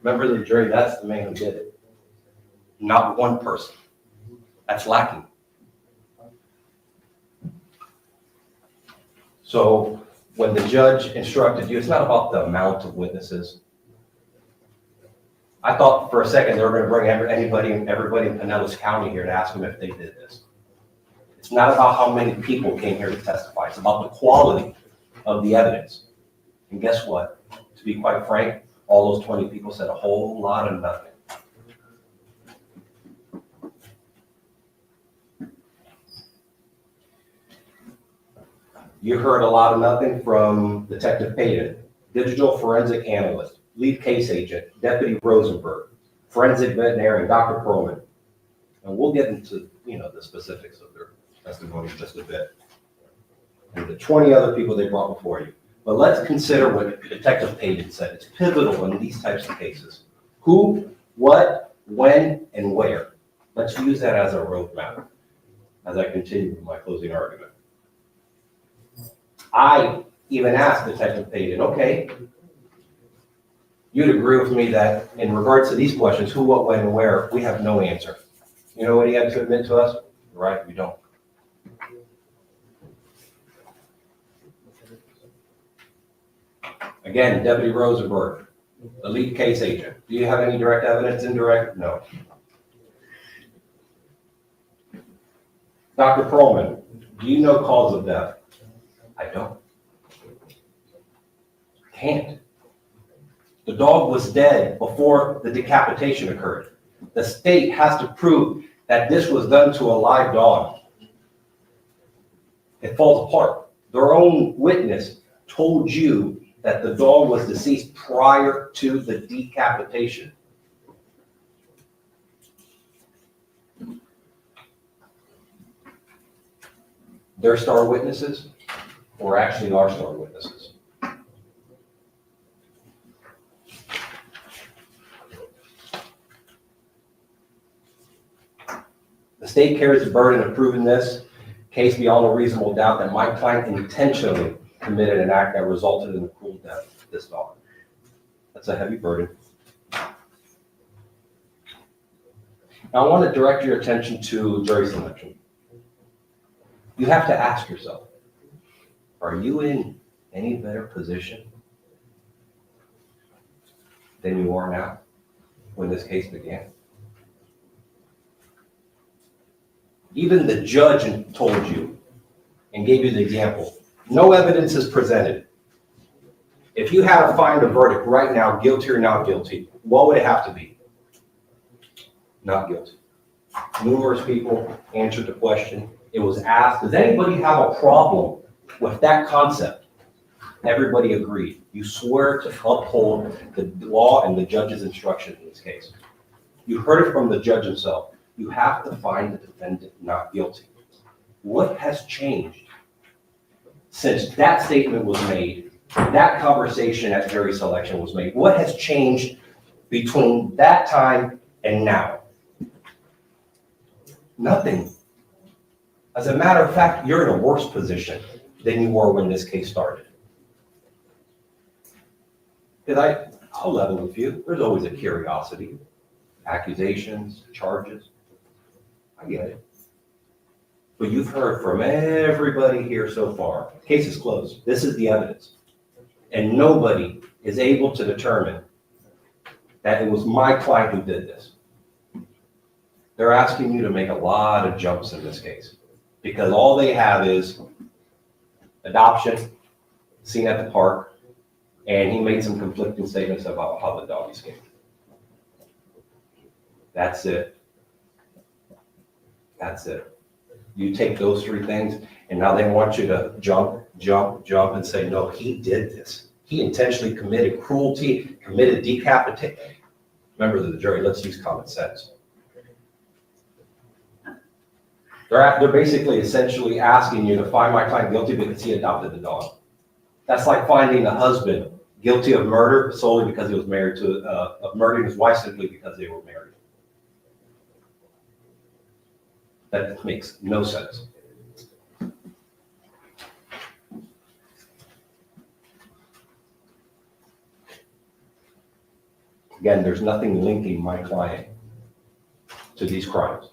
member of the jury, that's the man who did it. Not one person. That's lacking. So when the judge instructed you, it's not about the amount of witnesses. I thought for a second they were going to bring everybody in Pinellas County here to ask them if they did this. It's not about how many people came here to testify. It's about the quality of the evidence. And guess what? To be quite frank, all those 20 people said a whole lot of nothing. You heard a lot of nothing from Detective Payton, digital forensic analyst, lead case agent, Deputy Rosenberg, forensic veterinarian, Dr. Perlman. And we'll get into, the specifics of their testimony in just a bit. And the 20 other people they brought before you. But let's consider what Detective Payton said. It's pivotal in these types of cases. Who, what, when, and where. Let's use that as a roadmap as I continue with my closing argument. I even asked Detective Payton, okay, you'd agree with me that in regards to these questions, who, what, when, and where, we have no answer. You know what he had to admit to us? Right, we don't. Again, Deputy Rosenberg, the lead case agent. Do you have any direct evidence? Indirect? No. Dr. Perlman, do you know cause of death? I don't. I can't. The dog was dead before the decapitation occurred. The state has to prove that this was done to a live dog. It falls apart. Their own witness told you that the dog was deceased prior to the decapitation. Their star witnesses, or actually our star witnesses. The state carries the burden of proving this case beyond a reasonable doubt that my client intentionally committed an act that resulted in the cruel death of this dog. That's a heavy burden. Now I want to direct your attention to jury selection. You have to ask yourself, are you in any better position than you are now when this case began? Even the judge told you and gave you the example. No evidence is presented. If you had to find a verdict right now, guilty or not guilty, what would it have to be? Not guilty. Numerous people answered the question. It was asked, does anybody have a problem with that concept? Everybody agreed. You swear to uphold the law and the judge's instruction in this case. You heard it from the judge himself. You have to find the defendant not guilty. What has changed since that statement was made, that conversation at jury selection was made? What has changed between that time and now? Nothing. As a matter of fact, you're in a worse position than you were when this case started. Because I'll level with you, there's always a curiosity, accusations, charges. I get it. But you've heard from everybody here so far. Case is closed. This is the evidence. And nobody is able to determine that it was my client who did this. They're asking you to make a lot of jumps in this case because all they have is adoption, seen at the park, and he made some conflicting statements about how the dog escaped. That's it. That's it. You take those three things, and now they want you to jump, and say, no, he did this. He intentionally committed cruelty, committed decapitation. Members of the jury, let's use common sense. They're basically essentially asking you to find my client guilty because he adopted the dog. That's like finding a husband guilty of murder solely because he was married to, of murdering his wife simply because they were married. That makes no sense. Again, there's nothing linking my client to these crimes.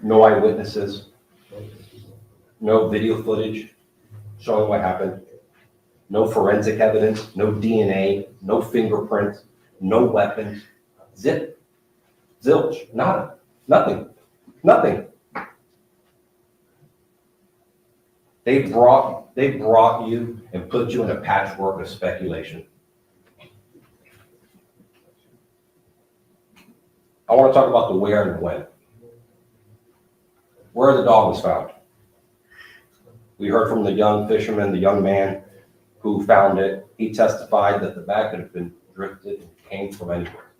No eyewitnesses, no video footage showing what happened, no forensic evidence, no DNA, no fingerprints, no weapons, zilch, nada, nothing. They brought you and put you in a patchwork of speculation. I want to talk about the where and the when. Where the dog was found. We heard from the young fisherman, the young man who found it. He testified that the bag could have been drifted and came from anywhere.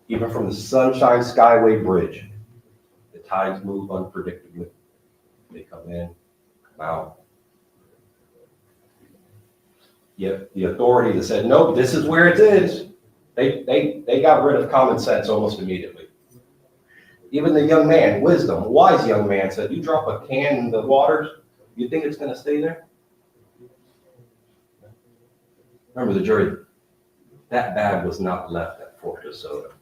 Even from the Sunshine Skyway Bridge, the tides move unpredictably. They come in, come out. Yet the authority that said, no, this is where it is, they got rid of common sense almost immediately. Even the young man, wisdom, wise young man said, you drop a can in the waters, you think it's going to stay there? Remember the jury, that bag was not left at Fort DeSoto.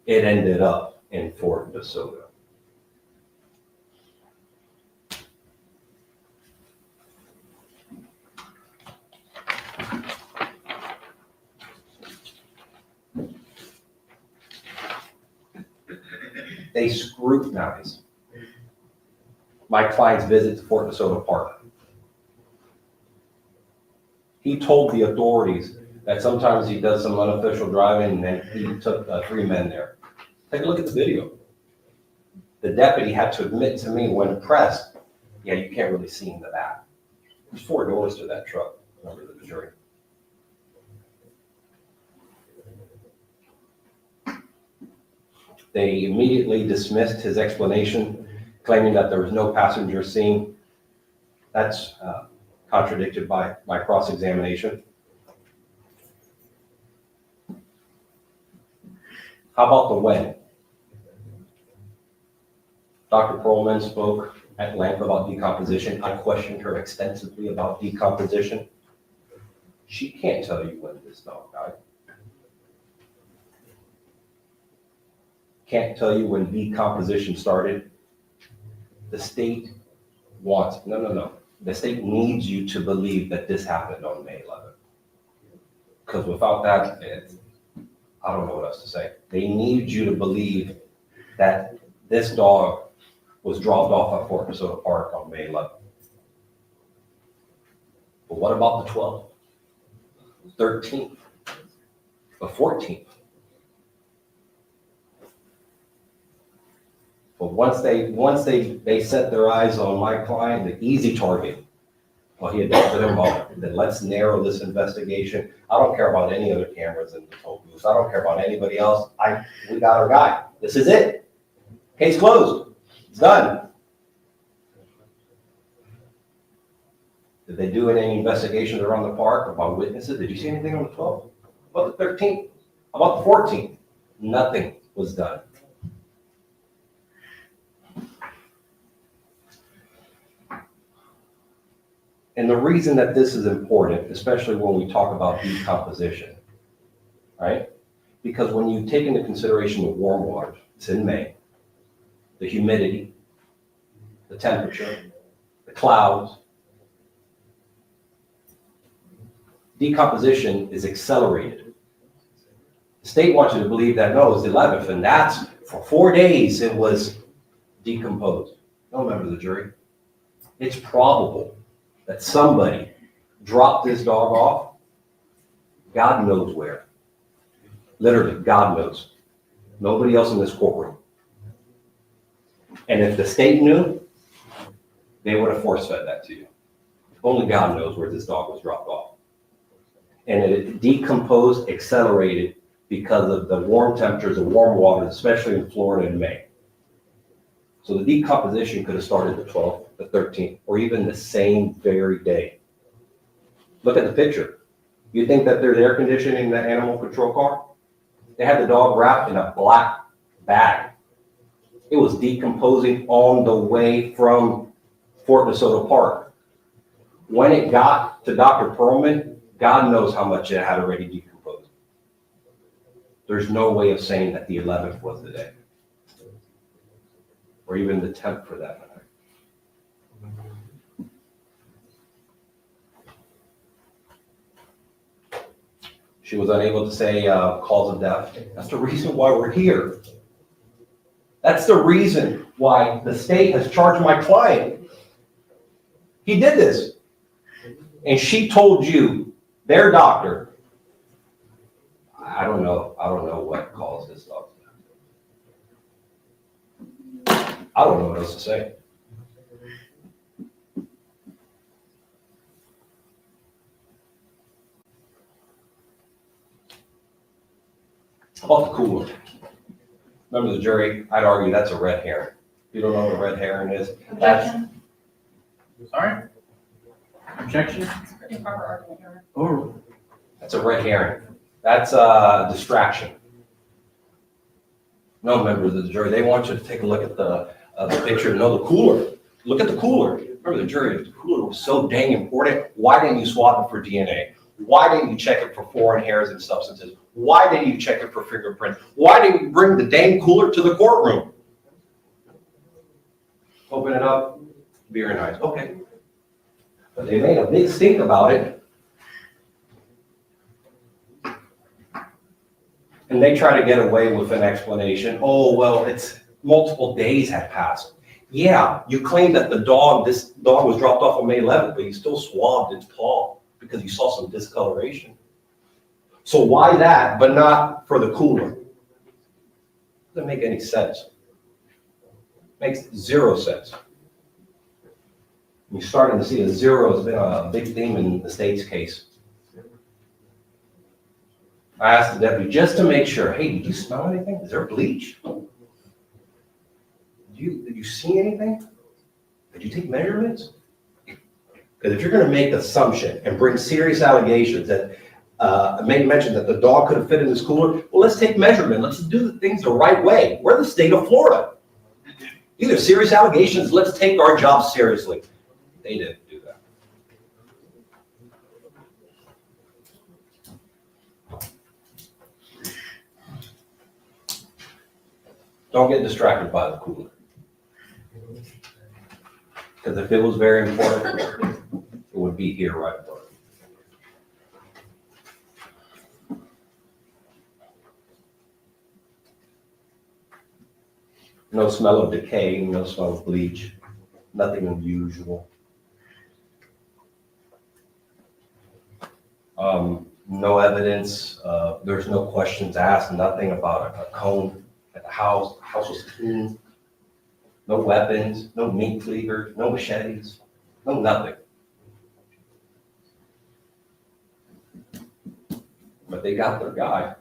It ended up in Fort DeSoto. They scrutinize my client's visit to Fort DeSoto Park. He told the authorities that sometimes he does some unofficial driving and then he took 3 men there. Take a look at the video. The deputy had to admit to me when pressed, yeah, you can't really see in the back. There's 4 doors to that truck, members of the jury. They immediately dismissed his explanation, claiming that there was no passenger seen. That's contradicted by my cross-examination. How about the when? Dr. Perlman spoke at length about decomposition. I questioned her extensively about decomposition. She can't tell you when this dog died. Can't tell you when decomposition started. The state wants, no. The state needs you to believe that this happened on May 11th. Because without that, I don't know what else to say. They need you to believe that this dog was dropped off at Fort DeSoto Park on May 11th. But what about the 12th, 13th, the 14th? But once they set their eyes on my client, the easy target, well, he adopted them all. Then let's narrow this investigation. I don't care about any other cameras in the toll booth. I don't care about anybody else. We got our guy. This is it. Case closed. It's done. Did they do any investigations around the park about witnesses? Did you see anything on the 12th? About the 13th? About the 14th? Nothing was done. And the reason that this is important, especially when we talk about decomposition, right? Because when you take into consideration the warm waters, it's in May, the humidity, the temperature, the clouds, decomposition is accelerated. The state wants you to believe that, no, it's the 11th, and that's for 4 days it was decomposed. No, member of the jury. It's probable that somebody dropped this dog off, God knows where. Literally, God knows. Nobody else in this courtroom. And if the state knew, they would have force-fed that to you. Only God knows where this dog was dropped off. And it decomposed, accelerated because of the warm temperatures, the warm waters, especially in Florida in May. So the decomposition could have started the 12th, the 13th, or even the same very day. Look at the picture. You think that there's air conditioning in the animal control car? They had the dog wrapped in a black bag. It was decomposing on the way from Fort DeSoto Park. When it got to Dr. Perlman, God knows how much it had already decomposed. There's no way of saying that the 11th was the day. Or even the 10th for that matter. She was unable to say cause of death. That's the reason why we're here. That's the reason why the state has charged my client. He did this. And she told you, their doctor, I don't know what caused this dog. I don't know what else to say. How about the cooler? Remember the jury, I'd argue that's a red herring. You don't know what a red herring is? Objection. Sorry? Objection? Oh, that's a red herring. That's a distraction. No, members of the jury, they want you to take a look at the picture. No, the cooler. Look at the cooler. Remember the jury, the cooler was so dang important. Why didn't you swab it for DNA? Why didn't you check it for foreign hairs and substances? Why didn't you check it for fingerprints? Why didn't you bring the dang cooler to the courtroom? Open it up, beer and ice. Okay. But they made a big stink about it. And they try to get away with an explanation. Oh, well, it's multiple days had passed. Yeah, you claim that this dog was dropped off on May 11th, but you still swabbed its paw because you saw some discoloration. So why that, but not for the cooler? Doesn't make any sense. Makes zero sense. You're starting to see a zero has been a big theme in the state's case. I asked the deputy just to make sure, hey, did you smell anything? Is there bleach? Did you see anything? Did you take measurements? Because if you're going to make assumption and bring serious allegations that May mentioned that the dog could have fit in this cooler, well, let's take measurement. Let's do the things the right way. We're the state of Florida. These are serious allegations. Let's take our job seriously. They didn't do that. Don't get distracted by the cooler. Because if it was very important, it would be here right above. No smell of decay, no smell of bleach, nothing unusual. No evidence, there's no questions asked, nothing about a cone at the house. The house was clean. No weapons, no meat cleavers, no machetes, no nothing. But they got their guy.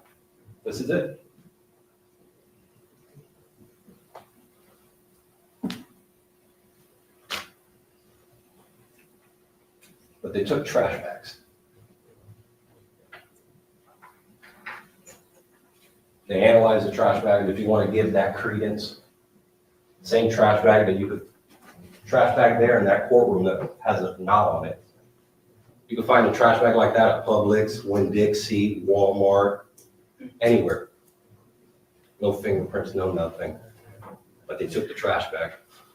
This is it. But they took trash bags. They analyzed the trash bag, and if you want to give that credence, same trash bag that you could, trash bag there in that courtroom that has a knot on it. You can find a trash bag like that at Publix, Winn-Dixie, Walmart, anywhere. No fingerprints, no nothing. But they took the trash bag,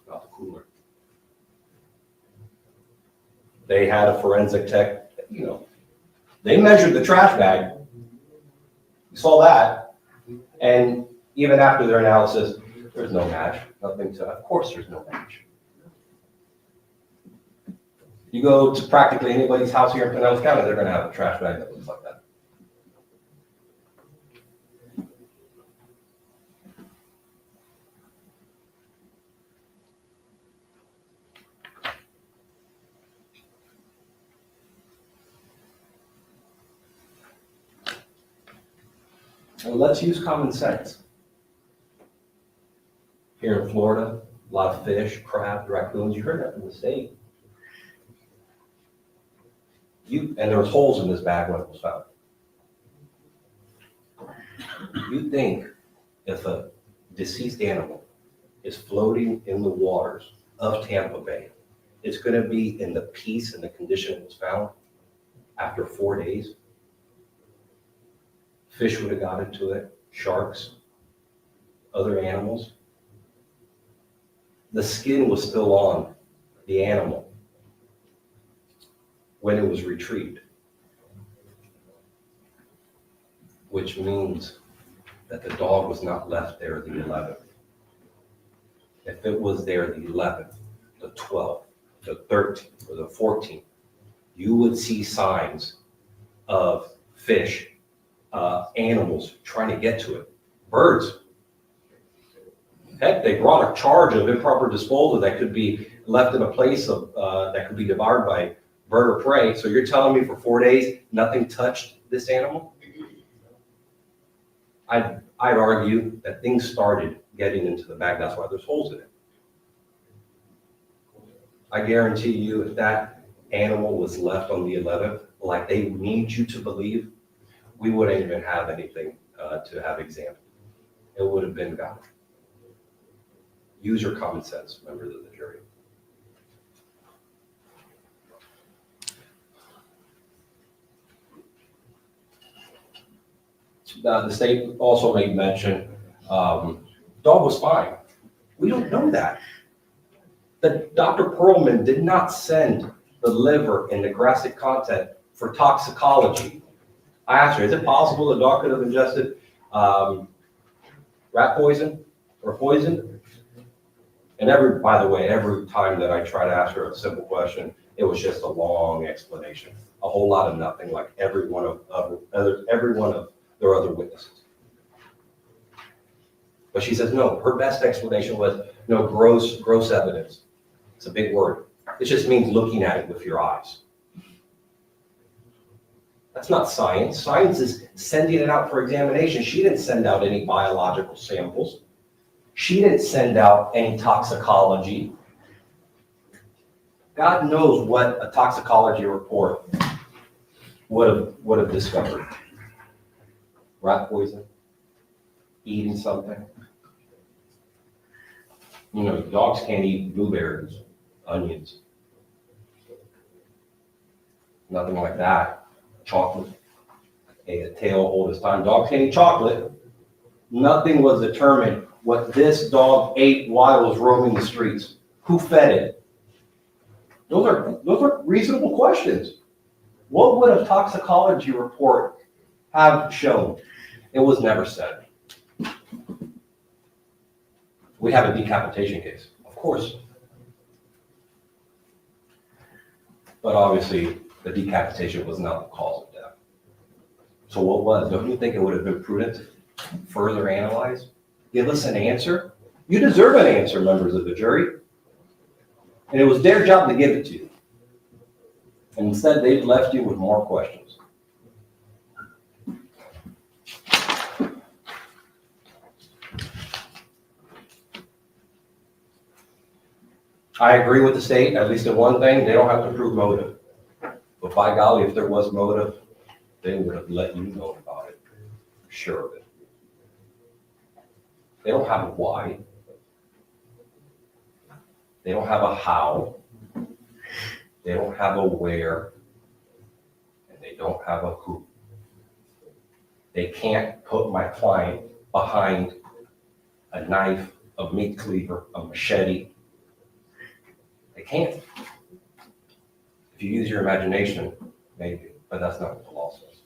not the cooler. They had a forensic tech, they measured the trash bag. You saw that. And even after their analysis, there's no match, nothing to, of course there's no match. You go to practically anybody's house here in Pinellas County, they're gonna have a trash bag that looks like that. Well, let's use common sense. Here in Florida, a lot of fish, crab, raccoons, you heard that from the state. And there was holes in this bag when it was found. You think if a deceased animal is floating in the waters of Tampa Bay, it's going to be in the peace and the condition it was found after 4 days? Fish would have got into it, sharks, other animals. The skin was still on the animal when it was retrieved, which means that the dog was not left there the 11th. If it was there the 11th, the 12th, the 13th, or the 14th, you would see signs of fish, animals trying to get to it. Birds. Heck, they brought a charge of improper disposal that could be left in a place of that could be devoured by bird or prey. So you're telling me for 4 days nothing touched this animal? I'd argue that things started getting into the bag. That's why there's holes in it. I guarantee you, if that animal was left on the 11th, like they need you to believe, we wouldn't even have anything to have examined. It would have been gone. Use your common sense, members of the jury. The state also made mention, dog was fine. We don't know that. Dr. Perlman did not send the liver and the gastric content for toxicology. I asked her, is it possible the dog could have ingested rat poison or poison? And by the way, every time that I try to ask her a simple question, it was just a long explanation, a whole lot of nothing, like every one of their other witnesses. But she says, no, her best explanation was, no, gross evidence. It's a big word. It just means looking at it with your eyes. That's not science. Science is sending it out for examination. She didn't send out any biological samples. She didn't send out any toxicology. God knows what a toxicology report would have discovered. Rat poison, eating something. You know, dogs can't eat blueberries, onions. Nothing like that. Chocolate. A tale old as time. Dogs can't eat chocolate. Nothing was determined what this dog ate while it was roaming the streets. Who fed it? Those are reasonable questions. What would a toxicology report have shown? It was never said. We have a decapitation case, of course. But obviously, the decapitation was not the cause of death. So what was? Don't you think it would have been prudent to further analyze? Give us an answer? You deserve an answer, members of the jury. And it was their job to give it to you. And instead, they've left you with more questions. I agree with the state, at least in one thing, they don't have to prove motive. But by golly, if there was motive, they would have let you know about it. Sure of it. They don't have a why. They don't have a how. They don't have a where. And they don't have a who. They can't put my client behind a knife, a meat cleaver, a machete. They can't. If you use your imagination, maybe, but that's not what the law says.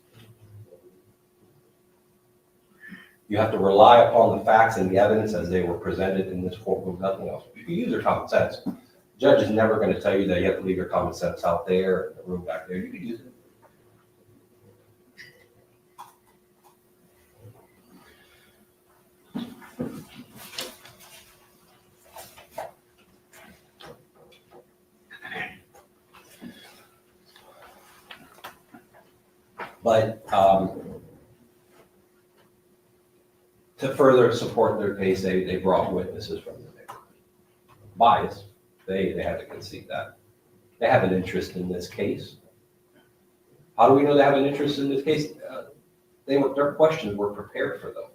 You have to rely upon the facts and the evidence as they were presented in this courtroom, nothing else. You can use your common sense. The judge is never going to tell you that you have to leave your common sense out there in the room back there. You can use it. But to further support their case, they brought witnesses from the neighborhood. Bias, they had to concede that. They have an interest in this case. How do we know they have an interest in this case? Their questions were prepared for them.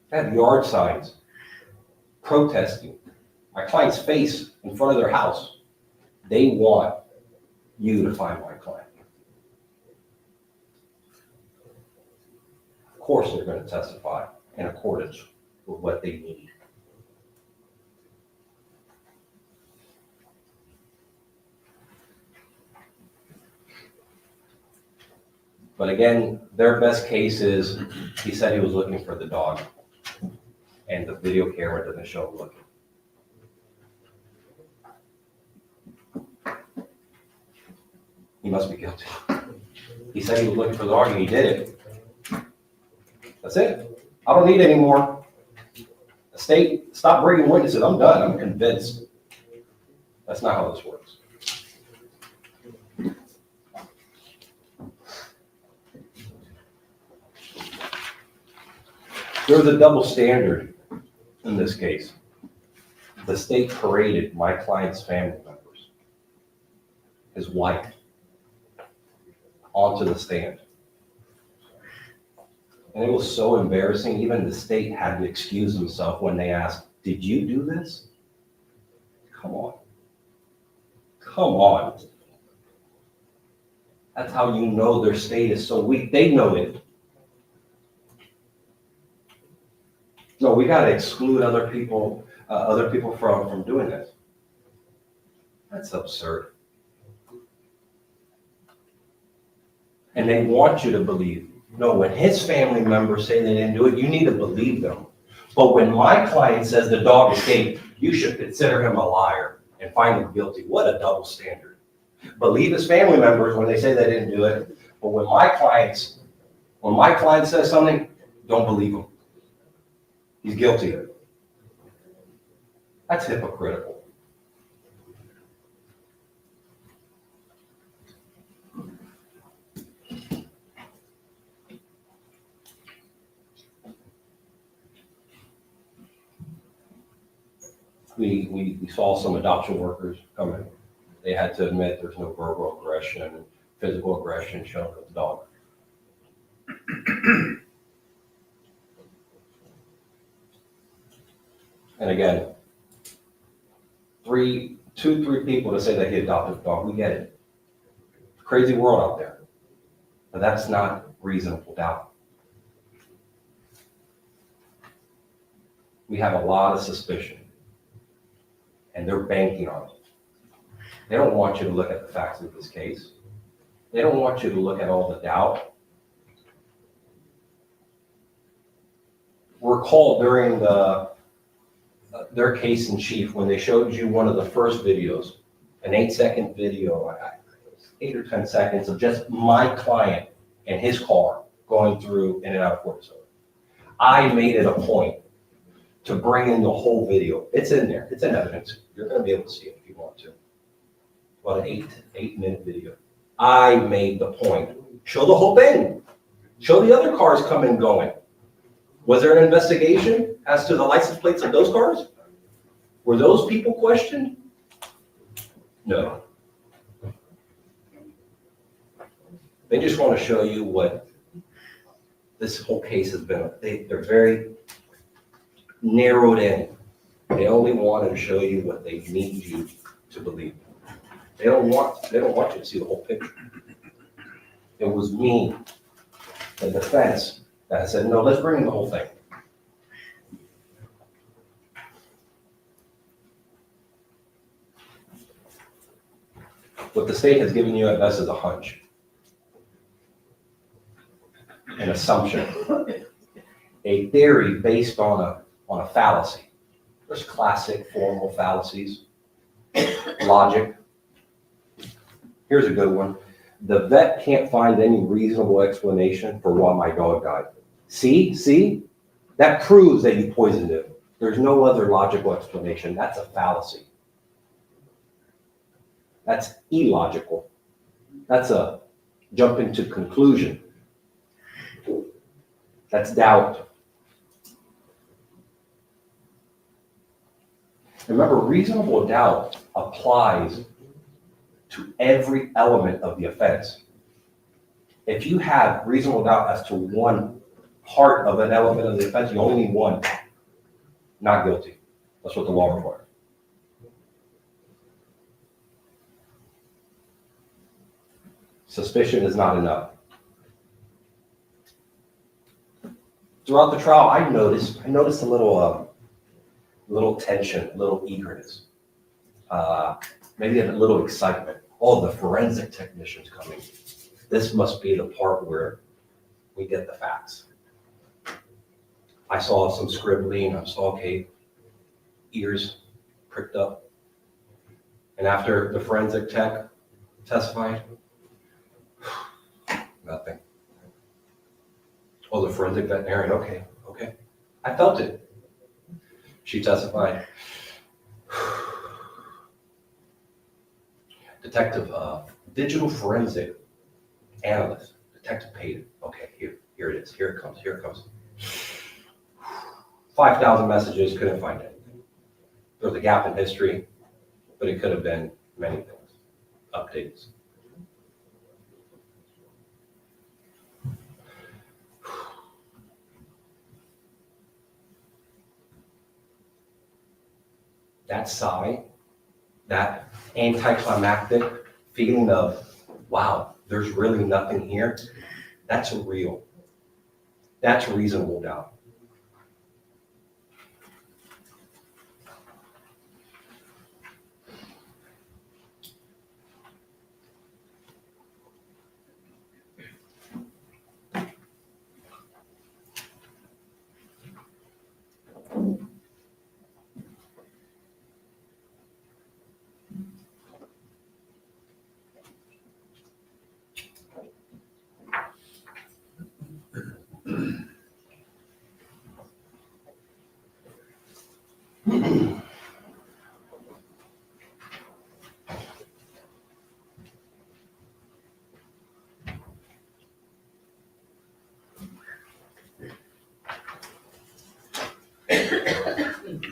They had yard signs protesting my client's face in front of their house. They want you to find my client. Of course, they're going to testify in accordance with what they need. But again, their best case is he said he was looking for the dog, and the video camera doesn't show him looking. He must be guilty. He said he was looking for the dog and he did it. That's it. I don't need any more. The state, stop bringing witnesses. I'm done. I'm convinced. That's not how this works. There was a double standard in this case. The state paraded my client's family members, his wife, onto the stand. And it was so embarrassing, even the state had to excuse himself when they asked, did you do this? Come on. Come on. That's how you know their state is so weak. They know it. No, we got to exclude other people from doing this. That's absurd. And they want you to believe. No, when his family members say they didn't do it, you need to believe them. But when my client says the dog escaped, you should consider him a liar and find him guilty. What a double standard. Believe his family members when they say they didn't do it, but when my client says something, don't believe him. He's guilty. That's hypocritical. We saw some adoption workers come in. They had to admit there's no verbal aggression and physical aggression shown with the dog. And again, three people to say that he adopted a dog, we get it. Crazy world out there. But that's not reasonable doubt. We have a lot of suspicion, and they're banking on it. They don't want you to look at the facts of this case. They don't want you to look at all the doubt. Recall during their case in chief, when they showed you one of the first videos, an 8-second video, 8 or 10 seconds of just my client and his car going through in and out of Fort Lauderdale. I made it a point to bring in the whole video. It's in there. It's in evidence. You're going to be able to see it if you want to. About an 8-minute video. I made the point. Show the whole thing. Show the other cars coming and going. Was there an investigation as to the license plates of those cars? Were those people questioned? No. They just want to show you what this whole case has been. They're very narrowed in. They only wanted to show you what they need you to believe. They don't want you to see the whole picture. It was me, the defense, that said, no, let's bring in the whole thing. What the state has given you at best is a hunch, an assumption, a theory based on a fallacy. There's classic formal fallacies, logic. Here's a good one. The vet can't find any reasonable explanation for why my dog died. See? That proves that you poisoned him. There's no other logical explanation. That's a fallacy. That's illogical. That's a jumping to conclusion. That's doubt. Remember, reasonable doubt applies to every element of the offense. If you have reasonable doubt as to one part of an element of the offense, you only need one. Not guilty. That's what the law requires. Suspicion is not enough. Throughout the trial, I noticed a little tension, a little eagerness, maybe a little excitement. Oh, the forensic technician's coming. This must be the part where we get the facts. I saw some scribbling. I saw ears pricked up. And after the forensic tech testified, nothing. Oh, the forensic veterinarian, okay. I felt it. She testified. Detective, digital forensic analyst, Detective Payton. Okay, here it is. Here it comes. 5,000 messages, couldn't find anything. There was a gap in history, but it could have been many things. Updates. That sigh, that anticlimactic feeling of, wow, there's really nothing here, that's real. That's reasonable doubt.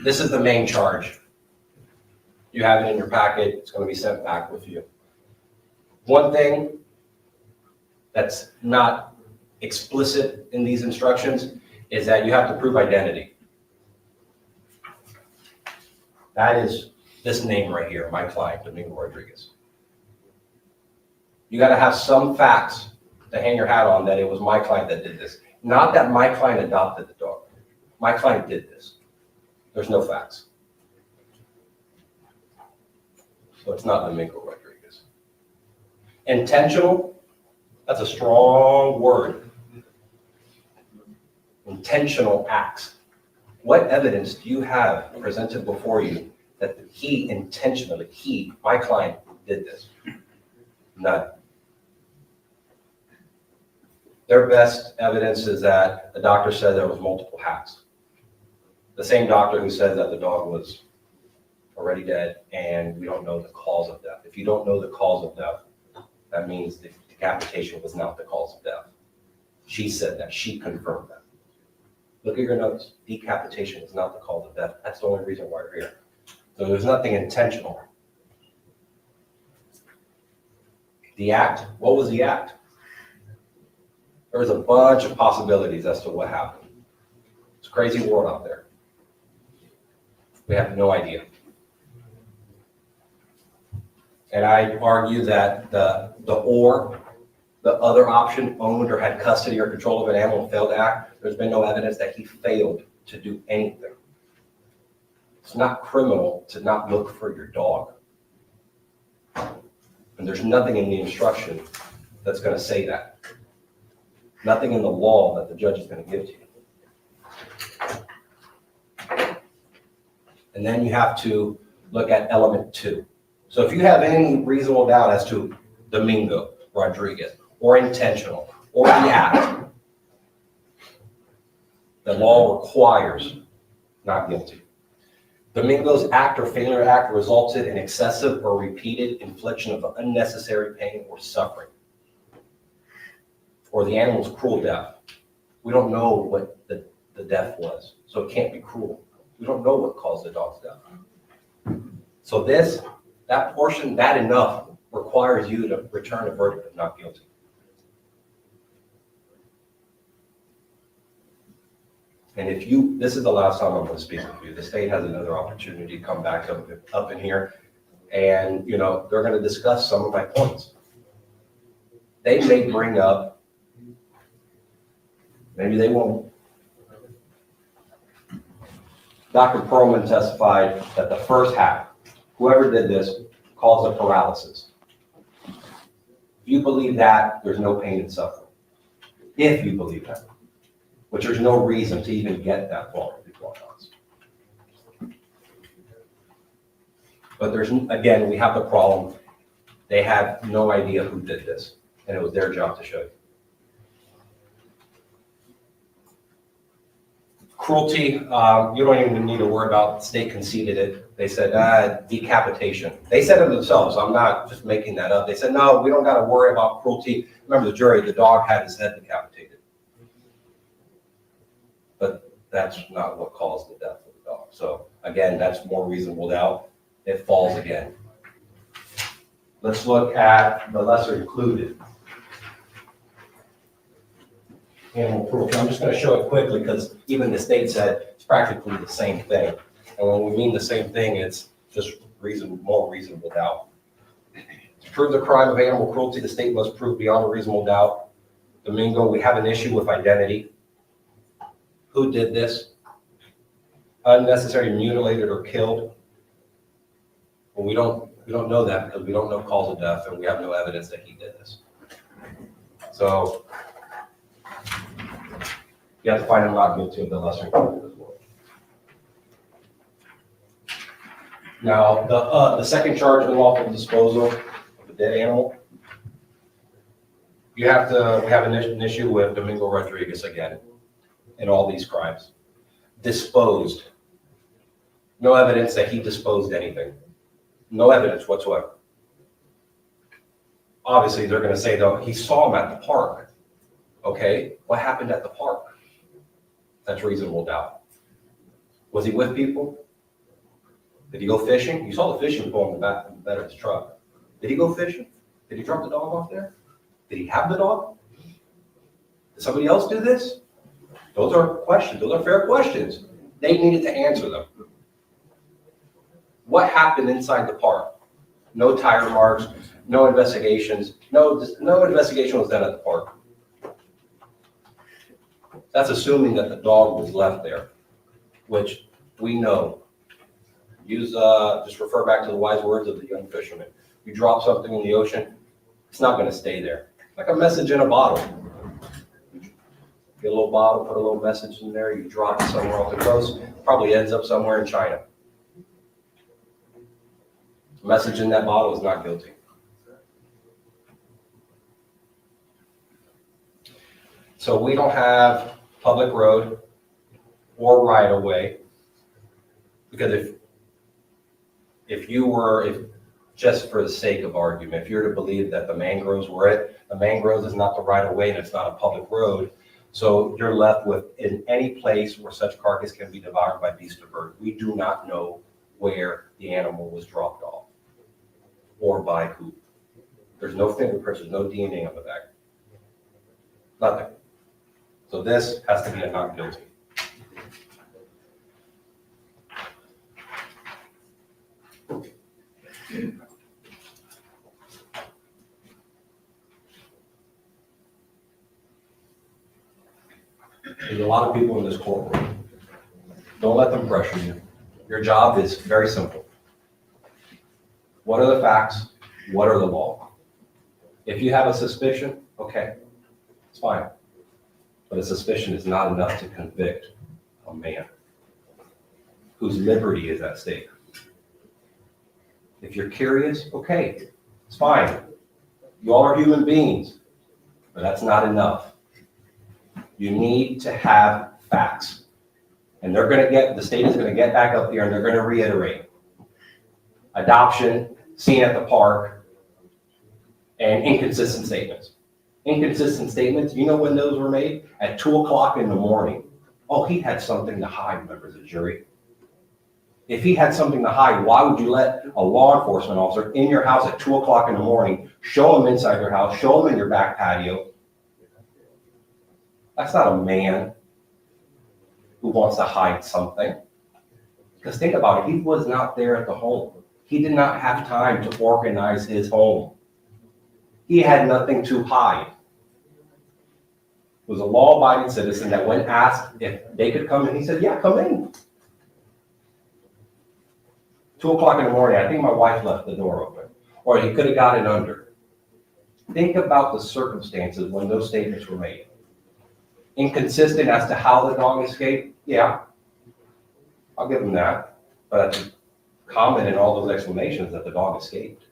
This is the main charge. You have it in your packet. It's going to be sent back with you. One thing that's not explicit in these instructions is that you have to prove identity. That is this name right here, my client, Domingo Rodrigues. You got to have some facts to hang your hat on that it was my client that did this. Not that my client adopted the dog. My client did this. There's no facts. So it's not Domingo Rodrigues. Intentional, that's a strong word. Intentional acts. What evidence do you have presented before you that he intentionally, my client, did this? None. Their best evidence is that the doctor said there was multiple hacks. The same doctor who said that the dog was already dead and we don't know the cause of death. If you don't know the cause of death, that means the decapitation was not the cause of death. She said that. She confirmed that. Look at your notes. Decapitation is not the cause of death. That's the only reason why we're here. So there's nothing intentional. The act. What was the act? There was a bunch of possibilities as to what happened. It's a crazy world out there. We have no idea. And I argue that the other option, owned or had custody or control of an animal and failed to act, there's been no evidence that he failed to do anything. It's not criminal to not look for your dog. And there's nothing in the instruction that's going to say that. Nothing in the law that the judge is going to give to you. And then you have to look at element 2. So if you have any reasonable doubt as to Domingo Rodrigues, or intentional, or the act, the law requires not guilty. Domingo's act or failure to act resulted in excessive or repeated infliction of unnecessary pain or suffering, or the animal's cruel death. We don't know what the death was, so it can't be cruel. We don't know what caused the dog's death. So that portion, that enough, requires you to return a verdict of not guilty. And if this is the last time I'm going to speak with you. The state has another opportunity to come back up in here, and they're going to discuss some of my points. They may bring up, maybe they won't. Dr. Perlman testified that the first hack, whoever did this, caused a paralysis. If you believe that, there's no pain and suffering. If you believe that. Which there's no reason to even get that far, to be quite honest. But again, we have the problem. They had no idea who did this, and it was their job to show you. Cruelty, you don't even need to worry about. The state conceded it. They said decapitation. They said it themselves. I'm not just making that up. They said, no, we don't got to worry about cruelty. Remember the jury, the dog had his head decapitated. But that's not what caused the death of the dog. So again, that's more reasonable doubt. It falls again. Let's look at the lesser included. Animal cruelty. I'm just going to show it quickly because even the state said it's practically the same thing. And when we mean the same thing, it's just more reasonable doubt. To prove the crime of animal cruelty, the state must prove beyond a reasonable doubt. Domingo, we have an issue with identity. Who did this? Unnecessarily mutilated or killed? Well, we don't know that because we don't know cause of death and we have no evidence that he did this. So you have to find him not guilty of the lesser included as well. Now, the second charge, unlawful disposal of a dead animal. We have an issue with Domingo Rodrigues again. In all these crimes. Disposed. No evidence that he disposed anything. No evidence whatsoever. Obviously, they're going to say, though, he saw him at the park. Okay, what happened at the park? That's reasonable doubt. Was he with people? Did he go fishing? You saw the fishing pole in the bed of his truck. Did he go fishing? Did he drop the dog off there? Did he have the dog? Did somebody else do this? Those are questions. Those are fair questions. They needed to answer them. What happened inside the park? No tire marks, no investigations. No investigation was done at the park. That's assuming that the dog was left there, which we know. Just refer back to the wise words of the young fisherman. You drop something in the ocean, it's not going to stay there. Like a message in a bottle. Get a little bottle, put a little message in there, you drop it somewhere off the coast, probably ends up somewhere in China. The message in that bottle is not guilty. So we don't have public road or right of way, because if just for the sake of argument, if you're to believe that the mangroves were it, the mangroves is not the right of way and it's not a public road. So you're left with, in any place where such carcass can be devoured by beast or bird, we do not know where the animal was dropped off or by who. There's no fingerprints, there's no DNA on the back. Nothing. So this has to be a not guilty. There's a lot of people in this courtroom. Don't let them pressure you. Your job is very simple. What are the facts? What are the law? If you have a suspicion, okay, it's fine. But a suspicion is not enough to convict a man whose liberty is at stake. If you're curious, okay, it's fine. You all are human beings, but that's not enough. You need to have facts. And the state is going to get back up here and they're going to reiterate. Adoption, seen at the park, and inconsistent statements. Inconsistent statements, you know when those were made? At 2 o'clock in the morning. Oh, he had something to hide, members of the jury. If he had something to hide, why would you let a law enforcement officer in your house at 2 o'clock in the morning, show him inside your house, show him in your back patio? That's not a man who wants to hide something. Because think about it, he was not there at the home. He did not have time to organize his home. He had nothing to hide. It was a law-abiding citizen that when asked if they could come in, he said, yeah, come in. 2 o'clock in the morning, I think my wife left the door open. Or he could have got it under. Think about the circumstances when those statements were made. Inconsistent as to how the dog escaped? Yeah, I'll give him that. But common in all those explanations that the dog escaped.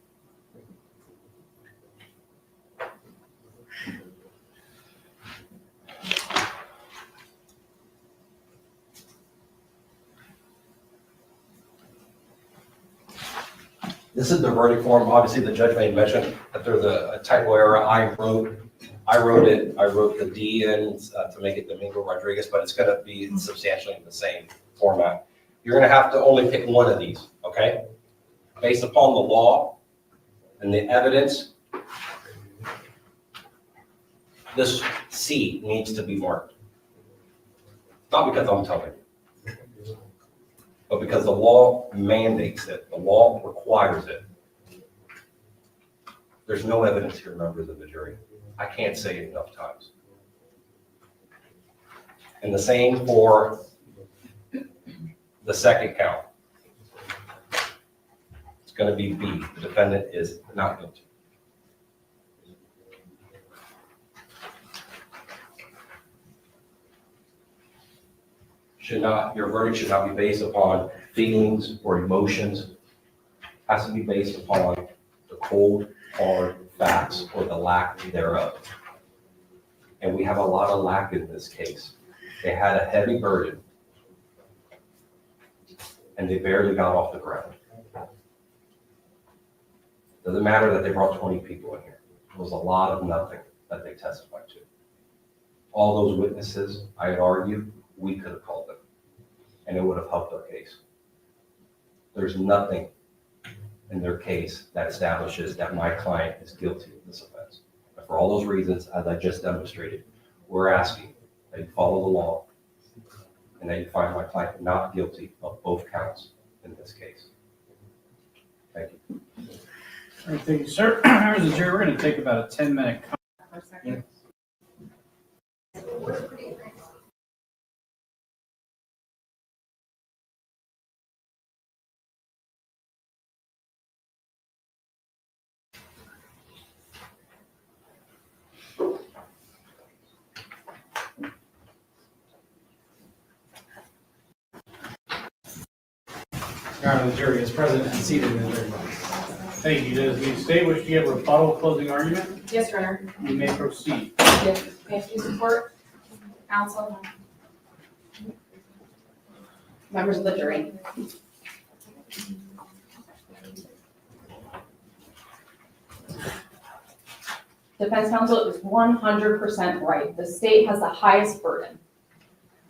This is the verdict form. Obviously, the judge made mention that there's a typo error. I wrote it. I wrote the D in to make it Domingo Rodrigues, but it's going to be substantially in the same format. You're going to have to only pick one of these, okay? Based upon the law and the evidence, this C needs to be marked. Not because I'm telling you, but because the law mandates it. The law requires it. There's no evidence here, members of the jury. I can't say it enough times. And the same for the second count. It's going to be B. The defendant is not guilty. Your verdict should not be based upon feelings or emotions. It has to be based upon the cold, hard facts or the lack thereof. And we have a lot of lack in this case. They had a heavy burden and they barely got off the ground. Doesn't matter that they brought 20 people in here. It was a lot of nothing that they testified to. All those witnesses, I had argued, we could have called them and it would have helped our case. There's nothing in their case that establishes that my client is guilty of this offense. And for all those reasons, as I just demonstrated, we're asking that you follow the law and that you find my client not guilty of both counts in this case. Thank you. All right, thank you, sir. Members of the jury, we're going to take about a 10-minute. The jury is present and seated in the jury box. Thank you. Does the state wish to give a rebuttal closing argument? Yes, Your Honor. You may proceed. Yes, may I please support counsel? Members of the jury. Defense counsel is 100% right. The state has the highest burden,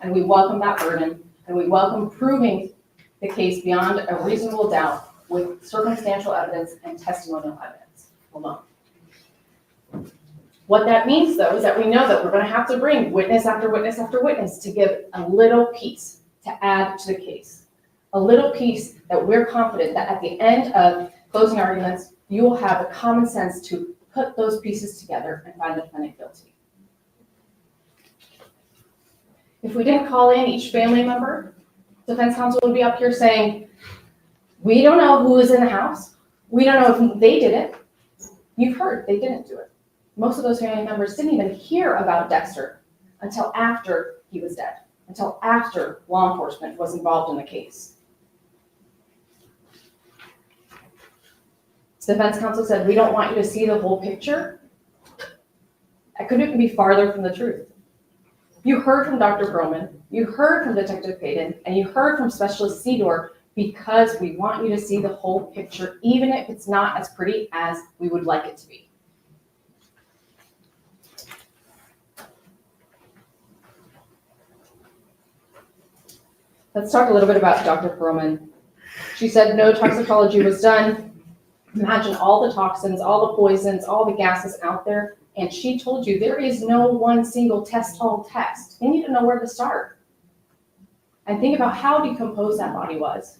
and we welcome that burden, and we welcome proving the case beyond a reasonable doubt with circumstantial evidence and testimonial evidence alone. What that means, though, is that we know that we're going to have to bring witness after witness after witness to give a little piece to add to the case, a little piece that we're confident that at the end of closing arguments, you will have the common sense to put those pieces together and find the defendant guilty. If we didn't call in each family member, defense counsel would be up here saying, we don't know who was in the house. We don't know if they did it. You've heard they didn't do it. Most of those family members didn't even hear about Dexter until after he was dead, until after law enforcement was involved in the case. The defense counsel said, we don't want you to see the whole picture. That couldn't be farther from the truth. You heard from Dr. Broman, you heard from Detective Payton, and you heard from Specialist Sedor because we want you to see the whole picture, even if it's not as pretty as we would like it to be. Let's talk a little bit about Dr. Broman. She said no toxicology was done. Imagine all the toxins, all the poisons, all the gases out there. And she told you there is no one single test-all test. You need to know where to start. And think about how decomposed that body was.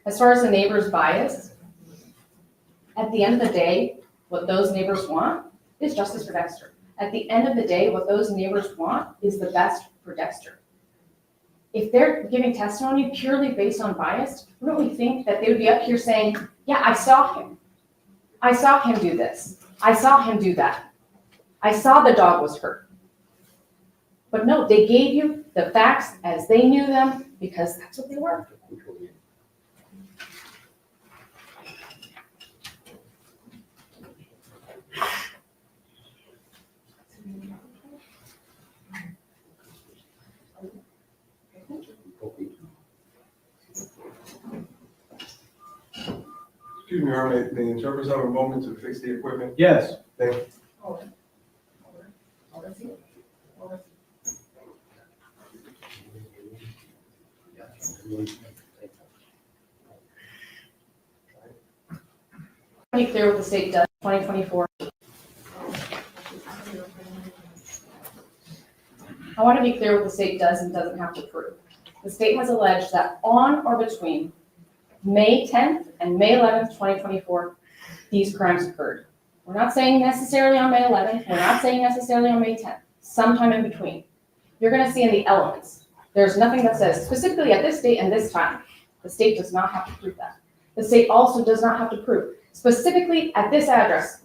As far as the neighbor's bias, at the end of the day, what those neighbors want is justice for Dexter. At the end of the day, what those neighbors want is the best for Dexter. If they're giving testimony purely based on bias, wouldn't we think that they would be up here saying, yeah, I saw him. I saw him do this. I saw him do that. I saw the dog was hurt. But no, they gave you the facts as they knew them because that's what they were. Excuse me, Your Honor, the interpreters have a moment to fix the equipment? Yes. Thank you. Be clear what the state does in 2024. I want to be clear what the state does and doesn't have to prove. The state has alleged that on or between May 10th and May 11th, 2024, these crimes occurred. We're not saying necessarily on May 11th. We're not saying necessarily on May 10th. Sometime in between. You're going to see in the elements. There's nothing that says specifically at this date and this time. The state does not have to prove that. The state also does not have to prove specifically at this address.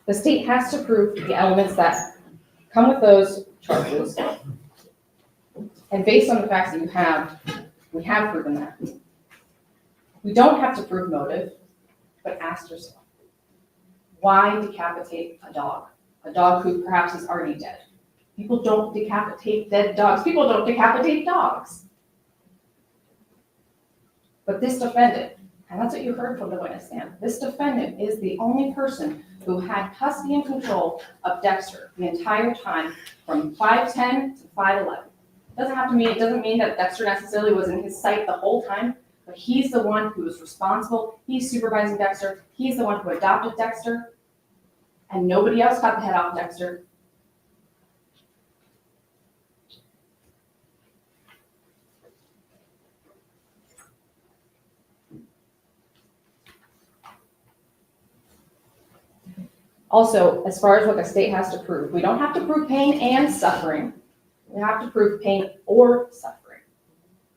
The state has to prove the elements that come with those charges. And based on the facts that you have, we have proven that. We don't have to prove motive, but ask yourself, why decapitate a dog? A dog who perhaps is already dead. People don't decapitate dead dogs. People don't decapitate dogs. But this defendant And that's what you heard from the witness stand. This defendant is the only person who had custody and control of Dexter the entire time from 5:10 to 5:11. It doesn't mean that Dexter necessarily was in his sight the whole time, but he's the one who was responsible. He's supervising Dexter. He's the one who adopted Dexter. And nobody else got the head off Dexter. Also, as far as what the state has to prove, we don't have to prove pain and suffering. We have to prove pain or suffering,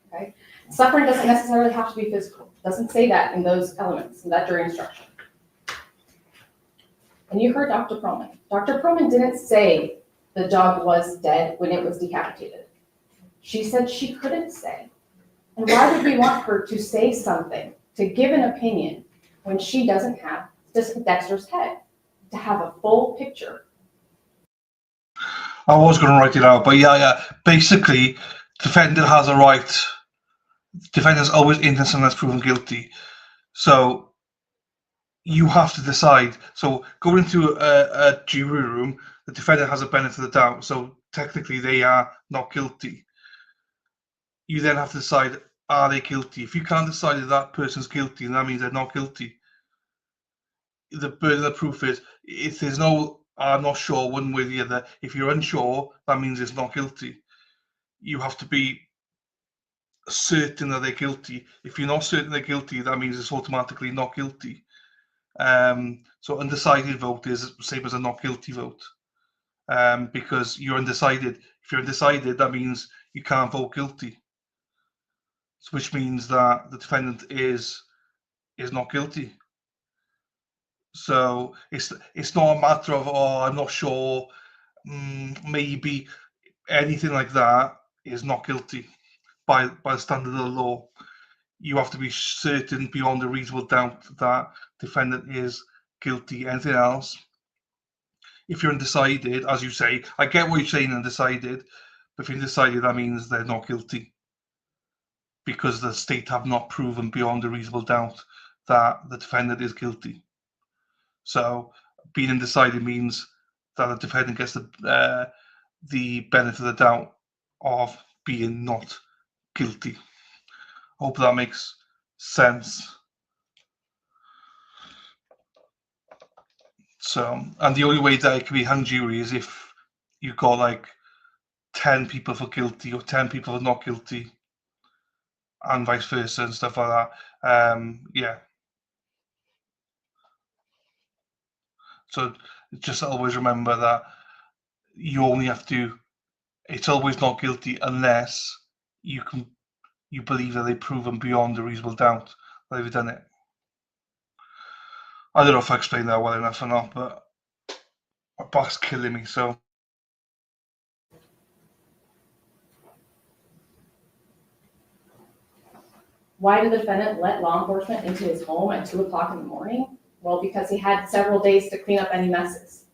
okay? Suffering doesn't necessarily have to be physical. It doesn't say that in those elements, in that jury instruction. And you heard Dr. Perlman. Dr. Perlman didn't say the dog was dead when it was decapitated. She said she couldn't say. And why would we want her to say something, to give an opinion, when she doesn't have Dexter's head, to have a full picture? I was going to write it out, but yeah. Basically, defendant has a right. Defendant's always innocent unless proven guilty. So you have to decide. So going into a jury room, the defendant has a benefit of the doubt. So technically, they are not guilty. You then have to decide, are they guilty? If you can't decide that person's guilty, then that means they're not guilty. The burden of proof is, if there's no, I'm not sure one way or the other, if you're unsure, that means it's not guilty. You have to be certain that they're guilty. If you're not certain they're guilty, that means it's automatically not guilty. So undecided vote is the same as a not guilty vote, because you're undecided. If you're undecided, that means you can't vote guilty, which means that the defendant is not guilty. So it's not a matter of, oh, I'm not sure, maybe, anything like that is not guilty by the standard of the law. You have to be certain beyond a reasonable doubt that defendant is guilty. Anything else, if you're undecided, as you say, I get what you're saying, undecided, but if you're undecided, that means they're not guilty, because the state have not proven beyond a reasonable doubt that the defendant is guilty. So being undecided means that the defendant gets the benefit of the doubt of being not guilty. Hope that makes sense. So, and the only way that it can be hung jury is if you've got like 10 people for guilty or 10 people for not guilty, and vice versa and stuff like that. Yeah. So just always remember that you only have to, it's always not guilty unless you believe that they've proven beyond a reasonable doubt that they've done it. I don't know if I explained that well enough or not, but my back's killing me, so. Why did the defendant let law enforcement into his home at 2 o'clock in the morning? Well, because he had several days to clean up any messes.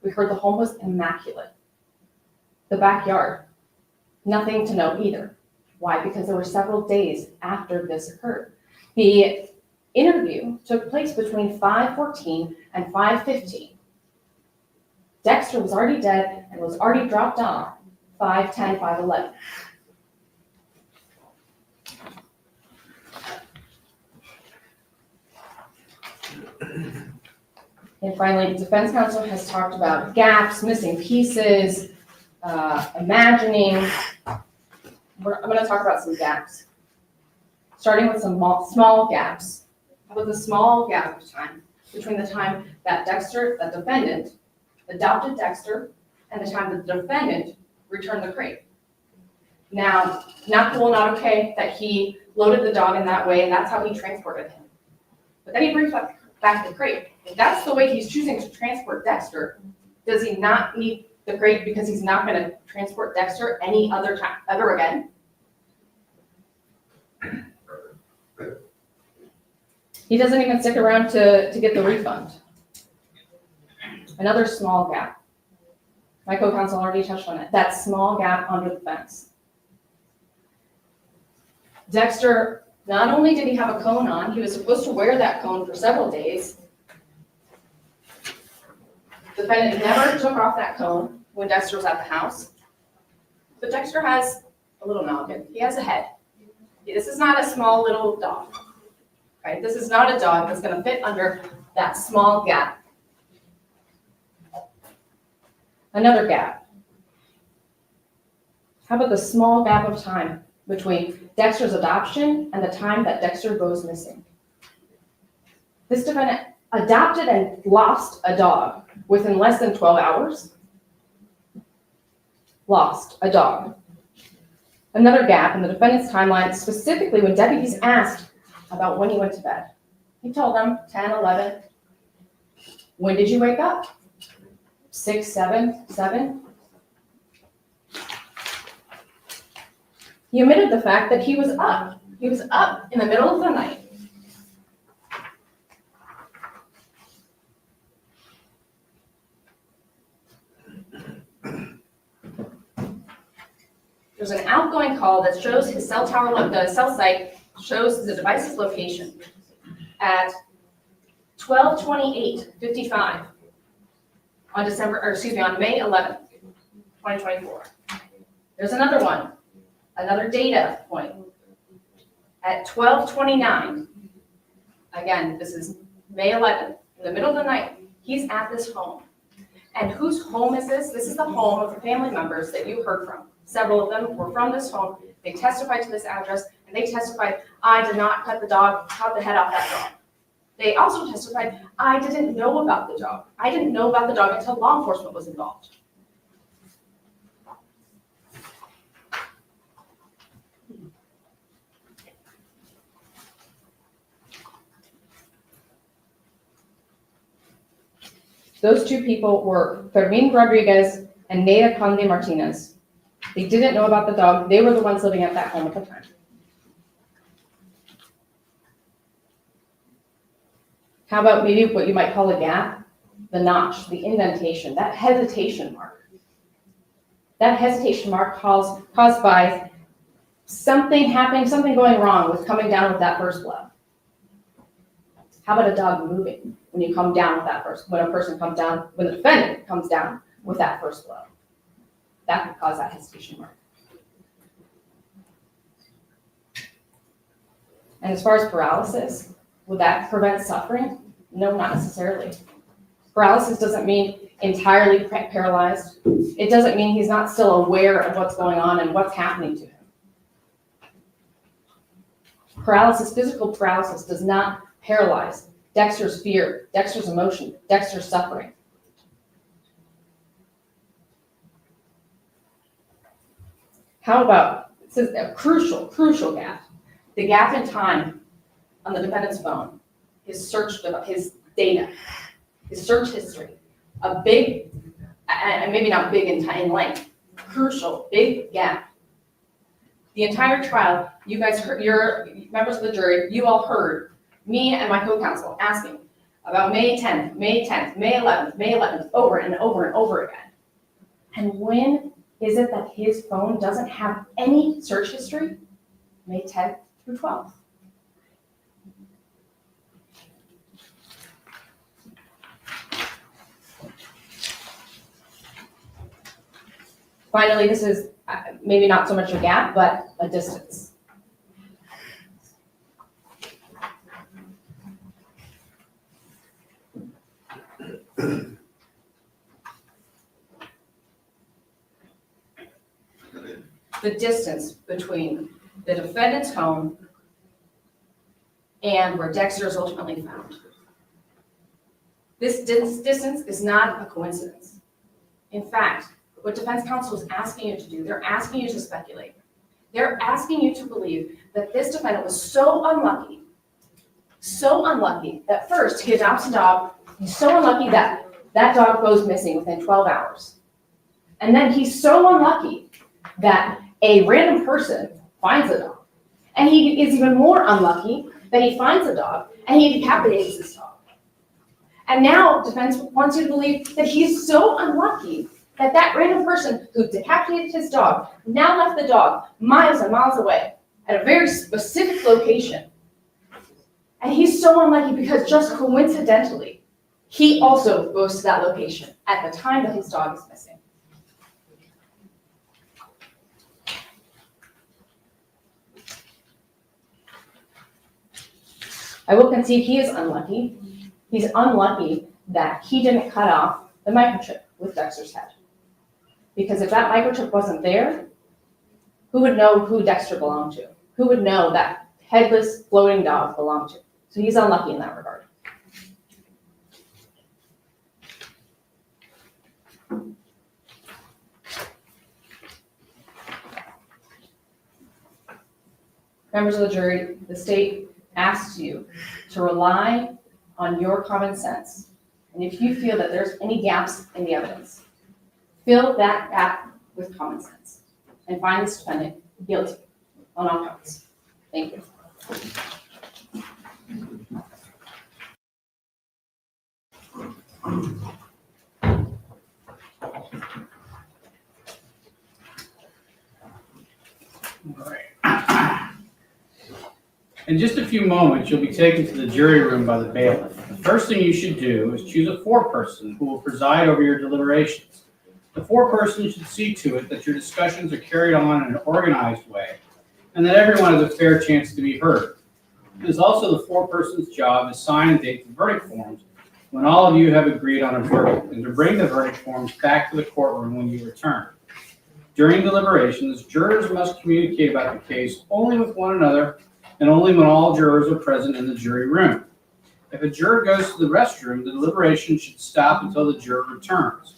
We heard the home was immaculate. The backyard, nothing to note either. Why? Because there were several days after this occurred. The interview took place between 5:14 and 5:15. Dexter was already dead and was already dropped off 5:10, 5:11. And finally, the defense counsel has talked about gaps, missing pieces, imagining. I'm going to talk about some gaps, starting with some small gaps. How about the small gap of time between the time that Dexter, the defendant, adopted Dexter and the time that the defendant returned the crate? Now, not cool, not okay that he loaded the dog in that way, and that's how he transported him. But then he brings back the crate. If that's the way he's choosing to transport Dexter, does he not need the crate because he's not going to transport Dexter any other time ever again? He doesn't even stick around to get the refund. Another small gap. My co-counsel already touched on it. That small gap under the fence. Dexter Not only did he have a cone on, he was supposed to wear that cone for several days. The defendant never took off that cone when Dexter was at the house. But Dexter has a little noggin. He has a head. This is not a small little dog, right? This is not a dog that's going to fit under that small gap. Another gap. How about the small gap of time between Dexter's adoption and the time that Dexter goes missing? This defendant adopted and lost a dog within less than 12 hours. Lost a dog. Another gap in the defendant's timeline, specifically when deputies asked about when he went to bed. He told them 10, 11. When did you wake up? 6, 7, 7. He omitted the fact that he was up. He was up in the middle of the night. There's an outgoing call that shows his cell tower, the cell site shows the device's location at 12:28:55 on on May 11th, 2024. There's another one, another data point at 12:29. Again, this is May 11th, in the middle of the night. He's at this home. And whose home is this? This is the home of the family members that you heard from. Several of them were from this home. They testified to this address, and they testified, I did not cut the head off that dog. They also testified, I didn't know about the dog. I didn't know about the dog until law enforcement was involved. Those two people were Fermin Rodrigues and Neda Conde Martinez. They didn't know about the dog. They were the ones living at that home at the time. How about maybe what you might call a gap? The notch, the indentation, that hesitation mark. That hesitation mark caused by something happening, something going wrong with coming down with that first blow. How about a dog moving when you come down with that first, when a person comes down, when the defendant comes down with that first blow? That could cause that hesitation mark. And as far as paralysis, would that prevent suffering? No, not necessarily. Paralysis doesn't mean entirely paralyzed. It doesn't mean he's not still aware of what's going on and what's happening to him. Paralysis, physical paralysis, does not paralyze Dexter's fear, Dexter's emotion, Dexter's suffering. How about, this is a crucial gap, the gap in time on the defendant's phone, his data, his search history, a big, and maybe not big in length, crucial, big gap. The entire trial, you guys heard, your members of the jury, you all heard me and my co-counsel asking about May 10th, May 10th, May 11th, May 11th, over and over and over again. And when is it that his phone doesn't have any search history? May 10th through 12th. Finally, this is maybe not so much a gap, but a distance. The distance between the defendant's home and where Dexter is ultimately found. This distance is not a coincidence. In fact, what defense counsel is asking you to do, they're asking you to speculate. They're asking you to believe that this defendant was so unlucky that first he adopts a dog, he's so unlucky that that dog goes missing within 12 hours. And then he's so unlucky that a random person finds a dog. And he is even more unlucky that he finds a dog and he decapitates this dog. And now defense wants you to believe that he's so unlucky that that random person who decapitated his dog now left the dog miles and miles away at a very specific location. And he's so unlucky because just coincidentally, he also goes to that location at the time that his dog is missing. I will concede he is unlucky. He's unlucky that he didn't cut off the microchip with Dexter's head. Because if that microchip wasn't there, who would know who Dexter belonged to? Who would know that headless floating dog belonged to? So he's unlucky in that regard. Members of the jury, the state asks you to rely on your common sense. And if you feel that there's any gaps in the evidence, fill that gap with common sense and find this defendant guilty on all counts. Thank you. In just a few moments, you'll be taken to the jury room by the bailiff. The first thing you should do is choose a foreperson who will preside over your deliberations. The foreperson should see to it that your discussions are carried on in an organized way and that everyone has a fair chance to be heard. It is also the foreperson's job to sign and date the verdict forms when all of you have agreed on a verdict and to bring the verdict forms back to the courtroom when you return. During deliberations, jurors must communicate about the case only with one another and only when all jurors are present in the jury room. If a juror goes to the restroom, the deliberation should stop until the juror returns.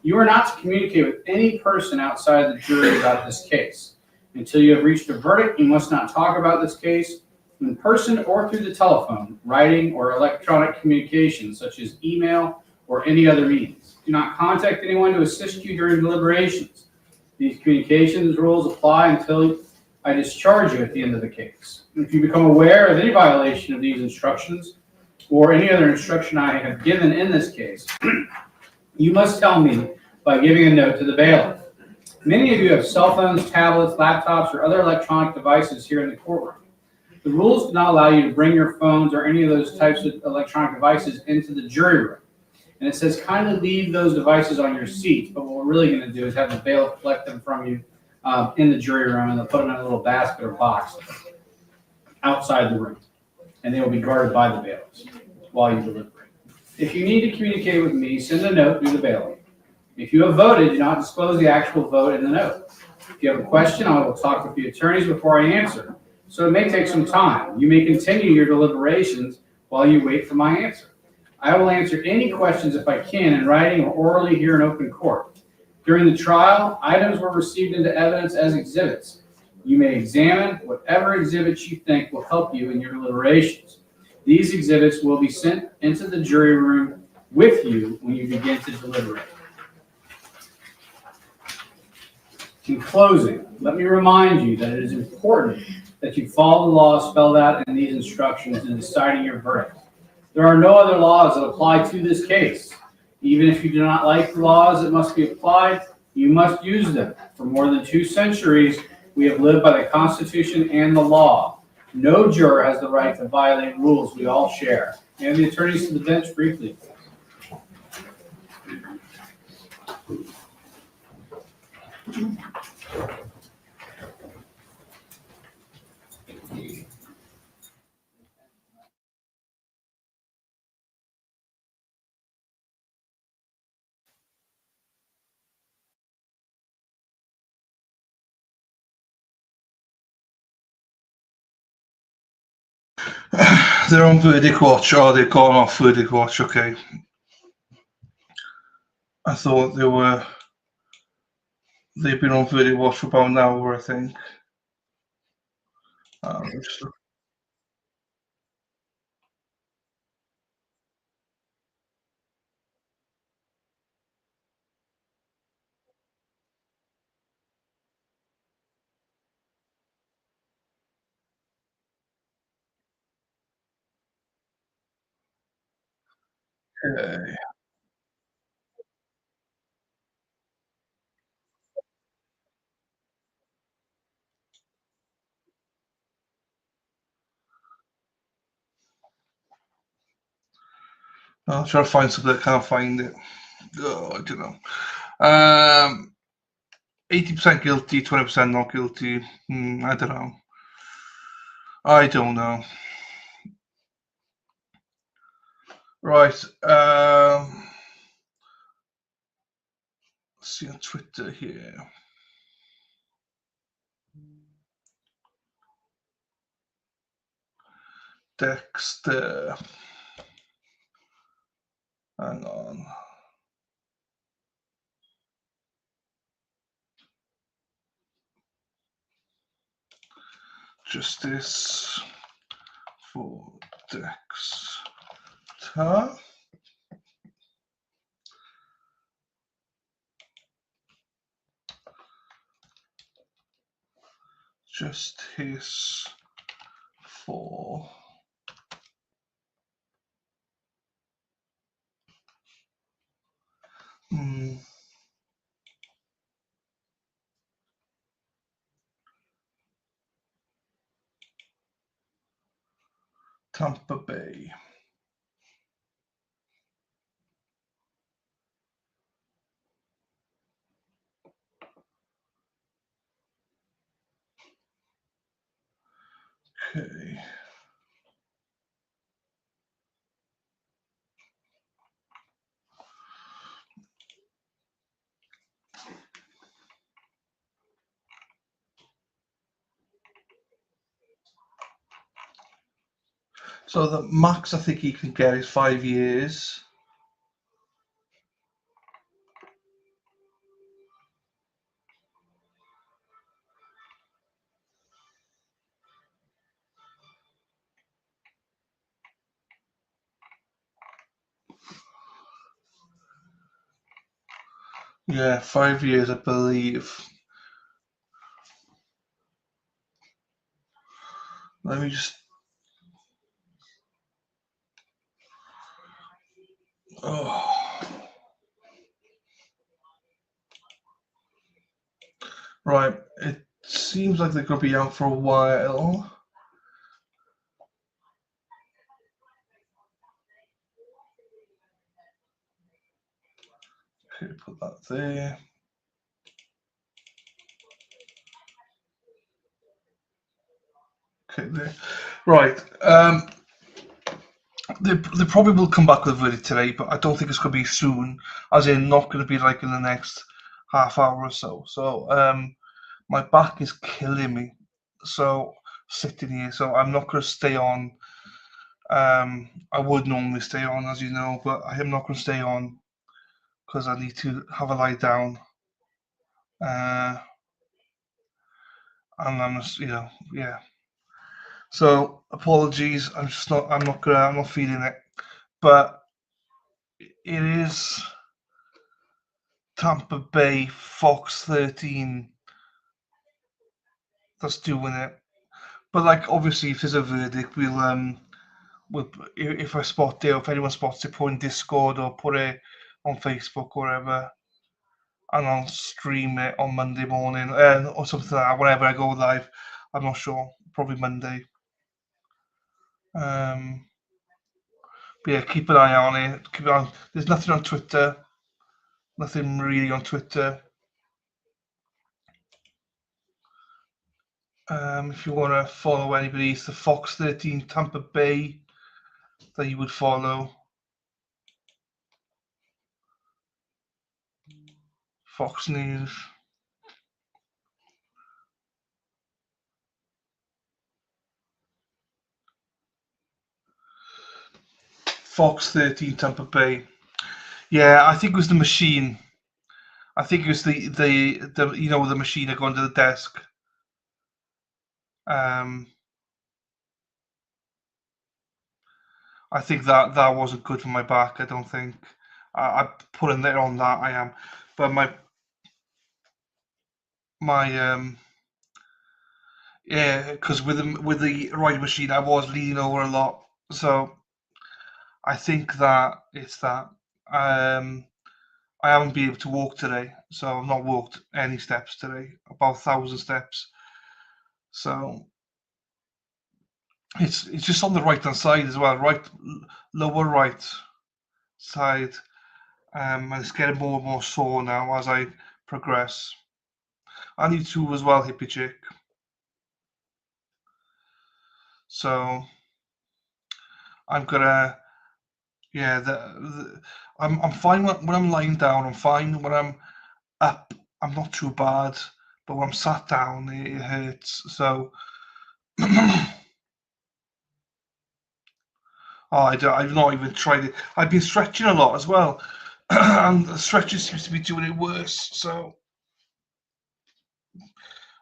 You are not to communicate with any person outside the jury about this case. Until you have reached a verdict, you must not talk about this case in person or through the telephone, writing, or electronic communication, such as email or any other means. Do not contact anyone to assist you during deliberations. These communications rules apply until I discharge you at the end of the case. If you become aware of any violation of these instructions or any other instruction I have given in this case, you must tell me by giving a note to the bailiff. Many of you have cell phones, tablets, laptops, or other electronic devices here in the courtroom. The rules do not allow you to bring your phones or any of those types of electronic devices into the jury room. And it says kindly leave those devices on your seat, but what we're really going to do is have the bailiff collect them from you in the jury room, and they'll put them in a little basket or box outside the room. And they will be guarded by the bailiffs while you deliberate. If you need to communicate with me, send a note through the bailiff. If you have voted, do not disclose the actual vote in the note. If you have a question, I will talk with the attorneys before I answer. So it may take some time. You may continue your deliberations while you wait for my answer. I will answer any questions if I can in writing or orally here in open court. During the trial, items were received into evidence as exhibits. You may examine whatever exhibits you think will help you in your deliberations. These exhibits will be sent into the jury room with you when you begin to deliberate. In closing, let me remind you that it is important that you follow the laws spelled out in these instructions in deciding your verdict. There are no other laws that apply to this case. Even if you do not like the laws that must be applied, you must use them. For more than 2 centuries, we have lived by the Constitution and the law. No juror has the right to violate rules we all share. And the attorneys to the bench briefly. They're on verdict watch, or they've gone off verdict watch, okay. I thought they've been on verdict watch for about an hour, I think. Okay. I'll try to find something. I can't find it. Oh, I don't know. 80% guilty, 20% not guilty. I don't know. I don't know. Right. Let's see on Twitter here. Dexter. Hang on. Justice for Dexter. Justice for Tampa Bay. Okay. So the max I think he can get is 5 years. Yeah, 5 years, I believe. Let me just. Oh. Right. It seems like they're going to be out for a while. Okay, put that there. Okay, there. Right. They probably will come back with a verdict today, but I don't think it's going to be soon, as in not going to be like in the next half hour or so. So my back is killing me. So sitting here, so I'm not going to stay on. I would normally stay on, as you know, but I am not going to stay on because I need to have a lie down. And I'm just, yeah. So apologies. I'm not feeling it, but it is Tampa Bay Fox 13 that's doing it. But like, obviously, if there's a verdict, we'll if I spot it, or if anyone spots it, put in Discord or put it on Facebook or whatever, and I'll stream it on Monday morning or something like that. Whenever I go live, I'm not sure. Probably Monday. But yeah, keep an eye on it. Keep it on. There's nothing on Twitter. Nothing really on Twitter. If you want to follow anybody, it's the Fox 13 Tampa Bay that you would follow. Fox News. Fox 13 Tampa Bay. Yeah, I think it was the machine. I think it was the the machine that go under the desk. I think that wasn't good for my back. I don't think. I put in there on that. I am, but my yeah, because with the right machine, I was leaning over a lot. So I think that it's that. I haven't been able to walk today, so I've not walked any steps today. About 1,000 steps. So it's just on the right hand side as well, right, lower right. side. And it's getting more and more sore now as I progress. And you too as well, hippie chick. So I'm gonna, yeah, I'm fine when I'm lying down. I'm fine when I'm up. I'm not too bad, but when I'm sat down, it hurts. So, oh, I've not even tried it. I've been stretching a lot as well, and the stretching seems to be doing it worse. So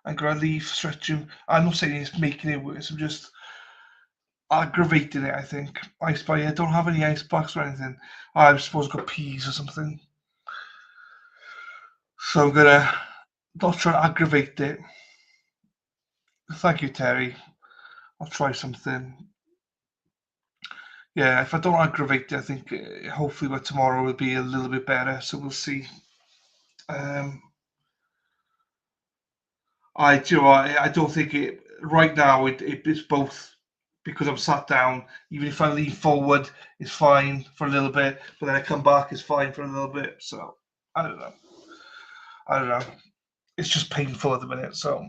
I'm gonna leave stretching. I'm not saying it's making it worse. I'm just aggravating it, I think. I don't have any ice packs or anything. I suppose I've got peas or something. So I'm gonna not try to aggravate it. Thank you, Terry. I'll try something. Yeah, if I don't aggravate it, I think hopefully by tomorrow will be a little bit better. So we'll see. I don't think it right now. It's both because I'm sat down. Even if I lean forward, it's fine for a little bit, but then I come back, it's fine for a little bit. So I don't know. It's just painful at the minute. So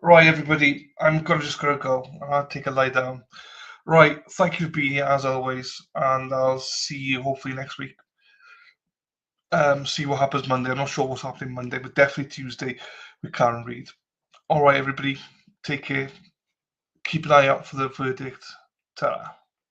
right, everybody, I'm just gonna go. I'll take a lie down. Right, thank you for being here as always, and I'll see you hopefully next week. See what happens Monday. I'm not sure what's happening Monday, but definitely Tuesday with Karen Reid. All right, everybody, take care. Keep an eye out for the verdict. Ta-ra.